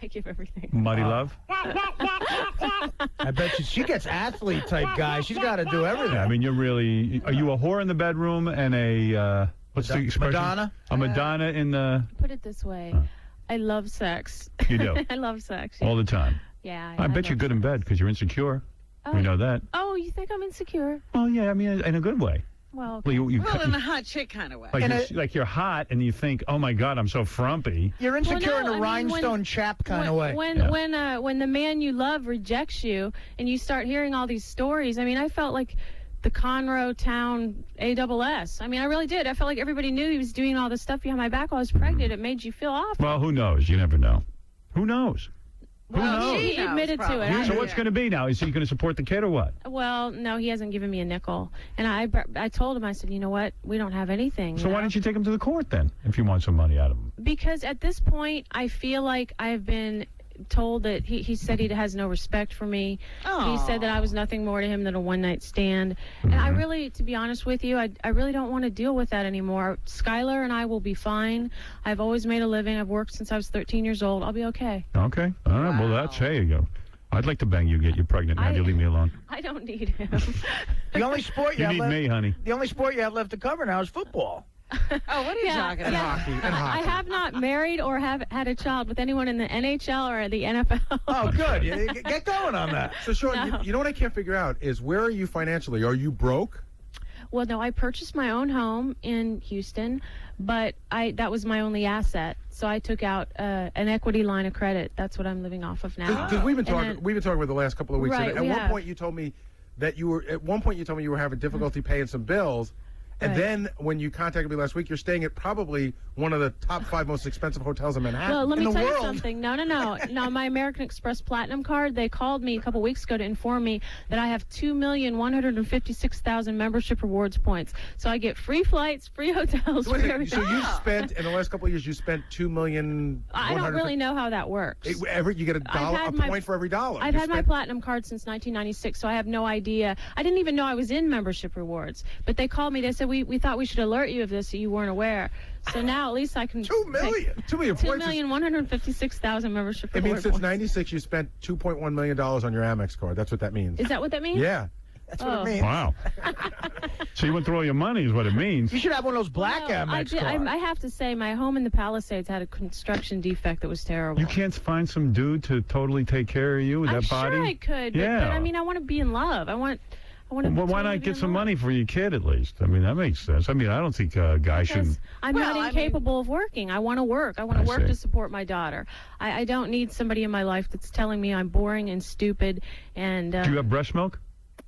Speaker 6: I give everything up.
Speaker 1: Muddy love?
Speaker 9: I bet she gets athlete-type guy. She's got to do everything.
Speaker 1: Yeah, I mean, you're really... Are you a whore in the bedroom and a... what's the expression?
Speaker 9: Madonna?
Speaker 1: A Madonna in the...
Speaker 6: Put it this way. I love sex.
Speaker 1: You do?
Speaker 6: I love sex.
Speaker 1: All the time?
Speaker 6: Yeah.
Speaker 1: I bet you're good in bed because you're insecure.
Speaker 6: Oh,
Speaker 1: we know that.
Speaker 6: Oh, you think I'm insecure?
Speaker 1: Oh, yeah, I mean, in a good way.
Speaker 6: Well, okay.
Speaker 1: Well,
Speaker 4: in a hot chick kind of way.
Speaker 1: Like you're hot and you think, oh, my God, I'm so frumpy.
Speaker 9: You're insecure in a rhinestone chap kind of way.
Speaker 6: When the man you love rejects you and you start hearing all these stories, I mean, I felt like the Conroe Town ASS. I mean, I really did. I felt like everybody knew he was doing all this stuff behind my back while I was pregnant. It made you feel awful.
Speaker 1: Well, who knows? You never know. Who knows? Who knows?
Speaker 6: He admitted to it.
Speaker 1: So what's going to be now? Is he going to support the kid or what?
Speaker 6: Well, no, he hasn't given me a nickel. And I told him, I said, you know what? We don't have anything.
Speaker 1: So why didn't you take him to the court then, if you want some money out of him?
Speaker 6: Because at this point, I feel like I've been told that he said he has no respect for me. He said that I was nothing more to him than a one-night stand. And I really, to be honest with you, I really don't want to deal with that anymore. Skylar and I will be fine. I've always made a living. I've worked since I was 13 years old. I'll be okay.
Speaker 1: Okay. All right. Wow. Well, there you go. I'd like to bang you, get you pregnant, and have you leave me alone.
Speaker 6: I don't need him.
Speaker 9: The only sport you have
Speaker 1: need
Speaker 9: left,
Speaker 1: me, honey.
Speaker 9: The only sport you have left to cover now is football.
Speaker 4: Oh, what are you talking about?
Speaker 22: Hockey.
Speaker 6: I have not married or have had a child with anyone in the NHL or the NFL.
Speaker 9: Oh, good. Get going on that.
Speaker 22: So, Sean, you know what I can't figure out is where are you financially? Are you broke?
Speaker 6: Well, no, I purchased my own home in Houston, but that was my only asset. So I took out an equity line of credit. That's what I'm living off of now.
Speaker 22: Because we've been talking about the last couple of weeks.
Speaker 6: Right,
Speaker 22: and at one point you told me you were having difficulty paying some bills. And then when you contacted me last week, you're staying at probably one of the top 5 most expensive hotels in Manhattan.
Speaker 6: Well, let me tell you something. No. My American Express Platinum card, they called me a couple weeks ago to inform me that I have 2,156,000 membership rewards points. So I get free flights, free hotels, free everything.
Speaker 22: So you spent, in the last couple of years, you spent $2 million.
Speaker 6: I don't really know how that works.
Speaker 22: You get a point for every dollar.
Speaker 6: I've had my Platinum card since 1996, so I have no idea. I didn't even know I was in membership rewards. But they called me. They said, we thought we should alert you of this so you weren't aware. So now at least I can...
Speaker 22: 2 million? 2 million points?
Speaker 6: 2,156,000 membership
Speaker 22: It means
Speaker 6: rewards
Speaker 22: since 96 you spent $2.1 million on your Amex card. That's what that means.
Speaker 6: Is that what that means?
Speaker 22: Yeah.
Speaker 9: That's what it means.
Speaker 1: Wow. So you went through all your money is what it means.
Speaker 9: You should have one of those black Amex cards.
Speaker 6: I have to say, my home in the Palisades had a construction defect that was terrible.
Speaker 1: You can't find some dude to totally take care of you with that body?
Speaker 6: I'm sure I could, but I mean, I want to be in love. I want
Speaker 1: well, why not get some money for your kid at least? I mean, that makes sense. I mean, I don't think a guy should...
Speaker 6: I'm not incapable of working. I want to work. I want to work to support my daughter. I don't need somebody in my life that's telling me I'm boring and stupid. And
Speaker 1: do you have breast milk?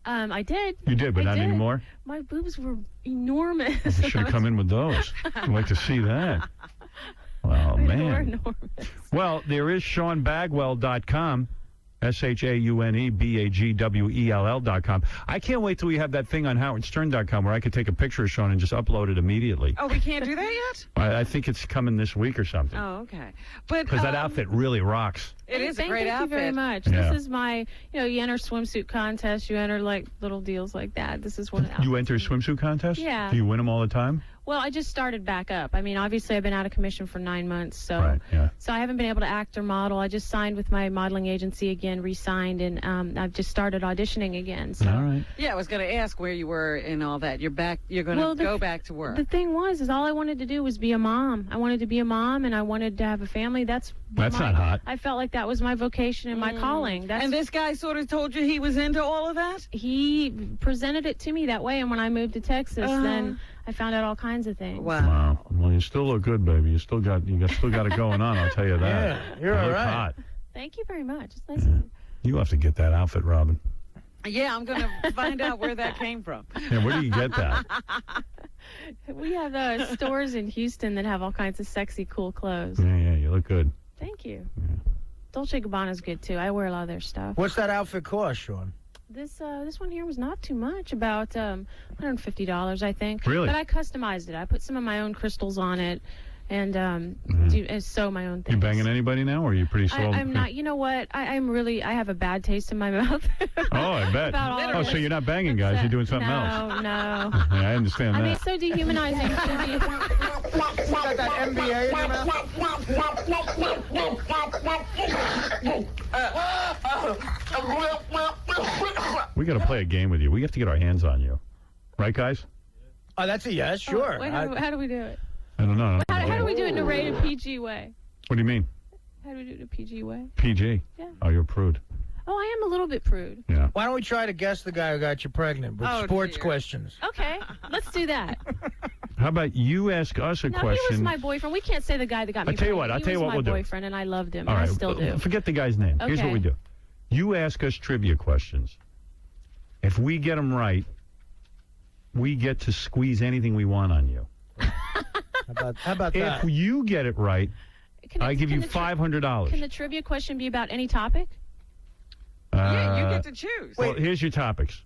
Speaker 6: I did.
Speaker 1: You did, but not anymore?
Speaker 6: My boobs were enormous.
Speaker 1: You should have come in with those. I'd like to see that. Oh, man.
Speaker 6: They were enormous.
Speaker 1: Well, there is SeanBagwell.com. SeanBagwell.com. I can't wait till we have that thing on HowardStern.com where I could take a picture of Sean and just upload it immediately.
Speaker 4: Oh, we can't do that yet?
Speaker 1: I think it's coming this week or something.
Speaker 4: Oh, okay. But
Speaker 1: because that outfit really rocks.
Speaker 4: It is a great outfit.
Speaker 6: Thank you very much.
Speaker 1: Yeah.
Speaker 6: This is my, you enter swimsuit contest. You enter like little deals like that. This is one.
Speaker 1: You enter a swimsuit contest?
Speaker 6: Yeah.
Speaker 1: Do you win them all the time?
Speaker 6: Well, I just started back up. I mean, obviously, I've been out of commission for 9 months, so I haven't been able to act or model. I just signed with my modeling agency again, re-signed, and I've just started auditioning again. So.
Speaker 1: All right.
Speaker 4: Yeah, I was going to ask where you were and all that. You're back. You're going to go back to work.
Speaker 6: The thing is all I wanted to do was be a mom. I wanted to be a mom, and I wanted to have a family. That's
Speaker 1: not hot.
Speaker 6: I felt like that was my vocation and my calling.
Speaker 4: And this guy sort of told you he was into all of that?
Speaker 6: He presented it to me that way, and when I moved to Texas, then I found out all kinds of things.
Speaker 1: Wow. Well, you still look good, baby. You still got it going on. I'll tell you that.
Speaker 9: Yeah, you're all right.
Speaker 1: Hot.
Speaker 6: Thank you very much. It's nice of you.
Speaker 1: You have to get that outfit, Robin.
Speaker 4: Yeah, I'm going to find out where that came from.
Speaker 1: Yeah, where do you get that?
Speaker 6: We have stores in Houston that have all kinds of sexy, cool clothes.
Speaker 1: Yeah, you look good.
Speaker 6: Thank you. Yeah. Dolce & Gabbana's good, too. I wear a lot of their stuff.
Speaker 9: What's that outfit cost, Sean?
Speaker 6: This one here was not too much, about $150, I think.
Speaker 1: Really?
Speaker 6: But I customized it. I put some of my own crystals on it, and sew my own things.
Speaker 1: You banging anybody now, or are you pretty slow?
Speaker 6: I'm not. You know what? I have a bad taste in my mouth.
Speaker 1: Oh, I bet. So you're not banging guys. You're doing something else.
Speaker 6: No.
Speaker 1: Yeah, I understand that.
Speaker 6: I mean, it's so dehumanizing.
Speaker 9: You got that MBA in your
Speaker 1: mouth? We got to play a game with you. We have to get our hands on you. Right, guys?
Speaker 9: Oh, that's a yes, sure.
Speaker 6: Wait, how do we do it?
Speaker 1: I don't know.
Speaker 6: How do we do it in a rated PG way?
Speaker 1: What do you mean?
Speaker 6: How do we do it in a PG way?
Speaker 1: PG?
Speaker 6: Yeah.
Speaker 1: Oh, you're a prude.
Speaker 6: Oh, I am a little bit prude.
Speaker 1: Yeah.
Speaker 9: Why don't we try to guess the guy who got you pregnant with sports questions?
Speaker 6: Okay, let's do that.
Speaker 1: How about you ask us a question?
Speaker 6: He was my boyfriend. We can't say the guy that got me pregnant.
Speaker 1: I'll tell you what we'll do.
Speaker 6: He was my boyfriend, and I loved him.
Speaker 1: All right,
Speaker 6: I still do.
Speaker 1: Forget the guy's name.
Speaker 6: Okay.
Speaker 1: Here's what we do. You ask us trivia questions. If we get them right, we get to squeeze anything we want on you.
Speaker 9: How about that?
Speaker 1: If you get it right, I give you $500.
Speaker 6: Can the trivia question be about any topic?
Speaker 4: Yeah, you get to choose.
Speaker 1: Well, here's your topics.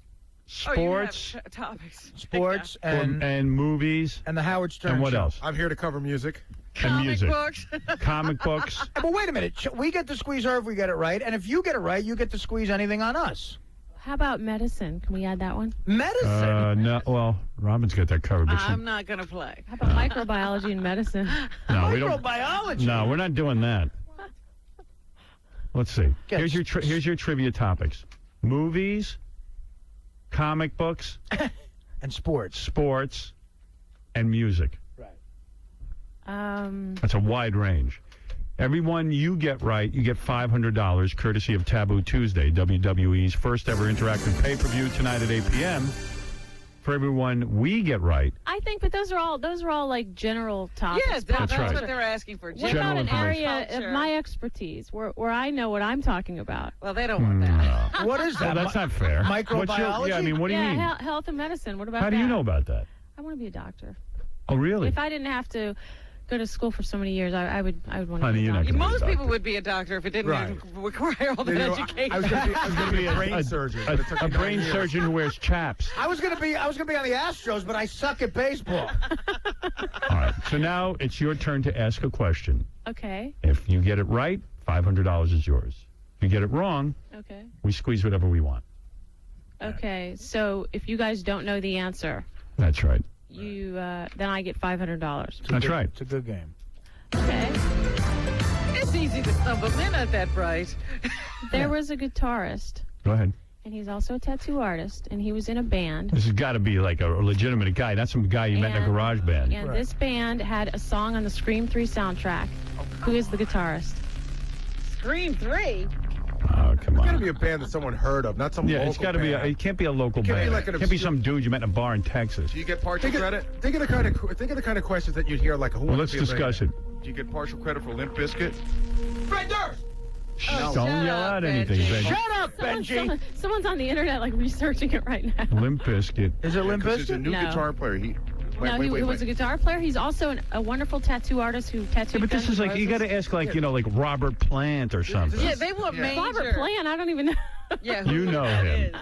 Speaker 1: Sports.
Speaker 4: You have topics.
Speaker 9: Sports and
Speaker 1: movies.
Speaker 9: And the Howard Stern
Speaker 1: And what
Speaker 9: show.
Speaker 1: else?
Speaker 22: I'm here to cover music.
Speaker 1: and music.
Speaker 4: Books.
Speaker 1: Comic books.
Speaker 9: But wait a minute. We get to squeeze her if we get it right, and if you get it right, you get to squeeze anything on us.
Speaker 6: How about medicine? Can we add that one?
Speaker 9: Medicine?
Speaker 1: No. Well, Robin's got that covered. But
Speaker 4: I'm not going to play.
Speaker 6: How about microbiology and medicine?
Speaker 1: No, we don't.
Speaker 9: Microbiology?
Speaker 1: No, we're not doing that. Let's see. Here's your trivia topics: movies, comic books,
Speaker 9: and sports.
Speaker 1: Sports, and music.
Speaker 9: Right.
Speaker 1: That's a wide range. Everyone you get right, you get $500, courtesy of Taboo Tuesday, WWE's first ever interactive pay-per-view tonight at 8 p.m. For everyone we get right.
Speaker 6: I think, but those are all like general topics.
Speaker 4: Yes, that's right. What they're asking for.
Speaker 6: What about an area of my expertise where I know what I'm talking about?
Speaker 4: Well, they don't want that.
Speaker 9: What is that?
Speaker 1: Well, that's not fair.
Speaker 9: Microbiology?
Speaker 1: I mean, what do you mean?
Speaker 6: Health and medicine. What about that?
Speaker 1: How do you know about that?
Speaker 6: I want to be a doctor.
Speaker 1: Oh, really?
Speaker 6: If I didn't have to go to school for so many years, I would want to
Speaker 1: Honey,
Speaker 6: be a doctor.
Speaker 4: Most people would be a doctor if it didn't require all that education.
Speaker 22: I was going to be a brain surgeon.
Speaker 1: A brain surgeon who wears chaps.
Speaker 9: I was going to be on the Astros, but I suck at baseball.
Speaker 1: All right. So now it's your turn to ask a question.
Speaker 6: Okay.
Speaker 1: If you get it right, $500 is yours. If you get it wrong,
Speaker 6: okay,
Speaker 1: we squeeze whatever we want.
Speaker 6: Okay. So if you guys don't know the answer,
Speaker 1: that's right.
Speaker 6: Then I get $500.
Speaker 1: That's right.
Speaker 9: It's a good game.
Speaker 6: Okay.
Speaker 4: It's easy to stumble. They're not that bright.
Speaker 6: There was a guitarist.
Speaker 1: Go ahead.
Speaker 6: And he's also a tattoo artist, and he was in a band.
Speaker 1: This has got to be like a legitimate guy, not some guy you met in a garage band.
Speaker 6: And this band had a song on the Scream 3 soundtrack. Who is the guitarist?
Speaker 4: Scream 3?
Speaker 1: Oh, come on.
Speaker 22: It's got to be a band that someone heard of, not some local
Speaker 1: it's got to be. It can't be a local
Speaker 22: It can't
Speaker 1: band.
Speaker 22: be like
Speaker 1: It can't be some dude you met in a bar in Texas.
Speaker 22: Do you get partial credit? Think of the kind of questions that you'd hear, like, who
Speaker 1: Well, let's discuss it.
Speaker 14: Do you get partial credit for Limp Bizkit?
Speaker 9: Fred Durst!
Speaker 1: Don't yell out anything, Benji.
Speaker 9: Shut up, Benji!
Speaker 6: Someone's on the internet, like, researching it right now.
Speaker 1: Limp Bizkit.
Speaker 9: Is it Limp Bizkit?
Speaker 14: He's a new guitar player. He
Speaker 6: was a guitar player. He's also a wonderful tattoo artist who tattooed.
Speaker 1: Yeah, but this is like, you got to ask, like, like Robert Plant or something.
Speaker 4: Yeah, they want major.
Speaker 6: Robert Plant, I don't even know.
Speaker 4: Yeah,
Speaker 1: you know him.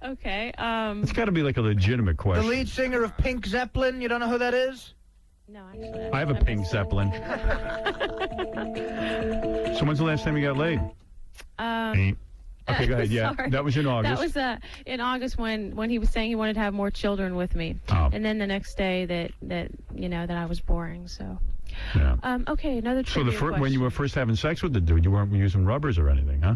Speaker 6: Okay.
Speaker 1: It's got to be like a legitimate question.
Speaker 9: The lead singer of Pink Zeppelin, you don't know who that is?
Speaker 6: No, actually.
Speaker 1: I have a Pink Zeppelin. So when's the last time you got laid? Okay, go ahead. Yeah,
Speaker 6: sorry.
Speaker 1: That was in August.
Speaker 6: That was in August when he was saying he wanted to have more children with me, and then the next day that I was boring. So, okay, another trivia question.
Speaker 1: When you were first having sex with the dude, you weren't using rubbers or anything, huh?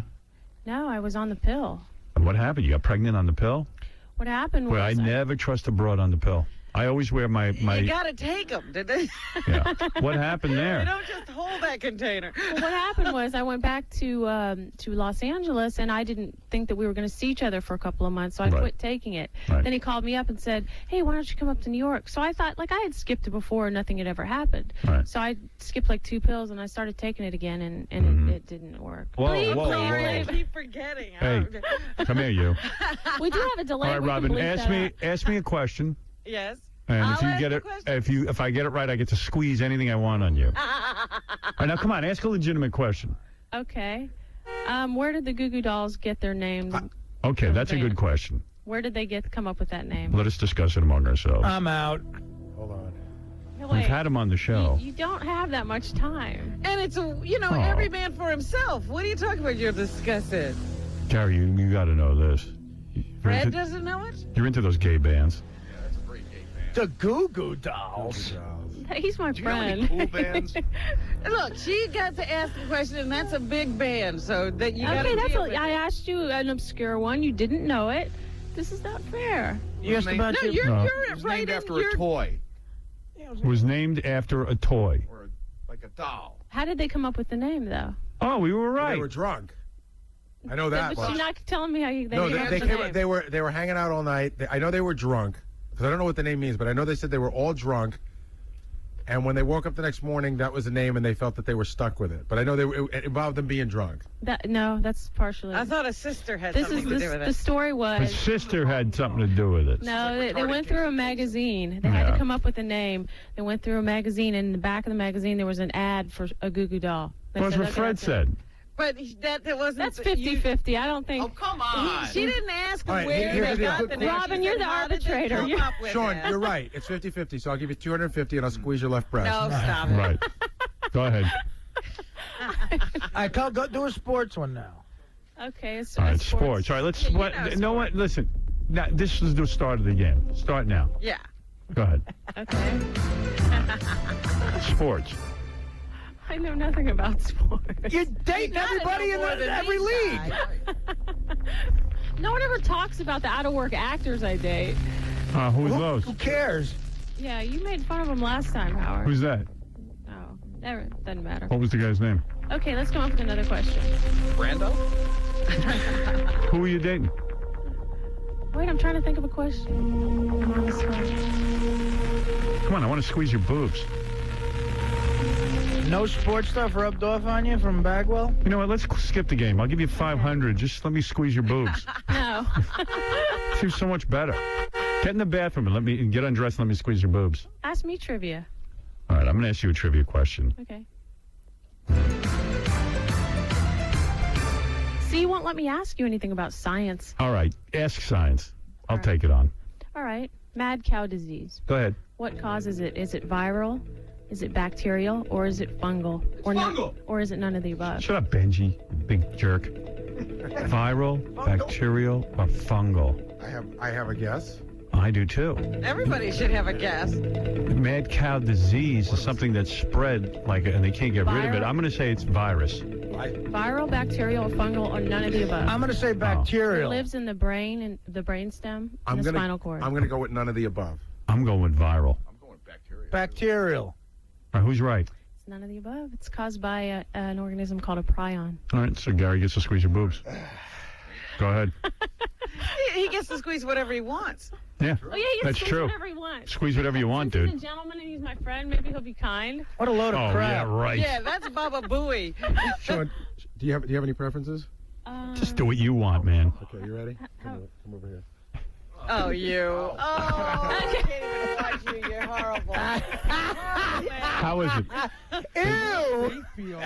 Speaker 6: No, I was on the pill.
Speaker 1: And what happened? You got pregnant on the pill?
Speaker 6: What happened was...
Speaker 1: Well, I never trust a broad on the pill. I always wear my...
Speaker 4: You got to take them, did they?
Speaker 1: Yeah. What happened there?
Speaker 4: You don't just hold that container.
Speaker 6: Well, what happened was I went back to Los Angeles, and I didn't think that we were going to see each other for a couple of months, so I quit taking it.
Speaker 1: Right.
Speaker 6: Then he called me up and said, hey, why don't you come up to New York? So I thought, like, I had skipped it before and nothing had ever happened.
Speaker 1: Right.
Speaker 6: So I skipped like 2 pills, and I started taking it again, and it didn't work.
Speaker 1: Whoa.
Speaker 4: I keep forgetting.
Speaker 1: Hey, come here, you.
Speaker 6: We do have a delay.
Speaker 1: All right, Robin, ask me a question.
Speaker 4: Yes.
Speaker 1: And if you get it, if I get it right, I get to squeeze anything I want on you. All right, now come on, ask a legitimate question.
Speaker 6: Okay. Where did the Goo Goo Dolls get their name?
Speaker 1: Okay, that's a good question.
Speaker 6: Where did they come up with that name?
Speaker 1: Let us discuss it among ourselves.
Speaker 9: I'm out.
Speaker 22: Hold on.
Speaker 6: No,
Speaker 1: We've had him on the show.
Speaker 6: You don't have that much time.
Speaker 4: And it's every man for himself. What are you talking about? You'll discuss it.
Speaker 1: Gary, you got to know this.
Speaker 4: Fred doesn't know it?
Speaker 1: You're into those gay bands.
Speaker 9: The Goo Goo Dolls.
Speaker 6: He's my friend.
Speaker 14: Do you know any cool bands?
Speaker 4: Look, she got to ask the question, and that's a big band, so that you got to deal with
Speaker 6: I asked you an obscure one. You didn't know it. This is not fair.
Speaker 9: You asked about
Speaker 4: no,
Speaker 9: you.
Speaker 4: You're
Speaker 14: It was
Speaker 4: right
Speaker 14: named after a toy.
Speaker 1: It was named after a toy.
Speaker 14: Or like a doll.
Speaker 6: How did they come up with the name, though?
Speaker 1: Oh, we were right.
Speaker 22: They were drunk. I know that.
Speaker 6: But you're not telling me how you.
Speaker 22: They were hanging out all night. I know they were drunk. Because I don't know what the name means, but I know they said they were all drunk. And when they woke up the next morning, that was the name, and they felt that they were stuck with it. But I know it involved them being drunk.
Speaker 6: No, that's partially.
Speaker 4: I thought a sister had something to do with it.
Speaker 6: The story was...
Speaker 1: His sister had something to do with it.
Speaker 6: No, they went through a magazine. They had to come up with a name. They went through a magazine, and in the back of the magazine, there was an ad for a Goo Goo Doll.
Speaker 1: Well, that's what Fred said.
Speaker 4: But that wasn't...
Speaker 6: That's 50-50. I don't think...
Speaker 4: Oh, come on. She didn't ask
Speaker 22: Right,
Speaker 4: where they got the name.
Speaker 6: Robin, you're the arbitrator.
Speaker 22: Sean, you're right. It's 50-50, so I'll give you 250 and I'll squeeze your left breast.
Speaker 4: No, stop it.
Speaker 1: Right. Go ahead.
Speaker 9: All right, go do a sports one now.
Speaker 6: Okay,
Speaker 1: All right, sports. All right, let's... you know what? Listen. Now, this is the start of the game. Start now.
Speaker 4: Yeah.
Speaker 1: Go ahead.
Speaker 6: Okay.
Speaker 1: Sports.
Speaker 6: I know nothing about sports.
Speaker 9: You're dating everybody in every league.
Speaker 6: No one ever talks about the out-of-work actors I date.
Speaker 1: Who's those?
Speaker 9: Who cares?
Speaker 6: Yeah, you made fun of them last time, Howard.
Speaker 1: Who's that?
Speaker 6: Oh, that doesn't matter.
Speaker 1: What was the guy's name?
Speaker 6: Okay, let's come up with another question.
Speaker 12: Brando?
Speaker 1: Who are you dating?
Speaker 6: Wait, I'm trying to think of a question. I'm on the spot.
Speaker 1: Come on, I want to squeeze your boobs.
Speaker 9: No sports stuff rubbed off on you from Bagwell?
Speaker 1: You know what? Let's skip the game. I'll give you 500. Just let me squeeze your boobs.
Speaker 6: No.
Speaker 1: Seems so much better. Get in the bathroom and let me get undressed and let me squeeze your boobs.
Speaker 6: Ask me trivia.
Speaker 1: All right, I'm going to ask you a trivia question.
Speaker 6: Okay. See, you won't let me ask you anything about science.
Speaker 1: All right, ask science. I'll take it on.
Speaker 6: All right. Mad cow disease.
Speaker 1: Go ahead.
Speaker 6: What causes it? Is it viral? Is it bacterial? Or is it fungal? Or
Speaker 1: fungal!
Speaker 6: Or is it none of the above?
Speaker 1: Shut up, Benji, big jerk. Viral, bacterial, or fungal?
Speaker 22: I have a guess.
Speaker 1: I do too.
Speaker 4: Everybody should have a guess.
Speaker 1: Mad cow disease is something that's spread and they can't get rid of it. I'm going to say it's virus.
Speaker 6: Viral, bacterial, or fungal, or none of the above?
Speaker 9: I'm going to say bacterial.
Speaker 6: It lives in the brain and the brainstem and the spinal cord.
Speaker 22: I'm going to go with none of the above.
Speaker 1: I'm going with viral.
Speaker 22: I'm going bacterial.
Speaker 9: Bacterial.
Speaker 1: All right, who's right?
Speaker 6: It's none of the above. It's caused by an organism called a prion.
Speaker 1: All right, so Gary gets to squeeze your boobs. Go ahead.
Speaker 4: He gets to squeeze whatever he wants.
Speaker 1: Yeah,
Speaker 6: oh, yeah,
Speaker 1: that's true.
Speaker 6: Whatever he wants.
Speaker 1: Squeeze whatever you want, dude.
Speaker 6: He's a gentleman and he's my friend. Maybe he'll be kind.
Speaker 9: What a load of crap.
Speaker 1: Yeah, right.
Speaker 4: Yeah, that's Baba Booey.
Speaker 22: Sean, do you have any preferences?
Speaker 1: Just do what you want, man.
Speaker 22: Okay, you ready? Come over here.
Speaker 4: Oh, you. Oh, I can't even watch you. You're horrible.
Speaker 1: How is it?
Speaker 22: Ew! They feel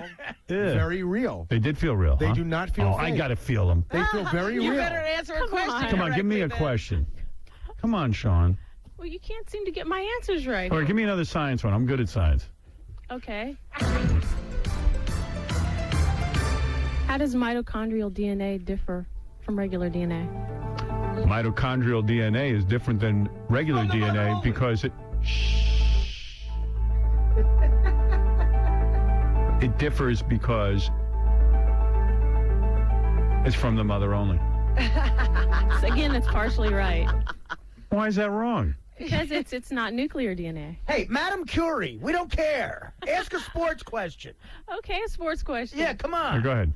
Speaker 22: very real.
Speaker 1: They did feel real.
Speaker 22: They do not feel fake.
Speaker 1: I got to feel them.
Speaker 22: They feel very real.
Speaker 4: You better answer a question.
Speaker 1: Come on, give me a question. Come on, Sean.
Speaker 6: Well, you can't seem to get my answers right.
Speaker 1: All right, give me another science one. I'm good at science.
Speaker 6: Okay. How does mitochondrial DNA differ from regular DNA?
Speaker 1: Mitochondrial DNA is different than regular DNA because it differs because it's from the mother only.
Speaker 6: So again, it's partially right.
Speaker 1: Why is that wrong?
Speaker 6: Because it's not nuclear DNA.
Speaker 9: Hey, Madam Curie, we don't care. Ask a sports question.
Speaker 6: Okay, a sports question.
Speaker 9: Yeah, come on.
Speaker 1: Here, go ahead.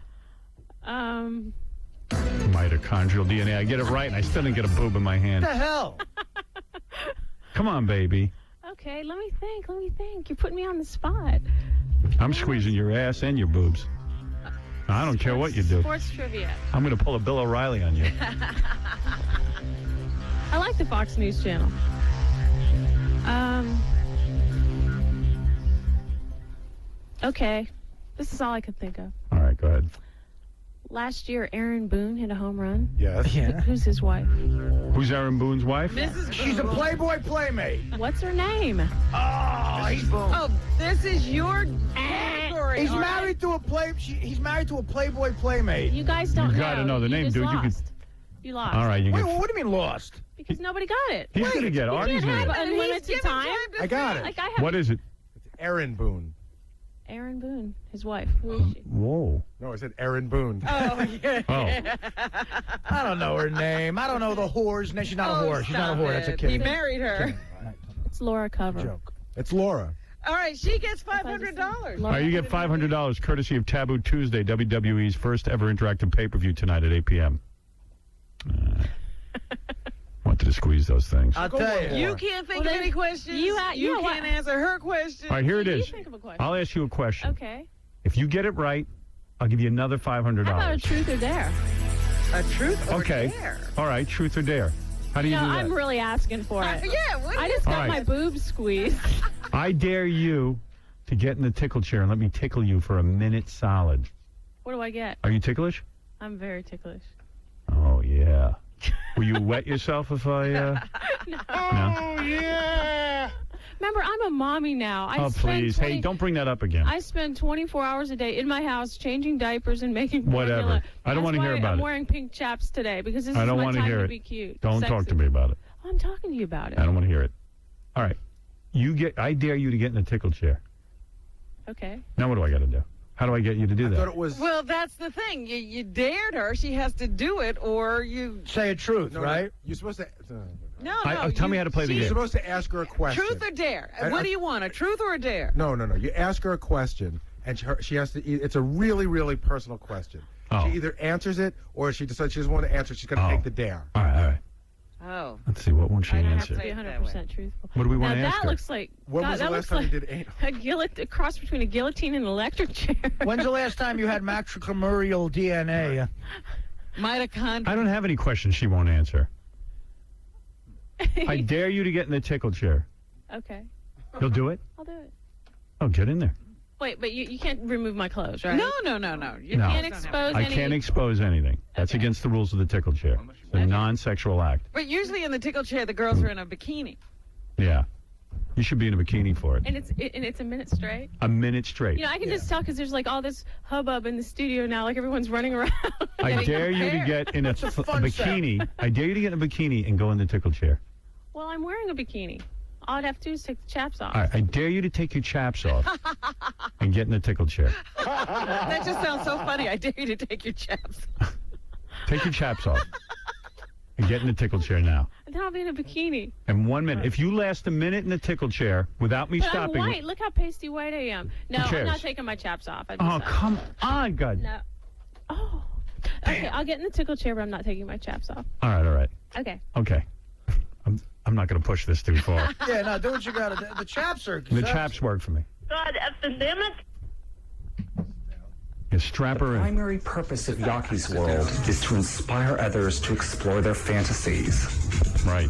Speaker 1: Mitochondrial DNA. I get it right, and I still didn't get a boob in my hand.
Speaker 9: What the hell?
Speaker 1: Come on, baby.
Speaker 6: Okay, let me think. You're putting me on the spot.
Speaker 1: I'm squeezing your ass and your boobs. I don't care what you do.
Speaker 6: Sports trivia.
Speaker 1: I'm going to pull a Bill O'Reilly on you.
Speaker 6: I like the Fox News Channel. Okay. This is all I could think of.
Speaker 1: All right, go ahead.
Speaker 6: Last year, Aaron Boone hit a home run.
Speaker 22: Yes.
Speaker 9: Yeah.
Speaker 6: Who's his wife?
Speaker 1: Who's Aaron Boone's wife?
Speaker 4: Mrs. Boone.
Speaker 9: She's a Playboy playmate.
Speaker 6: What's her name?
Speaker 9: Oh, he's Boone.
Speaker 4: Oh, this is your category.
Speaker 9: He's married to a He's married to a Playboy playmate.
Speaker 6: You guys don't know.
Speaker 1: You got to know the name, dude.
Speaker 6: You lost.
Speaker 1: All right, you
Speaker 9: Wait,
Speaker 1: get.
Speaker 9: what do you mean lost?
Speaker 6: Because nobody got it.
Speaker 1: He's going to get Artie's
Speaker 6: You can't
Speaker 1: name.
Speaker 6: have unlimited time.
Speaker 22: I got it.
Speaker 6: Like I have.
Speaker 1: What is it?
Speaker 22: It's Aaron Boone.
Speaker 6: Aaron Boone, his wife. Who is she?
Speaker 1: Whoa.
Speaker 22: No, I said Aaron Boone.
Speaker 4: Oh, yeah.
Speaker 1: Oh.
Speaker 9: I don't know her name. I don't know the whore's name. She's not a whore. She's not a whore. That's a kid.
Speaker 4: He married her.
Speaker 6: It's Laura Cover.
Speaker 9: Joke.
Speaker 22: It's Laura.
Speaker 4: All right, she gets $500.
Speaker 1: All right, you get $500 courtesy of Taboo Tuesday, WWE's first ever interactive pay-per-view tonight at 8 p.m. Wanted to squeeze those things.
Speaker 9: I'll tell you.
Speaker 4: You can't think of any questions. You can't answer her question.
Speaker 1: All right, here it is.
Speaker 6: Think of a question.
Speaker 1: I'll ask you a question.
Speaker 6: Okay.
Speaker 1: If you get it right, I'll give you another $500.
Speaker 6: How about a truth or dare?
Speaker 4: A truth or
Speaker 1: okay.
Speaker 4: dare?
Speaker 1: All right, truth or dare. How do you do that?
Speaker 6: I'm really asking for it.
Speaker 4: Yeah, what
Speaker 6: I just got my boobs squeezed.
Speaker 1: I dare you to get in the tickle chair and let me tickle you for a minute solid.
Speaker 6: What do I get?
Speaker 1: Are you ticklish?
Speaker 6: I'm very ticklish.
Speaker 1: Oh, yeah. Will you wet yourself if I...
Speaker 6: No.
Speaker 1: No?
Speaker 9: Yeah.
Speaker 6: Remember, I'm a mommy now.
Speaker 1: Oh, please. Hey, don't bring that up again.
Speaker 6: I spend 24 hours a day in my house changing diapers and making
Speaker 1: Whatever.
Speaker 6: formula.
Speaker 1: I don't want to hear about
Speaker 6: I'm
Speaker 1: it.
Speaker 6: wearing pink chaps today because this
Speaker 1: I
Speaker 6: is
Speaker 1: don't
Speaker 6: my
Speaker 1: want to
Speaker 6: time
Speaker 1: hear
Speaker 6: to
Speaker 1: it.
Speaker 6: be cute.
Speaker 1: Don't
Speaker 6: sexy.
Speaker 1: talk to me about it.
Speaker 6: I'm talking to you about it.
Speaker 1: I don't want to hear it. All right. I dare you to get in a tickle chair.
Speaker 6: Okay.
Speaker 1: Now what do I got to do? How do I get you to do that?
Speaker 22: I thought it was...
Speaker 4: Well, that's the thing. You dared her. She has to do it, or you...
Speaker 9: Say a truth, right?
Speaker 22: You're supposed to...
Speaker 4: No.
Speaker 1: Tell me how to play the game.
Speaker 22: You're supposed to ask her a question.
Speaker 4: Truth or dare? What do you want, a truth or a dare?
Speaker 22: No. You ask her a question, and she has to... It's a really, really personal question.
Speaker 1: Oh.
Speaker 22: She either answers it, or she decides she doesn't want to answer it. She's going to take the dare.
Speaker 1: All right.
Speaker 4: Oh.
Speaker 1: Let's see, what won't she answer?
Speaker 6: To be 100% truthful.
Speaker 1: What do we want to ask
Speaker 6: that
Speaker 1: her?
Speaker 6: looks like...
Speaker 22: When was the last time you did anal?
Speaker 6: A cross between a guillotine and an electric chair.
Speaker 9: When's the last time you had matriculamal DNA?
Speaker 4: Mitochondria.
Speaker 1: I don't have any questions she won't answer. I dare you to get in the tickle chair.
Speaker 6: Okay.
Speaker 1: You'll do it?
Speaker 6: I'll do it.
Speaker 1: Oh, get in there.
Speaker 6: Wait, but you can't remove my clothes, right?
Speaker 4: No. You
Speaker 6: can't expose
Speaker 1: I
Speaker 6: any...
Speaker 1: can't expose anything. That's against the rules of the tickle chair. It's a non-sexual act.
Speaker 4: But usually in the tickle chair, the girls are in a bikini.
Speaker 1: Yeah. You should be in a bikini for it.
Speaker 6: And it's a minute straight?
Speaker 1: A minute straight.
Speaker 6: You know, I can just tell because there's like all this hubbub in the studio now, like everyone's running around.
Speaker 1: I dare you to get in a bikini. I dare you to get in a bikini and go in the tickle chair.
Speaker 6: Well, I'm wearing a bikini. All I'd have to do is take the chaps off.
Speaker 1: All right, I dare you to take your chaps off and get in the tickle chair.
Speaker 4: That just sounds so funny. I dare you to take your chaps.
Speaker 1: Take your chaps off and get in the tickle chair now.
Speaker 6: And then I'll be in a bikini.
Speaker 1: In 1 minute. If you last a minute in the tickle chair without me stopping...
Speaker 6: I'm white. Look how pasty white I am. No, I'm not taking my chaps off.
Speaker 1: Come on, God.
Speaker 6: No. Oh. Okay, I'll get in the tickle chair, but I'm not taking my chaps off.
Speaker 1: All right.
Speaker 6: Okay.
Speaker 1: Okay. I'm not going to push this too far.
Speaker 9: Yeah, no, do what you got to do. The chaps are...
Speaker 1: The chaps work for me.
Speaker 15: God, effing damn it.
Speaker 1: You strap her in.
Speaker 8: The primary purpose of Yaki's World is to inspire others to explore their fantasies.
Speaker 1: Right.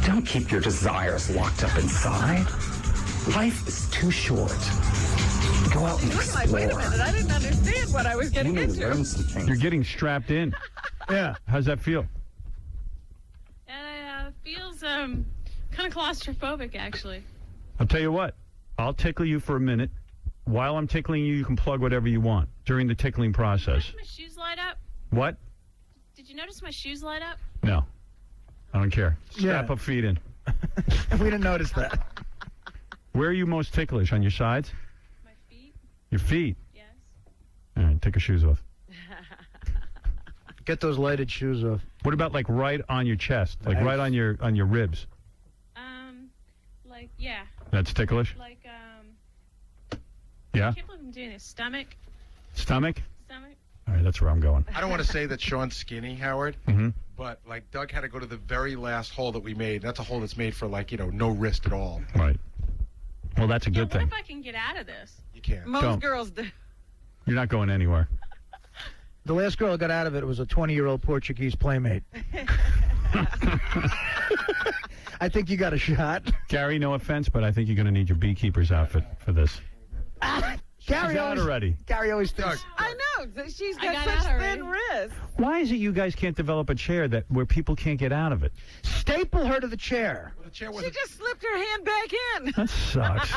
Speaker 8: Don't keep your desires locked up inside. Life is too short. Go out and explore.
Speaker 4: Wait a minute, I didn't understand what I was getting into.
Speaker 8: Learn some things.
Speaker 1: You're getting strapped in.
Speaker 9: Yeah.
Speaker 1: How's that feel?
Speaker 6: Feels kind of claustrophobic, actually.
Speaker 1: I'll tell you what. I'll tickle you for a minute. While I'm tickling you, you can plug whatever you want during the tickling process.
Speaker 6: Did my shoes light up?
Speaker 1: What?
Speaker 6: Did you notice my shoes light up?
Speaker 1: No. I don't care. Strap up feet in.
Speaker 9: We didn't notice that.
Speaker 1: Where are you most ticklish? On your sides?
Speaker 6: My feet.
Speaker 1: Your feet?
Speaker 6: Yes.
Speaker 1: All right, take your shoes off.
Speaker 9: Get those lighted shoes off.
Speaker 1: What about like right on your chest? Like right on your ribs?
Speaker 6: Like, yeah.
Speaker 1: That's ticklish?
Speaker 6: Like,
Speaker 1: yeah?
Speaker 6: I can't believe I'm doing this. Stomach.
Speaker 1: Stomach?
Speaker 6: Stomach.
Speaker 1: All right, that's where I'm going.
Speaker 22: I don't want to say that Sean's skinny, Howard, but like Doug had to go to the very last hole that we made. That's a hole that's made for like, no wrist at all.
Speaker 1: Right. Well, that's a good thing.
Speaker 6: What if I can get out of this?
Speaker 22: You can't.
Speaker 4: Most girls do.
Speaker 1: You're not going anywhere.
Speaker 9: The last girl that got out of it was a 20-year-old Portuguese playmate. I think you got a shot.
Speaker 1: Gary, no offense, but I think you're going to need your beekeeper's outfit for this.
Speaker 9: Gary
Speaker 1: already.
Speaker 9: Gary always thinks.
Speaker 4: I know. She's got such thin wrists.
Speaker 1: Why is it you guys can't develop a chair where people can't get out of it?
Speaker 9: Staple her to the chair.
Speaker 4: She just slipped her hand back in.
Speaker 1: That sucks.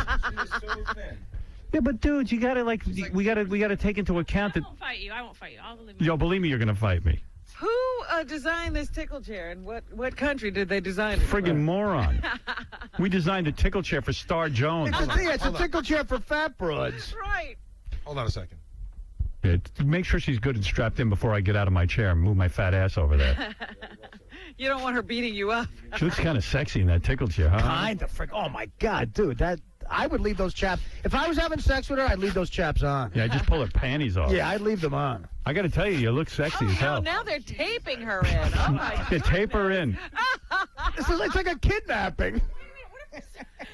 Speaker 1: Yeah, but dudes, you gotta we gotta take into account that.
Speaker 6: I won't fight you. I'll believe you.
Speaker 1: Yo, believe me, you're gonna fight me.
Speaker 4: Who designed this tickle chair, and what country did they design it?
Speaker 1: Friggin' moron. We designed a tickle chair for Star Jones.
Speaker 9: It's a tickle chair for fat broads.
Speaker 4: That's right.
Speaker 22: Hold on a second.
Speaker 1: Yeah, make sure she's good and strapped in before I get out of my chair and move my fat ass over there.
Speaker 4: You don't want her beating you up.
Speaker 1: She looks kind of sexy in that tickle chair, huh?
Speaker 9: Kind of. Oh, my God, dude. I would leave those chaps. If I was having sex with her, I'd leave those chaps on.
Speaker 1: Yeah, just pull her panties off.
Speaker 9: Yeah, I'd leave them on.
Speaker 1: I got to tell you look sexy as hell.
Speaker 4: Now they're taping her in. Oh, my
Speaker 1: God. Tape her in.
Speaker 9: It's like a kidnapping.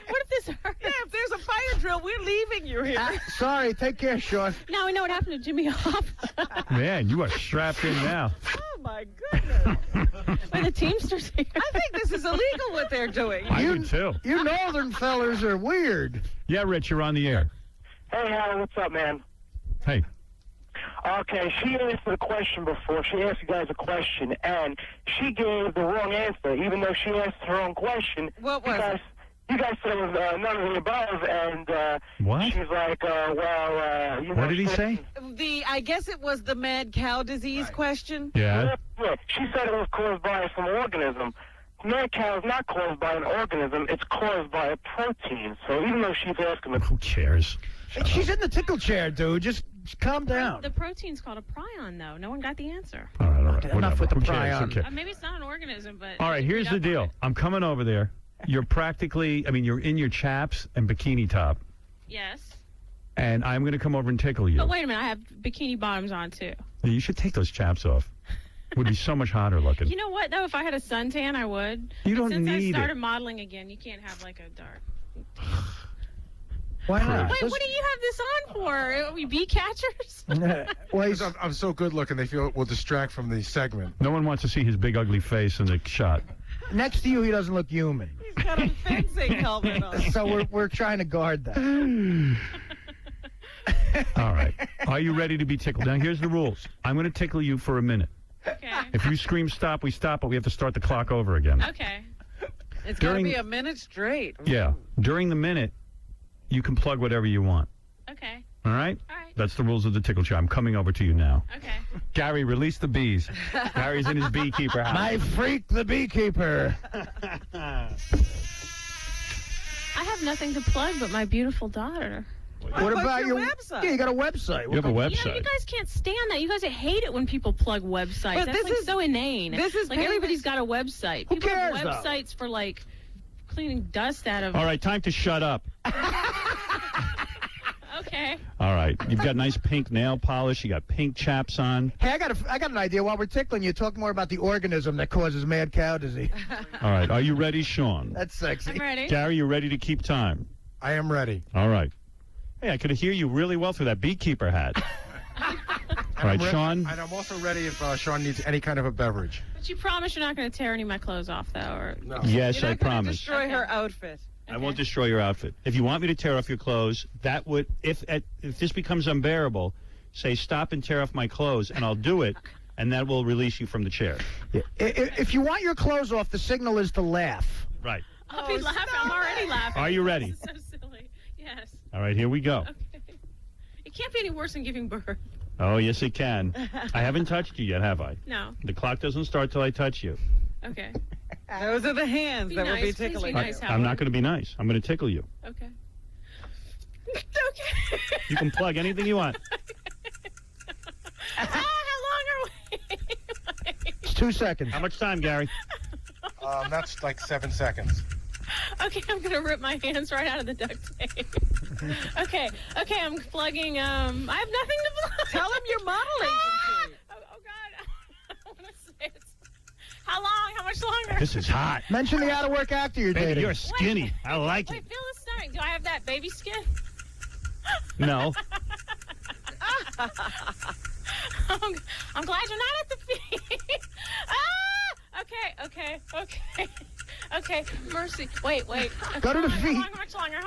Speaker 6: What if this hurts?
Speaker 4: Yeah, if there's a fire drill, we're leaving you here.
Speaker 9: Sorry, take care, Sean.
Speaker 6: Now we know what happened to Jimmy Hoffa.
Speaker 1: Man, you are strapped in now.
Speaker 4: Oh, my goodness.
Speaker 6: By the Teamsters here.
Speaker 4: I think this is illegal what they're doing.
Speaker 1: I do, too.
Speaker 9: You northern fellers are weird.
Speaker 1: Yeah, Rich, you're on the air.
Speaker 3: Hey, Hal, what's up, man?
Speaker 1: Hey.
Speaker 7: Okay, she answered a question before. She asked you guys a question, and she gave the wrong answer, even though she asked her own question.
Speaker 4: What was it?
Speaker 7: You guys said it was none of the above, and
Speaker 1: what?
Speaker 7: She's like, you know.
Speaker 1: What did he say?
Speaker 4: I guess it was the mad cow disease question.
Speaker 1: Yeah.
Speaker 7: Yeah. She said it was caused by some organism. Mad cow is not caused by an organism. It's caused by a protein. So even though she's asking...
Speaker 1: Who cares?
Speaker 9: She's in the tickle chair, dude. Just calm down.
Speaker 6: The protein's called a prion, though. No one got the answer.
Speaker 1: All right.
Speaker 9: Enough with the prion.
Speaker 1: Okay.
Speaker 6: Maybe it's not an organism, but...
Speaker 1: All right, here's the deal. I'm coming over there. You're practically, you're in your chaps and bikini top.
Speaker 6: Yes.
Speaker 1: And I'm going to come over and tickle you.
Speaker 6: But wait a minute, I have bikini bottoms on, too.
Speaker 1: You should take those chaps off. Would be so much hotter looking.
Speaker 6: You know what, though? If I had a suntan, I would.
Speaker 1: You don't
Speaker 6: since
Speaker 1: need
Speaker 6: I started
Speaker 1: it.
Speaker 6: modeling again, you can't have, like, a dark...
Speaker 9: Why not?
Speaker 6: Wait, what do you have this on for? Are we bee catchers?
Speaker 22: Well, I'm so good looking, they feel it will distract from the segment.
Speaker 1: No one wants to see his big ugly face in the shot.
Speaker 9: Next to you, he doesn't look human.
Speaker 4: He's got a fencing helmet on.
Speaker 9: So we're trying to guard that.
Speaker 1: All right. Are you ready to be tickled? Now, here's the rules. I'm going to tickle you for a minute.
Speaker 6: Okay.
Speaker 1: If you scream stop, we stop, but we have to start the clock over again.
Speaker 6: Okay.
Speaker 4: It's got to be a minute straight.
Speaker 1: Yeah. During the minute, you can plug whatever you want.
Speaker 6: Okay.
Speaker 1: All right?
Speaker 6: All right.
Speaker 1: That's the rules of the tickle show. I'm coming over to you now.
Speaker 6: Okay.
Speaker 1: Gary, release the bees. Gary's in his beekeeper house.
Speaker 9: My freak, the beekeeper.
Speaker 6: I have nothing to plug but my beautiful daughter.
Speaker 9: What about
Speaker 4: your website?
Speaker 9: Yeah, you got a website.
Speaker 1: You have a website.
Speaker 6: You know, you guys can't stand that. You guys hate it when people plug websites.
Speaker 4: But
Speaker 6: That's
Speaker 4: this
Speaker 6: like
Speaker 4: is
Speaker 6: so inane.
Speaker 4: This is
Speaker 6: like everybody's got a website.
Speaker 9: Who
Speaker 6: People
Speaker 9: cares,
Speaker 6: have websites for like cleaning dust out of.
Speaker 1: All right, time to shut up.
Speaker 6: Okay.
Speaker 1: All right. You've got nice pink nail polish. You got pink chaps on.
Speaker 9: Hey, I got an idea. While we're tickling you, talk more about the organism that causes mad cow disease.
Speaker 1: All right. Are you ready, Sean?
Speaker 9: That's sexy.
Speaker 6: I'm ready.
Speaker 1: Gary, you ready to keep time?
Speaker 22: I am ready.
Speaker 1: All right. Hey, I could hear you really well through that beekeeper hat. All right, Sean.
Speaker 22: And I'm also ready if Sean needs any kind of a beverage.
Speaker 6: But you promise you're not going to tear any of my clothes off, though, or
Speaker 22: No.
Speaker 1: Yes,
Speaker 4: You're
Speaker 1: I
Speaker 4: not gonna
Speaker 1: promise.
Speaker 4: destroy her outfit.
Speaker 1: I won't destroy your outfit. If you want me to tear off your clothes, that would, if this becomes unbearable, say stop and tear off my clothes, and I'll do it, and that will release you from the chair.
Speaker 9: Yeah. If you want your clothes off, the signal is to laugh.
Speaker 1: Right.
Speaker 6: I'll be laughing. I'm already laughing.
Speaker 1: Are you ready?
Speaker 6: This is so silly. Yes.
Speaker 1: All right, here we go.
Speaker 6: Okay. It can't be any worse than giving birth.
Speaker 1: Oh, yes, it can. I haven't touched you yet, have I?
Speaker 6: No.
Speaker 1: The clock doesn't start till I touch you.
Speaker 6: Okay.
Speaker 4: Those are the hands
Speaker 6: Be
Speaker 4: that will be
Speaker 6: nice. Please be
Speaker 4: tickling.
Speaker 6: nice,
Speaker 1: I'm not going to be nice. I'm going to tickle you.
Speaker 6: Okay. Okay.
Speaker 1: You can plug anything you want.
Speaker 6: How long are we?
Speaker 9: It's 2 seconds.
Speaker 1: How much time, Gary?
Speaker 22: That's like 7 seconds.
Speaker 6: Okay, I'm going to rip my hands right out of the duct tape. Okay, I'm plugging, I have nothing to plug.
Speaker 4: Tell him your model agency.
Speaker 6: Oh, God. I don't want to say it. How long? How much longer?
Speaker 1: This is hot.
Speaker 9: Mention the out-of-work actor you're
Speaker 1: Baby,
Speaker 9: dating.
Speaker 1: you're skinny. I like
Speaker 6: Wait,
Speaker 1: it.
Speaker 6: feel the stomach. Do I have that baby skin?
Speaker 1: No.
Speaker 6: I'm glad you're not at the feet. Okay. Mercy. Wait.
Speaker 9: Go to the feet.
Speaker 6: How much longer?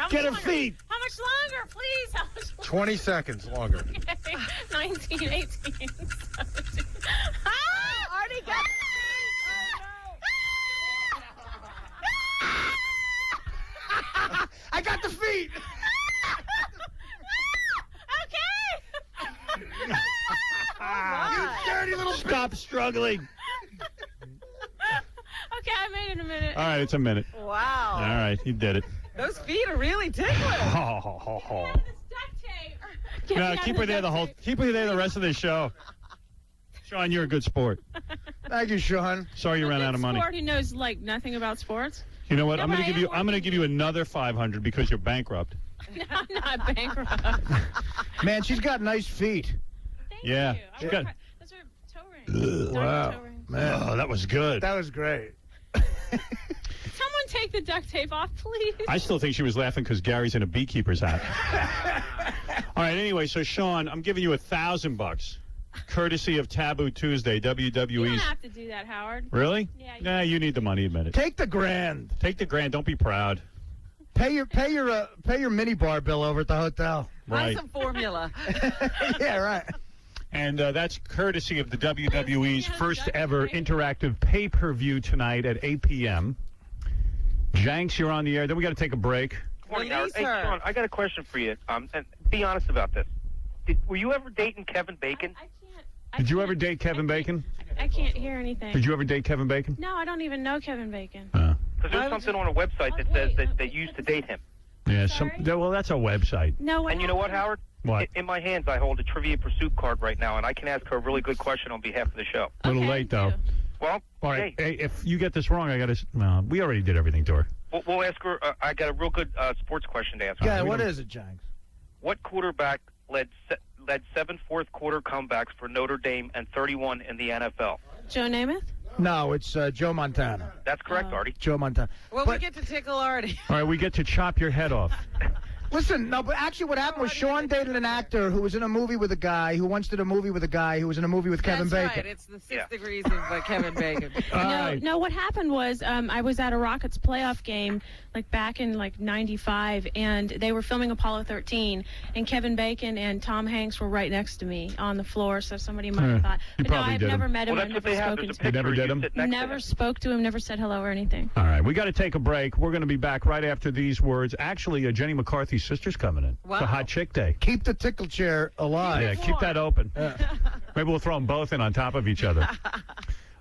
Speaker 9: Get her feet.
Speaker 6: How much longer, please? How much longer?
Speaker 22: 20 seconds longer.
Speaker 6: Okay. 19, 18, 17.
Speaker 4: Artie got
Speaker 9: I got the feet.
Speaker 6: Okay.
Speaker 9: You dirty little.
Speaker 1: Stop struggling.
Speaker 6: Okay, I made it a minute.
Speaker 1: All right, it's a minute.
Speaker 4: Wow.
Speaker 1: All right, you did it.
Speaker 4: Those feet are really tickling.
Speaker 1: No, keep her there the rest of the show. Sean, you're a good sport.
Speaker 9: Thank you, Sean.
Speaker 1: Sorry you ran out of money.
Speaker 6: Sport who knows like nothing about sports.
Speaker 1: You know what?
Speaker 6: No,
Speaker 1: I'm going
Speaker 6: but
Speaker 1: to give you another $500 because you're bankrupt.
Speaker 6: No, I'm not bankrupt.
Speaker 9: Man, she's got nice feet.
Speaker 1: Yeah.
Speaker 6: Those are toe rings.
Speaker 9: Wow.
Speaker 6: Toe rings.
Speaker 9: Man.
Speaker 1: Oh, that was good.
Speaker 9: That was great.
Speaker 6: Someone take the duct tape off, please.
Speaker 1: I still think she was laughing because Gary's in a beekeeper's hat. All right. Anyway, so Sean, I'm giving you $1,000, courtesy of Taboo Tuesday, WWE's.
Speaker 6: You don't have to do that, Howard.
Speaker 1: Really?
Speaker 6: Yeah.
Speaker 1: Nah, you need the money. Admit it.
Speaker 9: Take the grand.
Speaker 1: Take the grand. Don't be proud.
Speaker 9: Pay your mini bar bill over at the hotel.
Speaker 1: Right.
Speaker 4: Buy some formula.
Speaker 9: Yeah, right.
Speaker 1: And that's courtesy of the WWE's first ever interactive pay-per-view tonight at 8 p.m. Jenks, you're on the air. Then we got to take a break.
Speaker 3: Morning, Howard. Hey, Sean, I got a question for you. And be honest about this. Were you ever dating Kevin Bacon?
Speaker 1: Did you ever date Kevin Bacon?
Speaker 6: I can't hear anything.
Speaker 1: Did you ever date Kevin Bacon?
Speaker 6: No, I don't even know Kevin Bacon.
Speaker 3: Because there's something on a website that says that you used to date him.
Speaker 1: Yeah, well, that's a website.
Speaker 6: No,
Speaker 3: and you know what, Howard?
Speaker 1: What?
Speaker 3: In my hands, I hold a Trivia Pursuit card right now, and I can ask her a really good question on behalf of the show.
Speaker 1: A little late, though.
Speaker 3: Well,
Speaker 1: all right. Hey, if you get this wrong, I got to... No, we already did everything to her.
Speaker 3: We'll ask her... I got a real good sports question to ask her.
Speaker 9: Yeah, what is it, Jenks?
Speaker 3: What quarterback led 7 fourth-quarter comebacks for Notre Dame and 31 in the NFL?
Speaker 6: Joe Namath?
Speaker 9: No, it's Joe Montana.
Speaker 3: That's correct, Artie.
Speaker 9: Joe Montana.
Speaker 4: Well, we get to tickle Artie.
Speaker 1: All right, we get to chop your head off.
Speaker 9: Listen, no, but actually what happened was Sean dated an actor who was in a movie with a guy who once did a movie with a guy who was in a movie with Kevin Bacon.
Speaker 4: That's right. It's the 6 degrees of Kevin Bacon.
Speaker 6: No, what happened was I was at a Rockets playoff game back in 95, and they were filming Apollo 13, and Kevin Bacon and Tom Hanks were right next to me on the floor, so somebody might have thought. But no, I've never met him. I've never spoken to him.
Speaker 1: You never did him?
Speaker 6: Never spoke to him, never said hello or anything.
Speaker 1: All right, we got to take a break. We're going to be back right after these words. Actually, Jenny McCarthy's sister's coming in.
Speaker 9: Wow.
Speaker 1: It's a hot chick day.
Speaker 9: Keep the tickle chair alive.
Speaker 1: Yeah, keep that open. Maybe we'll throw them both in on top of each other.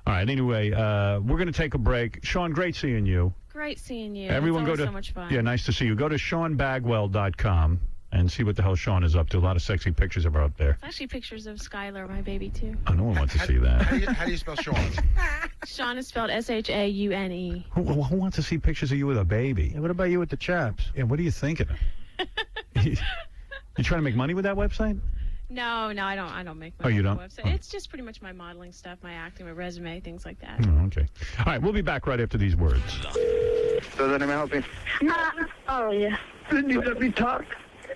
Speaker 1: All right, anyway, we're going to take a break. Sean, great seeing you.
Speaker 6: Great seeing you.
Speaker 1: Everyone
Speaker 6: it's
Speaker 1: go to
Speaker 6: so much fun.
Speaker 1: Yeah, nice to see you. Go to SeanBagwell.com and see what the hell Sean is up to. A lot of sexy pictures of her up there.
Speaker 6: It's actually pictures of Skylar, my baby, too.
Speaker 1: Oh, no one wants to see that.
Speaker 22: How do you spell Sean?
Speaker 6: Sean is spelled S-H-A-U-N-E.
Speaker 1: Who wants to see pictures of you with a baby?
Speaker 9: Yeah, what about you with the chaps?
Speaker 1: Yeah, what are you thinking? You trying to make money with that website?
Speaker 6: No, I don't make money.
Speaker 1: Oh, you
Speaker 6: on
Speaker 1: don't?
Speaker 6: the website. It's just pretty much my modeling stuff, my acting, my resume, things like that.
Speaker 1: Oh, okay. All right, we'll be back right after these words.
Speaker 14: Does anyone help me?
Speaker 15: Oh, yeah.
Speaker 10: Didn't you let me talk?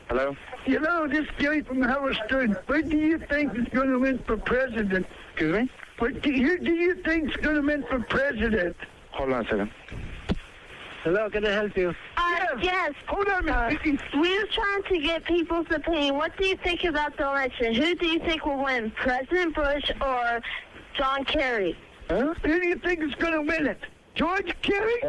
Speaker 14: Hello?
Speaker 10: You know, this guy from Howard Stern, what do you think is going to win for president?
Speaker 14: Excuse me?
Speaker 10: What do you think is going to win for president?
Speaker 14: Hold on a second.
Speaker 10: Hello, can I help you?
Speaker 15: Yes.
Speaker 10: Hold on a minute.
Speaker 15: We're trying to get people's opinion. What do you think about the election? Who do you think will win, President Bush or John Kerry?
Speaker 10: Huh? Who do you think is going to win it? George Kerry?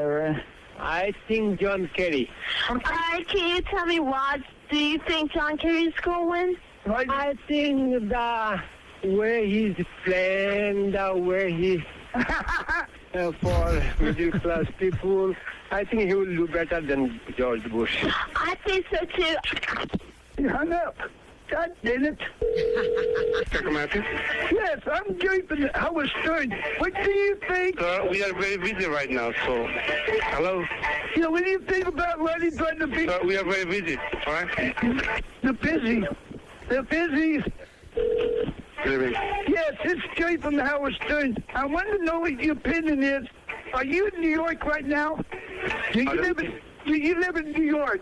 Speaker 18: I think John Kerry.
Speaker 15: Can you tell me why do you think John Kerry's going to win?
Speaker 18: I think the way he's playing, the way he's for middle-class people, I think he will do better than George Bush.
Speaker 15: I think so, too.
Speaker 10: You hung up. God damn it.
Speaker 14: Matthew?
Speaker 10: Yes, I'm Gary from Howard Stern. What do you think?
Speaker 14: We are very busy right now, so... Hello?
Speaker 10: Yeah, what do you think about Rodney trying to be...
Speaker 14: we are very busy, all right?
Speaker 10: They're busy. They're busy. Yes, it's Gary from Howard Stern. I want to know what your opinion is. Are you in New York right now? Do you live in New York?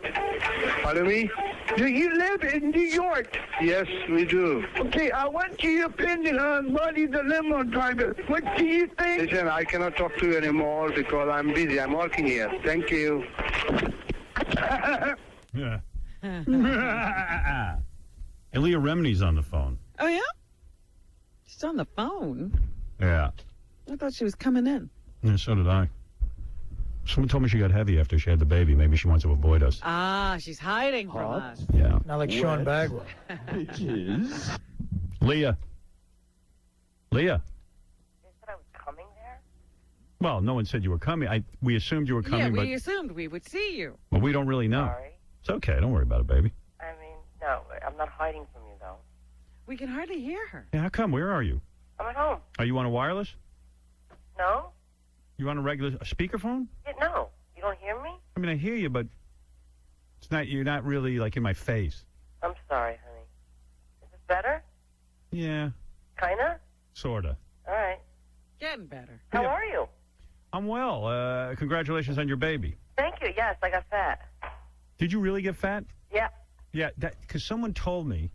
Speaker 14: Pardon me?
Speaker 10: Do you live in New York?
Speaker 14: Yes, we do.
Speaker 10: Okay, I want your opinion on Rodney the limo driver. What do you think?
Speaker 14: Listen, I cannot talk to you anymore because I'm busy. I'm working here. Thank you.
Speaker 1: Yeah. And Leah Remini's on the phone.
Speaker 4: Oh, yeah? She's on the phone?
Speaker 1: Yeah.
Speaker 4: I thought she was coming in.
Speaker 1: Yeah, so did I. Someone told me she got heavy after she had the baby. Maybe she wants to avoid us.
Speaker 4: Ah, she's hiding from us.
Speaker 1: Yeah.
Speaker 9: Not like Sean Bagwell.
Speaker 1: Bitches. Leah. Leah.
Speaker 20: You said I was coming there?
Speaker 1: Well, no one said you were coming. We assumed you were coming,
Speaker 4: Yeah, we assumed we would see you.
Speaker 1: but we don't really know.
Speaker 20: Sorry.
Speaker 1: It's okay. Don't worry about it, baby.
Speaker 20: I mean, no, I'm not hiding from you, though.
Speaker 4: We can hardly hear her.
Speaker 1: Yeah, how come? Where are you?
Speaker 20: I'm at home.
Speaker 1: Are you on a wireless?
Speaker 20: No?
Speaker 1: You on a regular speakerphone?
Speaker 20: Yeah, no. You don't hear me?
Speaker 1: I mean, I hear you, but it's not. You're not really like in my face.
Speaker 20: I'm sorry, honey. Is this better?
Speaker 1: Yeah,
Speaker 20: Kinda?
Speaker 1: sorta.
Speaker 20: All right.
Speaker 4: Getting better.
Speaker 20: How are you?
Speaker 1: I'm well. Congratulations on your baby.
Speaker 20: Thank you. Yes, I got fat.
Speaker 1: Did you really get fat?
Speaker 20: Yeah.
Speaker 1: Yeah, because someone told me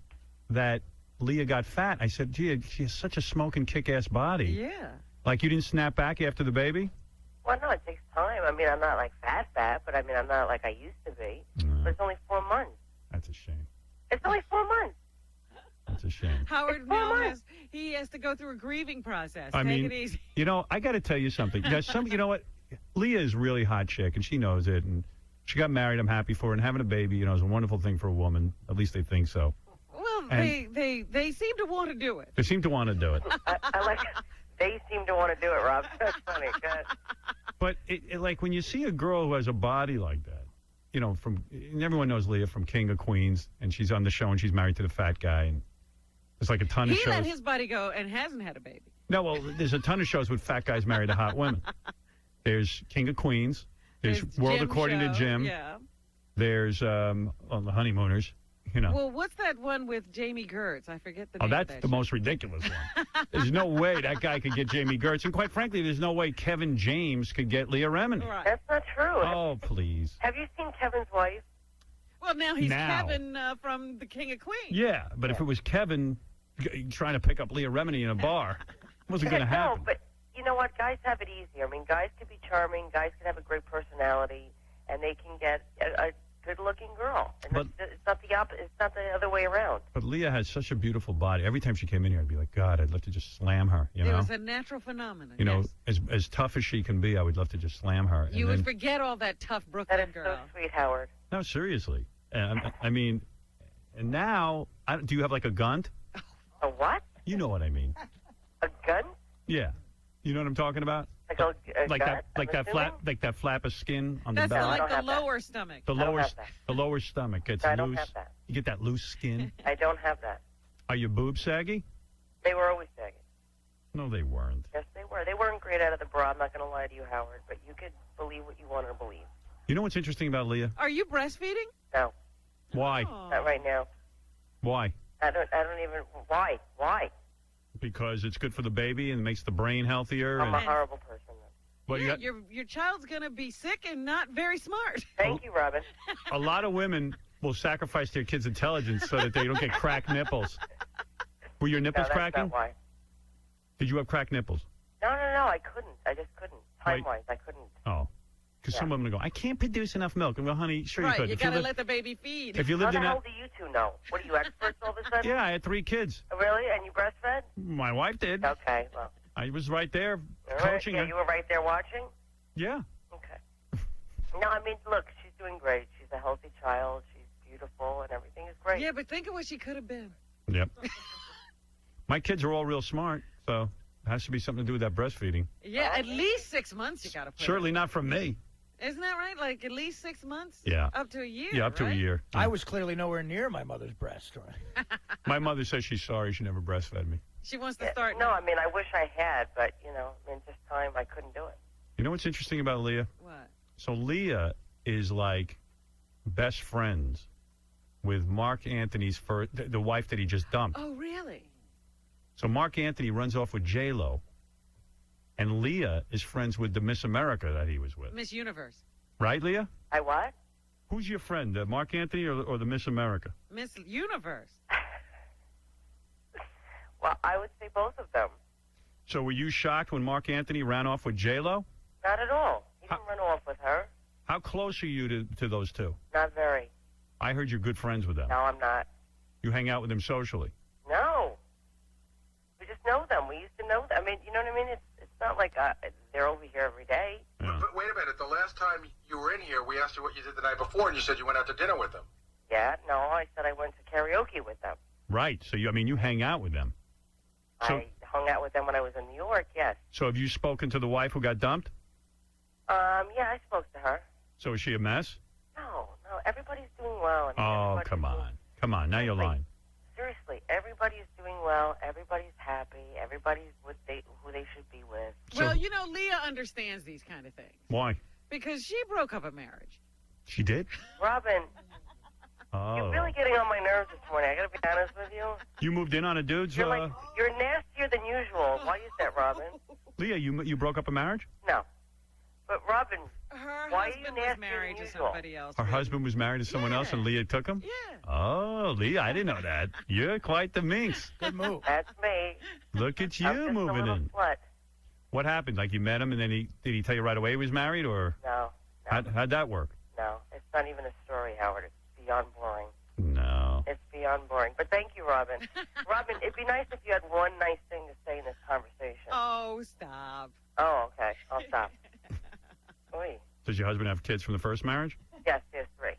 Speaker 1: that Leah got fat. I said, gee, she has such a smoking kick-ass body.
Speaker 4: Yeah.
Speaker 1: Like you didn't snap back after the baby?
Speaker 20: Well, no, it takes time. I mean, I'm not like fat, but I mean, I'm not like I used to be. But it's only 4 months.
Speaker 1: That's a shame.
Speaker 20: It's only 4 months.
Speaker 1: It's a shame.
Speaker 4: Howard now has to go through a grieving process. Take it easy.
Speaker 1: You know, I got to tell you something. You know what? Leah is really hot chick, and she knows it. And she got married. I'm happy for her. And having a baby, you know, is a wonderful thing for a woman. At least they think so.
Speaker 4: Well, they seem to want to do it.
Speaker 1: They seem to want to do it.
Speaker 11: I like. They seem to want to do it, Rob. That's funny. Good.
Speaker 1: But like when you see a girl who has a body like that, you know, and everyone knows Leah from King of Queens, and she's on the show, and she's married to the fat guy, and there's like a ton of shows.
Speaker 4: He let his body go and hasn't had a baby.
Speaker 1: No, well, there's a ton of shows with fat guys married to hot women. There's King of Queens. There's World
Speaker 4: Jim
Speaker 1: According
Speaker 4: show.
Speaker 1: to Jim.
Speaker 4: Yeah.
Speaker 1: There's the Honeymooners. You know.
Speaker 4: Well, what's that one with Jamie Gertz? I forget the name.
Speaker 1: Oh, that's the most ridiculous one. There's no way that guy could get Jamie Gertz. And quite frankly, there's no way Kevin James could get Leah Remini.
Speaker 11: Right. That's not true.
Speaker 1: Oh, please.
Speaker 11: Have you seen Kevin's wife?
Speaker 4: Well, now he's Kevin from the King of Queens.
Speaker 1: Yeah, but if it was Kevin trying to pick up Leah Remini in a bar, it wasn't going to happen.
Speaker 11: No, but you know what? Guys have it easier. I mean, guys can be charming. Guys can have a great personality, and they can get a good-looking girl. And
Speaker 1: But-
Speaker 11: it's not the it's not the other way around.
Speaker 1: But Leah has such a beautiful body. Every time she came in here, I'd be like, God, I'd love to just slam her. You
Speaker 4: It
Speaker 1: know,
Speaker 4: was a natural phenomenon.
Speaker 1: you know,
Speaker 4: yes.
Speaker 1: as tough as she can be, I would love to just slam her.
Speaker 4: You
Speaker 1: and
Speaker 4: would
Speaker 1: then,
Speaker 4: forget all that tough Brooklyn
Speaker 11: That is
Speaker 4: girl.
Speaker 11: so sweet, Howard.
Speaker 1: No, seriously. I mean, and now, do you have like a gunt?
Speaker 11: A what?
Speaker 1: You know what I mean?
Speaker 11: A gun?
Speaker 1: Yeah. You know what I'm talking about?
Speaker 11: Like
Speaker 1: that flap of skin on
Speaker 4: That's
Speaker 1: the belly.
Speaker 4: like the lower stomach.
Speaker 1: The lower stomach gets
Speaker 11: I
Speaker 1: loose.
Speaker 11: don't have that.
Speaker 1: You get that loose skin.
Speaker 11: I don't have that.
Speaker 1: Are your boobs saggy?
Speaker 11: They were always saggy.
Speaker 1: No, they weren't.
Speaker 11: Yes, they were. They weren't great out of the bra. I'm not going to lie to you, Howard, but you could believe what you want to believe.
Speaker 1: You know what's interesting about Leah?
Speaker 4: Are you breastfeeding?
Speaker 11: No.
Speaker 1: Why?
Speaker 11: Not right now.
Speaker 1: Why?
Speaker 11: I don't even. Why?
Speaker 1: Because it's good for the baby and makes the brain healthier.
Speaker 11: I'm
Speaker 1: and,
Speaker 11: a horrible person.
Speaker 1: well,
Speaker 4: Yeah, your child's going to be sick and not very smart.
Speaker 11: Thank you, Robin.
Speaker 1: a lot of women will sacrifice their kids' intelligence so that they don't get cracked nipples. Were your nipples
Speaker 11: No, that's
Speaker 1: cracking?
Speaker 11: not why.
Speaker 1: Did you have cracked nipples?
Speaker 11: No, I couldn't. I just couldn't. Time-wise, I couldn't.
Speaker 1: Oh. Because some women go, I can't produce enough milk. And go, honey, sure
Speaker 4: Right,
Speaker 1: you could.
Speaker 4: you
Speaker 1: If
Speaker 4: got to
Speaker 1: live-
Speaker 4: let the baby feed.
Speaker 1: If you lived
Speaker 11: How
Speaker 1: in
Speaker 11: the
Speaker 1: a-
Speaker 11: hell do you two know? What are you, experts all of a sudden?
Speaker 1: Yeah, I had 3 kids.
Speaker 11: Really? And you breastfed?
Speaker 1: My wife did.
Speaker 11: Okay, well.
Speaker 1: I was right there
Speaker 11: All right.
Speaker 1: coaching
Speaker 11: Yeah,
Speaker 1: her.
Speaker 11: you were right there watching?
Speaker 1: Yeah.
Speaker 11: Okay. No, I mean, look, she's doing great. She's a healthy child. She's beautiful, and everything is great.
Speaker 4: Yeah, but think of what she could have been.
Speaker 1: Yep. My kids are all real smart, so it has to be something to do with that breastfeeding.
Speaker 4: Yeah, at least 6 months you got to put
Speaker 1: Certainly not from me.
Speaker 4: Isn't that right? Like at least 6 months?
Speaker 1: Yeah.
Speaker 4: Up to a year.
Speaker 1: Yeah, up to a
Speaker 4: right?
Speaker 1: year.
Speaker 9: I was clearly nowhere near my mother's breast. Right?
Speaker 1: My mother says she's sorry she never breastfed me.
Speaker 4: She wants to start.
Speaker 11: No, I mean, I wish I had, but, you know, in this time, I couldn't do it.
Speaker 1: You know what's interesting about Leah?
Speaker 4: What?
Speaker 1: So Leah is like best friends with Mark Anthony's first, the wife that he just dumped.
Speaker 4: Oh, really?
Speaker 1: So Mark Anthony runs off with J-Lo, and Leah is friends with the Miss America that he was with.
Speaker 4: Miss Universe.
Speaker 1: Right, Leah?
Speaker 11: I what?
Speaker 1: Who's your friend, Mark Anthony or the Miss America?
Speaker 4: Miss Universe.
Speaker 11: Well, I would say both of them.
Speaker 1: So were you shocked when Mark Anthony ran off with J-Lo?
Speaker 11: Not at all. He didn't run off with her.
Speaker 1: How close are you to those two?
Speaker 11: Not very.
Speaker 1: I heard you're good friends with them.
Speaker 11: No, I'm not.
Speaker 1: You hang out with them socially.
Speaker 11: No. We just know them. We used to know them. I mean, you know what I mean? It's not like they're over here every day.
Speaker 1: Yeah.
Speaker 17: But wait a minute. The last time you were in here, we asked you what you did the night before, and you said you went out to dinner with them.
Speaker 11: Yeah, no, I said I went to karaoke with them.
Speaker 1: Right. So you hang out with them. So,
Speaker 11: I hung out with them when I was in New York, yes.
Speaker 1: So have you spoken to the wife who got dumped?
Speaker 11: Yeah, I spoke to her.
Speaker 1: So is she a mess?
Speaker 11: No, everybody's doing well. I mean,
Speaker 1: Oh,
Speaker 11: everybody's
Speaker 1: come on. Come on. Now you're lying.
Speaker 11: Seriously, everybody's doing well. Everybody's happy. Everybody's who they should be with.
Speaker 4: Well, you know, Leah understands these kind of things.
Speaker 1: Why?
Speaker 4: Because she broke up a marriage.
Speaker 1: She did?
Speaker 11: Robin,
Speaker 1: Oh.
Speaker 11: you're really getting on my nerves this morning. I got to be honest with you.
Speaker 1: You moved in on a dude's...
Speaker 11: You're nastier than usual. Why is that, Robin?
Speaker 1: Leah, you broke up a marriage?
Speaker 11: No. But, Robin,
Speaker 4: Her
Speaker 11: why are you
Speaker 4: husband was
Speaker 11: nastier
Speaker 4: married
Speaker 11: than
Speaker 4: to
Speaker 11: usual?
Speaker 4: somebody else.
Speaker 1: Her husband was married to someone else and Leah took him?
Speaker 4: Yeah.
Speaker 1: Oh, Leah, I didn't know that. You're quite the minx.
Speaker 9: Good move.
Speaker 11: That's me.
Speaker 1: Look at you
Speaker 11: I'm just
Speaker 1: moving
Speaker 11: a little
Speaker 1: in.
Speaker 11: slut.
Speaker 1: What happened? Like you met him and then did he tell you right away he was married or
Speaker 11: No,
Speaker 1: how'd that work?
Speaker 11: no. It's not even a story, Howard. It's beyond boring.
Speaker 1: No.
Speaker 11: It's beyond beyond boring. But thank you, Robin. Robin, it'd be nice if you had one nice thing to say in this conversation.
Speaker 4: Oh, stop.
Speaker 11: Oh, okay. I'll stop. Oy.
Speaker 1: Does your husband have kids from the first marriage?
Speaker 11: Yes, he has 3.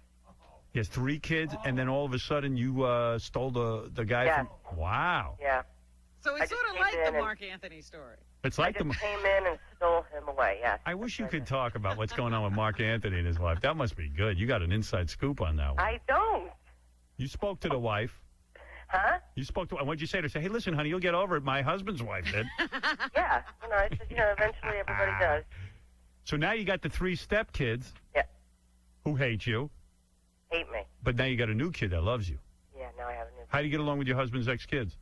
Speaker 1: He has 3 kids, and then all of a sudden you stole the guy from... Wow.
Speaker 11: Yeah.
Speaker 4: So it's sort of like the Mark Anthony story.
Speaker 1: It's like
Speaker 11: I just came in and stole him away, yes.
Speaker 1: I wish you could talk about what's going on with Mark Anthony and his wife. That must be good. You got an inside scoop on that one.
Speaker 11: I don't.
Speaker 1: You spoke to the wife.
Speaker 11: Huh?
Speaker 1: You spoke to... What'd you say to her? Say, hey, listen, honey, you'll get over it. My husband's wife did.
Speaker 11: Yeah. It's just, eventually everybody does.
Speaker 1: So now you got the 3 stepkids.
Speaker 11: Yeah.
Speaker 1: Who hate you.
Speaker 11: Hate me.
Speaker 1: But now you got a new kid that loves you.
Speaker 11: Yeah, now I have a new kid.
Speaker 1: How do you get along with your husband's ex-kids?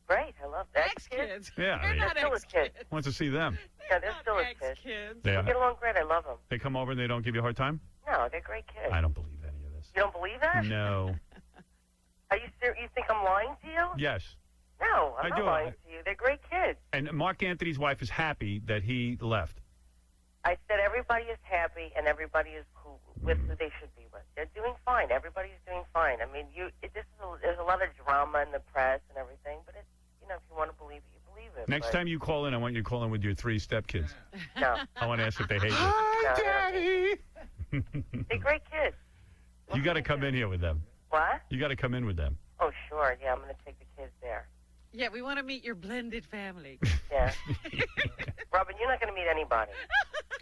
Speaker 11: Great. I love ex-kids.
Speaker 1: Yeah.
Speaker 11: They're not still his kids.
Speaker 1: Wants to see them.
Speaker 11: Yeah, they're still his kids.
Speaker 1: They
Speaker 11: We get along great. I love them.
Speaker 1: They come over and they don't give you a hard time?
Speaker 11: No, they're great kids.
Speaker 1: I don't believe any of this.
Speaker 11: You don't believe that?
Speaker 1: No.
Speaker 11: Are you serious? You think I'm lying to you?
Speaker 1: Yes.
Speaker 11: No, I'm
Speaker 1: I
Speaker 11: not
Speaker 1: do.
Speaker 11: lying to you. They're great kids.
Speaker 1: And Mark Anthony's wife is happy that he left.
Speaker 11: I said everybody is happy and everybody is with who they should be with. They're doing fine. Everybody's doing fine. I mean, there's a lot of drama in the press and everything, but it's, if you want to believe it, you believe it.
Speaker 1: Next time you call in, I want you to call in with your 3 stepkids.
Speaker 11: No.
Speaker 1: I want to ask if they hate you.
Speaker 11: Hi, Daddy. They're great kids.
Speaker 1: You got to come in here with them.
Speaker 11: What?
Speaker 1: You got to come in with them.
Speaker 11: Oh, sure. Yeah, I'm going to take the kids there.
Speaker 4: Yeah, we want to meet your blended family.
Speaker 11: Yeah. Robin, you're not going to meet anybody.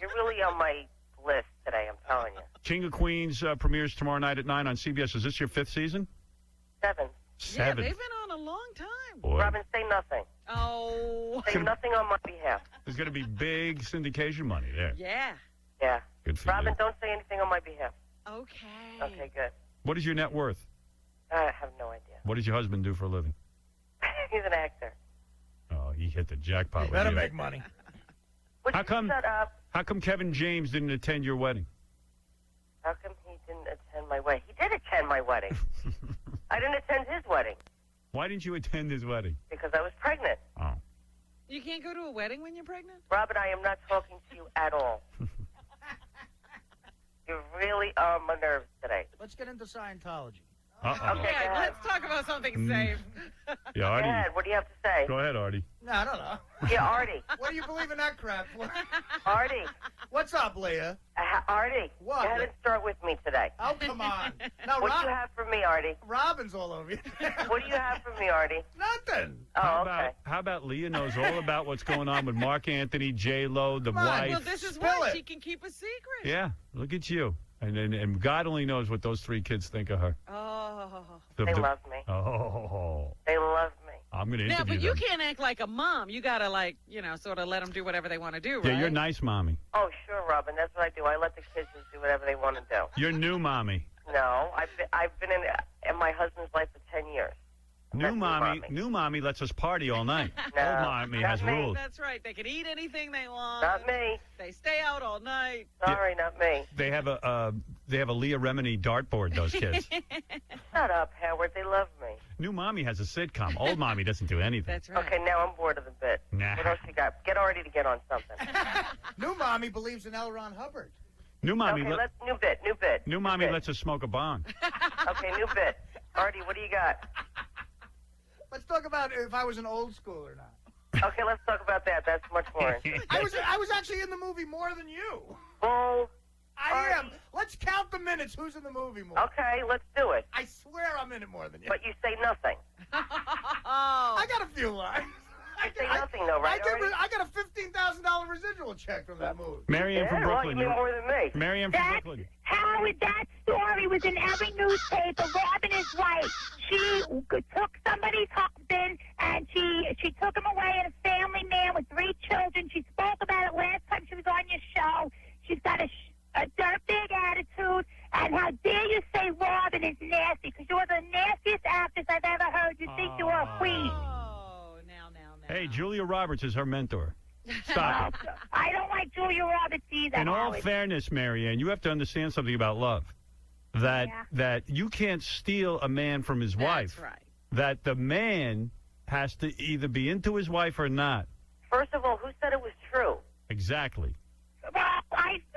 Speaker 11: You're really on my list today, I'm telling you.
Speaker 1: King of Queens premieres tomorrow night at 9 on CBS. Is this your 5th season?
Speaker 11: 7.
Speaker 1: 7.
Speaker 4: Yeah, they've been on a long time.
Speaker 1: Boy.
Speaker 11: Robin, say nothing.
Speaker 4: Oh.
Speaker 11: Say nothing on my behalf.
Speaker 1: There's going to be big syndication money there.
Speaker 4: Yeah.
Speaker 11: Yeah.
Speaker 1: Good for
Speaker 11: Robin,
Speaker 1: you.
Speaker 11: don't say anything on my behalf.
Speaker 4: Okay.
Speaker 11: Okay, good.
Speaker 1: What is your net worth?
Speaker 11: I have no idea.
Speaker 1: What does your husband do for a living?
Speaker 11: He's an actor.
Speaker 1: Oh, he hit the jackpot with
Speaker 9: Better
Speaker 1: you.
Speaker 9: make money.
Speaker 1: How come?
Speaker 11: Shut up.
Speaker 1: How come Kevin James didn't attend your wedding?
Speaker 11: How come he didn't attend my wedding? He did attend my wedding. I didn't attend his wedding.
Speaker 1: Why didn't you attend his wedding?
Speaker 11: Because I was pregnant.
Speaker 1: Oh.
Speaker 4: You can't go to a wedding when you're pregnant?
Speaker 11: Robin, I am not talking to you at all. You really are my nerves today.
Speaker 9: Let's get into Scientology.
Speaker 1: Uh-oh.
Speaker 11: Okay,
Speaker 4: Yeah, let's talk about something safe.
Speaker 1: Yeah, Artie.
Speaker 11: Go ahead. What do you have to say?
Speaker 1: Go ahead, Artie.
Speaker 9: No, I don't know.
Speaker 11: Yeah, Artie.
Speaker 9: What do you believe in that crap for?
Speaker 11: Artie.
Speaker 9: What's up, Leah?
Speaker 11: Artie.
Speaker 9: What?
Speaker 11: Go ahead and start with me today.
Speaker 9: Oh, come on. No,
Speaker 11: What do you have for me, Artie?
Speaker 9: Robin's all over you.
Speaker 11: What do you have for me, Artie?
Speaker 9: Nothing.
Speaker 11: Oh, okay.
Speaker 1: How about Leah knows all about what's going on with Mark Anthony, J-Lo, the wife?
Speaker 4: Well, this is why she can keep a secret.
Speaker 1: Yeah, look at you. And God only knows what those 3 kids think of her.
Speaker 4: Oh.
Speaker 11: They love me.
Speaker 1: Oh.
Speaker 11: They love me.
Speaker 1: I'm going to
Speaker 4: Now,
Speaker 1: interview
Speaker 4: but you
Speaker 1: them.
Speaker 4: can't act like a mom. You got to, sort of let them do whatever they want to do, right?
Speaker 1: Yeah, you're nice, Mommy.
Speaker 11: Oh, sure, Robin. That's what I do. I let the kids just do whatever they want to do.
Speaker 1: You're new, Mommy.
Speaker 11: No, I've been in my husband's life for 10 years.
Speaker 1: New mommy lets us party all night.
Speaker 11: No,
Speaker 1: Old mommy
Speaker 11: not
Speaker 1: has
Speaker 11: me.
Speaker 1: rules.
Speaker 4: That's right. They can eat anything they want.
Speaker 11: Not me.
Speaker 4: They stay out all night.
Speaker 11: Sorry, not me.
Speaker 1: They have a Leah Remini dartboard. Those kids.
Speaker 11: Shut up, Howard. They love me.
Speaker 1: New mommy has a sitcom. Old mommy doesn't do anything.
Speaker 4: That's right.
Speaker 11: Okay, now I'm bored of the bit.
Speaker 1: Nah.
Speaker 11: What else you got? Get Artie to get on something.
Speaker 9: New mommy believes in L. Ron Hubbard.
Speaker 1: New mommy.
Speaker 11: Okay, let's new bit.
Speaker 1: New mommy lets us smoke a bong.
Speaker 11: Okay, new bit. Artie, what do you got?
Speaker 9: Let's talk about if I was an old school or not.
Speaker 11: Okay, let's talk about that. That's much more.
Speaker 9: I was actually in the movie more than you.
Speaker 11: Bull.
Speaker 9: I am. Let's count the minutes. Who's in the movie more?
Speaker 11: Okay, let's do it.
Speaker 9: I swear I'm in it more than you.
Speaker 11: But you say nothing.
Speaker 9: I got a few lines.
Speaker 11: You say nothing, though, right?
Speaker 9: I got a $15,000 residual check from that movie.
Speaker 1: Marianne from Brooklyn.
Speaker 11: Well, you more than me.
Speaker 1: Marianne from Brooklyn.
Speaker 15: Howard, that story was in every newspaper. Robin is right. She took somebody's husband, and she took him away, and a family man with 3 children. She spoke about it last time she was on your show. She's got a dirt big attitude, and how dare you say Robin is nasty, because you're the nastiest actress I've ever heard. You think you're a queen.
Speaker 1: Hey, Julia Roberts is her mentor. Stop it.
Speaker 15: I don't like Julia Roberts either.
Speaker 1: In all
Speaker 15: Howard.
Speaker 1: fairness, Marianne, you have to understand something about love. That you can't steal a man from his wife.
Speaker 4: That's right.
Speaker 1: That the man has to either be into his wife or not.
Speaker 11: First of all, who said it was true?
Speaker 1: Exactly.
Speaker 15: Well,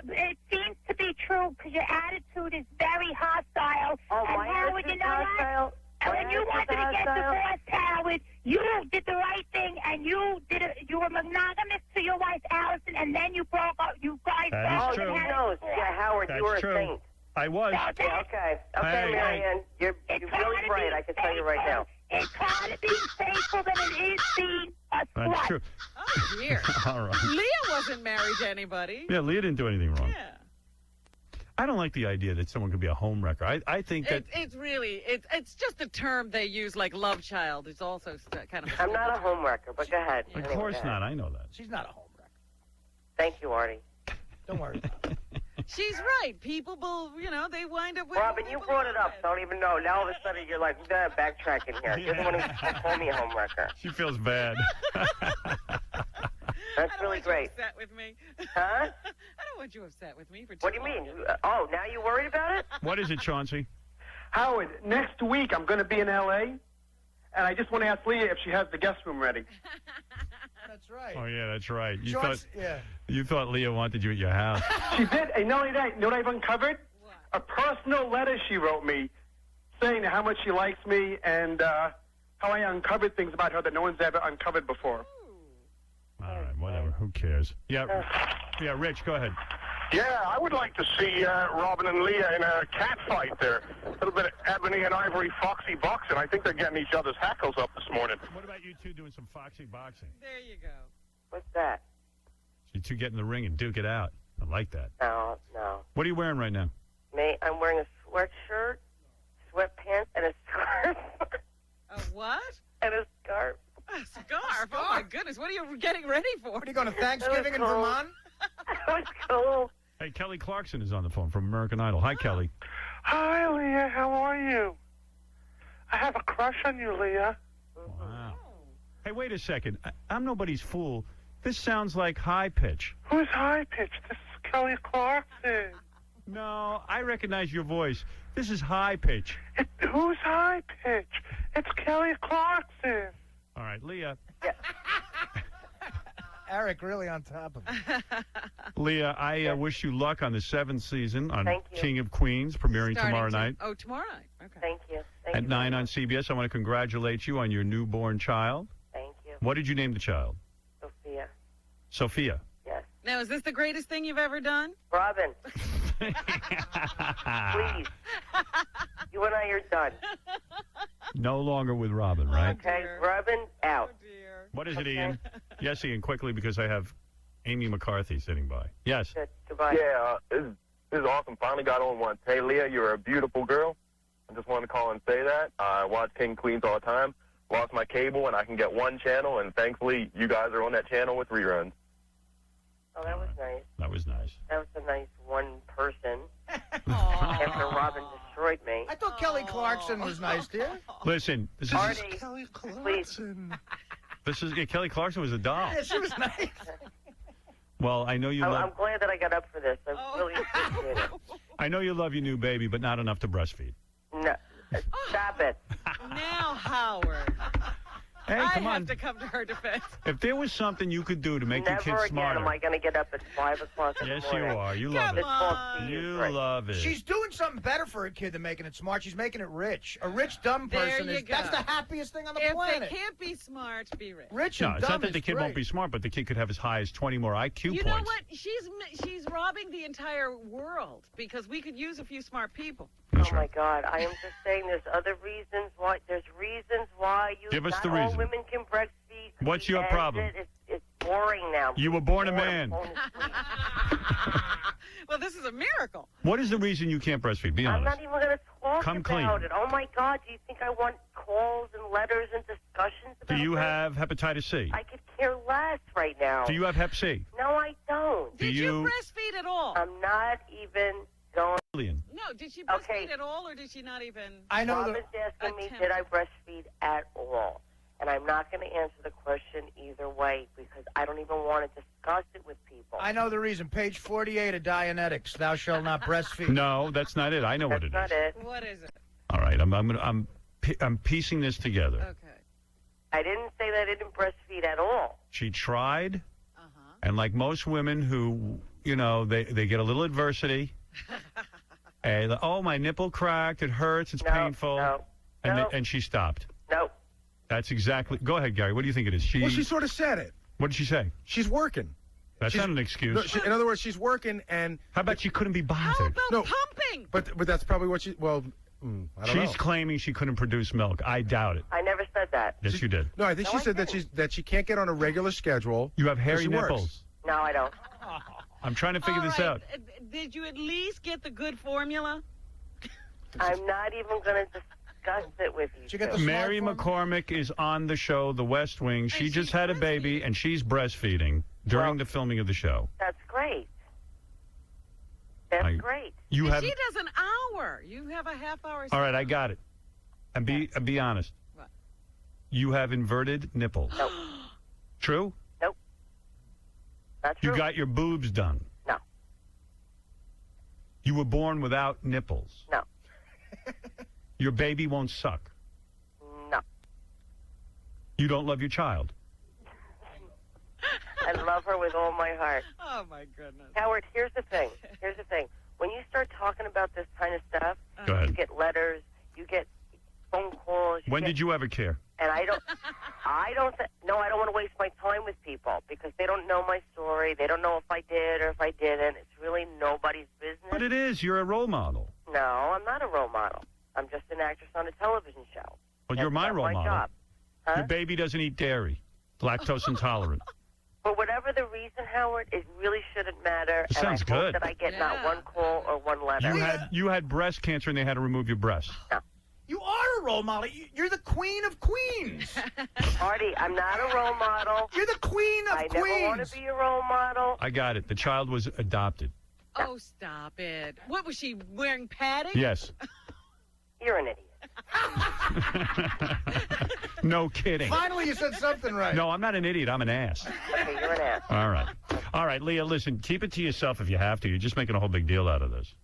Speaker 15: it seems to be true because your attitude is very hostile.
Speaker 11: Oh,
Speaker 15: and
Speaker 11: my
Speaker 15: Howard,
Speaker 11: attitude
Speaker 15: you know
Speaker 11: hostile?
Speaker 15: what? And when you want with you did the right thing and you did it. You were monogamous to your wife, Allison, and then you broke up. You guys
Speaker 1: That is true.
Speaker 11: Yeah, Howard,
Speaker 1: That's
Speaker 11: you were
Speaker 1: true.
Speaker 11: a saint.
Speaker 1: I was.
Speaker 11: Yeah, okay. Okay,
Speaker 1: Hey.
Speaker 11: Marianne, you're really bright. I can tell you right now.
Speaker 15: It's harder being faithful than it is being a slut.
Speaker 1: That's true.
Speaker 4: Oh, dear.
Speaker 1: All right.
Speaker 4: Leah wasn't married to anybody.
Speaker 1: Yeah, Leah didn't do anything wrong.
Speaker 4: Yeah.
Speaker 1: I don't like the idea that someone could be a home wrecker. I think that...
Speaker 4: It's really, it's just a term they use like love child. It's also kind of...
Speaker 11: I'm not a home wrecker, but go ahead.
Speaker 1: Of course not. I know that.
Speaker 9: She's not a home wrecker.
Speaker 11: Thank you, Artie.
Speaker 9: Don't worry about it.
Speaker 4: She's right. People will, they wind up with...
Speaker 11: Robin, you brought it up, so I don't even know. Now all of a sudden you're like, backtrack in here. You're the one who called me a home wrecker.
Speaker 1: She feels bad.
Speaker 11: That's really great.
Speaker 4: Upset with me.
Speaker 11: Huh?
Speaker 4: I don't want you upset with me for too
Speaker 11: What do you mean? Oh, now you worried about it?
Speaker 1: What is it, Chauncey?
Speaker 5: Howard, next week I'm going to be in L.A., and I just want to ask Leah if she has the guest room ready.
Speaker 9: That's right.
Speaker 1: Oh, yeah, that's right.
Speaker 9: Yeah.
Speaker 1: You thought Leah wanted you at your house.
Speaker 5: She did. And not only that, you know what I've uncovered? What? A personal letter she wrote me saying how much she likes me and how I uncovered things about her that no one's ever uncovered before.
Speaker 1: All right, whatever. Who cares? Yeah, Rich, go ahead.
Speaker 17: Yeah, I would like to see Robin and Leah in a cat fight there. A little bit of ebony and ivory foxy boxing. I think they're getting each other's hackles up this morning.
Speaker 1: What about you two doing some foxy boxing?
Speaker 4: There you go.
Speaker 11: What's that?
Speaker 1: You two get in the ring and duke it out. I like that.
Speaker 11: No.
Speaker 1: What are you wearing right now?
Speaker 11: Me, I'm wearing a sweatshirt, sweatpants, and a scarf.
Speaker 4: A what?
Speaker 11: And a scarf.
Speaker 4: A scarf? Oh, my goodness. What are you getting ready for?
Speaker 9: What are you going to Thanksgiving in Vermont?
Speaker 11: That was cool.
Speaker 1: Hey, Kelly Clarkson is on the phone from American Idol. Hi, Kelly.
Speaker 17: Hi, Leah. How are you? I have a crush on you, Leah.
Speaker 1: Wow. Hey, wait a second. I'm nobody's fool. This sounds like high pitch.
Speaker 17: Who's high pitch? This is Kelly Clarkson.
Speaker 1: No, I recognize your voice. This is high pitch.
Speaker 17: Who's high pitch? It's Kelly Clarkson.
Speaker 1: All right, Leah.
Speaker 11: Yeah.
Speaker 9: Eric really on top of it.
Speaker 1: Leah, I wish you luck on the 7th season on
Speaker 11: Thank you.
Speaker 1: King of Queens, premiering tomorrow night.
Speaker 4: Oh, tomorrow night. Okay.
Speaker 11: Thank you.
Speaker 1: At 9 on CBS. I want to congratulate you on your newborn child.
Speaker 11: Thank you.
Speaker 1: What did you name the child?
Speaker 11: Sophia.
Speaker 1: Sophia.
Speaker 11: Yes.
Speaker 4: Now, is this the greatest thing you've ever done?
Speaker 11: Robin. Please. You and I are done.
Speaker 1: No longer with Robin, right?
Speaker 11: Okay, Robin, out.
Speaker 1: What is it, Ian? Yes, Ian, quickly, because I have Amy McCarthy sitting by. Yes.
Speaker 11: Good. Goodbye.
Speaker 14: Yeah, this is awesome. Finally got on once. Hey, Leah, you're a beautiful girl. I just wanted to call and say that. I watch King Queens all the time. Lost my cable, and I can get one channel, and thankfully you guys are on that channel with reruns.
Speaker 11: Oh, that was nice.
Speaker 1: That was nice.
Speaker 11: That was a nice one person. After Robin destroyed me.
Speaker 9: I thought Kelly Clarkson was nice to you.
Speaker 1: Listen, this
Speaker 11: Artie,
Speaker 1: is
Speaker 11: Kelly Clarkson.
Speaker 1: Kelly Clarkson was a doll.
Speaker 9: Yeah, she was nice.
Speaker 1: Well, I know you love.
Speaker 11: I'm glad that I got up for this. I really appreciate it.
Speaker 1: I know you love your new baby, but not enough to breastfeed.
Speaker 11: No, stop it.
Speaker 4: Now, Howard.
Speaker 1: Hey, come
Speaker 4: I
Speaker 1: on.
Speaker 4: have to come to her defense.
Speaker 1: If there was something you could do to make your
Speaker 11: Never
Speaker 1: kids
Speaker 11: again
Speaker 1: smarter.
Speaker 11: am I going to get up at 5 o'clock in
Speaker 1: Yes,
Speaker 11: the morning.
Speaker 1: you are. You love it. You love it.
Speaker 9: She's doing something better for a kid than making it smart. She's making it rich. A rich, dumb person that's the happiest thing on the planet.
Speaker 4: If they can't be smart, be rich.
Speaker 9: Rich
Speaker 1: No,
Speaker 9: and
Speaker 1: it's
Speaker 9: dumb
Speaker 1: not that
Speaker 9: is
Speaker 1: the kid
Speaker 9: great.
Speaker 1: won't be smart, but the kid could have as high as 20 more IQ
Speaker 4: You
Speaker 1: points.
Speaker 4: know what? She's robbing the entire world because we could use a few smart people.
Speaker 11: Oh, my God. I am just saying there's other reasons why. There's reasons why you.
Speaker 1: Give us
Speaker 11: not
Speaker 1: the
Speaker 11: all
Speaker 1: reason.
Speaker 11: women can breastfeed.
Speaker 1: What's your problem?
Speaker 11: It's boring now.
Speaker 1: You were born a man.
Speaker 4: Well, this is a miracle.
Speaker 1: What is the reason you can't breastfeed? Be
Speaker 11: I'm
Speaker 1: honest.
Speaker 11: not even going to talk
Speaker 1: Come
Speaker 11: about
Speaker 1: clean.
Speaker 11: it. Oh, my God. Do you think I want calls and letters and discussions
Speaker 1: Do
Speaker 11: about
Speaker 1: you
Speaker 11: this?
Speaker 1: have hepatitis C?
Speaker 11: I could care less right now.
Speaker 1: Do you have hep C?
Speaker 11: No, I don't.
Speaker 1: Do you-
Speaker 4: breastfeed at all?
Speaker 11: I'm not even going.
Speaker 1: Lillian.
Speaker 4: No, did she breastfeed at all, or did she not even?
Speaker 11: Robin's asking me, did I breastfeed at all? And I'm not going to answer the question either way because I don't even want to discuss it with people.
Speaker 9: I know the reason. Page 48 of Dianetics. Thou shalt not breastfeed.
Speaker 1: No, that's not it. I know what it is.
Speaker 11: That's not it.
Speaker 4: What is it?
Speaker 1: All right, I'm piecing this together.
Speaker 4: Okay.
Speaker 11: I didn't say that I didn't breastfeed at all.
Speaker 1: She tried, and like most women who, you know, they get a little adversity, and oh, my nipple cracked, it hurts, it's painful, and she stopped.
Speaker 11: No.
Speaker 1: That's exactly. Go ahead, Gary. What do you think it is?
Speaker 22: Well, she sort of said it.
Speaker 1: What did she say?
Speaker 22: She's working.
Speaker 1: That's not an excuse.
Speaker 22: No, in other words, she's working, and
Speaker 1: how about she couldn't be bothered?
Speaker 4: How about pumping?
Speaker 22: But that's probably what she. Well, I don't know.
Speaker 1: She's claiming she couldn't produce milk. I doubt it.
Speaker 11: I never said that.
Speaker 1: Yes, you did.
Speaker 22: No, I think she said that she can't get on a regular schedule.
Speaker 1: You have hairy nipples.
Speaker 22: Works.
Speaker 11: No, I don't.
Speaker 1: I'm trying to figure this out.
Speaker 4: Did you at least get the good formula?
Speaker 11: I'm not even going to discuss it with you.
Speaker 1: Mary McCormick is on the show, The West Wing. She just had a baby, and she's breastfeeding during the filming of the show.
Speaker 11: That's great. That's great.
Speaker 4: She does an hour. You have a half hour.
Speaker 1: All right, I got it. And be honest.
Speaker 4: What?
Speaker 1: You have inverted nipples.
Speaker 11: Nope.
Speaker 1: True?
Speaker 11: Nope. Not true.
Speaker 1: You got your boobs done.
Speaker 11: No.
Speaker 1: You were born without nipples.
Speaker 11: No.
Speaker 1: Your baby won't suck.
Speaker 11: No.
Speaker 1: You don't love your child.
Speaker 11: I love her with all my heart.
Speaker 4: Oh, my goodness.
Speaker 11: Howard, here's the thing. When you start talking about this kind of stuff,
Speaker 1: Go ahead.
Speaker 11: you get letters, you get phone calls.
Speaker 1: When did you ever care?
Speaker 11: And I don't want to waste my time with people because they don't know my story. They don't know if I did or if I didn't. It's really nobody's business.
Speaker 1: But it is. You're a role model.
Speaker 11: No, I'm not a role model. I'm just an actress on a television show.
Speaker 1: Well, you're my role model.
Speaker 11: Job. Huh?
Speaker 1: Your baby doesn't eat dairy. Lactose intolerant.
Speaker 11: For whatever the reason, Howard, it really shouldn't matter.
Speaker 1: It sounds
Speaker 11: and I
Speaker 1: good.
Speaker 11: hope that I get not one call or one letter.
Speaker 1: You had breast cancer and they had to remove your breast.
Speaker 11: No.
Speaker 9: You are a role model. You're the queen of queens.
Speaker 11: Artie, I'm not a role model.
Speaker 9: You're the queen of queens.
Speaker 11: I never want to be a role model.
Speaker 1: I got it. The child was adopted.
Speaker 4: Oh, stop it. What, was she wearing padding?
Speaker 1: Yes.
Speaker 11: You're an idiot.
Speaker 1: No kidding.
Speaker 9: Finally, you said something right.
Speaker 1: No, I'm not an idiot. I'm an ass.
Speaker 11: Okay, you're an ass.
Speaker 1: All right, Leah, listen, keep it to yourself if you have to. You're just making a whole big deal out of this.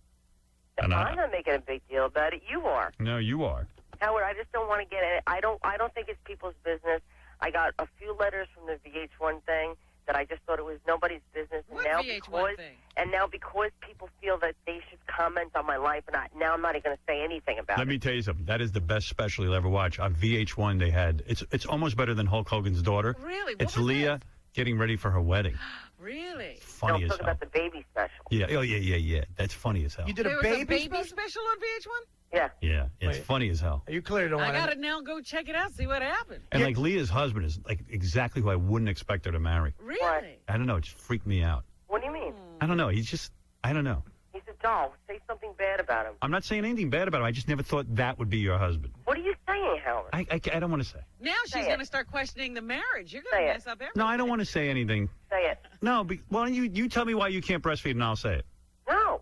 Speaker 11: I'm not making a big deal about it. You are.
Speaker 1: No, you are.
Speaker 11: Howard, I just don't want to get it. I don't think it's people's business. I got a few letters from the VH1 thing that I just thought it was nobody's business.
Speaker 4: What VH1 thing?
Speaker 11: And now because people feel that they should comment on my life, and now I'm not even going to say anything about it.
Speaker 1: Let me tell you something. That is the best special you'll ever watch. On VH1, they had it's almost better than Hulk Hogan's daughter.
Speaker 4: Really?
Speaker 1: It's Leah getting ready for her wedding.
Speaker 4: Really?
Speaker 1: Funny as hell.
Speaker 11: Talk about the baby special.
Speaker 1: Yeah. Oh, yeah. That's funny as hell.
Speaker 9: You did
Speaker 4: There
Speaker 9: a
Speaker 4: was
Speaker 9: baby
Speaker 4: special on VH1?
Speaker 11: Yeah.
Speaker 1: Yeah. It's funny as hell.
Speaker 9: You clearly don't want
Speaker 4: I got to now go check it out, see what happened.
Speaker 1: And like Leah's husband is like exactly who I wouldn't expect her to marry.
Speaker 4: Really?
Speaker 11: What?
Speaker 1: I don't know. It just freaked me out.
Speaker 11: What do you mean?
Speaker 1: I don't know. I don't know.
Speaker 11: He's a doll. Say something bad about him.
Speaker 1: I'm not saying anything bad about him. I just never thought that would be your husband.
Speaker 11: What are you saying, Howard?
Speaker 1: I don't want to say.
Speaker 4: Now she's going to start questioning the marriage. You're going to mess up everything.
Speaker 1: No, I don't want to say anything.
Speaker 11: Say it.
Speaker 1: No, why don't you tell me why you can't breastfeed and I'll say it.
Speaker 11: No.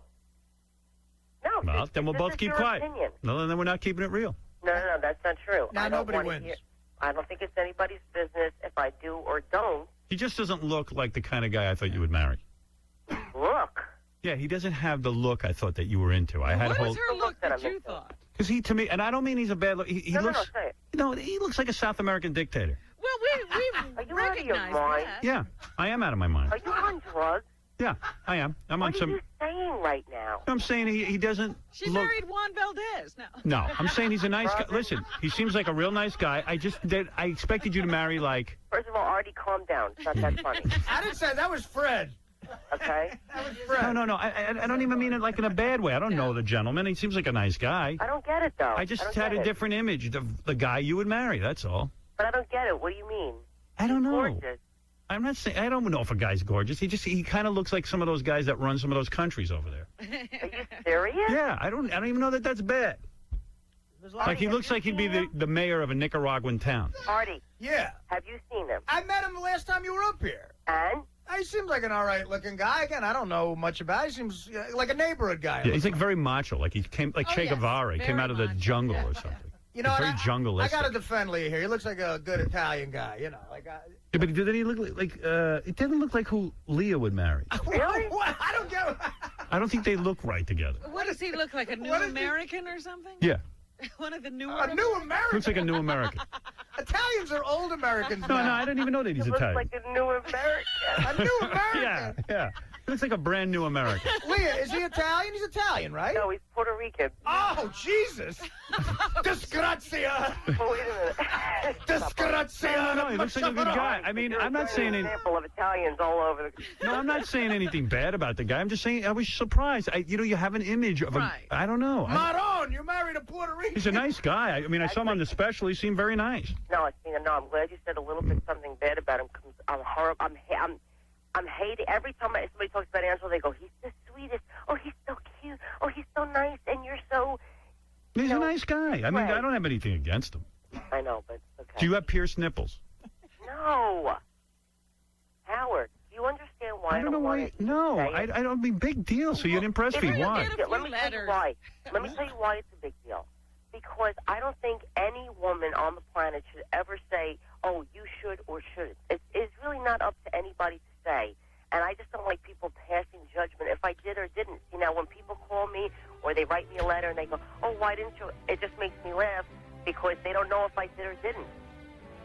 Speaker 1: Well, then we'll both keep quiet.
Speaker 11: Opinion.
Speaker 1: No, then we're not keeping it real.
Speaker 11: No, that's not true.
Speaker 9: Now nobody wins.
Speaker 11: I don't think it's anybody's business if I do or don't.
Speaker 1: He just doesn't look like the kind of guy I thought you would marry.
Speaker 11: Look.
Speaker 1: Yeah, he doesn't have the look I thought that you were into.
Speaker 4: What was her look that you thought?
Speaker 1: Because he, to me, and I don't mean he's a bad look. He looks.
Speaker 11: Say it.
Speaker 1: No, he looks like a South American dictator.
Speaker 4: Well, we recognize that.
Speaker 1: Yeah, I am out of my mind.
Speaker 11: Are you on drugs?
Speaker 1: Yeah, I am. I'm on some.
Speaker 11: What are you saying right now?
Speaker 1: I'm saying he doesn't.
Speaker 4: She
Speaker 1: look...
Speaker 4: married Juan Valdez now.
Speaker 1: No, I'm saying he's a nice guy. Listen, he seems like a real nice guy. I expected you to marry like.
Speaker 11: First of all, Artie, calm down. It's not that funny.
Speaker 9: I didn't say that was Fred.
Speaker 11: Okay.
Speaker 9: That was Fred.
Speaker 1: No. I don't even mean it like in a bad way. I don't know the gentleman. He seems like a nice guy.
Speaker 11: I don't get it though.
Speaker 1: I just had a different image of the guy you would marry. That's all.
Speaker 11: But I don't get it. What do you mean?
Speaker 1: I don't know.
Speaker 11: Gorgeous.
Speaker 1: I'm not saying. I don't know if a guy's gorgeous. He kind of looks like some of those guys that run some of those countries over there.
Speaker 11: Are you serious?
Speaker 1: Yeah, I don't even know that that's bad. Like he looks like he'd be the mayor of a Nicaraguan town.
Speaker 11: Artie.
Speaker 9: Yeah.
Speaker 11: Have you seen him?
Speaker 9: I met him the last time you were up here.
Speaker 11: And?
Speaker 9: He seems like an all right looking guy. Again, I don't know much about him. He seems like a neighborhood guy.
Speaker 1: Yeah, he's like very macho. Like he came like Che Guevara. He came out of the jungle or something.
Speaker 9: You know,
Speaker 1: very jungle-istic.
Speaker 9: I got to defend Leah here. He looks like a good Italian guy. You know, like.
Speaker 1: Yeah, but didn't he look like? It didn't look like who Leah would marry.
Speaker 11: Really?
Speaker 9: What? I don't get.
Speaker 1: I don't think they look right together.
Speaker 4: What does he look like? A new American or something?
Speaker 1: Yeah.
Speaker 4: One of the new.
Speaker 9: A new American.
Speaker 1: Looks like a new American.
Speaker 9: Italians are old Americans.
Speaker 1: No, I didn't even know that he's Italian.
Speaker 11: Looks like a new American.
Speaker 9: A new American.
Speaker 1: Yeah. looks like a brand new American.
Speaker 9: Leah, is he Italian? He's Italian, right?
Speaker 11: No, he's Puerto Rican.
Speaker 9: Oh, Jesus. Disgrazia.
Speaker 11: Wait a minute.
Speaker 9: Disgrazia.
Speaker 1: No, he looks like a good guy. I mean, I'm not saying
Speaker 11: an example of Italians all over the...
Speaker 1: No, I'm not saying anything bad about the guy. I'm just saying I was surprised. You have an image of a... I don't know.
Speaker 9: Maron, you married a Puerto Rican.
Speaker 1: He's a nice guy. I mean, I saw him on the special. He seemed very nice.
Speaker 11: No, I'm glad you said a little bit something bad about him. I'm horrible. I'm hating every time somebody talks about Angelo. They go, "He's the sweetest. Oh, he's so cute. Oh, he's so nice, and you're so."
Speaker 1: He's a nice guy. I mean, I don't have anything against him.
Speaker 11: I know, but okay.
Speaker 1: Do you have pierced nipples?
Speaker 11: No, Howard. Do you understand why?
Speaker 1: I don't know why. No, I don't mean big deal. So you'd impress me. Why?
Speaker 11: Let me tell you why. Let me tell you why it's a big deal. Because I don't think any woman on the planet should ever say, "Oh, you should or shouldn't." It's really not up to anybody to say. And I just don't like people passing judgment if I did or didn't. You know, when people call me or they write me a letter and they go, "Oh, why didn't you?" It just makes me laugh because they don't know if I did or didn't.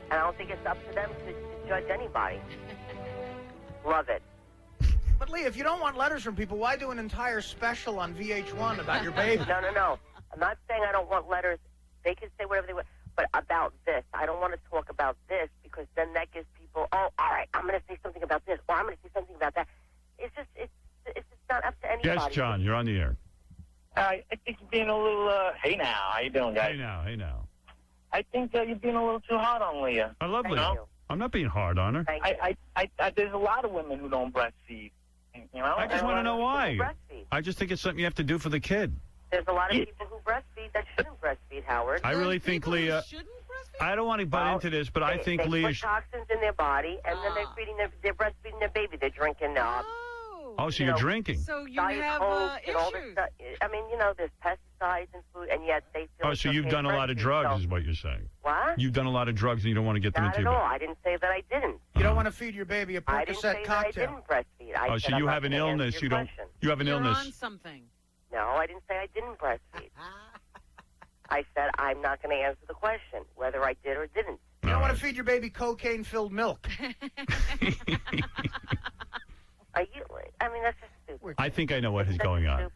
Speaker 11: And I don't think it's up to them to judge anybody. Love it.
Speaker 9: But, Lee, if you don't want letters from people, why do an entire special on VH1 about your baby?
Speaker 11: No. I'm not saying I don't want letters. They can say whatever they want. But about this, I don't want to talk about this because then that gives people, oh, all right, I'm going to say something about this or I'm going to say something about that. It's just not up to anybody.
Speaker 1: Yes, John, you're on the air.
Speaker 7: I think you're being a little, hey now, how you doing, guys?
Speaker 1: Hey now.
Speaker 7: I think you're being a little too hard on Leah.
Speaker 1: I love Leah. I'm not being hard on her.
Speaker 7: There's a lot of women who don't breastfeed. You know?
Speaker 1: I just want to know why. I just think it's something you have to do for the kid.
Speaker 11: There's a lot of people who breastfeed that shouldn't breastfeed, Howard.
Speaker 1: I really think Leah. I don't want to butt into this, but I think Leah.
Speaker 11: They put toxins in their body, and then they're breastfeeding their baby. They're drinking.
Speaker 1: So you're drinking.
Speaker 4: So you have issues.
Speaker 11: I mean, there's pesticides in food, and yet they feel.
Speaker 1: Oh, so you've done a lot of drugs, is what you're saying.
Speaker 11: What?
Speaker 1: You've done a lot of drugs, and you don't want to get them into your
Speaker 11: body. Not at all. I didn't say that I didn't.
Speaker 9: You don't want to feed your baby a Percocet cocktail.
Speaker 11: I didn't breastfeed.
Speaker 1: So you have an illness. You have an illness.
Speaker 4: You're on something.
Speaker 11: No, I didn't say I didn't breastfeed. I said I'm not going to answer the question whether I did or didn't.
Speaker 9: You don't want to feed your baby cocaine-filled milk.
Speaker 11: I mean, that's just stupid.
Speaker 1: I think I know what is going on.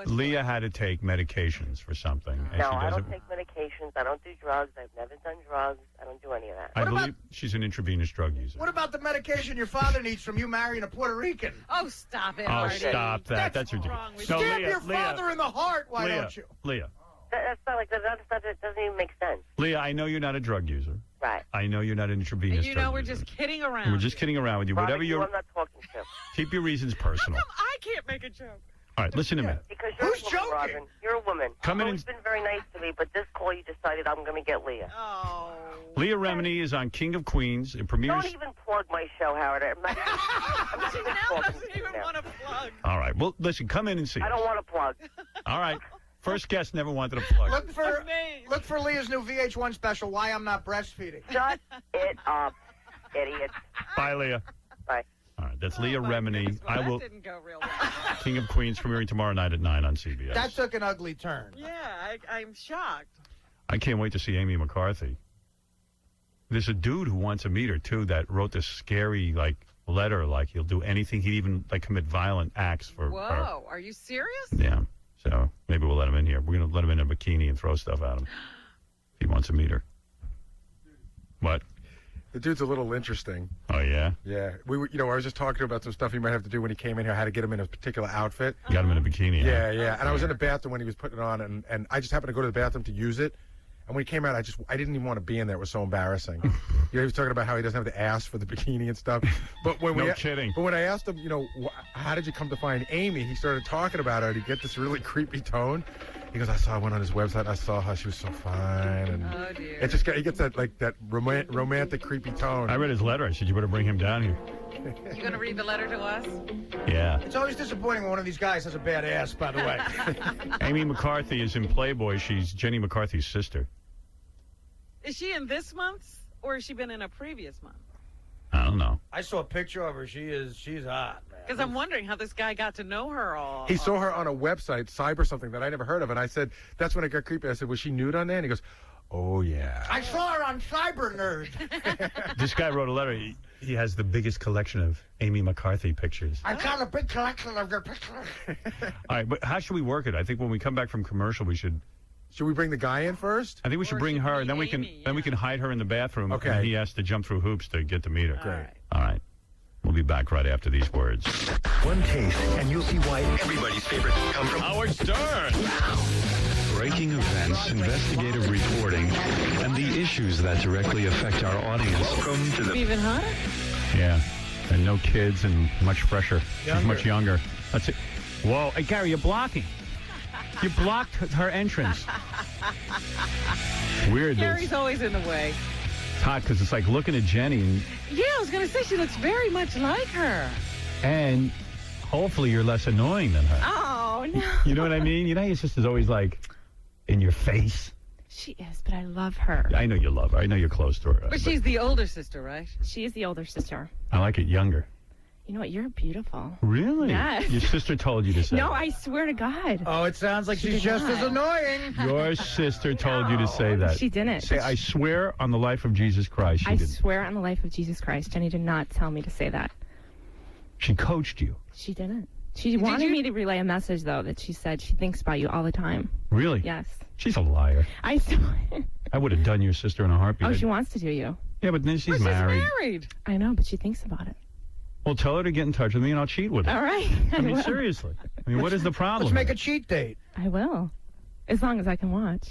Speaker 1: Leah had to take medications for something.
Speaker 11: No, I don't take medications. I don't do drugs. I've never done drugs. I don't do any of that.
Speaker 1: I believe she's an intravenous drug user.
Speaker 9: What about the medication your father needs from you marrying a Puerto Rican?
Speaker 4: Oh, stop it,
Speaker 1: Artie. Stop that. That's ridiculous.
Speaker 9: No, Stab your father in the heart, why don't you?
Speaker 1: Leah.
Speaker 11: That's not like that. That doesn't even make sense.
Speaker 1: Leah, I know you're not a drug user.
Speaker 11: Right.
Speaker 1: I know you're not an intravenous drug
Speaker 4: we're
Speaker 1: user.
Speaker 4: just kidding around.
Speaker 1: We're just kidding around with you.
Speaker 11: Robert,
Speaker 1: Whatever you're.
Speaker 11: I'm not talking to.
Speaker 1: Keep your reasons personal.
Speaker 4: How come I can't make a joke?
Speaker 1: All right, listen to me.
Speaker 11: Because you're a woman, Robin. You're a woman. You've been very nice to me, but this call you decided I'm going to get Leah.
Speaker 4: Oh.
Speaker 1: Leah Remini is on King of Queens. It premieres.
Speaker 11: Don't even plug my show, Howard. I'm not
Speaker 4: even want to plug.
Speaker 1: All right. Well, listen, come in and see.
Speaker 11: I don't want to plug.
Speaker 1: All right. First guest never wanted to plug.
Speaker 9: Look for Leah's new VH1 special, Why I'm Not Breastfeeding.
Speaker 11: Shut it up, idiot.
Speaker 1: Bye, Leah.
Speaker 11: Bye.
Speaker 1: All right, that's Leah Remini.
Speaker 4: I will. That didn't go real well.
Speaker 1: King of Queens premiering tomorrow night at 9 on CBS.
Speaker 9: That took an ugly turn.
Speaker 4: Yeah, I'm shocked.
Speaker 1: I can't wait to see Amy McCarthy. There's a dude who wants to meet her, too, that wrote this scary, letter, he'll do anything. He'd even, commit violent acts for her.
Speaker 4: Whoa, are you serious?
Speaker 1: Yeah. So maybe we'll let him in here. We're going to let him in a bikini and throw stuff at him if he wants to meet her. What?
Speaker 22: The dude's a little interesting.
Speaker 1: Oh, yeah?
Speaker 22: Yeah. I was just talking about some stuff he might have to do when he came in here, how to get him in a particular outfit.
Speaker 1: Got him in a bikini.
Speaker 22: Yeah. And I was in the bathroom when he was putting it on, and I just happened to go to the bathroom to use it. And when he came out, I didn't even want to be in there. It was so embarrassing. He was talking about how he doesn't have to ask for the bikini and stuff. But when
Speaker 1: kidding.
Speaker 22: But when I asked him, how did you come to find Amy? He started talking about her, and he get this really creepy tone. He goes, I went on his website. I saw her. She was so fine. And
Speaker 4: oh, dear.
Speaker 22: It just he gets that romantic, creepy tone.
Speaker 1: I read his letter. I said, you better bring him down here.
Speaker 4: You going to read the letter to us?
Speaker 1: Yeah.
Speaker 9: It's always disappointing when one of these guys has a bad ass, by the way.
Speaker 1: Amy McCarthy is in Playboy. She's Jenny McCarthy's sister.
Speaker 4: Is she in this month's, or has she been in a previous month?
Speaker 1: I don't know.
Speaker 9: I saw a picture of her. She's hot, man.
Speaker 4: Because I'm wondering how this guy got to know her all.
Speaker 22: He saw her on a website, Cyber something, that I never heard of. And I said, that's when it got creepy. I said, was she nude on there? And he goes, Oh, yeah.
Speaker 9: I saw her on Cyber Nerd.
Speaker 1: This guy wrote a letter. He has the biggest collection of Amy McCarthy pictures.
Speaker 9: I got a big collection of your pictures.
Speaker 1: All right, but how should we work it? I think when we come back from commercial, we should...
Speaker 22: Should we bring the guy in first?
Speaker 1: I think we should bring her, and then we can hide her in the bathroom.
Speaker 22: Okay.
Speaker 1: And he has to jump through hoops to get to meet her.
Speaker 22: Great.
Speaker 1: All right. We'll be back right after these words.
Speaker 16: One taste, and you'll see why everybody's favorites come from
Speaker 1: Howard Stern.
Speaker 21: Breaking events, investigative reporting, and the issues that directly affect our audience.
Speaker 16: Welcome to the...
Speaker 4: Even hotter?
Speaker 1: Yeah. And no kids and much fresher. She's much younger. That's it. Whoa. Hey, Gary, you're blocking. You blocked her entrance. Weird.
Speaker 4: Gary's always in the way.
Speaker 1: It's hot because it's like looking at Jenny. And,
Speaker 4: yeah, I was going to say she looks very much like her.
Speaker 1: And hopefully you're less annoying than her.
Speaker 6: Oh, no.
Speaker 1: You know what I mean? You know, your sister's always like in your face.
Speaker 6: She is, but I love her.
Speaker 1: I know you love her. I know you're close to her.
Speaker 4: But she's the older sister, right?
Speaker 6: She is the older sister.
Speaker 1: I like it younger.
Speaker 6: You know what? You're beautiful.
Speaker 1: Really?
Speaker 6: Yes.
Speaker 1: Your sister told you to say
Speaker 6: No,
Speaker 1: that.
Speaker 6: I swear to God.
Speaker 9: Oh, it sounds like she's just as annoying.
Speaker 1: Your sister told you to say that.
Speaker 6: She didn't.
Speaker 1: Say, I swear on the life of Jesus Christ. She
Speaker 6: I
Speaker 1: didn't.
Speaker 6: swear on the life of Jesus Christ. Jenny did not tell me to say that.
Speaker 1: She coached you.
Speaker 6: She didn't. She wanted me to relay a message, though, that she said she thinks about you all the time.
Speaker 1: Really?
Speaker 6: Yes.
Speaker 1: She's a liar.
Speaker 6: I swear.
Speaker 1: I would have done your sister in a heartbeat.
Speaker 6: Oh, she wants to do you.
Speaker 1: Yeah, but then she's married.
Speaker 6: I know, but she thinks about it.
Speaker 1: Well, tell her to get in touch with me, and I'll cheat with her.
Speaker 6: All right.
Speaker 1: I mean, seriously. I mean, what is the problem?
Speaker 9: Let's make a cheat date.
Speaker 6: I will. As long as I can watch.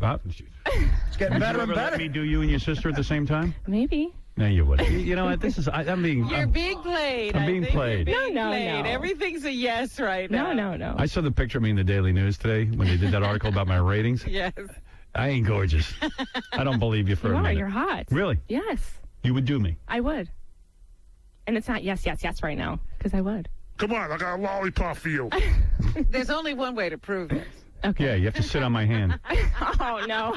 Speaker 9: It's getting better and better.
Speaker 1: Let me do you and your sister at the same time?
Speaker 6: Maybe.
Speaker 1: No, you wouldn't. You know what? This is. I'm being.
Speaker 4: You're being played.
Speaker 1: I'm being played.
Speaker 6: No.
Speaker 4: Everything's a yes right now.
Speaker 6: No.
Speaker 1: I saw the picture of me in the Daily News today when they did that article about my ratings.
Speaker 4: Yes.
Speaker 1: I ain't gorgeous. I don't believe you for a minute.
Speaker 6: You're hot.
Speaker 1: Really?
Speaker 6: Yes.
Speaker 1: You would do me?
Speaker 6: I would. And it's not yes right now, because I would.
Speaker 17: Come on, I got a lollipop for you.
Speaker 4: There's only one way to prove this.
Speaker 6: Okay.
Speaker 1: Yeah, you have to sit on my hand.
Speaker 6: Oh, no.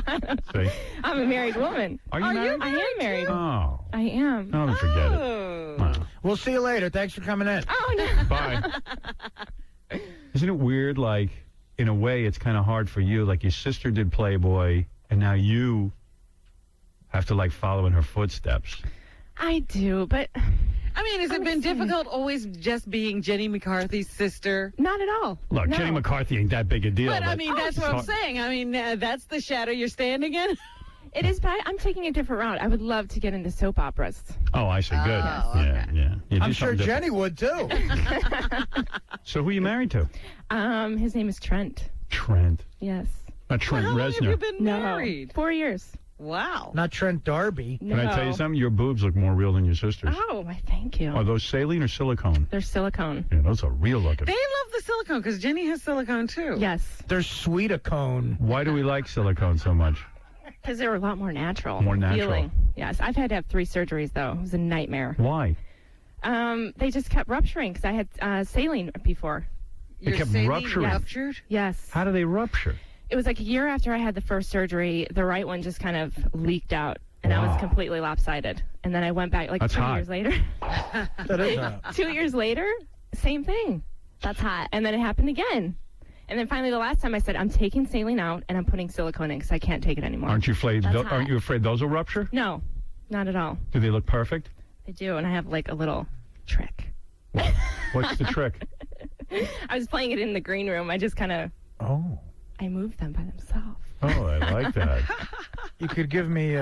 Speaker 1: See?
Speaker 6: I'm a married woman.
Speaker 1: Are you married?
Speaker 6: I am married.
Speaker 1: Oh.
Speaker 6: I am.
Speaker 1: Oh, then forget it. Wow.
Speaker 9: We'll see you later. Thanks for coming in.
Speaker 6: Oh, no.
Speaker 1: Bye. Isn't it weird, like, in a way, it's kind of hard for you. Like, your sister did Playboy, and now you have to, like, follow in her footsteps.
Speaker 6: I do, but...
Speaker 4: I mean, has it been difficult always just being Jenny McCarthy's sister?
Speaker 6: Not at all.
Speaker 1: Look,
Speaker 6: No.
Speaker 1: Jenny McCarthy ain't that big a deal.
Speaker 4: But I mean, that's what I'm saying. I mean, that's the shadow you're standing in.
Speaker 6: It is, but I'm taking a different route. I would love to get into soap operas.
Speaker 1: Oh, I see. Good.
Speaker 4: Oh, okay.
Speaker 1: Yeah. You do
Speaker 9: I'm sure
Speaker 1: something
Speaker 9: Jenny would, too.
Speaker 1: So who are you married to?
Speaker 6: His name is Trent.
Speaker 1: Trent.
Speaker 6: Yes.
Speaker 1: Not Trent
Speaker 4: How long
Speaker 1: Reznor.
Speaker 4: have you been married?
Speaker 6: 4 years.
Speaker 4: Wow.
Speaker 9: Not Trent Darby.
Speaker 6: No.
Speaker 1: Can I tell you something? Your boobs look more real than your sister's.
Speaker 6: Oh, my thank you.
Speaker 1: Are those saline or silicone?
Speaker 6: They're silicone.
Speaker 1: Yeah, those are real looking.
Speaker 4: They love the silicone because Jenny has silicone too.
Speaker 6: Yes.
Speaker 9: They're sweet-a-cone.
Speaker 1: Why do we like silicone so much?
Speaker 6: Because they were a lot more natural.
Speaker 1: More natural.
Speaker 6: Feeling. Yes. I've had to have 3 surgeries, though. It was a nightmare.
Speaker 1: Why?
Speaker 6: They just kept rupturing because I had saline before.
Speaker 1: They kept rupturing?
Speaker 4: Ruptured?
Speaker 6: Yes.
Speaker 1: How do they rupture?
Speaker 6: It was like a year after I had the first surgery. The right one just kind of leaked out, and I was completely lopsided. And then I went back like
Speaker 1: That's
Speaker 6: 2
Speaker 1: hot.
Speaker 6: years later.
Speaker 9: That is hot.
Speaker 6: 2 years later, same thing. That's hot. And then it happened again. And then finally, the last time I said, I'm taking saline out and I'm putting silicone in because I can't take it anymore.
Speaker 1: Aren't you afraid?
Speaker 6: That's hot.
Speaker 1: Aren't you afraid those will rupture?
Speaker 6: No, not at all.
Speaker 1: Do they look perfect?
Speaker 6: They do, and I have like a little trick.
Speaker 1: What's the trick?
Speaker 6: I was playing it in the green room. I just kind of...
Speaker 1: Oh.
Speaker 6: I moved them by themselves.
Speaker 1: Oh, I like that.
Speaker 9: You could give me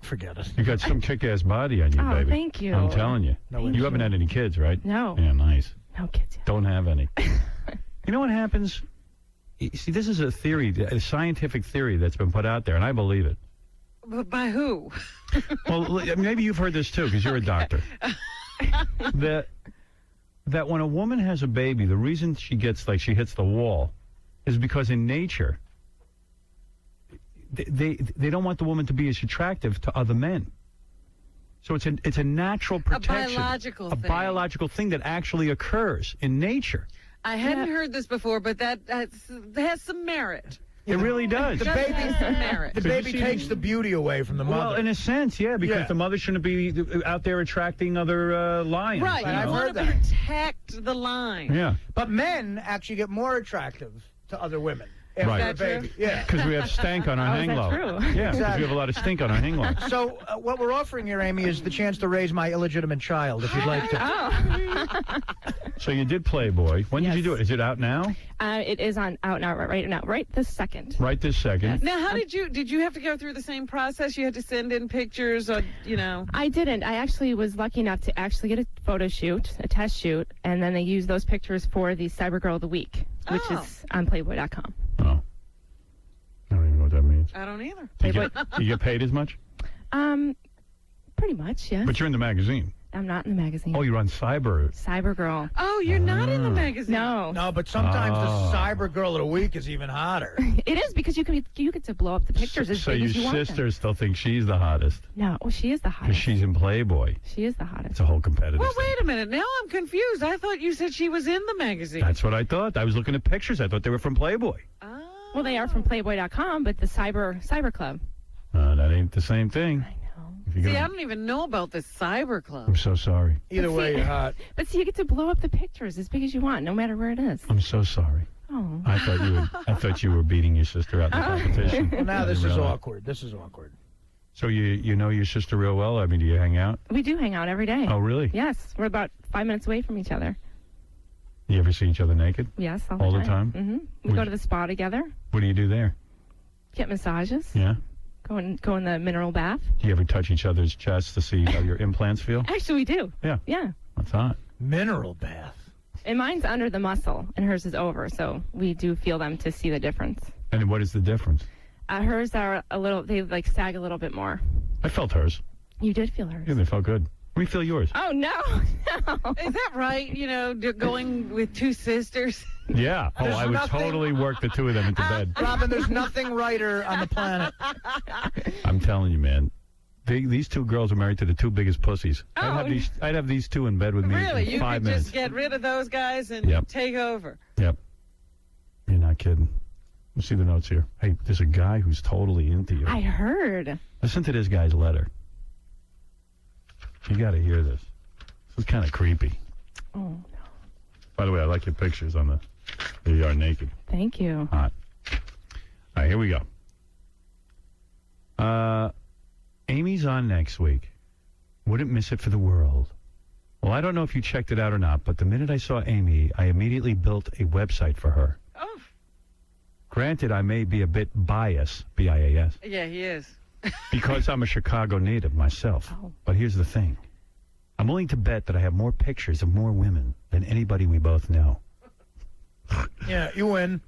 Speaker 9: forget it.
Speaker 1: You got some kick-ass body on you,
Speaker 6: Oh,
Speaker 1: baby.
Speaker 6: thank you.
Speaker 1: I'm telling you.
Speaker 6: Thank
Speaker 1: You haven't had any kids, right?
Speaker 6: No.
Speaker 1: Yeah, nice.
Speaker 6: No kids yet.
Speaker 1: Don't have any. You know what happens? You see, this is a theory, a scientific theory that's been put out there, and I believe it.
Speaker 4: But by who?
Speaker 1: Well, maybe you've heard this too, because you're a doctor. That when a woman has a baby, the reason she gets like she hits the wall is because in nature, they don't want the woman to be as attractive to other men. So it's a natural protection,
Speaker 4: a
Speaker 1: biological thing that actually occurs in nature.
Speaker 4: I hadn't heard this before, but that has some merit.
Speaker 1: It really does.
Speaker 9: The baby takes the beauty away from the mother.
Speaker 1: Well, in a sense, yeah, because the mother shouldn't be out there attracting other lions.
Speaker 4: Right,
Speaker 9: I've
Speaker 4: you
Speaker 9: heard
Speaker 4: want to protect the line.
Speaker 1: Yeah.
Speaker 9: But men actually get more attractive to other women. After a baby. Yeah.
Speaker 1: Because we have stank on our hang low. Yeah, because we have a lot of stink on our hang low.
Speaker 9: So what we're offering here, Amy, is the chance to raise my illegitimate child, if you'd like to.
Speaker 1: So you did Playboy. When did you do it? Is it out now?
Speaker 6: It is out now, right this second.
Speaker 1: Right this second.
Speaker 4: Now, how did you have to go through the same process? You had to send in pictures, or
Speaker 6: I didn't. I actually was lucky enough to actually get a photo shoot, a test shoot, and then they used those pictures for the Cyber Girl of the Week, which is on Playboy.com.
Speaker 1: Oh. I don't even know what that means.
Speaker 4: I don't either.
Speaker 1: You get paid as much?
Speaker 6: Pretty much, yeah.
Speaker 1: But you're in the magazine.
Speaker 6: I'm not in the magazine.
Speaker 1: Oh, you're on
Speaker 6: Cyber Girl.
Speaker 4: Oh, you're not in the magazine?
Speaker 6: No,
Speaker 9: but sometimes the Cyber Girl of the Week is even hotter.
Speaker 6: It is, because you get to blow up the pictures as big as you want.
Speaker 1: So your sister still thinks she's the hottest?
Speaker 6: No, she is the hottest.
Speaker 1: Because she's in Playboy.
Speaker 6: She is the hottest.
Speaker 1: It's a whole competitive
Speaker 4: Well,
Speaker 1: thing.
Speaker 4: wait a minute. Now I'm confused. I thought you said she was in the magazine.
Speaker 1: That's what I thought. I was looking at pictures. I thought they were from Playboy.
Speaker 6: Well, they are from Playboy.com, but the Cyber Club.
Speaker 1: That ain't the same thing.
Speaker 4: See, I don't even know about this Cyber Club.
Speaker 1: I'm so sorry.
Speaker 9: Either way, you're hot.
Speaker 6: But see, you get to blow up the pictures as big as you want, no matter where it is.
Speaker 1: I'm so sorry.
Speaker 6: Oh.
Speaker 1: I thought you were beating your sister out in the competition.
Speaker 9: Well, now this is awkward. This is awkward.
Speaker 1: So you know your sister real well? I mean, do you hang out?
Speaker 6: We do hang out every day.
Speaker 1: Oh, really?
Speaker 6: Yes. We're about 5 minutes away from each other.
Speaker 1: You ever see each other naked?
Speaker 6: Yes,
Speaker 1: all the time.
Speaker 6: Mm-hmm. We go to the spa together.
Speaker 1: What do you do there?
Speaker 6: Get massages.
Speaker 1: Yeah.
Speaker 6: Go in the mineral bath.
Speaker 1: Do you ever touch each other's chests to see how your implants feel?
Speaker 6: Actually, we do.
Speaker 1: Yeah.
Speaker 6: Yeah.
Speaker 1: That's hot.
Speaker 9: Mineral bath.
Speaker 6: And mine's under the muscle, and hers is over, so we do feel them to see the difference.
Speaker 1: And what is the difference?
Speaker 6: Hers are they like sag a little bit more.
Speaker 1: I felt hers.
Speaker 6: You did feel hers.
Speaker 1: Yeah, they felt good. Let me feel yours.
Speaker 6: Oh, no.
Speaker 4: Is that right? Going with two sisters?
Speaker 1: Yeah. Oh, I would totally work the two of them into bed.
Speaker 9: Robin, there's nothing righter on the planet.
Speaker 1: I'm telling you, man. These two girls are married to the two biggest pussies.
Speaker 4: Oh.
Speaker 1: I'd have these two in bed with me
Speaker 4: Really?
Speaker 1: in 5
Speaker 4: You could
Speaker 1: minutes.
Speaker 4: just get rid of those guys and take over.
Speaker 1: Yep. You're not kidding. Let's see the notes here. Hey, there's a guy who's totally into you.
Speaker 6: I heard.
Speaker 1: Listen to this guy's letter. You got to hear this. This is kind of creepy.
Speaker 6: Oh, no.
Speaker 1: By the way, I like your pictures on there you are naked.
Speaker 6: Thank you.
Speaker 1: Hot. All right, here we go. Amy's on next week. Wouldn't miss it for the world. Well, I don't know if you checked it out or not, but the minute I saw Amy, I immediately built a website for her.
Speaker 4: Oh.
Speaker 1: Granted, I may be a bit biased, B-I-A-S.
Speaker 4: Yeah, he is.
Speaker 1: Because I'm a Chicago native myself.
Speaker 6: Oh.
Speaker 1: But here's the thing. I'm willing to bet that I have more pictures of more women than anybody we both know.
Speaker 9: Yeah, you win.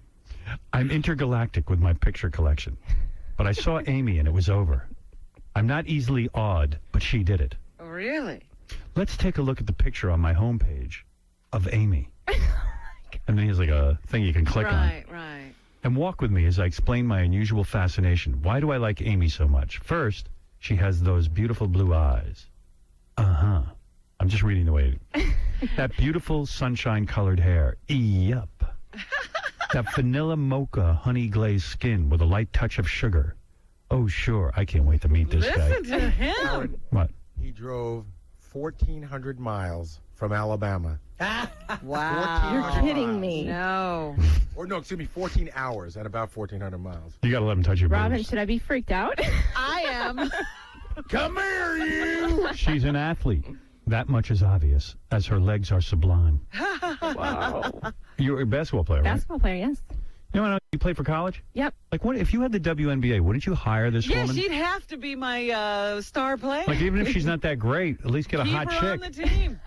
Speaker 1: I'm intergalactic with my picture collection. But I saw Amy and it was over. I'm not easily awed, but she did it.
Speaker 4: Oh, really?
Speaker 1: Let's take a look at the picture on my homepage of Amy. And then there's like a thing you can click on.
Speaker 4: Right.
Speaker 1: And walk with me as I explain my unusual fascination. Why do I like Amy so much? First, she has those beautiful blue eyes. Uh-huh. I'm just reading the way. That beautiful sunshine-colored hair. Yup. That vanilla mocha honey glazed skin with a light touch of sugar. Oh, sure. I can't wait to meet this guy.
Speaker 4: Listen to him.
Speaker 1: What?
Speaker 22: He drove 1,400 miles from Alabama.
Speaker 4: Wow.
Speaker 6: You're kidding me.
Speaker 4: No.
Speaker 22: Or no, excuse me, 14 hours at about 1,400 miles.
Speaker 1: You got to let him touch your
Speaker 6: Robin,
Speaker 1: boobs.
Speaker 6: should I be freaked out?
Speaker 4: I am.
Speaker 9: Come here, you!
Speaker 1: She's an athlete. That much is obvious, as her legs are sublime.
Speaker 6: Wow.
Speaker 1: You're a basketball player, right?
Speaker 6: Basketball player, yes.
Speaker 1: You know, you played for college?
Speaker 6: Yep.
Speaker 1: Like, what if you had the WNBA, wouldn't you hire this
Speaker 4: Yeah,
Speaker 1: woman?
Speaker 4: she'd have to be my star player.
Speaker 1: Like, even if she's not that great, at least get a
Speaker 4: Keep
Speaker 1: hot
Speaker 4: her on
Speaker 1: chick.
Speaker 4: the team.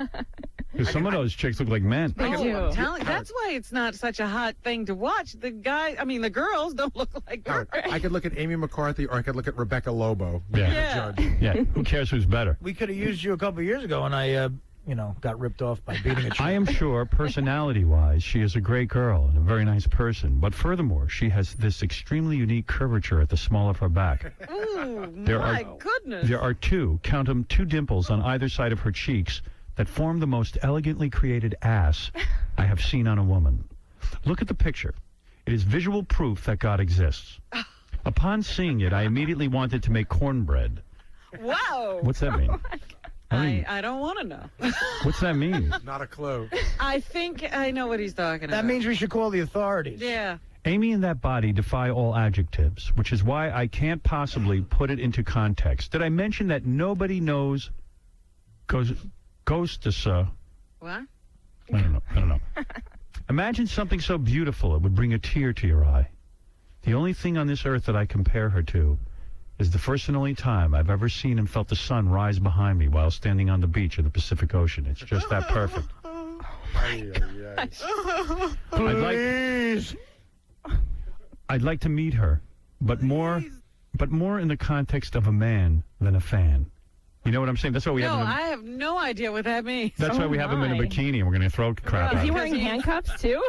Speaker 1: Because some of those chicks look like men.
Speaker 4: I'm telling you, that's why it's not such a hot thing to watch. The girls don't look like girls.
Speaker 22: I could look at Amy McCarthy or I could look at Rebecca Lobo.
Speaker 1: Yeah.
Speaker 22: Judge.
Speaker 1: Yeah. Who cares who's better?
Speaker 9: We could have used you a couple of years ago, and I, got ripped off by beating a chick.
Speaker 1: I am sure, personality-wise, she is a great girl and a very nice person. But furthermore, she has this extremely unique curvature at the small of her back.
Speaker 4: Ooh,
Speaker 1: my
Speaker 4: goodness.
Speaker 1: There are two dimples on either side of her cheeks that form the most elegantly created ass I have seen on a woman. Look at the picture. It is visual proof that God exists. Upon seeing it, I immediately wanted to make cornbread.
Speaker 4: Whoa!
Speaker 1: What's that mean?
Speaker 4: I don't want to know.
Speaker 1: What's that mean?
Speaker 22: Not a clue.
Speaker 4: I think I know what he's talking about.
Speaker 9: That means we should call the authorities.
Speaker 4: Yeah.
Speaker 1: Amy and that body defy all adjectives, which is why I can't possibly put it into context. Did I mention that nobody knows ghostessa?
Speaker 4: What?
Speaker 1: I don't know. Imagine something so beautiful it would bring a tear to your eye. The only thing on this earth that I compare her to is the first and only time I've ever seen and felt the sun rise behind me while standing on the beach of the Pacific Ocean. It's just that perfect. I'd like to meet her, but more in the context of a man than a fan. You know what I'm saying? That's why we have him.
Speaker 4: I have no idea what that means.
Speaker 1: That's why we have him in a bikini, and we're going to throw crap at him.
Speaker 6: Is he wearing handcuffs, too?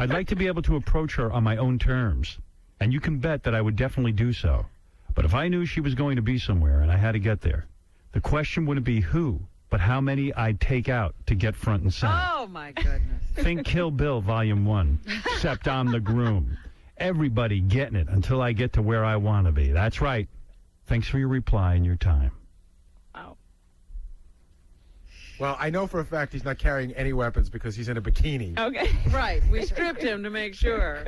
Speaker 1: I'd like to be able to approach her on my own terms, and you can bet that I would definitely do so. But if I knew she was going to be somewhere and I had to get there, the question wouldn't be who, but how many I'd take out to get front and center.
Speaker 4: Oh, my goodness.
Speaker 1: Think Kill Bill Volume 1, except I'm the groom. Everybody getting it until I get to where I want to be. That's right. Thanks for your reply and your time.
Speaker 4: Wow.
Speaker 22: Well, I know for a fact he's not carrying any weapons because he's in a bikini.
Speaker 4: Okay. Right. We stripped him to make sure.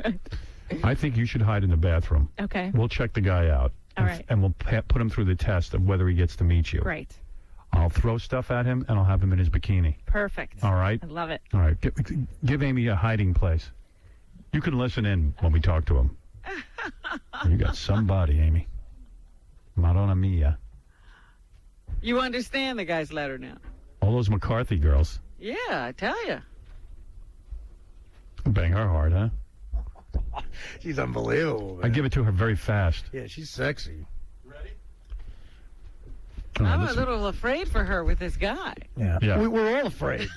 Speaker 1: I think you should hide in the bathroom.
Speaker 6: Okay.
Speaker 1: We'll check the guy out.
Speaker 6: All right.
Speaker 1: And we'll put him through the test of whether he gets to meet you.
Speaker 6: Great.
Speaker 1: I'll throw stuff at him, and I'll have him in his bikini.
Speaker 6: Perfect.
Speaker 1: All right?
Speaker 6: I love it.
Speaker 1: All right. Give Amy a hiding place. You can listen in when we talk to him. You got somebody, Amy. Madonna mia.
Speaker 4: You understand the guy's letter now.
Speaker 1: All those McCarthy girls.
Speaker 4: Yeah, I tell you.
Speaker 1: Bang her hard, huh?
Speaker 9: She's unbelievable, man.
Speaker 1: I give it to her very fast.
Speaker 9: Yeah, she's sexy.
Speaker 4: I'm a little afraid for her with this guy.
Speaker 1: Yeah.
Speaker 9: We're all afraid.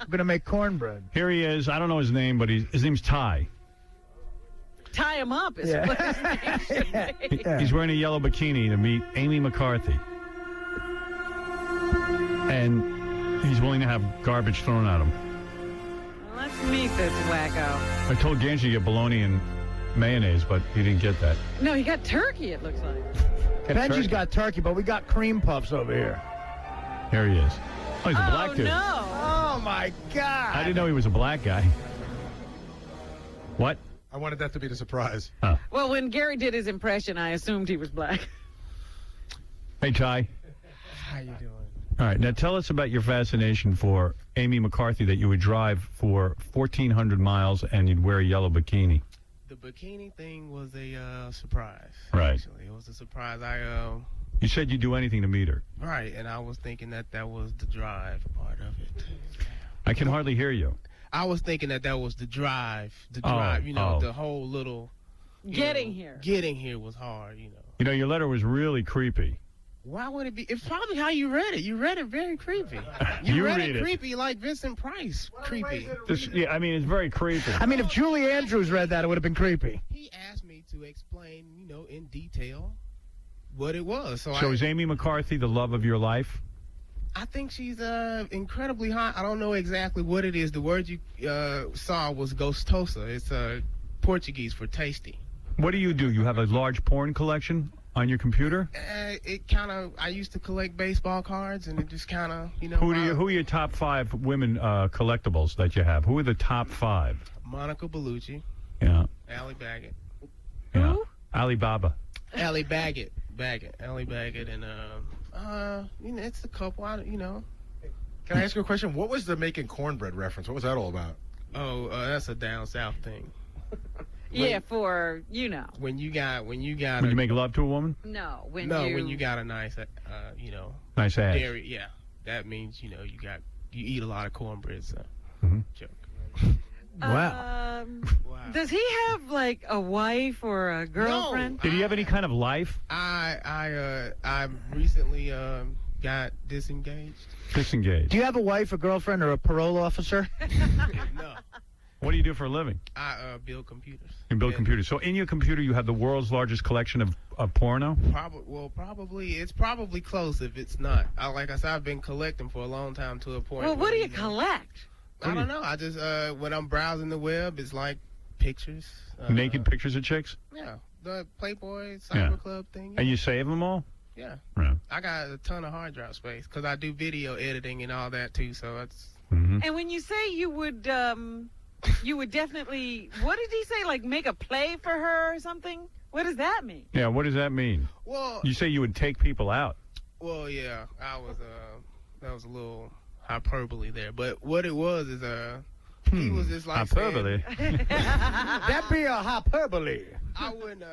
Speaker 9: We're going to make cornbread.
Speaker 1: Here he is. I don't know his name, but his name's Ty.
Speaker 4: Tie him up is what his name should be.
Speaker 1: He's wearing a yellow bikini to meet Amy McCarthy. And he's willing to have garbage thrown at him.
Speaker 4: Well, let's meet this wacko.
Speaker 1: I told Ganji to get bologna and mayonnaise, but he didn't get that.
Speaker 4: No, he got turkey, it looks like.
Speaker 9: Benji's got turkey, but we got cream puffs over here.
Speaker 1: Here he is. Oh, he's a black dude.
Speaker 4: No.
Speaker 9: Oh, my God.
Speaker 1: I didn't know he was a black guy. What?
Speaker 22: I wanted that to be the surprise.
Speaker 1: Huh.
Speaker 4: Well, when Gary did his impression, I assumed he was black.
Speaker 1: Hey, Ty.
Speaker 13: How you doing?
Speaker 1: All right, now tell us about your fascination for Amy McCarthy, that you would drive for 1,400 miles and you'd wear a yellow bikini.
Speaker 13: The bikini thing was a surprise.
Speaker 1: Right.
Speaker 13: Actually, it was a surprise.
Speaker 1: You said you'd do anything to meet her.
Speaker 13: Right, and I was thinking that was the drive part of it.
Speaker 1: I can hardly hear you.
Speaker 13: I was thinking that was the drive. The whole little...
Speaker 4: Getting here.
Speaker 13: Getting here was hard,
Speaker 1: You know, your letter was really creepy.
Speaker 13: Why would it be? It's probably how you read it. You read it very creepy.
Speaker 1: You
Speaker 13: read
Speaker 1: read
Speaker 13: it
Speaker 1: it
Speaker 13: creepy like Vincent Price. Creepy.
Speaker 1: Yeah, I mean, it's very creepy.
Speaker 9: I mean, if Julie Andrews read that, it would have been creepy.
Speaker 13: He asked me to explain, in detail what it was. So
Speaker 1: is Amy McCarthy the love of your life?
Speaker 13: I think she's incredibly hot. I don't know exactly what it is. The word you saw was gostosa. It's Portuguese for tasty.
Speaker 1: What do? You have a large porn collection on your computer?
Speaker 13: It kind of. I used to collect baseball cards, and it just kind of,
Speaker 1: Who are your top 5 women collectibles that you have? Who are the top 5?
Speaker 13: Monica Bellucci.
Speaker 1: Yeah.
Speaker 13: Allie Baggett.
Speaker 1: Yeah. Who? Alibaba.
Speaker 13: Allie Baggett. Allie Baggett, and it's a couple.
Speaker 22: Can I ask you a question? What was the making cornbread reference? What was that all about?
Speaker 13: Oh, that's a down south thing.
Speaker 4: Yeah, for
Speaker 13: when you got
Speaker 1: when you make love to a woman.
Speaker 4: No, when
Speaker 13: you got a nice
Speaker 1: nice ass.
Speaker 13: Dairy, yeah, that means you eat a lot of cornbread. So. Joke.
Speaker 9: Wow.
Speaker 4: Does he have like a wife or a girlfriend?
Speaker 13: No,
Speaker 1: Did he have any kind of life?
Speaker 13: I recently got disengaged.
Speaker 1: Disengaged.
Speaker 9: Do you have a wife, a girlfriend, or a parole officer?
Speaker 13: No.
Speaker 1: What do you do for a living?
Speaker 13: I build computers.
Speaker 1: You build computers. So in your computer, you have the world's largest collection of porno?
Speaker 13: Probably. It's probably close if it's not. Like I said, I've been collecting for a long time to a point.
Speaker 4: Well, what do you collect?
Speaker 13: I don't know. I just when I'm browsing the web, it's like pictures.
Speaker 1: Naked pictures of chicks?
Speaker 13: Yeah, the Playboy Cyber Club thing.
Speaker 1: And you save them all?
Speaker 13: Yeah.
Speaker 1: Right.
Speaker 13: I got a ton of hard drive space because I do video editing and all that too. So that's.
Speaker 1: Mm-hmm.
Speaker 4: And when you say you would definitely, what did he say? Like make a play for her or something? What does that mean?
Speaker 1: Yeah, what does that mean?
Speaker 13: Well,
Speaker 1: you say you would take people out.
Speaker 13: Well, yeah, I was. That was a little hyperbole there, but what it was is he was just like
Speaker 1: hyperbole.
Speaker 9: That be a hyperbole.
Speaker 13: I wouldn't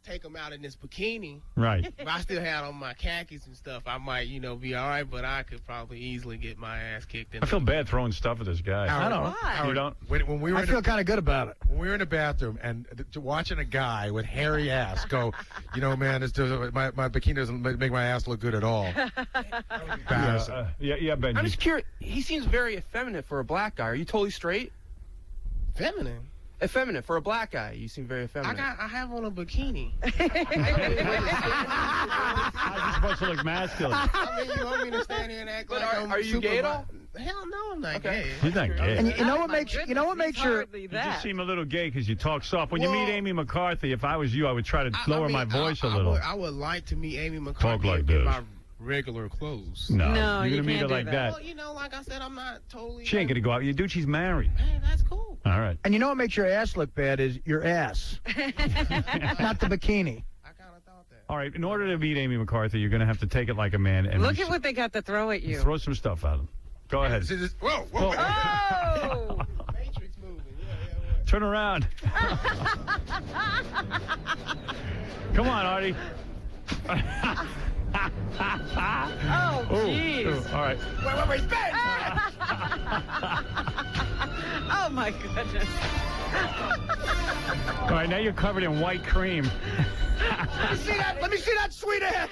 Speaker 13: take him out in this bikini.
Speaker 1: Right.
Speaker 13: If I still had on my khakis and stuff, I might, be all right, but I could probably easily get my ass kicked in.
Speaker 1: I feel bad throwing stuff at this guy.
Speaker 22: I don't.
Speaker 4: Why?
Speaker 1: You don't?
Speaker 22: When we were
Speaker 9: I feel kind of good about it.
Speaker 22: When we were in the bathroom and watching a guy with hairy ass go, man, my bikini doesn't make my ass look good at all. Embarrassing.
Speaker 1: Yeah, Benji.
Speaker 2: I'm just curious. He seems very effeminate for a black guy. Are you totally straight?
Speaker 13: Feminine?
Speaker 2: Effeminate for a black guy. You seem very effeminate.
Speaker 13: I have on a bikini.
Speaker 1: How's he supposed to look masculine?
Speaker 13: I mean, you want me to stand here and act like I'm
Speaker 2: are you gay at all?
Speaker 13: Hell no, I'm not gay.
Speaker 1: He's not gay.
Speaker 9: And you know what makes your
Speaker 1: You just seem a little gay because you talk soft. When you meet Amy McCarthy, if I was you, I would try to lower my voice a little.
Speaker 13: I would like to meet Amy McCarthy.
Speaker 1: Talk like
Speaker 13: in
Speaker 1: this.
Speaker 13: my regular clothes.
Speaker 1: No, you're gonna meet her like that.
Speaker 13: Well, like I said, I'm not totally.
Speaker 1: She ain't gonna go out. Your dude, she's married.
Speaker 13: Hey, that's cool.
Speaker 1: All right.
Speaker 9: And you know what makes your ass look bad is your ass, not the bikini.
Speaker 1: All right. In order to meet Amy McCarthy, you're gonna have to take it like a man and
Speaker 4: look at what they got to throw at you.
Speaker 1: Throw some stuff at him. Go ahead.
Speaker 22: Whoa!
Speaker 4: Oh!
Speaker 13: Matrix moving.
Speaker 1: Turn around. Come on, Artie.
Speaker 4: Oh, jeez.
Speaker 1: All right.
Speaker 9: Wait, Ben!
Speaker 4: Oh, my goodness.
Speaker 1: All right, now you're covered in white cream.
Speaker 9: Let me see that sweet ass.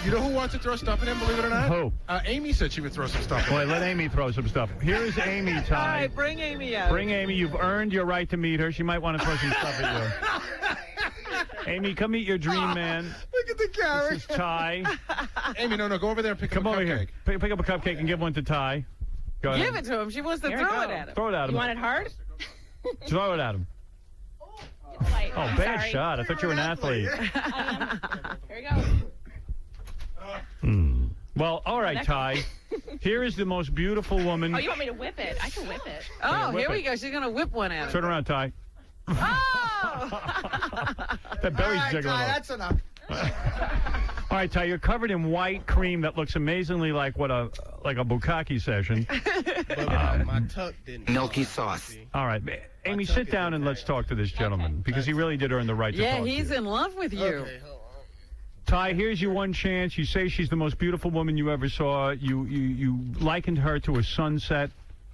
Speaker 22: You know who wants to throw stuff at him, believe it or not?
Speaker 1: Who?
Speaker 22: Amy said she would throw some stuff at him.
Speaker 1: Wait, let Amy throw some stuff. Here is Amy, Ty.
Speaker 4: All right, bring Amy out.
Speaker 1: Bring Amy. You've earned your right to meet her. She might want to throw some stuff at you. Amy, come meet your dream man.
Speaker 9: Look at the carrot.
Speaker 1: This is Ty.
Speaker 22: Amy, no, go over there and pick up a cupcake.
Speaker 1: Come over here. Pick up a cupcake and give one to Ty. Go ahead.
Speaker 4: Give it to him. She wants to throw it at him.
Speaker 1: Throw it at him.
Speaker 6: You want it hard?
Speaker 1: Throw it at him. Oh, bad shot. I thought you were an athlete.
Speaker 6: Here we go.
Speaker 1: Well, all right, Ty. Here is the most beautiful woman.
Speaker 6: Oh, you want me to whip it? I can whip it.
Speaker 4: Oh, here we go. She's going to whip one at him.
Speaker 1: Turn around, Ty.
Speaker 4: Oh!
Speaker 1: That berry's
Speaker 9: All right,
Speaker 1: jiggling
Speaker 9: Ty,
Speaker 1: off.
Speaker 9: that's enough.
Speaker 1: All right, Ty, you're covered in white cream that looks amazingly like a bukkake session.
Speaker 13: But my tuck didn't.
Speaker 8: Milky sauce.
Speaker 1: All right, Amy, sit down and let's talk to this gentleman because he really did earn the right to talk to you.
Speaker 4: Yeah, he's in love with you.
Speaker 13: Okay, hold on.
Speaker 1: Ty, here's your one chance. You say she's the most beautiful woman you ever saw. You likened her to a sunset,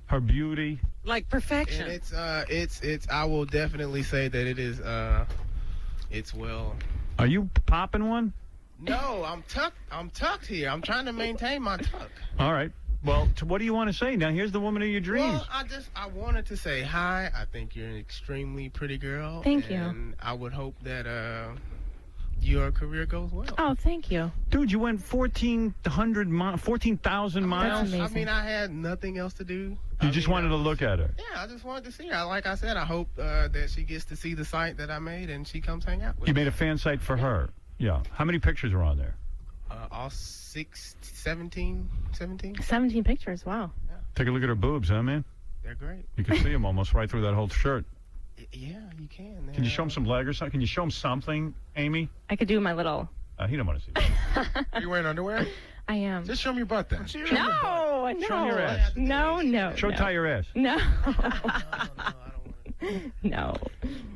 Speaker 1: her beauty.
Speaker 4: Like perfection.
Speaker 13: And it's. I will definitely say that it is. It's well.
Speaker 1: Are you popping one?
Speaker 13: No, I'm tucked here. I'm trying to maintain my tuck.
Speaker 1: All right. Well, what do you want to say? Now, here's the woman of your dreams.
Speaker 13: Well, I wanted to say hi. I think you're an extremely pretty girl.
Speaker 6: Thank you.
Speaker 13: And I would hope that your career goes well.
Speaker 6: Oh, thank you.
Speaker 1: Dude, you went 14,000 miles.
Speaker 6: Amazing.
Speaker 13: I mean, I had nothing else to do.
Speaker 1: You just wanted to look at her.
Speaker 13: Yeah, I just wanted to see her. Like I said, I hope that she gets to see the site that I made and she comes hang out with
Speaker 1: You
Speaker 13: me.
Speaker 1: made a fan site for her. Yeah. How many pictures are on there?
Speaker 13: All 17.
Speaker 6: 17 pictures. Wow.
Speaker 1: Take a look at her boobs, huh, man?
Speaker 13: They're great.
Speaker 1: You can see them almost right through that whole shirt.
Speaker 13: Yeah, you can.
Speaker 1: Can you show him some leg or something? Can you show him something, Amy?
Speaker 6: I could do my little.
Speaker 1: He don't want to see that.
Speaker 22: Are you wearing underwear?
Speaker 6: I am.
Speaker 22: Just show me your butt then.
Speaker 6: No.
Speaker 1: Show him your ass.
Speaker 6: No.
Speaker 1: Show Ty your ass.
Speaker 6: No. No.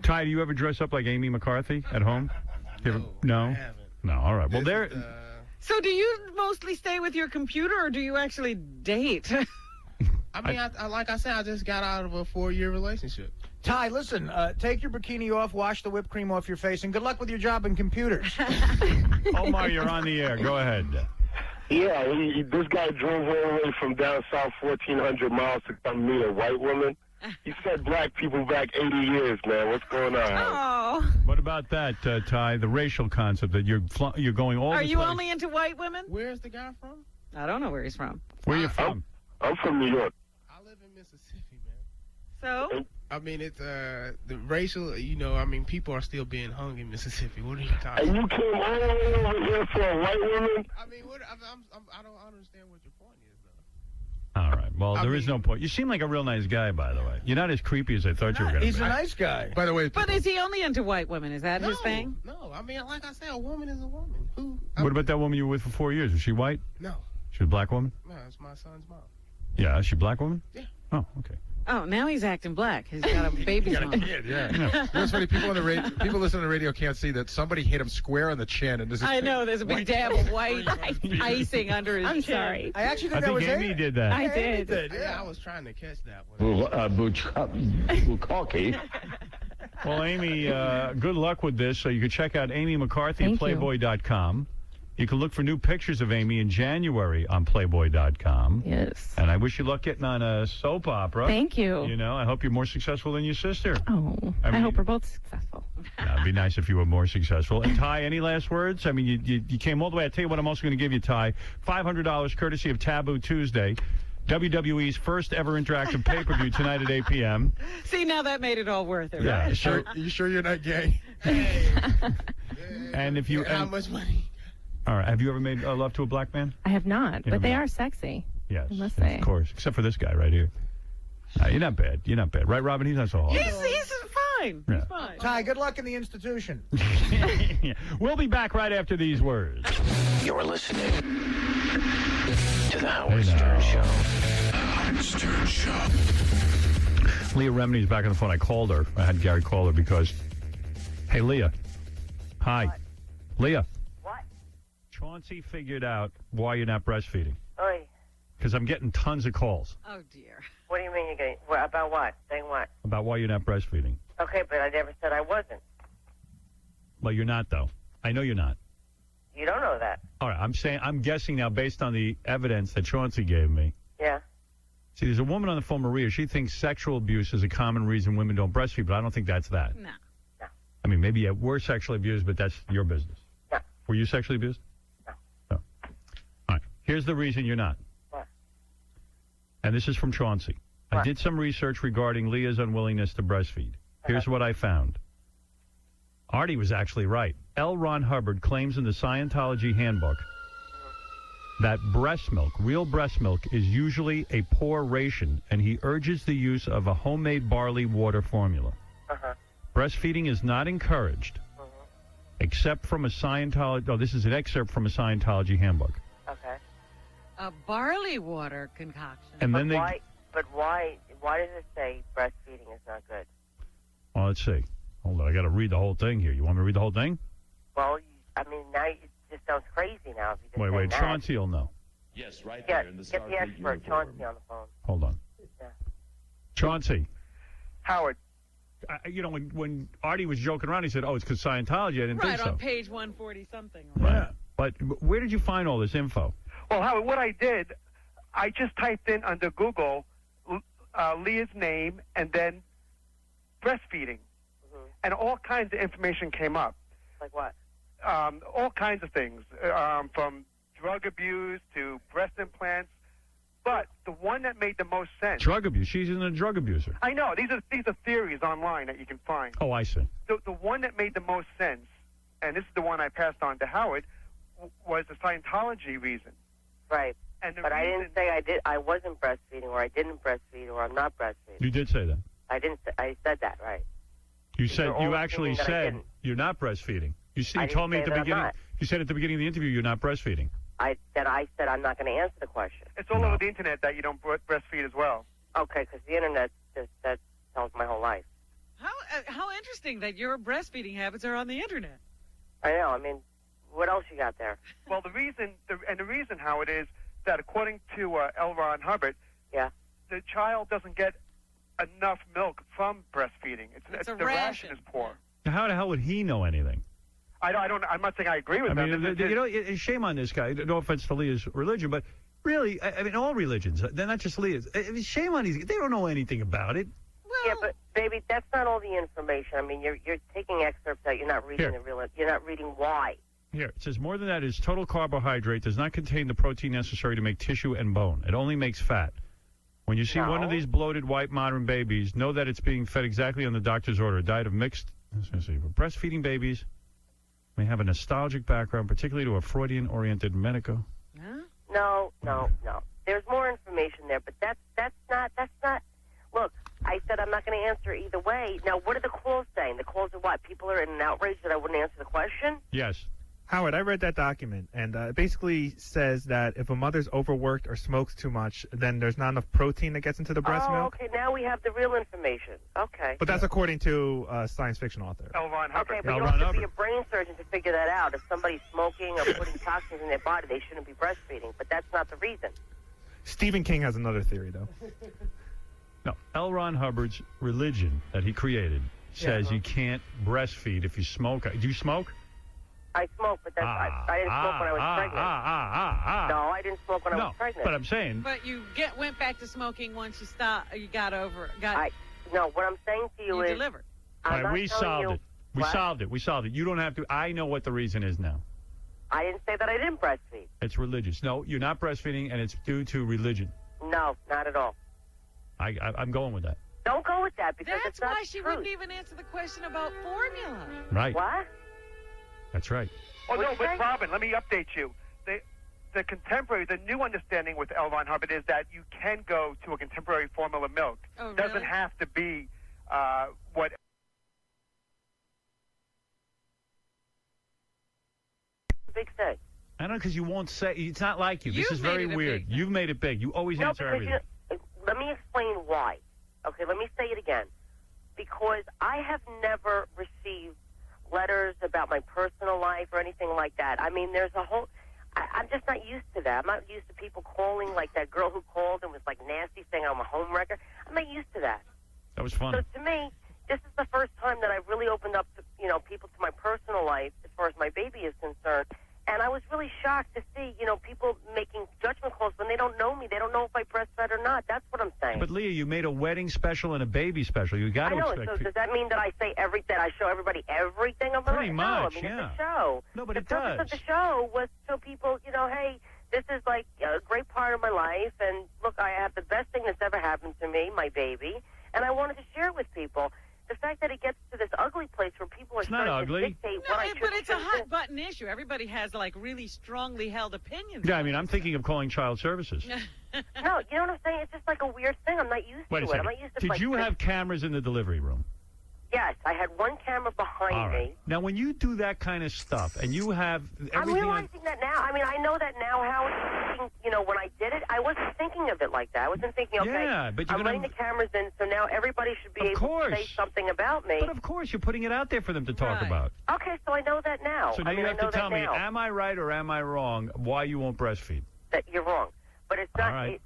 Speaker 1: Ty, do you ever dress up like Amy McCarthy at home? No?
Speaker 13: I haven't.
Speaker 1: No, all right. Well, there.
Speaker 4: So do you mostly stay with your computer or do you actually date?
Speaker 13: I mean, I like I said, I just got out of a 4-year relationship.
Speaker 9: Ty, listen, take your bikini off, wash the whipped cream off your face, and good luck with your job in computers.
Speaker 1: Omar, you're on the air. Go ahead.
Speaker 17: Yeah, this guy drove all the way from down south 1,400 miles to come meet a white woman. He set black people back 80 years, man. What's going on?
Speaker 4: Oh.
Speaker 1: What about that, Ty? The racial concept that you're going all.
Speaker 4: Are you only into white women?
Speaker 13: Where's the guy from?
Speaker 4: I don't know where he's from.
Speaker 1: Where are you from?
Speaker 17: I'm from New York.
Speaker 13: I live in Mississippi, man.
Speaker 4: So?
Speaker 13: I mean, it's the racial. I mean, people are still being hung in Mississippi. What are you talking?
Speaker 17: And you came all the way over here for a white woman?
Speaker 13: I mean, I don't understand what your point is, though.
Speaker 1: All right. Well, there is no point. You seem like a real nice guy, by the way. You're not as creepy as I thought you were going to be.
Speaker 9: He's a nice guy.
Speaker 22: By the way,
Speaker 4: But is he only into white women? Is that his thing?
Speaker 13: No, I mean, like I said, a woman is a woman.
Speaker 1: What about that woman you were with for 4 years? Was she white?
Speaker 13: No.
Speaker 1: She was a black woman?
Speaker 13: No, it's my son's mom.
Speaker 1: Yeah, is she a black woman?
Speaker 13: Yeah.
Speaker 1: Oh, okay.
Speaker 4: Oh, now he's acting black. He's got a baby.
Speaker 22: Got a kid, yeah. You know, it's funny. People listening to the radio can't see that somebody hit him square on the chin, and
Speaker 4: I know there's a big dab of white icing under his chin.
Speaker 6: I'm sorry.
Speaker 9: I actually think
Speaker 1: I think Amy did that.
Speaker 6: I did.
Speaker 13: Yeah, I was trying to catch that one.
Speaker 17: Bukaki.
Speaker 1: Well, Amy, good luck with this. So you can check out Amy McCarthy at Playboy.com. You can look for new pictures of Amy in January on Playboy.com.
Speaker 6: Yes.
Speaker 1: And I wish you luck getting on a soap opera.
Speaker 6: Thank you.
Speaker 1: I hope you're more successful than your sister.
Speaker 6: Oh, I hope we're both successful.
Speaker 1: It'd be nice if you were more successful. And Ty, any last words? I mean, you came all the way. I'll tell you what I'm also going to give you, Ty. $500 courtesy of Taboo Tuesday. WWE's first ever interactive pay-per-view tonight at 8 p.m.
Speaker 4: See, now that made it all worth it,
Speaker 1: Yeah,
Speaker 4: right?
Speaker 1: sure.
Speaker 22: You sure you're not gay?
Speaker 1: And if you...
Speaker 13: How much money?
Speaker 1: All right. Have you ever made love to a black man?
Speaker 6: I have not, but they are sexy.
Speaker 1: Yes.
Speaker 6: I must say.
Speaker 1: Of course. Except for this guy right here. You're not bad. You're not bad. Right, Robin? He's not so hard.
Speaker 4: He's fine.
Speaker 1: Yeah.
Speaker 4: He's fine.
Speaker 9: Ty, good luck in the institution.
Speaker 1: Yeah. We'll be back right after these words.
Speaker 16: You're listening to the Howard Stern Show. Howard Stern Show.
Speaker 1: Leah Remini's back on the phone. I called her. I had Gary call her because... Hey, Leah. Hi.
Speaker 11: What?
Speaker 1: Leah.
Speaker 11: What?
Speaker 1: Chauncey figured out why you're not breastfeeding.
Speaker 11: Oi.
Speaker 1: Because I'm getting tons of calls
Speaker 4: Oh, dear.
Speaker 11: What do you mean you're getting... About what? Saying what?
Speaker 1: about why you're not breastfeeding.
Speaker 11: Okay, but I never said I wasn't.
Speaker 1: Well, you're not, though. I know you're not.
Speaker 11: You don't know that.
Speaker 1: All right, I'm guessing now based on the evidence that Chauncey gave me.
Speaker 11: Yeah.
Speaker 1: See, there's a woman on the phone, Maria. She thinks sexual abuse is a common reason women don't breastfeed, but I don't think that's that.
Speaker 4: No.
Speaker 1: I mean, maybe you were sexually abused, but that's your business.
Speaker 11: No.
Speaker 1: Were you sexually abused?
Speaker 11: No.
Speaker 1: All right. Here's the reason you're not.
Speaker 11: What?
Speaker 1: And this is from Chauncey. I did some research regarding Leah's unwillingness to breastfeed. Here's what I found. Artie was actually right. L. Ron Hubbard claims in the Scientology handbook that breast milk, real breast milk, is usually a poor ration, and he urges the use of a homemade barley water formula. Breastfeeding is not encouraged, except from a Scientology... Oh, this is an excerpt from a Scientology handbook.
Speaker 11: Okay.
Speaker 4: A barley water concoction.
Speaker 1: And then
Speaker 11: But why does it say breastfeeding is not good?
Speaker 1: Well, let's see. Hold on, I got to read the whole thing here. You want me to read the whole thing?
Speaker 11: Well, I mean, now it just sounds crazy now. If you just
Speaker 1: Wait,
Speaker 11: say that.
Speaker 1: Chauncey will know.
Speaker 16: Yes, right
Speaker 11: Yeah,
Speaker 16: there in the
Speaker 11: get the expert, Chauncey, on the phone.
Speaker 1: Hold on.
Speaker 11: Yeah.
Speaker 1: Chauncey.
Speaker 5: Howard.
Speaker 1: When Artie was joking around, he said, "Oh, it's because Scientology." I didn't think
Speaker 4: Right,
Speaker 1: so.
Speaker 4: on page 140-something.
Speaker 1: Right. But where did you find all this info?
Speaker 5: Well, Howard, what I did, I just typed in under Google Leah's name and then breastfeeding. And all kinds of information came up.
Speaker 11: Like what?
Speaker 5: All kinds of things, from drug abuse to breast implants. But the one that made the most sense...
Speaker 1: Drug abuse. She's a drug abuser.
Speaker 5: I know. These are theories online that you can find.
Speaker 1: Oh, I see.
Speaker 5: The one that made the most sense, and this is the one I passed on to Howard, was the Scientology reason.
Speaker 11: Right.
Speaker 5: But
Speaker 11: I didn't say I wasn't breastfeeding, or I didn't breastfeed, or I'm not breastfeeding.
Speaker 1: You did say that.
Speaker 11: I didn't. I said that, right?
Speaker 1: You said
Speaker 11: You're
Speaker 1: you
Speaker 11: only
Speaker 1: actually
Speaker 11: thinking that I
Speaker 1: said
Speaker 11: didn't.
Speaker 1: you're not breastfeeding. You
Speaker 11: I
Speaker 1: told me
Speaker 11: didn't
Speaker 1: at
Speaker 11: say
Speaker 1: the
Speaker 11: that I'm
Speaker 1: beginning.
Speaker 11: not.
Speaker 1: You said at the beginning of the interview you're not breastfeeding.
Speaker 11: I said I'm not going to answer the question.
Speaker 5: It's all over the internet that you don't breastfeed as well.
Speaker 11: Okay, because the internet that tells my whole life.
Speaker 4: How interesting that your breastfeeding habits are on the internet.
Speaker 11: I know. I mean, what else you got there?
Speaker 5: Well, the reason how it is that according to L. Ron Hubbard, the child doesn't get enough milk from breastfeeding.
Speaker 4: It's a
Speaker 5: the
Speaker 4: ration.
Speaker 5: is poor.
Speaker 1: How the hell would he know anything?
Speaker 5: I don't. I'm not saying I agree with them.
Speaker 1: Shame on this guy. No offense to Leah's religion, but really, I mean, all religions. They're not just Leah's. Shame on these. They don't know anything about it.
Speaker 11: Yeah, but baby, that's not all the information. I mean, you're taking excerpts that you're not reading You're not reading why.
Speaker 1: Here, it says more than that is total carbohydrate does not contain the protein necessary to make tissue and bone. It only makes fat. When you see one of these bloated white modern babies, know that it's being fed exactly on the doctor's order. A diet of mixed, breastfeeding babies may have a nostalgic background, particularly to a Freudian-oriented medico.
Speaker 11: No. There's more information there, but that's not. Look, I said I'm not going to answer either way. Now, what are the calls saying? The calls are what? People are in an outrage that I wouldn't answer the question?
Speaker 1: Yes.
Speaker 12: Howard, I read that document, and it basically says that if a mother's overworked or smokes too much, then there's not enough protein that gets into the breast milk.
Speaker 11: Okay, now we have the real information. Okay.
Speaker 12: But that's according to a science fiction author.
Speaker 11: L. Ron Hubbard. Okay, but you don't have to be a brain surgeon to figure that out. If somebody's smoking or putting toxins in their body, they shouldn't be breastfeeding. But that's not the reason.
Speaker 12: Stephen King has another theory, though.
Speaker 1: No, L. Ron Hubbard's religion that he created says you can't breastfeed if you smoke. Do you smoke?
Speaker 11: I smoke, but I didn't smoke when I was pregnant. No, I didn't smoke when I was pregnant.
Speaker 1: But I'm saying.
Speaker 4: But you went back to smoking once you stopped. You got over.
Speaker 11: No, what I'm saying to you is.
Speaker 4: You delivered.
Speaker 1: All right, we solved it. We solved it. You don't have to. I know what the reason is now.
Speaker 11: I didn't say that I didn't breastfeed.
Speaker 1: It's religious. No, you're not breastfeeding, and it's due to religion.
Speaker 11: No, not at all.
Speaker 1: I'm going with that.
Speaker 11: Don't go with that because
Speaker 4: that's
Speaker 11: it's not
Speaker 4: why she wouldn't even answer the question about formula.
Speaker 1: Right.
Speaker 11: What?
Speaker 1: That's right.
Speaker 5: Oh, no, but Robin, let me update you. The new understanding with L. Ron Hubbard is that you can go to a contemporary formula milk.
Speaker 4: Oh,
Speaker 5: It doesn't have to be what...
Speaker 11: Big thing.
Speaker 1: I know, because you won't say. It's not like you. This is very weird. You've made it big. You always answer everything.
Speaker 11: Let me explain why. Okay, let me say it again. Because I have never received letters about my personal life or anything like that. I mean, there's a whole... I'm just not used to that. I'm not used to people calling, like that girl who called and was, like, nasty, saying I'm a homewrecker. I'm not used to that.
Speaker 1: That was fun.
Speaker 11: So to me, this is the first time that I've really opened up to, people to my personal life as far as my baby is concerned. And I was really shocked to see, people making judgment calls when they don't know me. They don't know if I breastfed or not. That's what I'm saying.
Speaker 1: But, Leah, you made a wedding special and a baby special. You got to expect...
Speaker 11: So does that mean that I say that I show everybody everything about
Speaker 1: Pretty much,
Speaker 11: it's a show.
Speaker 1: No, but
Speaker 11: the purpose of the show was so people, hey, this is like a great part of my life. And, look, I have the best thing that's ever happened to me, my baby. And I wanted to share it with people. The fact that it gets to this ugly place where people are starting to dictate what I should...
Speaker 4: But it's a hot-button issue. Everybody has, like, really strongly held opinions.
Speaker 1: Yeah, I mean, I'm thinking of calling child services.
Speaker 11: No, you know what I'm saying? It's just like a weird thing. I'm not used to it. I'm not used to
Speaker 1: Did you have cameras in the delivery room?
Speaker 11: Yes, I had one camera behind me.
Speaker 1: Now, when you do that kind of stuff and you have everything...
Speaker 11: I'm realizing that now. I mean, I know that now how it's thinking, when I did it, I wasn't thinking of it like that. I wasn't thinking, okay,
Speaker 1: but
Speaker 11: I'm letting the cameras in, so now everybody should be able to say something about me.
Speaker 1: But of course, you're putting it out there for them to talk about.
Speaker 11: Okay, so I know that now.
Speaker 1: So now you have to tell me, am I right or am I wrong, why you won't breastfeed?
Speaker 11: That you're wrong. But it's not...
Speaker 1: All right.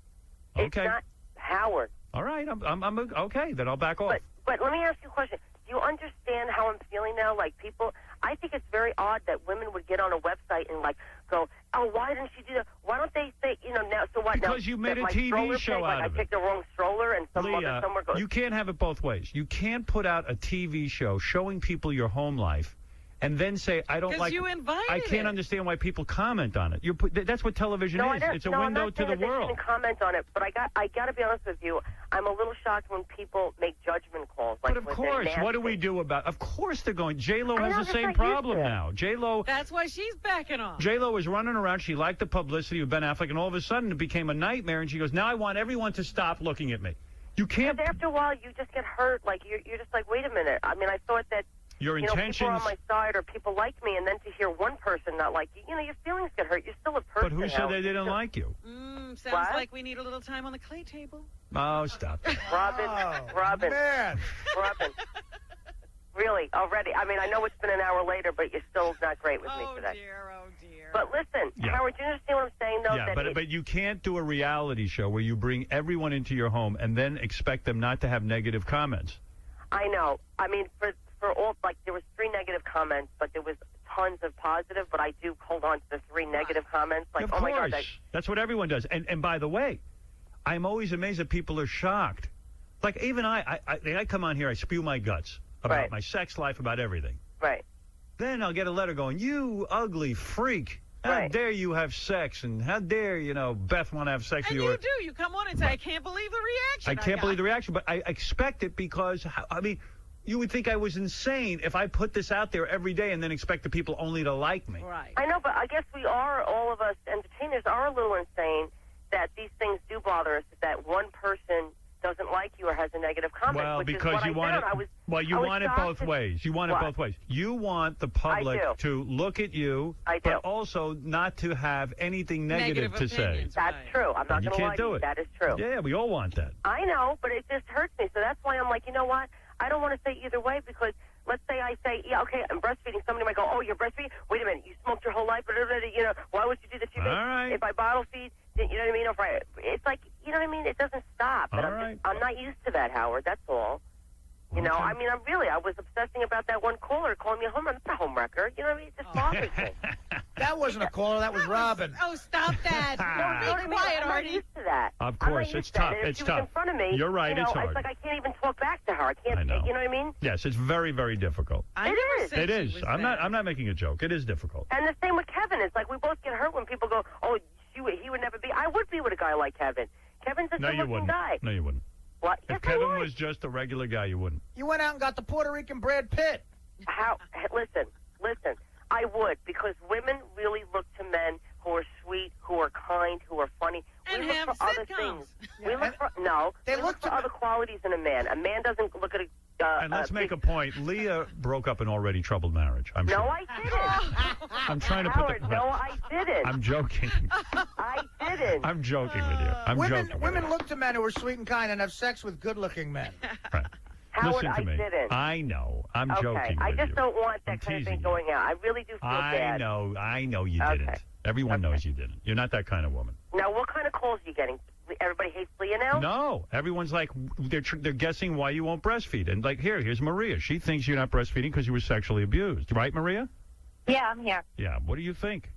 Speaker 11: It's not Howard.
Speaker 1: All right, I'm okay, then I'll back off.
Speaker 11: But let me ask you a question. Do you understand how I'm feeling now? Like, people, I think it's very odd that women would get on a website and, like, go, oh, why didn't she do that? Why don't they say, now, so what?
Speaker 1: Because you made a TV show out of it.
Speaker 11: I picked the wrong stroller and some
Speaker 1: Leah,
Speaker 11: mother somewhere goes.
Speaker 1: You can't have it both ways. You can't put out a TV show showing people your home life and then say, I don't like...
Speaker 4: you invited
Speaker 1: I can't understand why people comment on it. That's what television is. It's a window to the world.
Speaker 11: I comment on it, but I got to be honest with you. I'm a little shocked when people make judgment calls. Like,
Speaker 1: but of course, what do we do about? Of course, they're going. J-Lo has the same problem now. J-Lo.
Speaker 4: That's why she's backing off.
Speaker 1: J-Lo was running around. She liked the publicity of Ben Affleck, and all of a sudden it became a nightmare. And she goes, "Now I want everyone to stop looking at me." You can't.
Speaker 11: Because after a while, you just get hurt. Like you're just like, wait a minute. I mean, I thought that.
Speaker 1: Your intentions.
Speaker 11: People are on my side or people like me, and then to hear one person not like you, your feelings get hurt. You're still a person.
Speaker 1: But who said they didn't like you?
Speaker 4: Sounds like we need a little time on the clay table.
Speaker 1: Oh, stop.
Speaker 11: Robin.
Speaker 9: Man.
Speaker 11: Robin. Really, already. I mean, I know it's been an hour later, but you're still not great with me today.
Speaker 4: Oh, dear.
Speaker 11: But listen, Howard, do you understand what I'm saying, though?
Speaker 1: Yeah, but you can't do a reality show where you bring everyone into your home and then expect them not to have negative comments.
Speaker 11: I know. I mean, for all, like, there was 3 negative comments, but there was tons of positive, but I do hold on to the 3 negative comments. Like,
Speaker 1: of
Speaker 11: oh,
Speaker 1: course.
Speaker 11: my God.
Speaker 1: That's what everyone does. And by the way, I'm always amazed that people are shocked. Like, even I come on here, I spew my guts about my sex life, about everything.
Speaker 11: Right.
Speaker 1: Then I'll get a letter going, you ugly freak. How dare you have sex, and how dare, Beth want to have sex with you.
Speaker 4: And you do. You come on and say, I can't believe the reaction
Speaker 1: I can't believe the reaction, but I expect it because, you would think I was insane if I put this out there every day and then expect the people only to like me.
Speaker 4: Right.
Speaker 11: I know, but I guess all of us entertainers are a little insane that these things do bother us, that one person doesn't like you or has a negative comment.
Speaker 1: Well,
Speaker 11: which
Speaker 1: because
Speaker 11: is what
Speaker 1: you want it. You want it both ways. You want it both ways. You want the public to look at you, but also not to have anything negative to say.
Speaker 11: That's true. I'm not going to lie to you. That is true.
Speaker 1: Yeah, we all want that.
Speaker 11: I know, but it just hurts me. So that's why I'm like, you know what? I don't want to say either way because let's say I say, yeah, okay, I'm breastfeeding. Somebody might go, oh, you're breastfeeding? Wait a minute, you smoked your whole life, why would you do this?
Speaker 1: All right.
Speaker 11: If I bottle feed, you know what I mean? It's like, you know what I mean? It doesn't stop.
Speaker 1: All
Speaker 11: right. I'm not used to that, Howard. That's all. I mean, I was obsessing about that one caller calling me a home wrecker. I'm not a home wrecker. You know what I mean? It just bothers me.
Speaker 9: That wasn't a caller. That was Robin.
Speaker 4: Oh, stop that.
Speaker 11: No, be quiet,
Speaker 4: Artie.
Speaker 11: I'm not used to that.
Speaker 1: Of course, it's tough.
Speaker 11: It's tough. In front of me,
Speaker 1: you're right. It's hard.
Speaker 11: It's like I can't even talk back to her. I can't. You know what I mean?
Speaker 1: Yes, it's very, very difficult. It is. I'm not making a joke. It is difficult.
Speaker 11: And the same with Kevin. It's like we both get hurt when people go, "Oh, he would never be." I would be with a guy like Kevin. Kevin's a good-looking guy.
Speaker 1: No, you wouldn't.
Speaker 11: What?
Speaker 1: If Kevin was just a regular guy, you wouldn't.
Speaker 9: You went out and got the Puerto Rican Brad Pitt.
Speaker 11: Listen. I would, because women really look to men who are sweet, who are kind, who are funny.
Speaker 4: And
Speaker 11: we look
Speaker 4: have
Speaker 11: for other things. We look for other qualities in a man. A man doesn't look at a...
Speaker 1: and let's make a point. Leah broke up an already troubled marriage. I'm sure.
Speaker 11: No, I didn't.
Speaker 1: I'm trying to
Speaker 11: Howard,
Speaker 1: put
Speaker 11: no, I didn't.
Speaker 1: I'm joking.
Speaker 11: I didn't.
Speaker 1: I'm joking with you.
Speaker 9: Women look to men who are sweet and kind and have sex with good-looking men.
Speaker 1: Right.
Speaker 11: Howard,
Speaker 1: Listen to me.
Speaker 11: I didn't.
Speaker 1: I know. I'm joking.
Speaker 11: I just
Speaker 1: you.
Speaker 11: don't want that kind of thing going out. I really do feel bad.
Speaker 1: I know you didn't. Everyone knows you didn't. You're not that kind of woman.
Speaker 11: Now, what kind of calls are you getting? Everybody hates Leah now?
Speaker 1: No. Everyone's like, they're guessing why you won't breastfeed. And like, here's Maria. She thinks you're not breastfeeding because you were sexually abused. Right, Maria?
Speaker 3: Yeah, I'm here.
Speaker 1: Yeah. What do you think?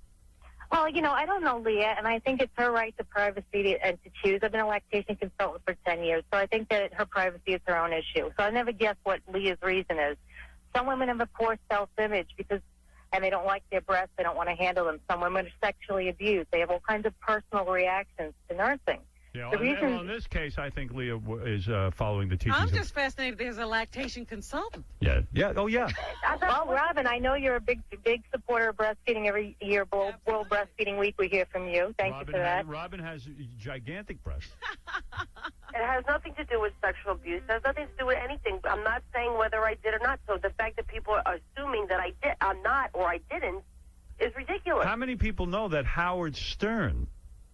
Speaker 3: Well, I don't know Leah, and I think it's her right to privacy and to choose. I've been a lactation consultant for 10 years, so I think that her privacy is her own issue. So I never guess what Leah's reason is. Some women have a poor self-image and they don't like their breasts. They don't want to handle them. Some women are sexually abused. They have all kinds of personal reactions to nursing.
Speaker 1: Yeah, in this case, I think Leah is following the teachings.
Speaker 4: I'm just fascinated there's a lactation consultant.
Speaker 1: Yeah. Oh, yeah.
Speaker 3: Well, Robin, I know you're a big supporter of breastfeeding. Every year, World Breastfeeding Week, we hear from you. Thank you for that.
Speaker 1: Robin has gigantic breasts.
Speaker 11: It has nothing to do with sexual abuse. It has nothing to do with anything. I'm not saying whether I did or not. So the fact that people are assuming that I did, I'm not, or I didn't, is ridiculous.
Speaker 1: How many people know that Howard Stern,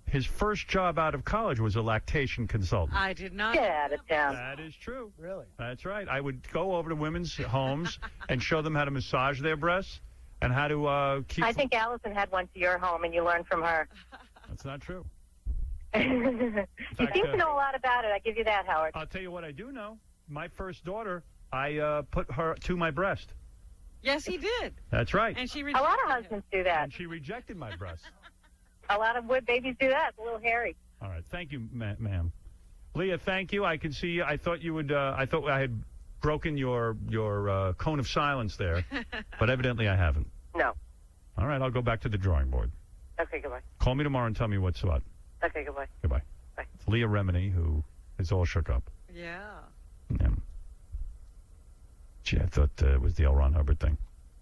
Speaker 1: his first job out of college was a lactation consultant?
Speaker 4: I did not.
Speaker 3: Get out of town.
Speaker 1: That is true.
Speaker 9: Really?
Speaker 1: That's right. I would go over to women's homes and show them how to massage their breasts and how to keep...
Speaker 3: I think Allison had one to your home, and you learned from her.
Speaker 1: That's not true.
Speaker 3: You seem to know a lot about it. I give you that, Howard.
Speaker 1: I'll tell you what I do know. My first daughter, I put her to my breast.
Speaker 4: Yes, he did.
Speaker 1: That's right.
Speaker 4: And she
Speaker 3: a lot of husbands do that.
Speaker 1: And she rejected my breast.
Speaker 3: A lot of babies do that. It's a little hairy.
Speaker 1: All right. Thank you, ma'am. Leah, thank you. I can see you. I thought you would. I thought I had broken your cone of silence there, but evidently I haven't.
Speaker 11: No.
Speaker 1: All right. I'll go back to the drawing board.
Speaker 11: Okay, goodbye.
Speaker 1: Call me tomorrow and tell me what's what.
Speaker 11: Okay, goodbye.
Speaker 1: Goodbye.
Speaker 11: Bye.
Speaker 1: It's Leah Remini, who is all shook up.
Speaker 4: Yeah.
Speaker 1: Gee, I thought it was the L. Ron Hubbard thing.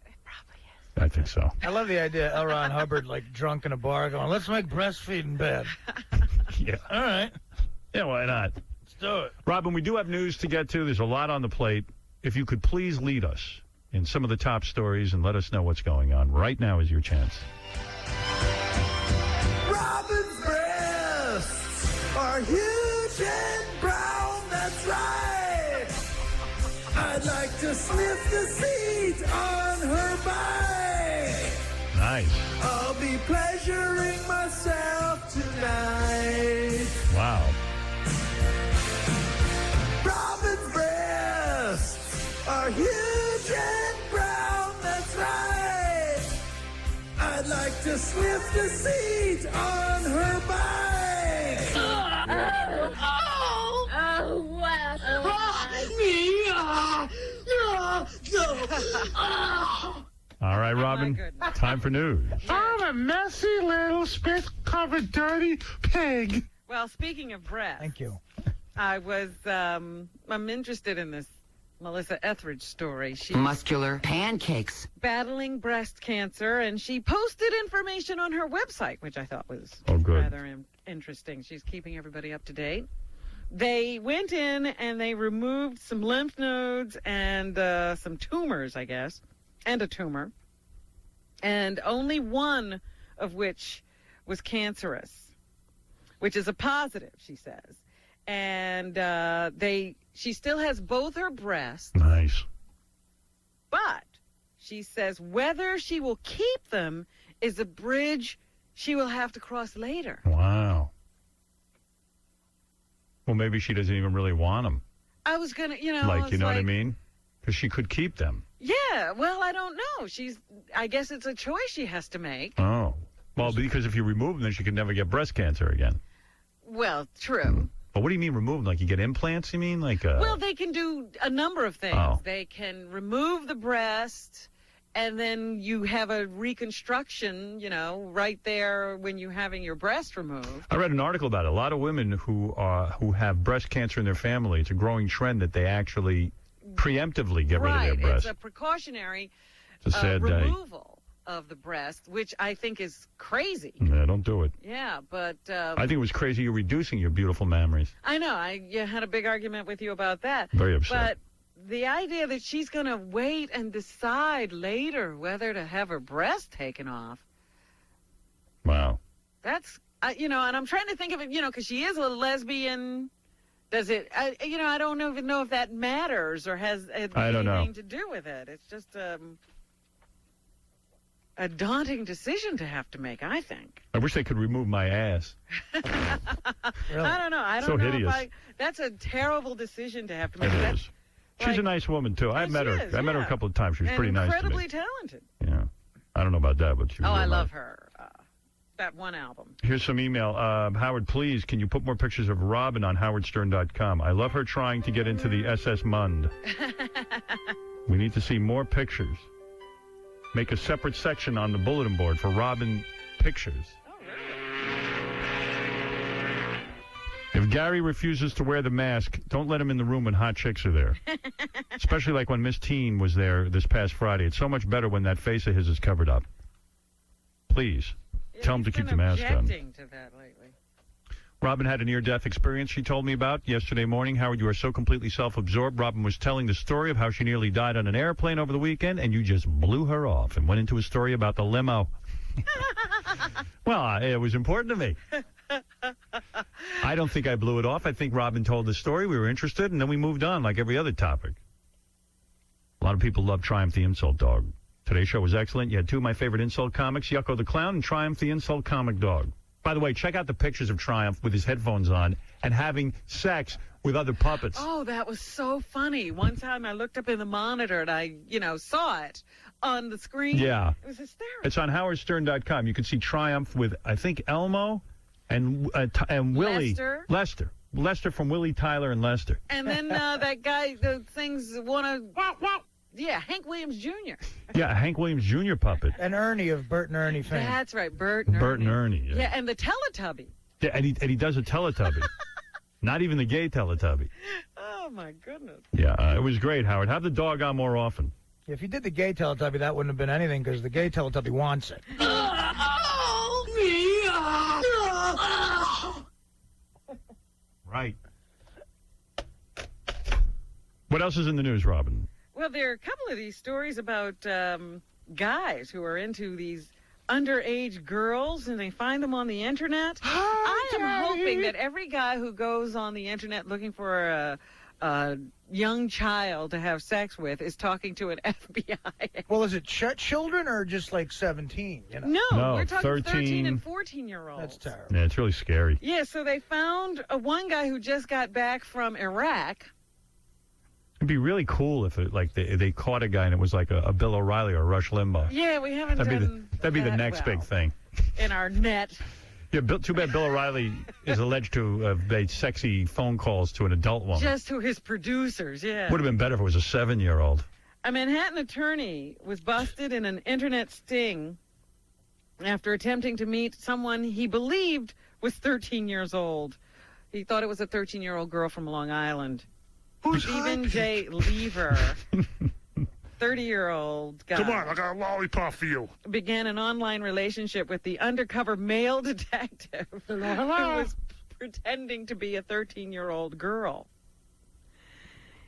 Speaker 4: It probably is.
Speaker 1: I think so.
Speaker 9: I love the idea of L. Ron Hubbard, drunk in a bar going, let's make breastfeeding bad.
Speaker 1: Yeah.
Speaker 9: All right.
Speaker 1: Yeah, why not?
Speaker 9: Let's do it.
Speaker 1: Robin, we do have news to get to. There's a lot on the plate. If you could please lead us in some of the top stories and let us know what's going on. Right now is your chance.
Speaker 19: Robin's breasts are huge and brown, that's right. I'd like to sniff the seat on her bike.
Speaker 1: Nice.
Speaker 19: I'll be pleasuring myself tonight.
Speaker 1: Wow.
Speaker 19: Robin's breasts are huge and brown, that's right. I'd like to sniff the seat on her bike.
Speaker 1: All right, Robin. Time for news.
Speaker 10: I'm a messy little spit-covered dirty pig.
Speaker 4: Well, speaking of breasts.
Speaker 9: Thank you.
Speaker 4: I'm interested in this Melissa Etheridge story. She's
Speaker 18: muscular pancakes.
Speaker 4: Battling breast cancer, and she posted information on her website, which I thought was rather interesting. She's keeping everybody up to date. They went in and they removed some lymph nodes and some tumors, I guess, and a tumor, and only one of which was cancerous, which is a positive, she says. And she still has both her breasts.
Speaker 1: Nice.
Speaker 4: But she says whether she will keep them is a bridge she will have to cross later.
Speaker 1: Wow. Well, maybe she doesn't even really want them.
Speaker 4: I was going to, you know
Speaker 1: what I mean? Because she could keep them.
Speaker 4: Yeah, well, I don't know. I guess it's a choice she has to make.
Speaker 1: Oh. Well, because if you remove them, then she could never get breast cancer again.
Speaker 4: Well, true.
Speaker 1: But what do you mean remove them? Like you get implants, you mean?
Speaker 4: Well, they can do a number of things.
Speaker 1: Oh.
Speaker 4: They can remove the breast, and then you have a reconstruction, right there when you're having your breast removed.
Speaker 1: I read an article about it. A lot of women who have breast cancer in their family, it's a growing trend that they actually preemptively get rid of their breast.
Speaker 4: It's a precautionary
Speaker 1: it's a sad
Speaker 4: removal of the breast, which I think is crazy.
Speaker 1: Yeah, don't do it.
Speaker 4: Yeah, but
Speaker 1: I think it was crazy you're reducing your beautiful mammaries.
Speaker 4: I know. I had a big argument with you about that.
Speaker 1: Very upset.
Speaker 4: But the idea that she's going to wait and decide later whether to have her breast taken off.
Speaker 1: Wow.
Speaker 4: That's, and I'm trying to think of it, because she is a lesbian. Does it, I don't even know if that matters or has anything to do with it. It's just a daunting decision to have to make, I think.
Speaker 1: I wish they could remove my ass.
Speaker 4: Really? I don't know. I don't
Speaker 1: so
Speaker 4: know
Speaker 1: hideous.
Speaker 4: That's a terrible decision to have to make.
Speaker 1: It is. She's a nice woman, too. I met her. I met her a couple of times. She was pretty nice to me.
Speaker 4: Incredibly talented.
Speaker 1: Yeah. I don't know about that, but she was
Speaker 4: I
Speaker 1: real
Speaker 4: love
Speaker 1: nice.
Speaker 4: her. That one album.
Speaker 1: Here's some email. Howard, please, can you put more pictures of Robin on howardstern.com? I love her trying to get into the SS Mund. We need to see more pictures. Make a separate section on the bulletin board for Robin pictures.
Speaker 4: Oh, really?
Speaker 1: If Gary refuses to wear the mask, don't let him in the room when hot chicks are there. Especially like when Miss Teen was there this past Friday. It's so much better when that face of his is covered up. Please, tell him to keep the mask on.
Speaker 4: To that lately.
Speaker 1: Robin had a near-death experience she told me about yesterday morning. Howard, you are so completely self-absorbed. Robin was telling the story of how she nearly died on an airplane over the weekend, and you just blew her off and went into a story about the limo. Well, it was important to me. I don't think I blew it off. I think Robin told the story. We were interested, and then we moved on like every other topic. A lot of people love Triumph the Insult Dog. Today's show was excellent. You had two of my favorite insult comics, Yucko the Clown and Triumph the Insult Comic Dog. By the way, check out the pictures of Triumph with his headphones on and having sex with other puppets.
Speaker 4: Oh, that was so funny. One time I looked up in the monitor and I,
Speaker 1: saw
Speaker 4: it on the screen.
Speaker 1: Yeah.
Speaker 4: It was hysterical.
Speaker 1: It's on howardstern.com. You can see Triumph with, I think, Elmo and Willie.
Speaker 4: Lester.
Speaker 1: Lester from Willie, Tyler, and Lester.
Speaker 4: And then that guy that sings one of... Yeah, Hank Williams Jr.
Speaker 1: Yeah, Hank Williams Jr. puppet.
Speaker 9: And Ernie of Bert and Ernie fame.
Speaker 4: That's right, Bert and Ernie.
Speaker 1: Bert and Ernie, yeah.
Speaker 4: Yeah, and the Teletubby.
Speaker 1: Yeah, and he does a Teletubby. Not even the gay Teletubby.
Speaker 4: Oh, my goodness.
Speaker 1: Yeah, it was great, Howard. Have the dog on more often.
Speaker 9: If you did the gay Teletubby, that wouldn't have been anything because the gay Teletubby wants it.
Speaker 1: Right. What else is in the news, Robin?
Speaker 4: Well, there are a couple of these stories about guys who are into these underage girls, and they find them on the internet. I am hoping that every guy who goes on the internet looking for a young child to have sex with is talking to an FBI.
Speaker 9: Well, is it children or just like 17?
Speaker 4: No, we're talking 13 and 14-year-olds.
Speaker 9: That's terrible.
Speaker 1: Yeah, it's really scary.
Speaker 4: Yeah, so they found one guy who just got back from Iraq.
Speaker 1: It'd be really cool if they caught a guy and it was like a Bill O'Reilly or Rush Limbaugh.
Speaker 4: Yeah, we haven't
Speaker 1: that'd be the next big thing.
Speaker 4: In our net.
Speaker 1: Yeah, too bad Bill O'Reilly is alleged to have made sexy phone calls to an adult woman.
Speaker 4: Just to his producers, yeah.
Speaker 1: Would have been better if it was a 7-year-old.
Speaker 4: A Manhattan attorney was busted in an internet sting after attempting to meet someone he believed was 13 years old. He thought it was a 13-year-old girl from Long Island.
Speaker 10: Who's
Speaker 4: Stephen J. Lever, 30-year-old guy.
Speaker 10: Come on, I got a lollipop for you.
Speaker 4: Began an online relationship with the undercover male detective who was pretending to be a 13-year-old girl.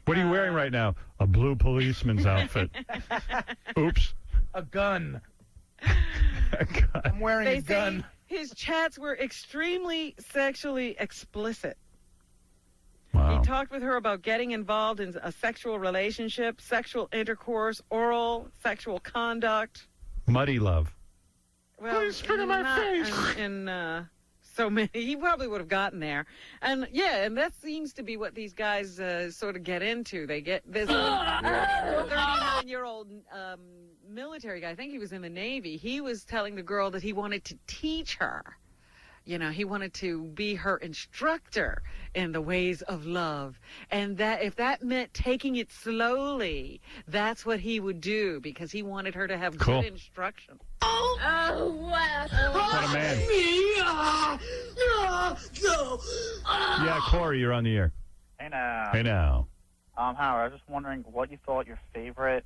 Speaker 1: What are you wearing right now? A blue policeman's outfit. Oops.
Speaker 9: A gun.
Speaker 1: A gun.
Speaker 9: I'm wearing
Speaker 4: They
Speaker 9: a gun.
Speaker 4: say his chats were extremely sexually explicit.
Speaker 1: Wow.
Speaker 4: He talked with her about getting involved in a sexual relationship, sexual intercourse, oral sexual conduct.
Speaker 1: Muddy love.
Speaker 4: Well,
Speaker 10: Please spit in my face.
Speaker 4: In so many, he probably would have gotten there. And yeah, and that seems to be what these guys sort of get into. They get this 39-year-old military guy. I think he was in the Navy. He was telling the girl that he wanted to teach her. You know, he wanted to be her instructor in the ways of love. And that if that meant taking it slowly, that's what he would do because he wanted her to have good instruction.
Speaker 19: Oh, wow.
Speaker 1: What a man. Yeah, Corey, you're on the air.
Speaker 15: Hey now.
Speaker 1: Hey now.
Speaker 15: Howard, I was just wondering what you thought your favorite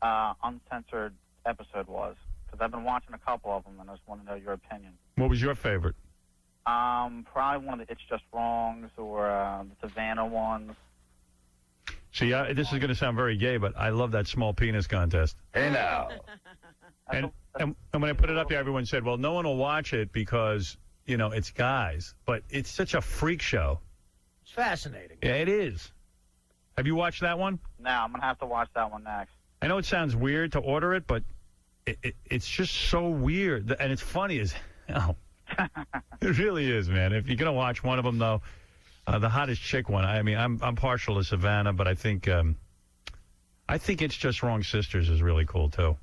Speaker 15: uncensored episode was. Because I've been watching a couple of them, and I just want to know your opinion.
Speaker 1: What was your favorite?
Speaker 15: Probably one of the It's Just Wrongs or the Savannah ones.
Speaker 1: See, this is going to sound very gay, but I love that small penis contest.
Speaker 15: Hey now.
Speaker 1: And when I put it up there, everyone said, well, no one will watch it because, you know, it's guys. But it's such a freak show.
Speaker 9: It's fascinating.
Speaker 1: Yeah, it is. Have you watched that one?
Speaker 15: No, I'm going to have to watch that one next.
Speaker 1: I know it sounds weird to order it, but it's just so weird. And it's funny as hell. It really is, man. If you're going to watch one of them, though, the hottest chick one, I mean, I'm partial to Savannah, but I think It's Just Wrong Sisters is really cool, too.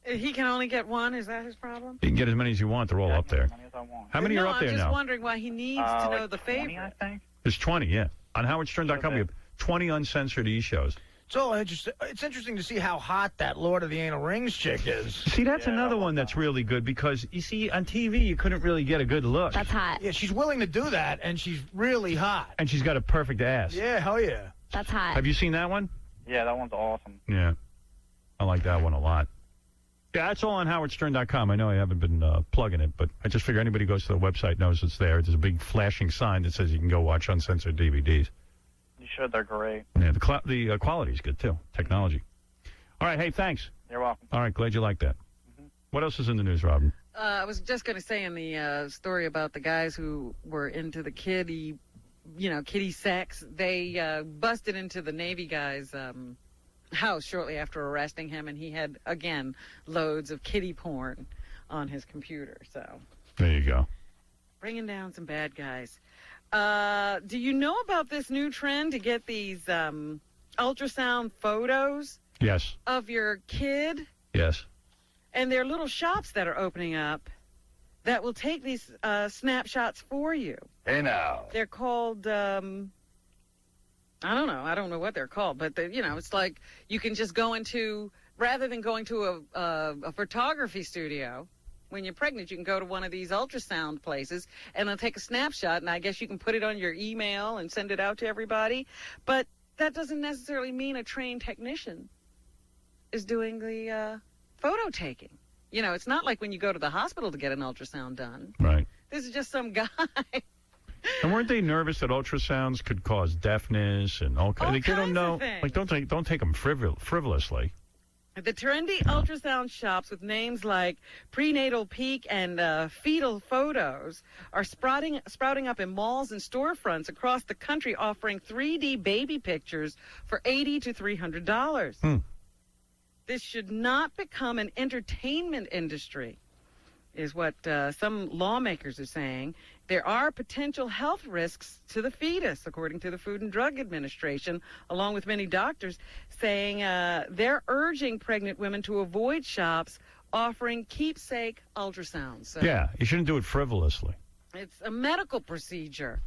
Speaker 4: He can only get one? Is that his problem?
Speaker 1: You can get as many as you want. They're all up there.
Speaker 15: As many as I want.
Speaker 1: How many are up there
Speaker 4: I'm just
Speaker 1: now?
Speaker 4: wondering why he needs to know
Speaker 15: like
Speaker 4: the
Speaker 15: 20,
Speaker 4: favorite.
Speaker 15: I think.
Speaker 1: There's 20, yeah. On howardstern.com, we have 20 uncensored E-shows.
Speaker 9: It's all interesting. It's interesting to see how hot that Lord of the Anal Rings chick is.
Speaker 1: See, that's another one that's really good because, you see, on TV, you couldn't really get a good look.
Speaker 20: That's hot.
Speaker 9: Yeah, she's willing to do that, and she's really hot.
Speaker 1: And she's got a perfect ass.
Speaker 9: Yeah, hell yeah.
Speaker 20: That's hot.
Speaker 1: Have you seen that one?
Speaker 15: Yeah, that one's awesome.
Speaker 1: Yeah. I like that one a lot. Yeah, that's all on howardstern.com. I know I haven't been plugging it, but I just figure anybody who goes to the website knows it's there. There's a big flashing sign that says you can go watch uncensored DVDs.
Speaker 15: You should. They're great.
Speaker 1: Yeah, the quality's good, too. Technology. All right, hey, thanks.
Speaker 15: You're welcome.
Speaker 1: All right, glad you like that. What else is in the news, Robin?
Speaker 4: I was just going to say in the story about the guys who were into the kiddie sex, they busted into the Navy guy's house shortly after arresting him, and he had, again, loads of kiddie porn on his computer. So
Speaker 1: there you go.
Speaker 4: Bringing down some bad guys. Do you know about this new trend to get these ultrasound photos
Speaker 1: Yes.
Speaker 4: of your kid?
Speaker 1: Yes.
Speaker 4: And there are little shops that are opening up that will take these snapshots for you.
Speaker 15: Hey now.
Speaker 4: They're called, I don't know what they're called, but it's like you can just go into, rather than going to a photography studio, when you're pregnant, you can go to one of these ultrasound places and they'll take a snapshot, and I guess you can put it on your email and send it out to everybody. But that doesn't necessarily mean a trained technician is doing the photo taking. You know, it's not like when you go to the hospital to get an ultrasound done.
Speaker 1: Right.
Speaker 4: This is just some guy.
Speaker 1: And weren't they nervous that ultrasounds could cause deafness and all kinds? They don't know. Like, don't take them frivolously.
Speaker 4: The trendy ultrasound shops with names like Prenatal Peak and Fetal Photos are sprouting up in malls and storefronts across the country, offering 3D baby pictures for $80 to $300. This should not become an entertainment industry, is what some lawmakers are saying. There are potential health risks to the fetus, according to the Food and Drug Administration, along with many doctors, saying they're urging pregnant women to avoid shops offering keepsake ultrasounds. So
Speaker 1: yeah, you shouldn't do it frivolously.
Speaker 4: it's a medical procedure.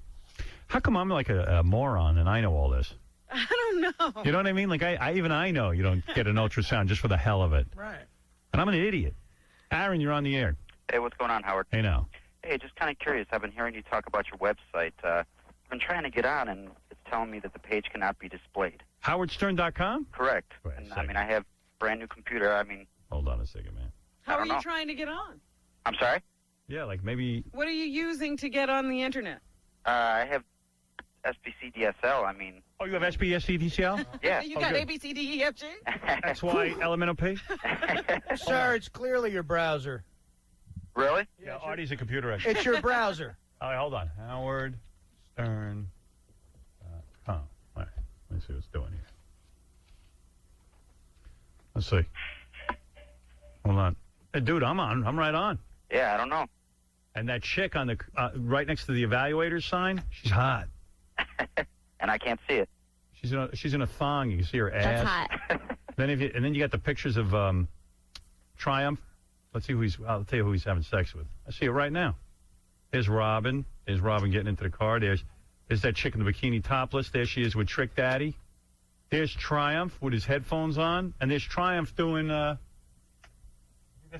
Speaker 1: How come I'm like a moron and I know all this?
Speaker 4: I don't No.
Speaker 1: You know what I mean? Like, even I know you don't get an ultrasound just for the hell of it.
Speaker 9: Right.
Speaker 1: And I'm an idiot. Aaron, you're on the air.
Speaker 14: Hey, what's going on, Howard?
Speaker 1: Hey, now.
Speaker 14: Hey, just kind of curious. I've been hearing you talk about your website. I've been trying to get on, and it's telling me that the page cannot be displayed.
Speaker 1: HowardStern.com?
Speaker 14: Correct. And, I mean, I have a brand new computer. I mean...
Speaker 1: Hold on a second, man.
Speaker 4: How are you trying to get on?
Speaker 14: I'm sorry?
Speaker 1: Yeah, like maybe...
Speaker 4: What are you using to get on the Internet?
Speaker 14: I have SBC DSL. I mean...
Speaker 1: Oh, you have SBS DCL?
Speaker 14: Yeah.
Speaker 4: You got A, B, C, D, E, F, G?
Speaker 1: That's why Elemental P?
Speaker 9: Sir, it's clearly your browser.
Speaker 14: Really?
Speaker 1: Yeah, Artie's a computer expert.
Speaker 9: It's your browser.
Speaker 1: All right, hold on. HowardStern.com. All right, let me see what's doing here. Let's see. Hold on. Hey, dude, I'm on. I'm right on.
Speaker 14: Yeah, I don't know.
Speaker 1: And that chick on the right next to the evaluator sign, she's hot.
Speaker 14: And I can't see it.
Speaker 1: She's in a thong. You can see her ass.
Speaker 14: That's hot.
Speaker 1: then you got the pictures of Triumph. Let's see I'll tell you who he's having sex with. I see it right now. There's Robin. There's Robin getting into the car. There's that chick in the bikini topless. There she is with Trick Daddy. There's Triumph with his headphones on. And there's Triumph doing, that's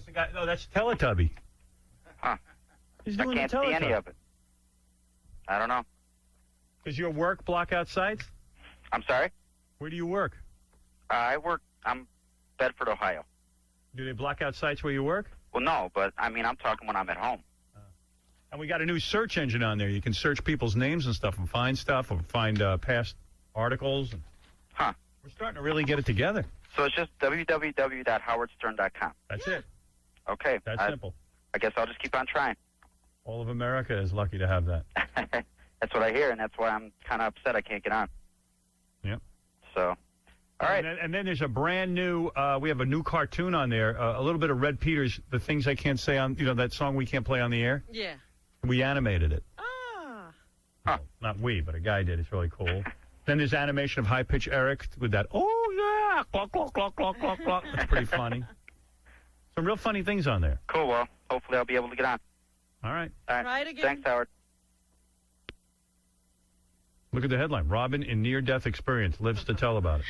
Speaker 1: the guy. No, that's Teletubby.
Speaker 14: Huh.
Speaker 1: He's
Speaker 14: I
Speaker 1: doing
Speaker 14: can't
Speaker 1: the
Speaker 14: see any
Speaker 1: Teletubby.
Speaker 14: of it. I don't know.
Speaker 1: Does your work block out sites?
Speaker 14: I'm sorry?
Speaker 1: Where do you work?
Speaker 14: I'm Bedford, Ohio.
Speaker 1: Do they block out sites where you work?
Speaker 14: Well, no, but, I mean, I'm talking when I'm at home.
Speaker 1: And we got a new search engine on there. You can search people's names and stuff and find stuff or find past articles.
Speaker 14: Huh.
Speaker 1: We're starting to really get it together.
Speaker 14: So it's just www.howardstern.com.
Speaker 1: That's it.
Speaker 14: Okay.
Speaker 1: That's simple.
Speaker 14: I guess I'll just keep on trying.
Speaker 1: All of America is lucky to have that.
Speaker 14: That's what I hear, and that's why I'm kind of upset I can't get on.
Speaker 1: Yep.
Speaker 14: So, all right.
Speaker 1: And then there's a brand new, we have a new cartoon on there, a little bit of Red Peters, The Things I Can't Say on, that song we can't play on the air.
Speaker 4: Yeah.
Speaker 1: We animated it.
Speaker 4: Ah.
Speaker 1: Well, not we, but a guy did. It's really cool. Then there's animation of High Pitch Eric with that, oh, yeah, clock, clock, clock, clock, clock, clock. That's pretty funny. Some real funny things on there.
Speaker 14: Cool. Well, hopefully I'll be able to get on.
Speaker 1: All right.
Speaker 14: All right.
Speaker 4: Try it again.
Speaker 14: Thanks, Howard.
Speaker 1: Look at the headline. Robin in near-death experience lives to tell about it.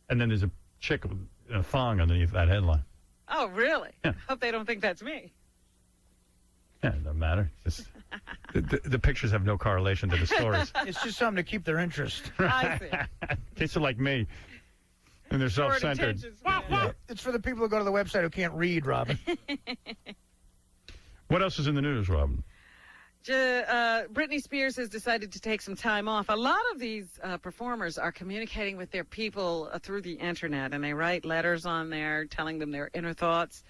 Speaker 1: And then there's a chick in a thong underneath that headline.
Speaker 4: Oh, really?
Speaker 1: Yeah.
Speaker 4: Hope they don't think that's me.
Speaker 1: Yeah, it doesn't matter. Just, the pictures have no correlation to the stories.
Speaker 9: It's just something to keep their interest.
Speaker 4: I see.
Speaker 1: Kids are like me. And they're self-centered.
Speaker 9: Yeah. It's for the people who go to the website who can't read, Robin.
Speaker 1: What else is in the news, Robin?
Speaker 4: Britney Spears has decided to take some time off. A lot of these performers are communicating with their people through the internet, and they write letters on there telling them their inner thoughts.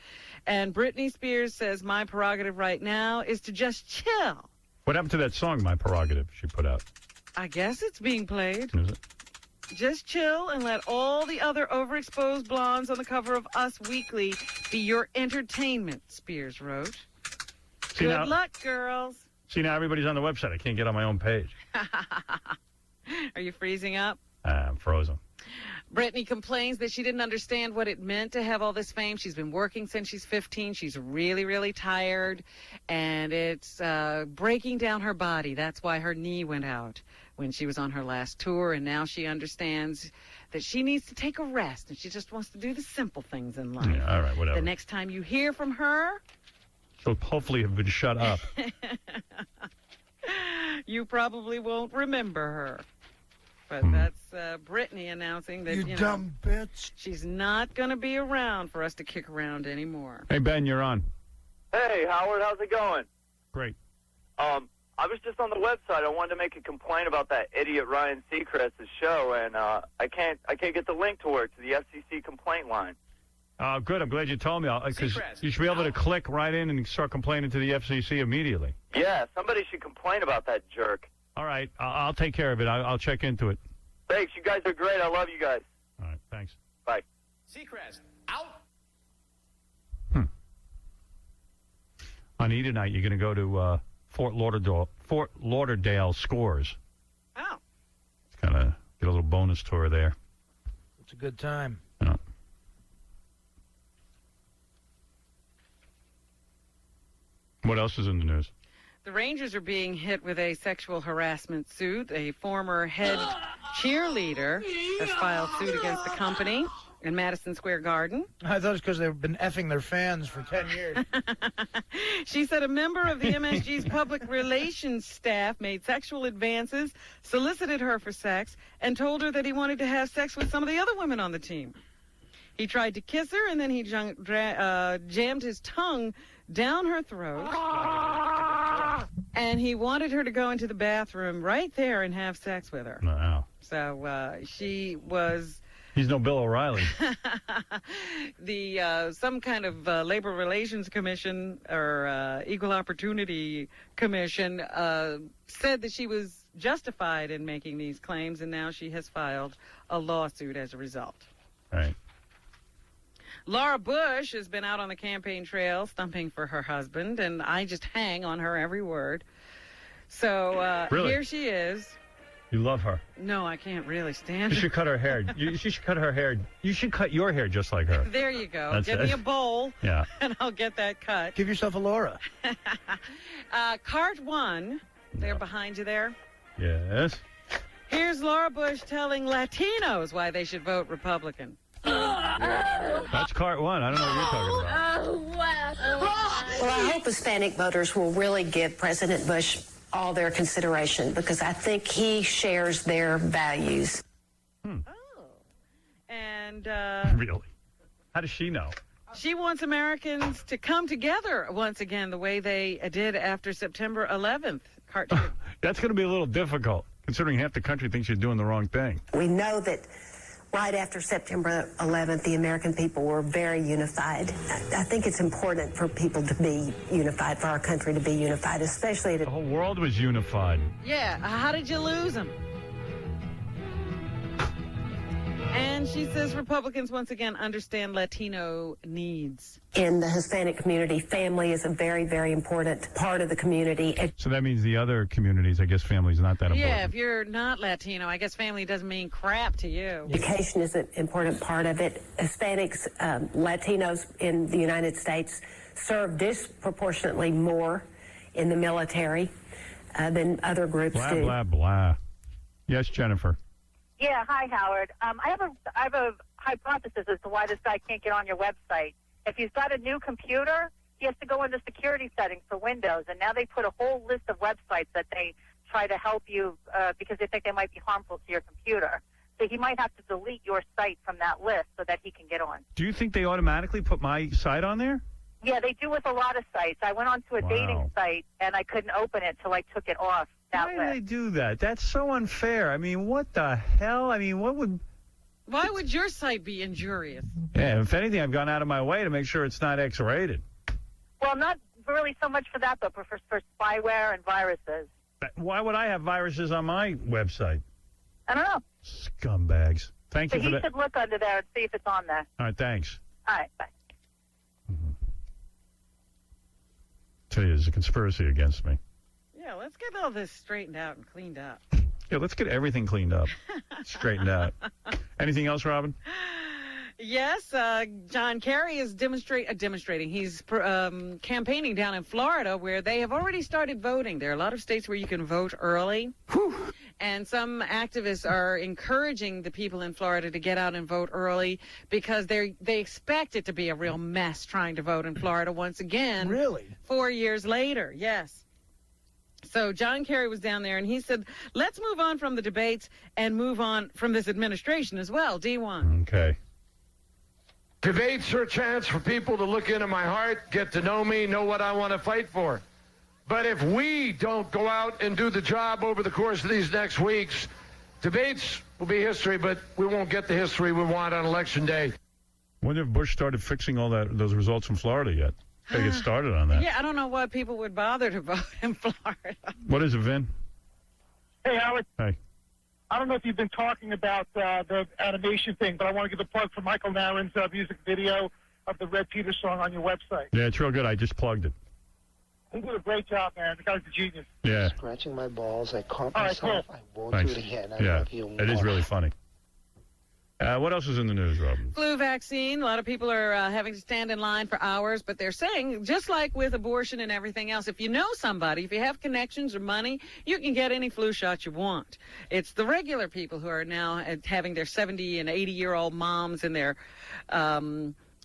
Speaker 4: And Britney Spears says, my prerogative right now is to just chill.
Speaker 1: What happened to that song, My Prerogative, she put out?
Speaker 4: I guess it's being played.
Speaker 1: Is it?
Speaker 4: Just chill and let all the other overexposed blondes on the cover of Us Weekly be your entertainment, Spears wrote. Good luck, girls.
Speaker 1: See, now everybody's on the website. I can't get on my own page.
Speaker 4: Are you freezing up?
Speaker 1: I'm frozen.
Speaker 4: Britney complains that she didn't understand what it meant to have all this fame. She's been working since she's 15. She's really, really tired, and it's breaking down her body. That's why her knee went out when she was on her last tour, and now she understands that she needs to take a rest, and she just wants to do the simple things in life.
Speaker 1: Yeah, all right, whatever.
Speaker 4: The next time you hear from her,
Speaker 1: she'll hopefully have been shut up.
Speaker 4: you probably won't remember her. But that's Britney announcing that,
Speaker 9: you dumb bitch.
Speaker 4: She's not going to be around for us to kick around anymore.
Speaker 1: Hey, Ben, you're on.
Speaker 20: Hey, Howard, how's it going?
Speaker 1: Great.
Speaker 20: I was just on the website. I wanted to make a complaint about that idiot Ryan Seacrest's show, and I can't get the link to work to the FCC complaint line.
Speaker 1: Good. I'm glad you told me. Because you should be able to click right in and start complaining to the FCC immediately.
Speaker 20: Yeah, somebody should complain about that jerk.
Speaker 1: All right. I'll take care of it. I'll check into it.
Speaker 20: Thanks. You guys are great. I love you guys.
Speaker 1: All right. Thanks.
Speaker 20: Bye.
Speaker 23: Seacrest, out.
Speaker 1: On E! Tonight, you're going to go to Fort Lauderdale Scores.
Speaker 4: Oh.
Speaker 1: It's kind of get a little bonus tour there.
Speaker 9: It's a good time.
Speaker 1: Yeah. What else is in the news?
Speaker 4: The Rangers are being hit with a sexual harassment suit. A former head cheerleader has filed suit against the company in Madison Square Garden.
Speaker 9: I thought it's because they've been effing their fans for 10 years.
Speaker 4: She said a member of the MSG's public relations staff made sexual advances, solicited her for sex, and told her that he wanted to have sex with some of the other women on the team. He tried to kiss her, and then he jammed his tongue down her throat. And he wanted her to go into the bathroom right there and have sex with her.
Speaker 1: Wow.
Speaker 4: So she was...
Speaker 1: He's no Bill O'Reilly.
Speaker 4: Some kind of labor relations commission or equal opportunity commission said that she was justified in making these claims, and now she has filed a lawsuit as a result.
Speaker 1: Right.
Speaker 4: Laura Bush has been out on the campaign trail stumping for her husband, and I just hang on her every word. So
Speaker 1: really?
Speaker 4: Here she is.
Speaker 1: You love her.
Speaker 4: No, I can't really stand her.
Speaker 1: You should cut her hair. She should cut her hair. You should cut your hair just like her.
Speaker 4: There you go.
Speaker 1: That's
Speaker 4: Give me a bowl,
Speaker 1: yeah,
Speaker 4: and I'll get that cut.
Speaker 9: Give yourself a Laura.
Speaker 4: Cart 1, they're behind you there.
Speaker 1: Yes.
Speaker 4: Here's Laura Bush telling Latinos why they should vote Republican.
Speaker 1: That's Cart 1. I don't know what you're talking about.
Speaker 2: Well, I hope Hispanic voters will really give President Bush all their consideration, because I think he shares their values.
Speaker 4: And
Speaker 1: really? How does she know?
Speaker 4: She wants Americans to come together once again the way they did after September 11th.
Speaker 1: That's going to be a little difficult, considering half the country thinks you're doing the wrong thing.
Speaker 2: We know that right after September 11th, the American people were very unified. I think it's important for people to be unified, for our country to be unified, especially...
Speaker 1: The whole world was unified.
Speaker 4: Yeah, how did you lose them? And she says Republicans once again understand Latino needs.
Speaker 2: In the Hispanic community, family is a very, very important part of the community.
Speaker 1: So that means the other communities, I guess family's not that important.
Speaker 4: Yeah, if you're not Latino, I guess family doesn't mean crap to you.
Speaker 2: Education is an important part of it. Hispanics, Latinos in the United States serve disproportionately more in the military than other groups do.
Speaker 1: Blah, blah, blah. Yes, Jennifer.
Speaker 3: Yeah, hi, Howard. I have a hypothesis as to why this guy can't get on your website. If he's got a new computer, he has to go into security settings for Windows, and now they put a whole list of websites that they try to help you because they think they might be harmful to your computer. So he might have to delete your site from that list so that he can get on.
Speaker 1: Do you think they automatically put my site on there?
Speaker 3: Yeah, they do with a lot of sites. I went onto a dating site, and I couldn't open it till I took it off.
Speaker 1: Why do they do that? That's so unfair. I mean, what the hell? I mean,
Speaker 4: Why would your site be injurious?
Speaker 1: Yeah, if anything, I've gone out of my way to make sure it's not X-rated.
Speaker 3: Well, not really so much for that, but for spyware and viruses.
Speaker 1: Why would I have viruses on my website?
Speaker 3: I don't know.
Speaker 1: Scumbags. Thank you for that.
Speaker 3: So he should look under there and see if it's on there.
Speaker 1: All right, thanks.
Speaker 3: All right, bye.
Speaker 1: Tell you, there's a conspiracy against me.
Speaker 4: Yeah, let's get all this straightened out and cleaned up.
Speaker 1: Yeah, let's get everything cleaned up, straightened out. Anything else, Robin?
Speaker 4: Yes, John Kerry is demonstrating. He's campaigning down in Florida, where they have already started voting. There are a lot of states where you can vote early. And some activists are encouraging the people in Florida to get out and vote early because they expect it to be a real mess trying to vote in Florida once again.
Speaker 9: Really?
Speaker 4: 4 years later, yes. So John Kerry was down there, and he said, let's move on from the debates and move on from this administration as well. D1.
Speaker 1: Okay.
Speaker 7: Debates are a chance for people to look into my heart, get to know me, know what I want to fight for. But if we don't go out and do the job over the course of these next weeks, debates will be history, but we won't get the history we want on Election Day.
Speaker 1: Wonder if Bush started fixing all those results in Florida yet. They get started on that.
Speaker 4: Yeah, I don't know why people would bother to vote in Florida.
Speaker 1: What is it, Vin?
Speaker 21: Hey, Howard.
Speaker 1: Hey.
Speaker 21: I don't know if you've been talking about the animation thing, but I want to give a plug for Michael Naren's music video of the Red Peter song on your website.
Speaker 1: Yeah, it's real good. I just plugged it.
Speaker 21: He did a great job, man. The guy's a genius.
Speaker 1: Yeah.
Speaker 24: Scratching my balls. I caught
Speaker 21: All right,
Speaker 24: myself.
Speaker 21: Cool.
Speaker 24: I won't
Speaker 1: Thanks.
Speaker 24: do it again. I
Speaker 1: yeah,
Speaker 24: love you more.
Speaker 1: it is really funny. What else is in the news, Robin?
Speaker 4: Flu vaccine. A lot of people are having to stand in line for hours, but they're saying, just like with abortion and everything else, if you know somebody, if you have connections or money, you can get any flu shot you want. It's the regular people who are now having their 70 and 80-year-old moms and their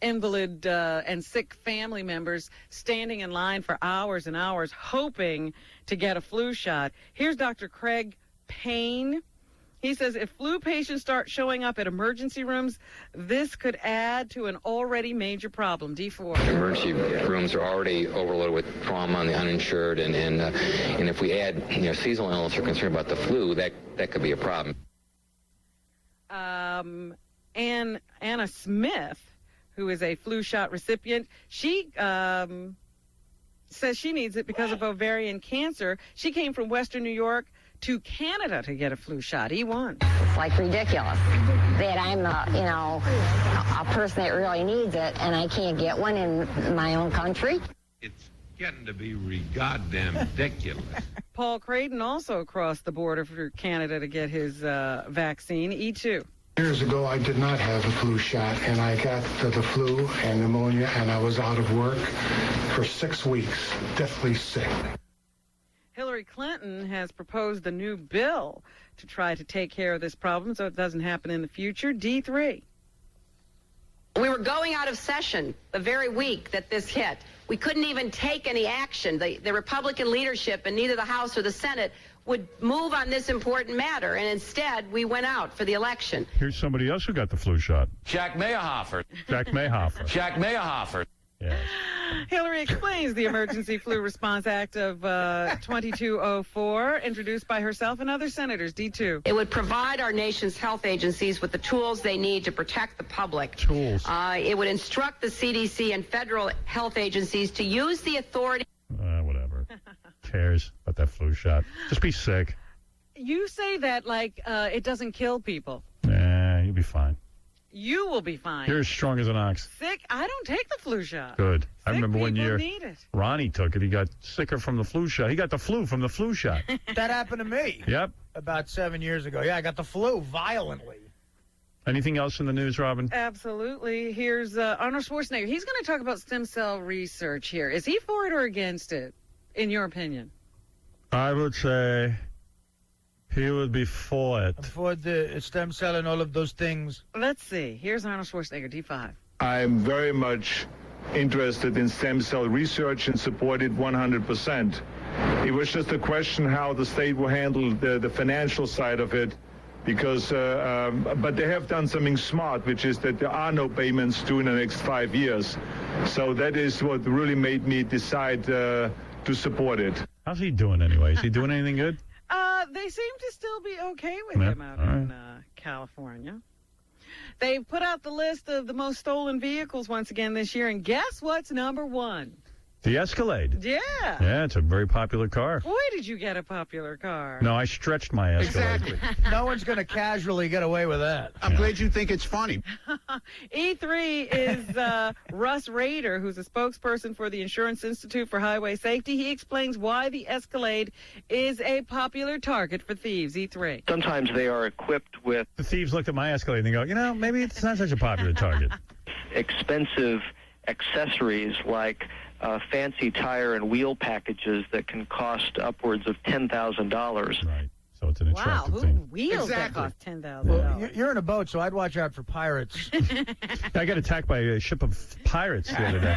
Speaker 4: invalid and sick family members standing in line for hours and hours hoping to get a flu shot. Here's Dr. Craig Payne. He says if flu patients start showing up at emergency rooms, this could add to an already major problem. D4.
Speaker 8: Emergency rooms are already overloaded with trauma on the uninsured, and if we add seasonal illness or concern about the flu, that could be a problem.
Speaker 4: Anna Smith, who is a flu shot recipient, she says she needs it because of ovarian cancer. She came from Western New York to Canada to get a flu shot. E1.
Speaker 17: It's like ridiculous that I'm a person that really needs it and I can't get one in my own country.
Speaker 22: It's getting to be goddamn ridiculous.
Speaker 4: Paul Creighton also crossed the border for Canada to get his vaccine. E2.
Speaker 24: Years ago, I did not have a flu shot, and I got the flu and pneumonia, and I was out of work for 6 weeks, deathly sick.
Speaker 4: Hillary Clinton has proposed a new bill to try to take care of this problem so it doesn't happen in the future. D3.
Speaker 25: We were going out of session the very week that this hit. We couldn't even take any action. The Republican leadership in neither the House or the Senate would move on this important matter, and instead we went out for the election.
Speaker 1: Here's somebody else who got the flu shot.
Speaker 23: Jack Mayhofer.
Speaker 1: Jack Mayhofer.
Speaker 23: Jack Mayhofer.
Speaker 1: Yes.
Speaker 4: Hillary explains the Emergency Flu Response Act of 2204, introduced by herself and other senators. D2.
Speaker 25: It would provide our nation's health agencies with the tools they need to protect the public.
Speaker 1: Tools.
Speaker 25: It would instruct the CDC and federal health agencies to use the authority.
Speaker 1: Whatever. Cares about that flu shot? Just be sick.
Speaker 4: You say that like it doesn't kill people.
Speaker 1: Nah, you'll be fine.
Speaker 4: You will be fine.
Speaker 1: You're as strong as an ox.
Speaker 4: Sick? I don't take the flu shot.
Speaker 1: Good.
Speaker 4: Sick
Speaker 1: I remember one year
Speaker 4: need it.
Speaker 1: Ronnie took it. He got sicker from the flu shot. He got the flu from the flu shot.
Speaker 9: That happened to me.
Speaker 1: Yep.
Speaker 9: About 7 years ago. Yeah, I got the flu violently.
Speaker 1: Anything else in the news, Robin?
Speaker 4: Absolutely. Here's Arnold Schwarzenegger. He's going to talk about stem cell research here. Is he for it or against it, in your opinion?
Speaker 1: I would say he would be for it.
Speaker 9: For the stem cell and all of those things.
Speaker 4: Let's see. Here's Arnold Schwarzenegger, D5.
Speaker 26: I'm very much interested in stem cell research and support it 100%. It was just a question how the state will handle the financial side of it, because but they have done something smart, which is that there are no payments due in the next 5 years. So that is what really made me decide to support it.
Speaker 1: How's he doing anyway? Is he doing anything good?
Speaker 4: They seem to still be okay with him out in California. They've put out the list of the most stolen vehicles once again this year, and guess what's number one?
Speaker 1: The Escalade.
Speaker 4: Yeah.
Speaker 1: Yeah, it's a very popular car.
Speaker 4: Boy, did you get a popular car.
Speaker 1: No, I stretched my Escalade.
Speaker 9: Exactly. No one's going to casually get away with that.
Speaker 27: I'm glad you think it's funny.
Speaker 4: E3 is Russ Rader, who's a spokesperson for the Insurance Institute for Highway Safety. He explains why the Escalade is a popular target for thieves. E3.
Speaker 28: Sometimes they are equipped with...
Speaker 1: The thieves looked at my Escalade and they go, maybe it's not such a popular target.
Speaker 28: Expensive accessories like fancy tire and wheel packages that can cost upwards of $10,000.
Speaker 1: Right. So it's an attractive thing.
Speaker 4: Wheels that cost $10,000.
Speaker 9: Well, you're in a boat, so I'd watch out for pirates.
Speaker 1: I got attacked by a ship of pirates the other day.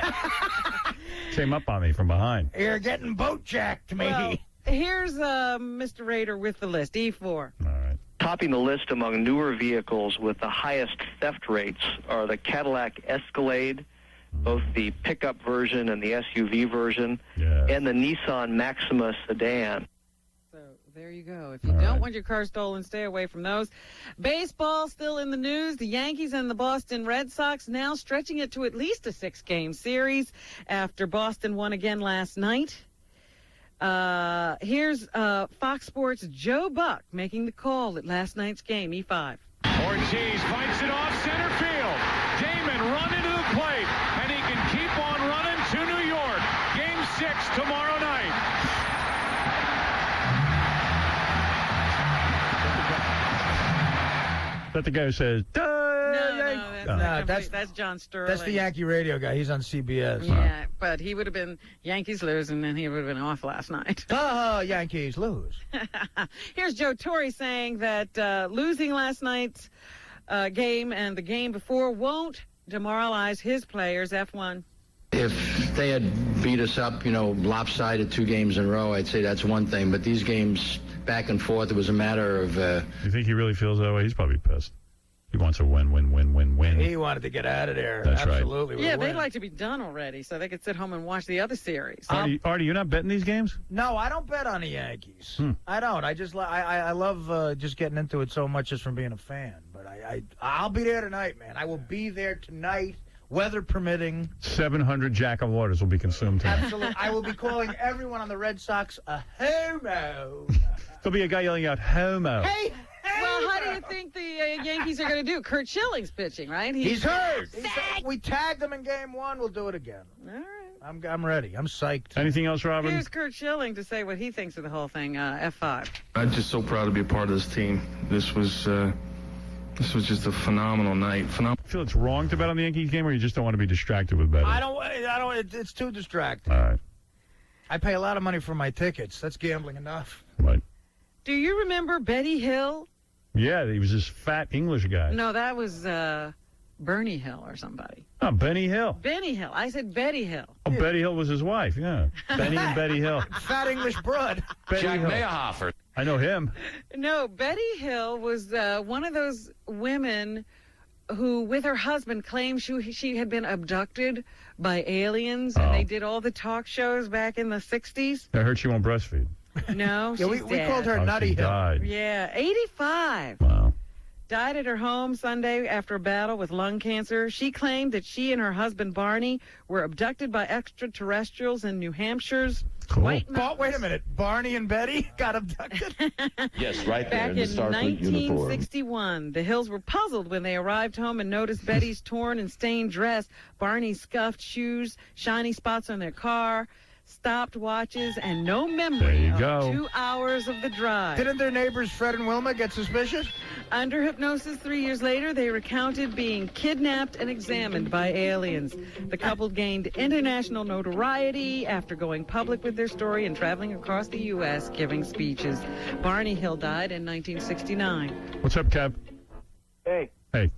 Speaker 1: Came up on me from behind.
Speaker 9: You're getting boat jacked, me.
Speaker 4: Well, here's Mr. Rader with the list. E4.
Speaker 1: All right.
Speaker 28: Topping the list among newer vehicles with the highest theft rates are the Cadillac Escalade, both the pickup version and the SUV version, and the Nissan Maxima sedan.
Speaker 4: So there you go. If you don't want your car stolen, stay away from those. Baseball still in the news. The Yankees and the Boston Red Sox now stretching it to at least a 6-game series after Boston won again last night. Here's Fox Sports' Joe Buck making the call at last night's game, E5.
Speaker 29: Ortiz fights it off center field. Damon run into the plate, and he can keep on running to New York. Game 6 tomorrow night.
Speaker 1: That the guy who says, duh!
Speaker 4: That's John Sterling.
Speaker 9: That's the Yankee radio guy. He's on CBS.
Speaker 4: Yeah, but he would have been Yankees lose, and then he would have been off last night.
Speaker 9: Yankees lose.
Speaker 4: Here's Joe Torre saying that losing last night's game and the game before won't demoralize his players. F1.
Speaker 5: If they had beat us up, lopsided 2 games in a row, I'd say that's one thing. But these games back and forth, it was a matter of...
Speaker 1: You think he really feels that way? He's probably pissed. He wants a win.
Speaker 9: He wanted to get out of there.
Speaker 1: That's
Speaker 9: Absolutely.
Speaker 1: right.
Speaker 4: Yeah, they'd like to be done already so they could sit home and watch the other series.
Speaker 1: Artie, you're not betting these games?
Speaker 9: No, I don't bet on the Yankees. I don't. I just I love just getting into it so much just from being a fan. But I'll be there tonight, man. I will be there tonight. Weather permitting.
Speaker 1: 700 Jack of Waters will be consumed tonight.
Speaker 9: Absolutely. I will be calling everyone on the Red Sox a homo.
Speaker 1: There'll be a guy yelling out, homo.
Speaker 9: Hey,
Speaker 4: well, how do you think the Yankees are going to do? Curt Schilling's pitching, right?
Speaker 9: He's hurt. We tagged him in game 1. We'll do it again.
Speaker 4: All right.
Speaker 9: I'm ready. I'm psyched.
Speaker 1: Anything else, Robin?
Speaker 4: Here's Curt Schilling to say what he thinks of the whole thing. F5.
Speaker 6: I'm just so proud to be a part of this team. This was just a phenomenal night.
Speaker 1: You feel it's wrong to bet on the Yankees game, or you just don't want to be distracted with betting?
Speaker 9: I don't. It's too distracting.
Speaker 1: All right.
Speaker 9: I pay a lot of money for my tickets. That's gambling enough.
Speaker 1: Right.
Speaker 4: Do you remember Betty Hill?
Speaker 1: Yeah, he was this fat English guy.
Speaker 4: No, that was Bernie Hill or somebody.
Speaker 1: Oh, Benny Hill.
Speaker 4: Benny Hill. I said Betty Hill.
Speaker 1: Oh, Betty Hill was his wife, yeah. Benny and Betty Hill.
Speaker 9: Fat English broad.
Speaker 23: Jack Mayerhofer.
Speaker 1: I know him.
Speaker 4: No, Betty Hill was one of those women who, with her husband, claimed she had been abducted by aliens, and they did all the talk shows back in the 60s.
Speaker 1: I heard she won't breastfeed.
Speaker 4: No, she's
Speaker 9: we called her Nutty
Speaker 1: she
Speaker 9: Hill.
Speaker 1: Died.
Speaker 4: Yeah, 85.
Speaker 1: Wow.
Speaker 4: Died at her home Sunday after a battle with lung cancer. She claimed that she and her husband Barney were abducted by extraterrestrials in New Hampshire's White Mountains.
Speaker 9: Wait a minute. Barney and Betty got abducted?
Speaker 23: Yes, right there
Speaker 4: Back
Speaker 23: in the
Speaker 4: in
Speaker 23: Starfleet uniform.
Speaker 4: 1961, the Hills were puzzled when they arrived home and noticed Betty's torn and stained dress, Barney's scuffed shoes, shiny spots on their car, stopped watches, and no memory of 2 hours of the drive.
Speaker 9: Didn't their neighbors Fred and Wilma get suspicious?
Speaker 4: Under hypnosis 3 years later, they recounted being kidnapped and examined by aliens. The couple gained international notoriety after going public with their story and traveling across the U.S. giving speeches. Barney Hill died in 1969.
Speaker 1: What's up, Kev?
Speaker 10: Hey.
Speaker 1: Hey.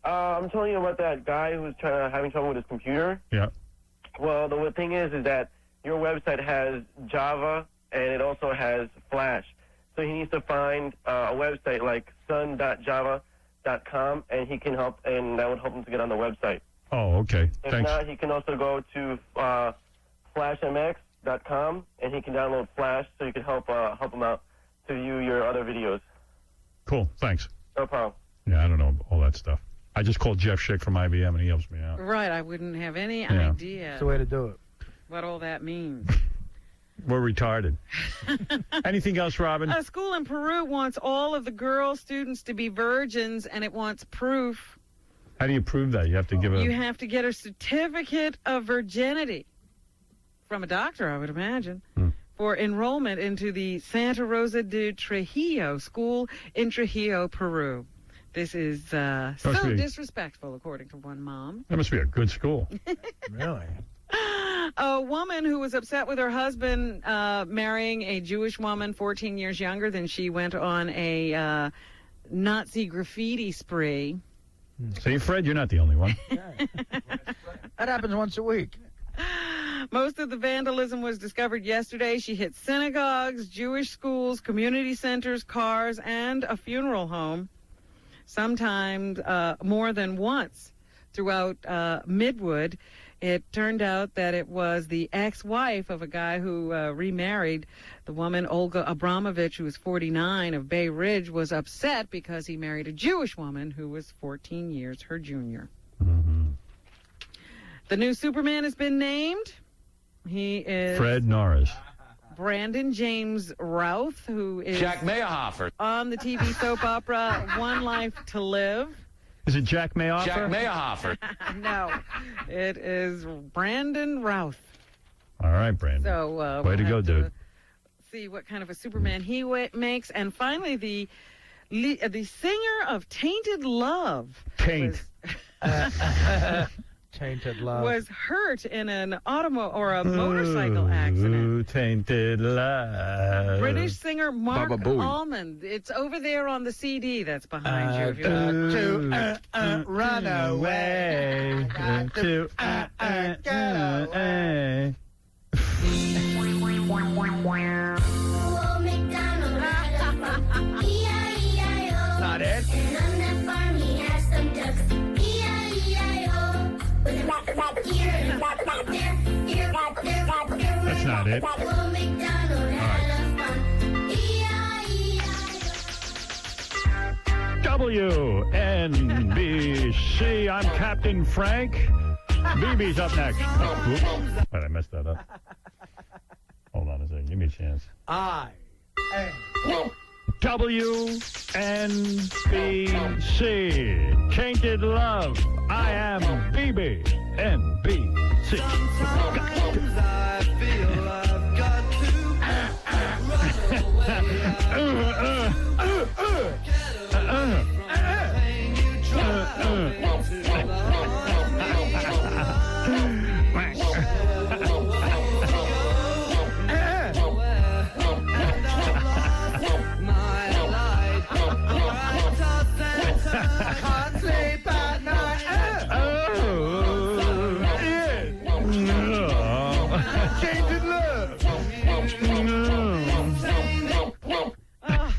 Speaker 10: I'm telling you about that guy who's having trouble with his computer.
Speaker 1: Yeah.
Speaker 10: Well, the thing is that your website has Java and it also has Flash. So he needs to find a website like sun.java.com, and he can help, and that would help him to get on the website.
Speaker 1: Oh, okay.
Speaker 10: If
Speaker 1: Thanks.
Speaker 10: not, he can also go to flashmx.com, and he can download Flash, so you can help him out to view your other videos.
Speaker 1: Cool. Thanks.
Speaker 10: No problem.
Speaker 1: Yeah, I don't know all that stuff. I just called Jeff Schick from IBM, and he helps me out.
Speaker 4: Right, I wouldn't have any idea.
Speaker 9: That's the way to do it.
Speaker 4: What all that means.
Speaker 1: We're retarded. Anything else, Robin?
Speaker 4: A school in Peru wants all of the girl students to be virgins, and it wants proof.
Speaker 1: How do you prove that? You have to give
Speaker 4: You have to get a certificate of virginity from a doctor, I would imagine, for enrollment into the Santa Rosa de Trujillo school in Trujillo, Peru. This is so disrespectful, according to one mom.
Speaker 1: That must be a good school.
Speaker 9: Really?
Speaker 4: A woman who was upset with her husband marrying a Jewish woman 14 years younger than she went on a Nazi graffiti spree.
Speaker 1: See, Fred, you're not the only one.
Speaker 9: That happens once a week.
Speaker 4: Most of the vandalism was discovered yesterday. She hit synagogues, Jewish schools, community centers, cars, and a funeral home, sometimes more than once throughout Midwood. It turned out that it was the ex-wife of a guy who remarried. The woman, Olga Abramovich, who was 49, of Bay Ridge, was upset because he married a Jewish woman who was 14 years her junior. The new Superman has been named. He is
Speaker 1: Fred Norris.
Speaker 4: Brandon James Routh, who is
Speaker 23: Jack Mayerhofer
Speaker 4: on the TV soap opera One Life to Live.
Speaker 1: Is it Jack Mayerhofer?
Speaker 23: Jack Mayerhofer.
Speaker 4: No, it is Brandon Routh.
Speaker 1: All right, Brandon.
Speaker 4: So
Speaker 1: way to go, dude.
Speaker 4: See what kind of a Superman he makes, and finally the singer of Tainted Love.
Speaker 1: Taint.
Speaker 9: Tainted love.
Speaker 4: was hurt in an motorcycle accident.
Speaker 1: Tainted love.
Speaker 4: British singer Mark
Speaker 1: Baba Booey.
Speaker 4: Almond. It's over there on the CD that's behind you. If you
Speaker 9: Run away.
Speaker 1: Got to get away.
Speaker 9: Not it.
Speaker 1: That's not it. WNBC. I'm Captain Frank. BB's up next. Oh, whoops. Wait, I messed that up. Hold on a second. Give me a chance. WNBC. Tainted Love. I am BB. NBC.
Speaker 11: I feel I've got to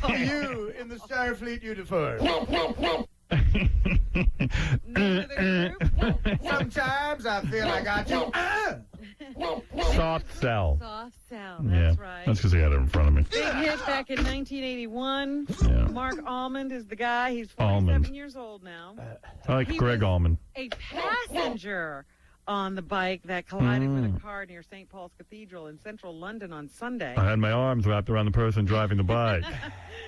Speaker 9: You in the Starfleet uniform. Sometimes I feel I got you.
Speaker 1: Soft Cell.
Speaker 4: Soft Cell, that's right.
Speaker 1: That's because I had it in front of me.
Speaker 4: Big hit back in 1981.
Speaker 1: Yeah.
Speaker 4: Mark Almond is the guy. He's 47 years old now.
Speaker 1: I like Greg
Speaker 4: was
Speaker 1: Allman.
Speaker 4: A passenger on the bike that collided with a car near St. Paul's Cathedral in central London on Sunday.
Speaker 1: I had my arms wrapped around the person driving the bike.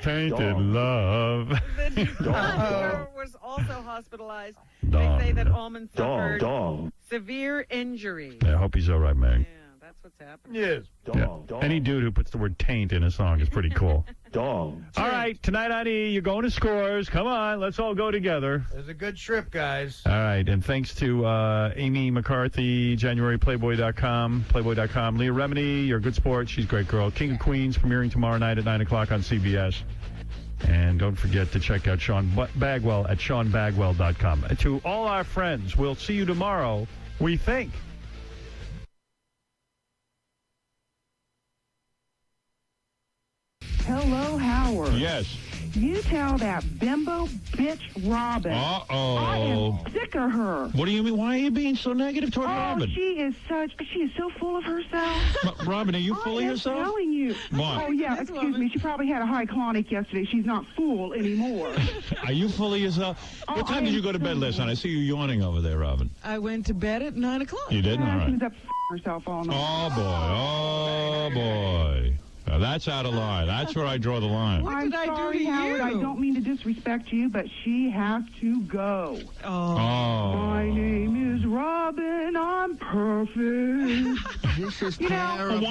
Speaker 1: Tainted love.
Speaker 4: The driver was also hospitalized. They say that Almond suffered severe injuries.
Speaker 1: Yeah, I hope he's all right, man.
Speaker 4: That's what's happening.
Speaker 9: Yes.
Speaker 1: Any dude who puts the word taint in a song is pretty cool. All right, tonight on E, you're going to Scores. Come on, let's all go together.
Speaker 9: It was a good trip, guys.
Speaker 1: All right, and thanks to Amy McCarthy, JanuaryPlayboy.com, Playboy.com. Leah Remini, you're a good sport. She's a great girl. King of Queens, premiering tomorrow night at 9 o'clock on CBS. And don't forget to check out Sean Bagwell at SeanBagwell.com. To all our friends, we'll see you tomorrow, we think.
Speaker 12: Hello, Howard.
Speaker 1: Yes.
Speaker 12: You tell that bimbo bitch Robin.
Speaker 1: Uh-oh.
Speaker 12: I am sick of her.
Speaker 1: What do you mean? Why are you being so negative toward Robin?
Speaker 12: She is so full of herself.
Speaker 1: Robin, are you full of yourself?
Speaker 12: I'm telling you.
Speaker 1: What?
Speaker 12: Oh, yeah, excuse me. She probably had a high colonic yesterday. She's not full anymore.
Speaker 13: Are you full of yourself? What time did you go to bed last night? I see you yawning over there, Robin.
Speaker 12: I went to bed at 9 o'clock.
Speaker 13: You did? All right.
Speaker 12: She was up herself all night.
Speaker 13: Oh, boy. Now, that's out of line. That's where I draw the line.
Speaker 12: I'm sorry, Howard. I don't mean to disrespect you, but she has to go.
Speaker 13: Oh.
Speaker 12: My name is Robin. I'm perfect.
Speaker 13: This is
Speaker 12: terrible.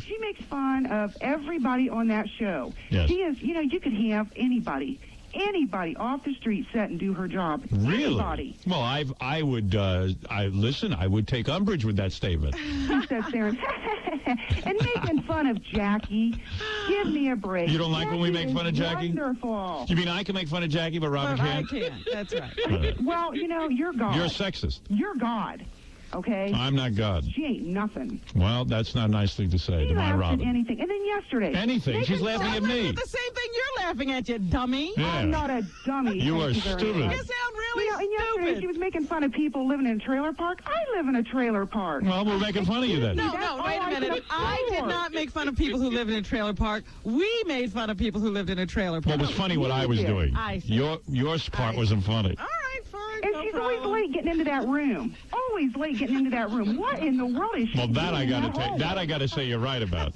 Speaker 12: She makes fun of everybody on that show.
Speaker 13: Yes.
Speaker 12: She is, you could have anybody off the street set and do her job.
Speaker 13: Really?
Speaker 12: Anybody.
Speaker 13: Well, I would take umbrage with that statement.
Speaker 12: She says there and making fun of Jackie. Give me a break.
Speaker 13: You don't like when we make fun of Jackie?
Speaker 12: Wonderful.
Speaker 13: You mean I can make fun of Jackie, but Robin can't?
Speaker 12: I can't. That's right. Well, you're God.
Speaker 13: You're a sexist.
Speaker 12: You're God. Okay?
Speaker 13: I'm not God.
Speaker 12: She ain't nothing.
Speaker 13: Well, that's not a nice thing to say to my Robin.
Speaker 12: Anything. And then yesterday.
Speaker 13: Anything. She's laughing at me.
Speaker 12: The same thing you're laughing at, you dummy.
Speaker 13: Yeah.
Speaker 12: I'm not a dummy.
Speaker 13: You are
Speaker 12: very
Speaker 13: stupid.
Speaker 12: much.
Speaker 13: You
Speaker 12: sound really stupid. And yesterday she was making fun of people living in a trailer park. I live in a trailer park.
Speaker 13: Well, we're making fun of you then.
Speaker 12: No,
Speaker 4: wait a minute. I did not make fun of people who live in a trailer park. We made fun of people who lived in a trailer park.
Speaker 13: Well, it was funny what I was doing. Your part wasn't funny.
Speaker 12: All right, fine. And she's always late getting into that room. Always late getting into that room. What in the world is she
Speaker 13: Well, that I
Speaker 12: doing
Speaker 13: got to say you're right about.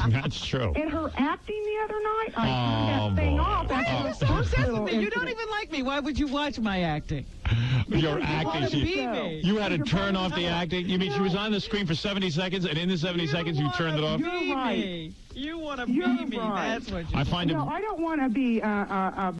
Speaker 13: That's true.
Speaker 12: And her acting the other night, I turned that thing off.
Speaker 4: You don't even like me. Why would you watch my acting?
Speaker 13: Your acting. You had to turn off the acting? You mean she was on the screen for 70 seconds, and in the 70 seconds you turned it off?
Speaker 12: You're right.
Speaker 4: You want to be me. That's what you
Speaker 13: I find it.
Speaker 12: I don't want to be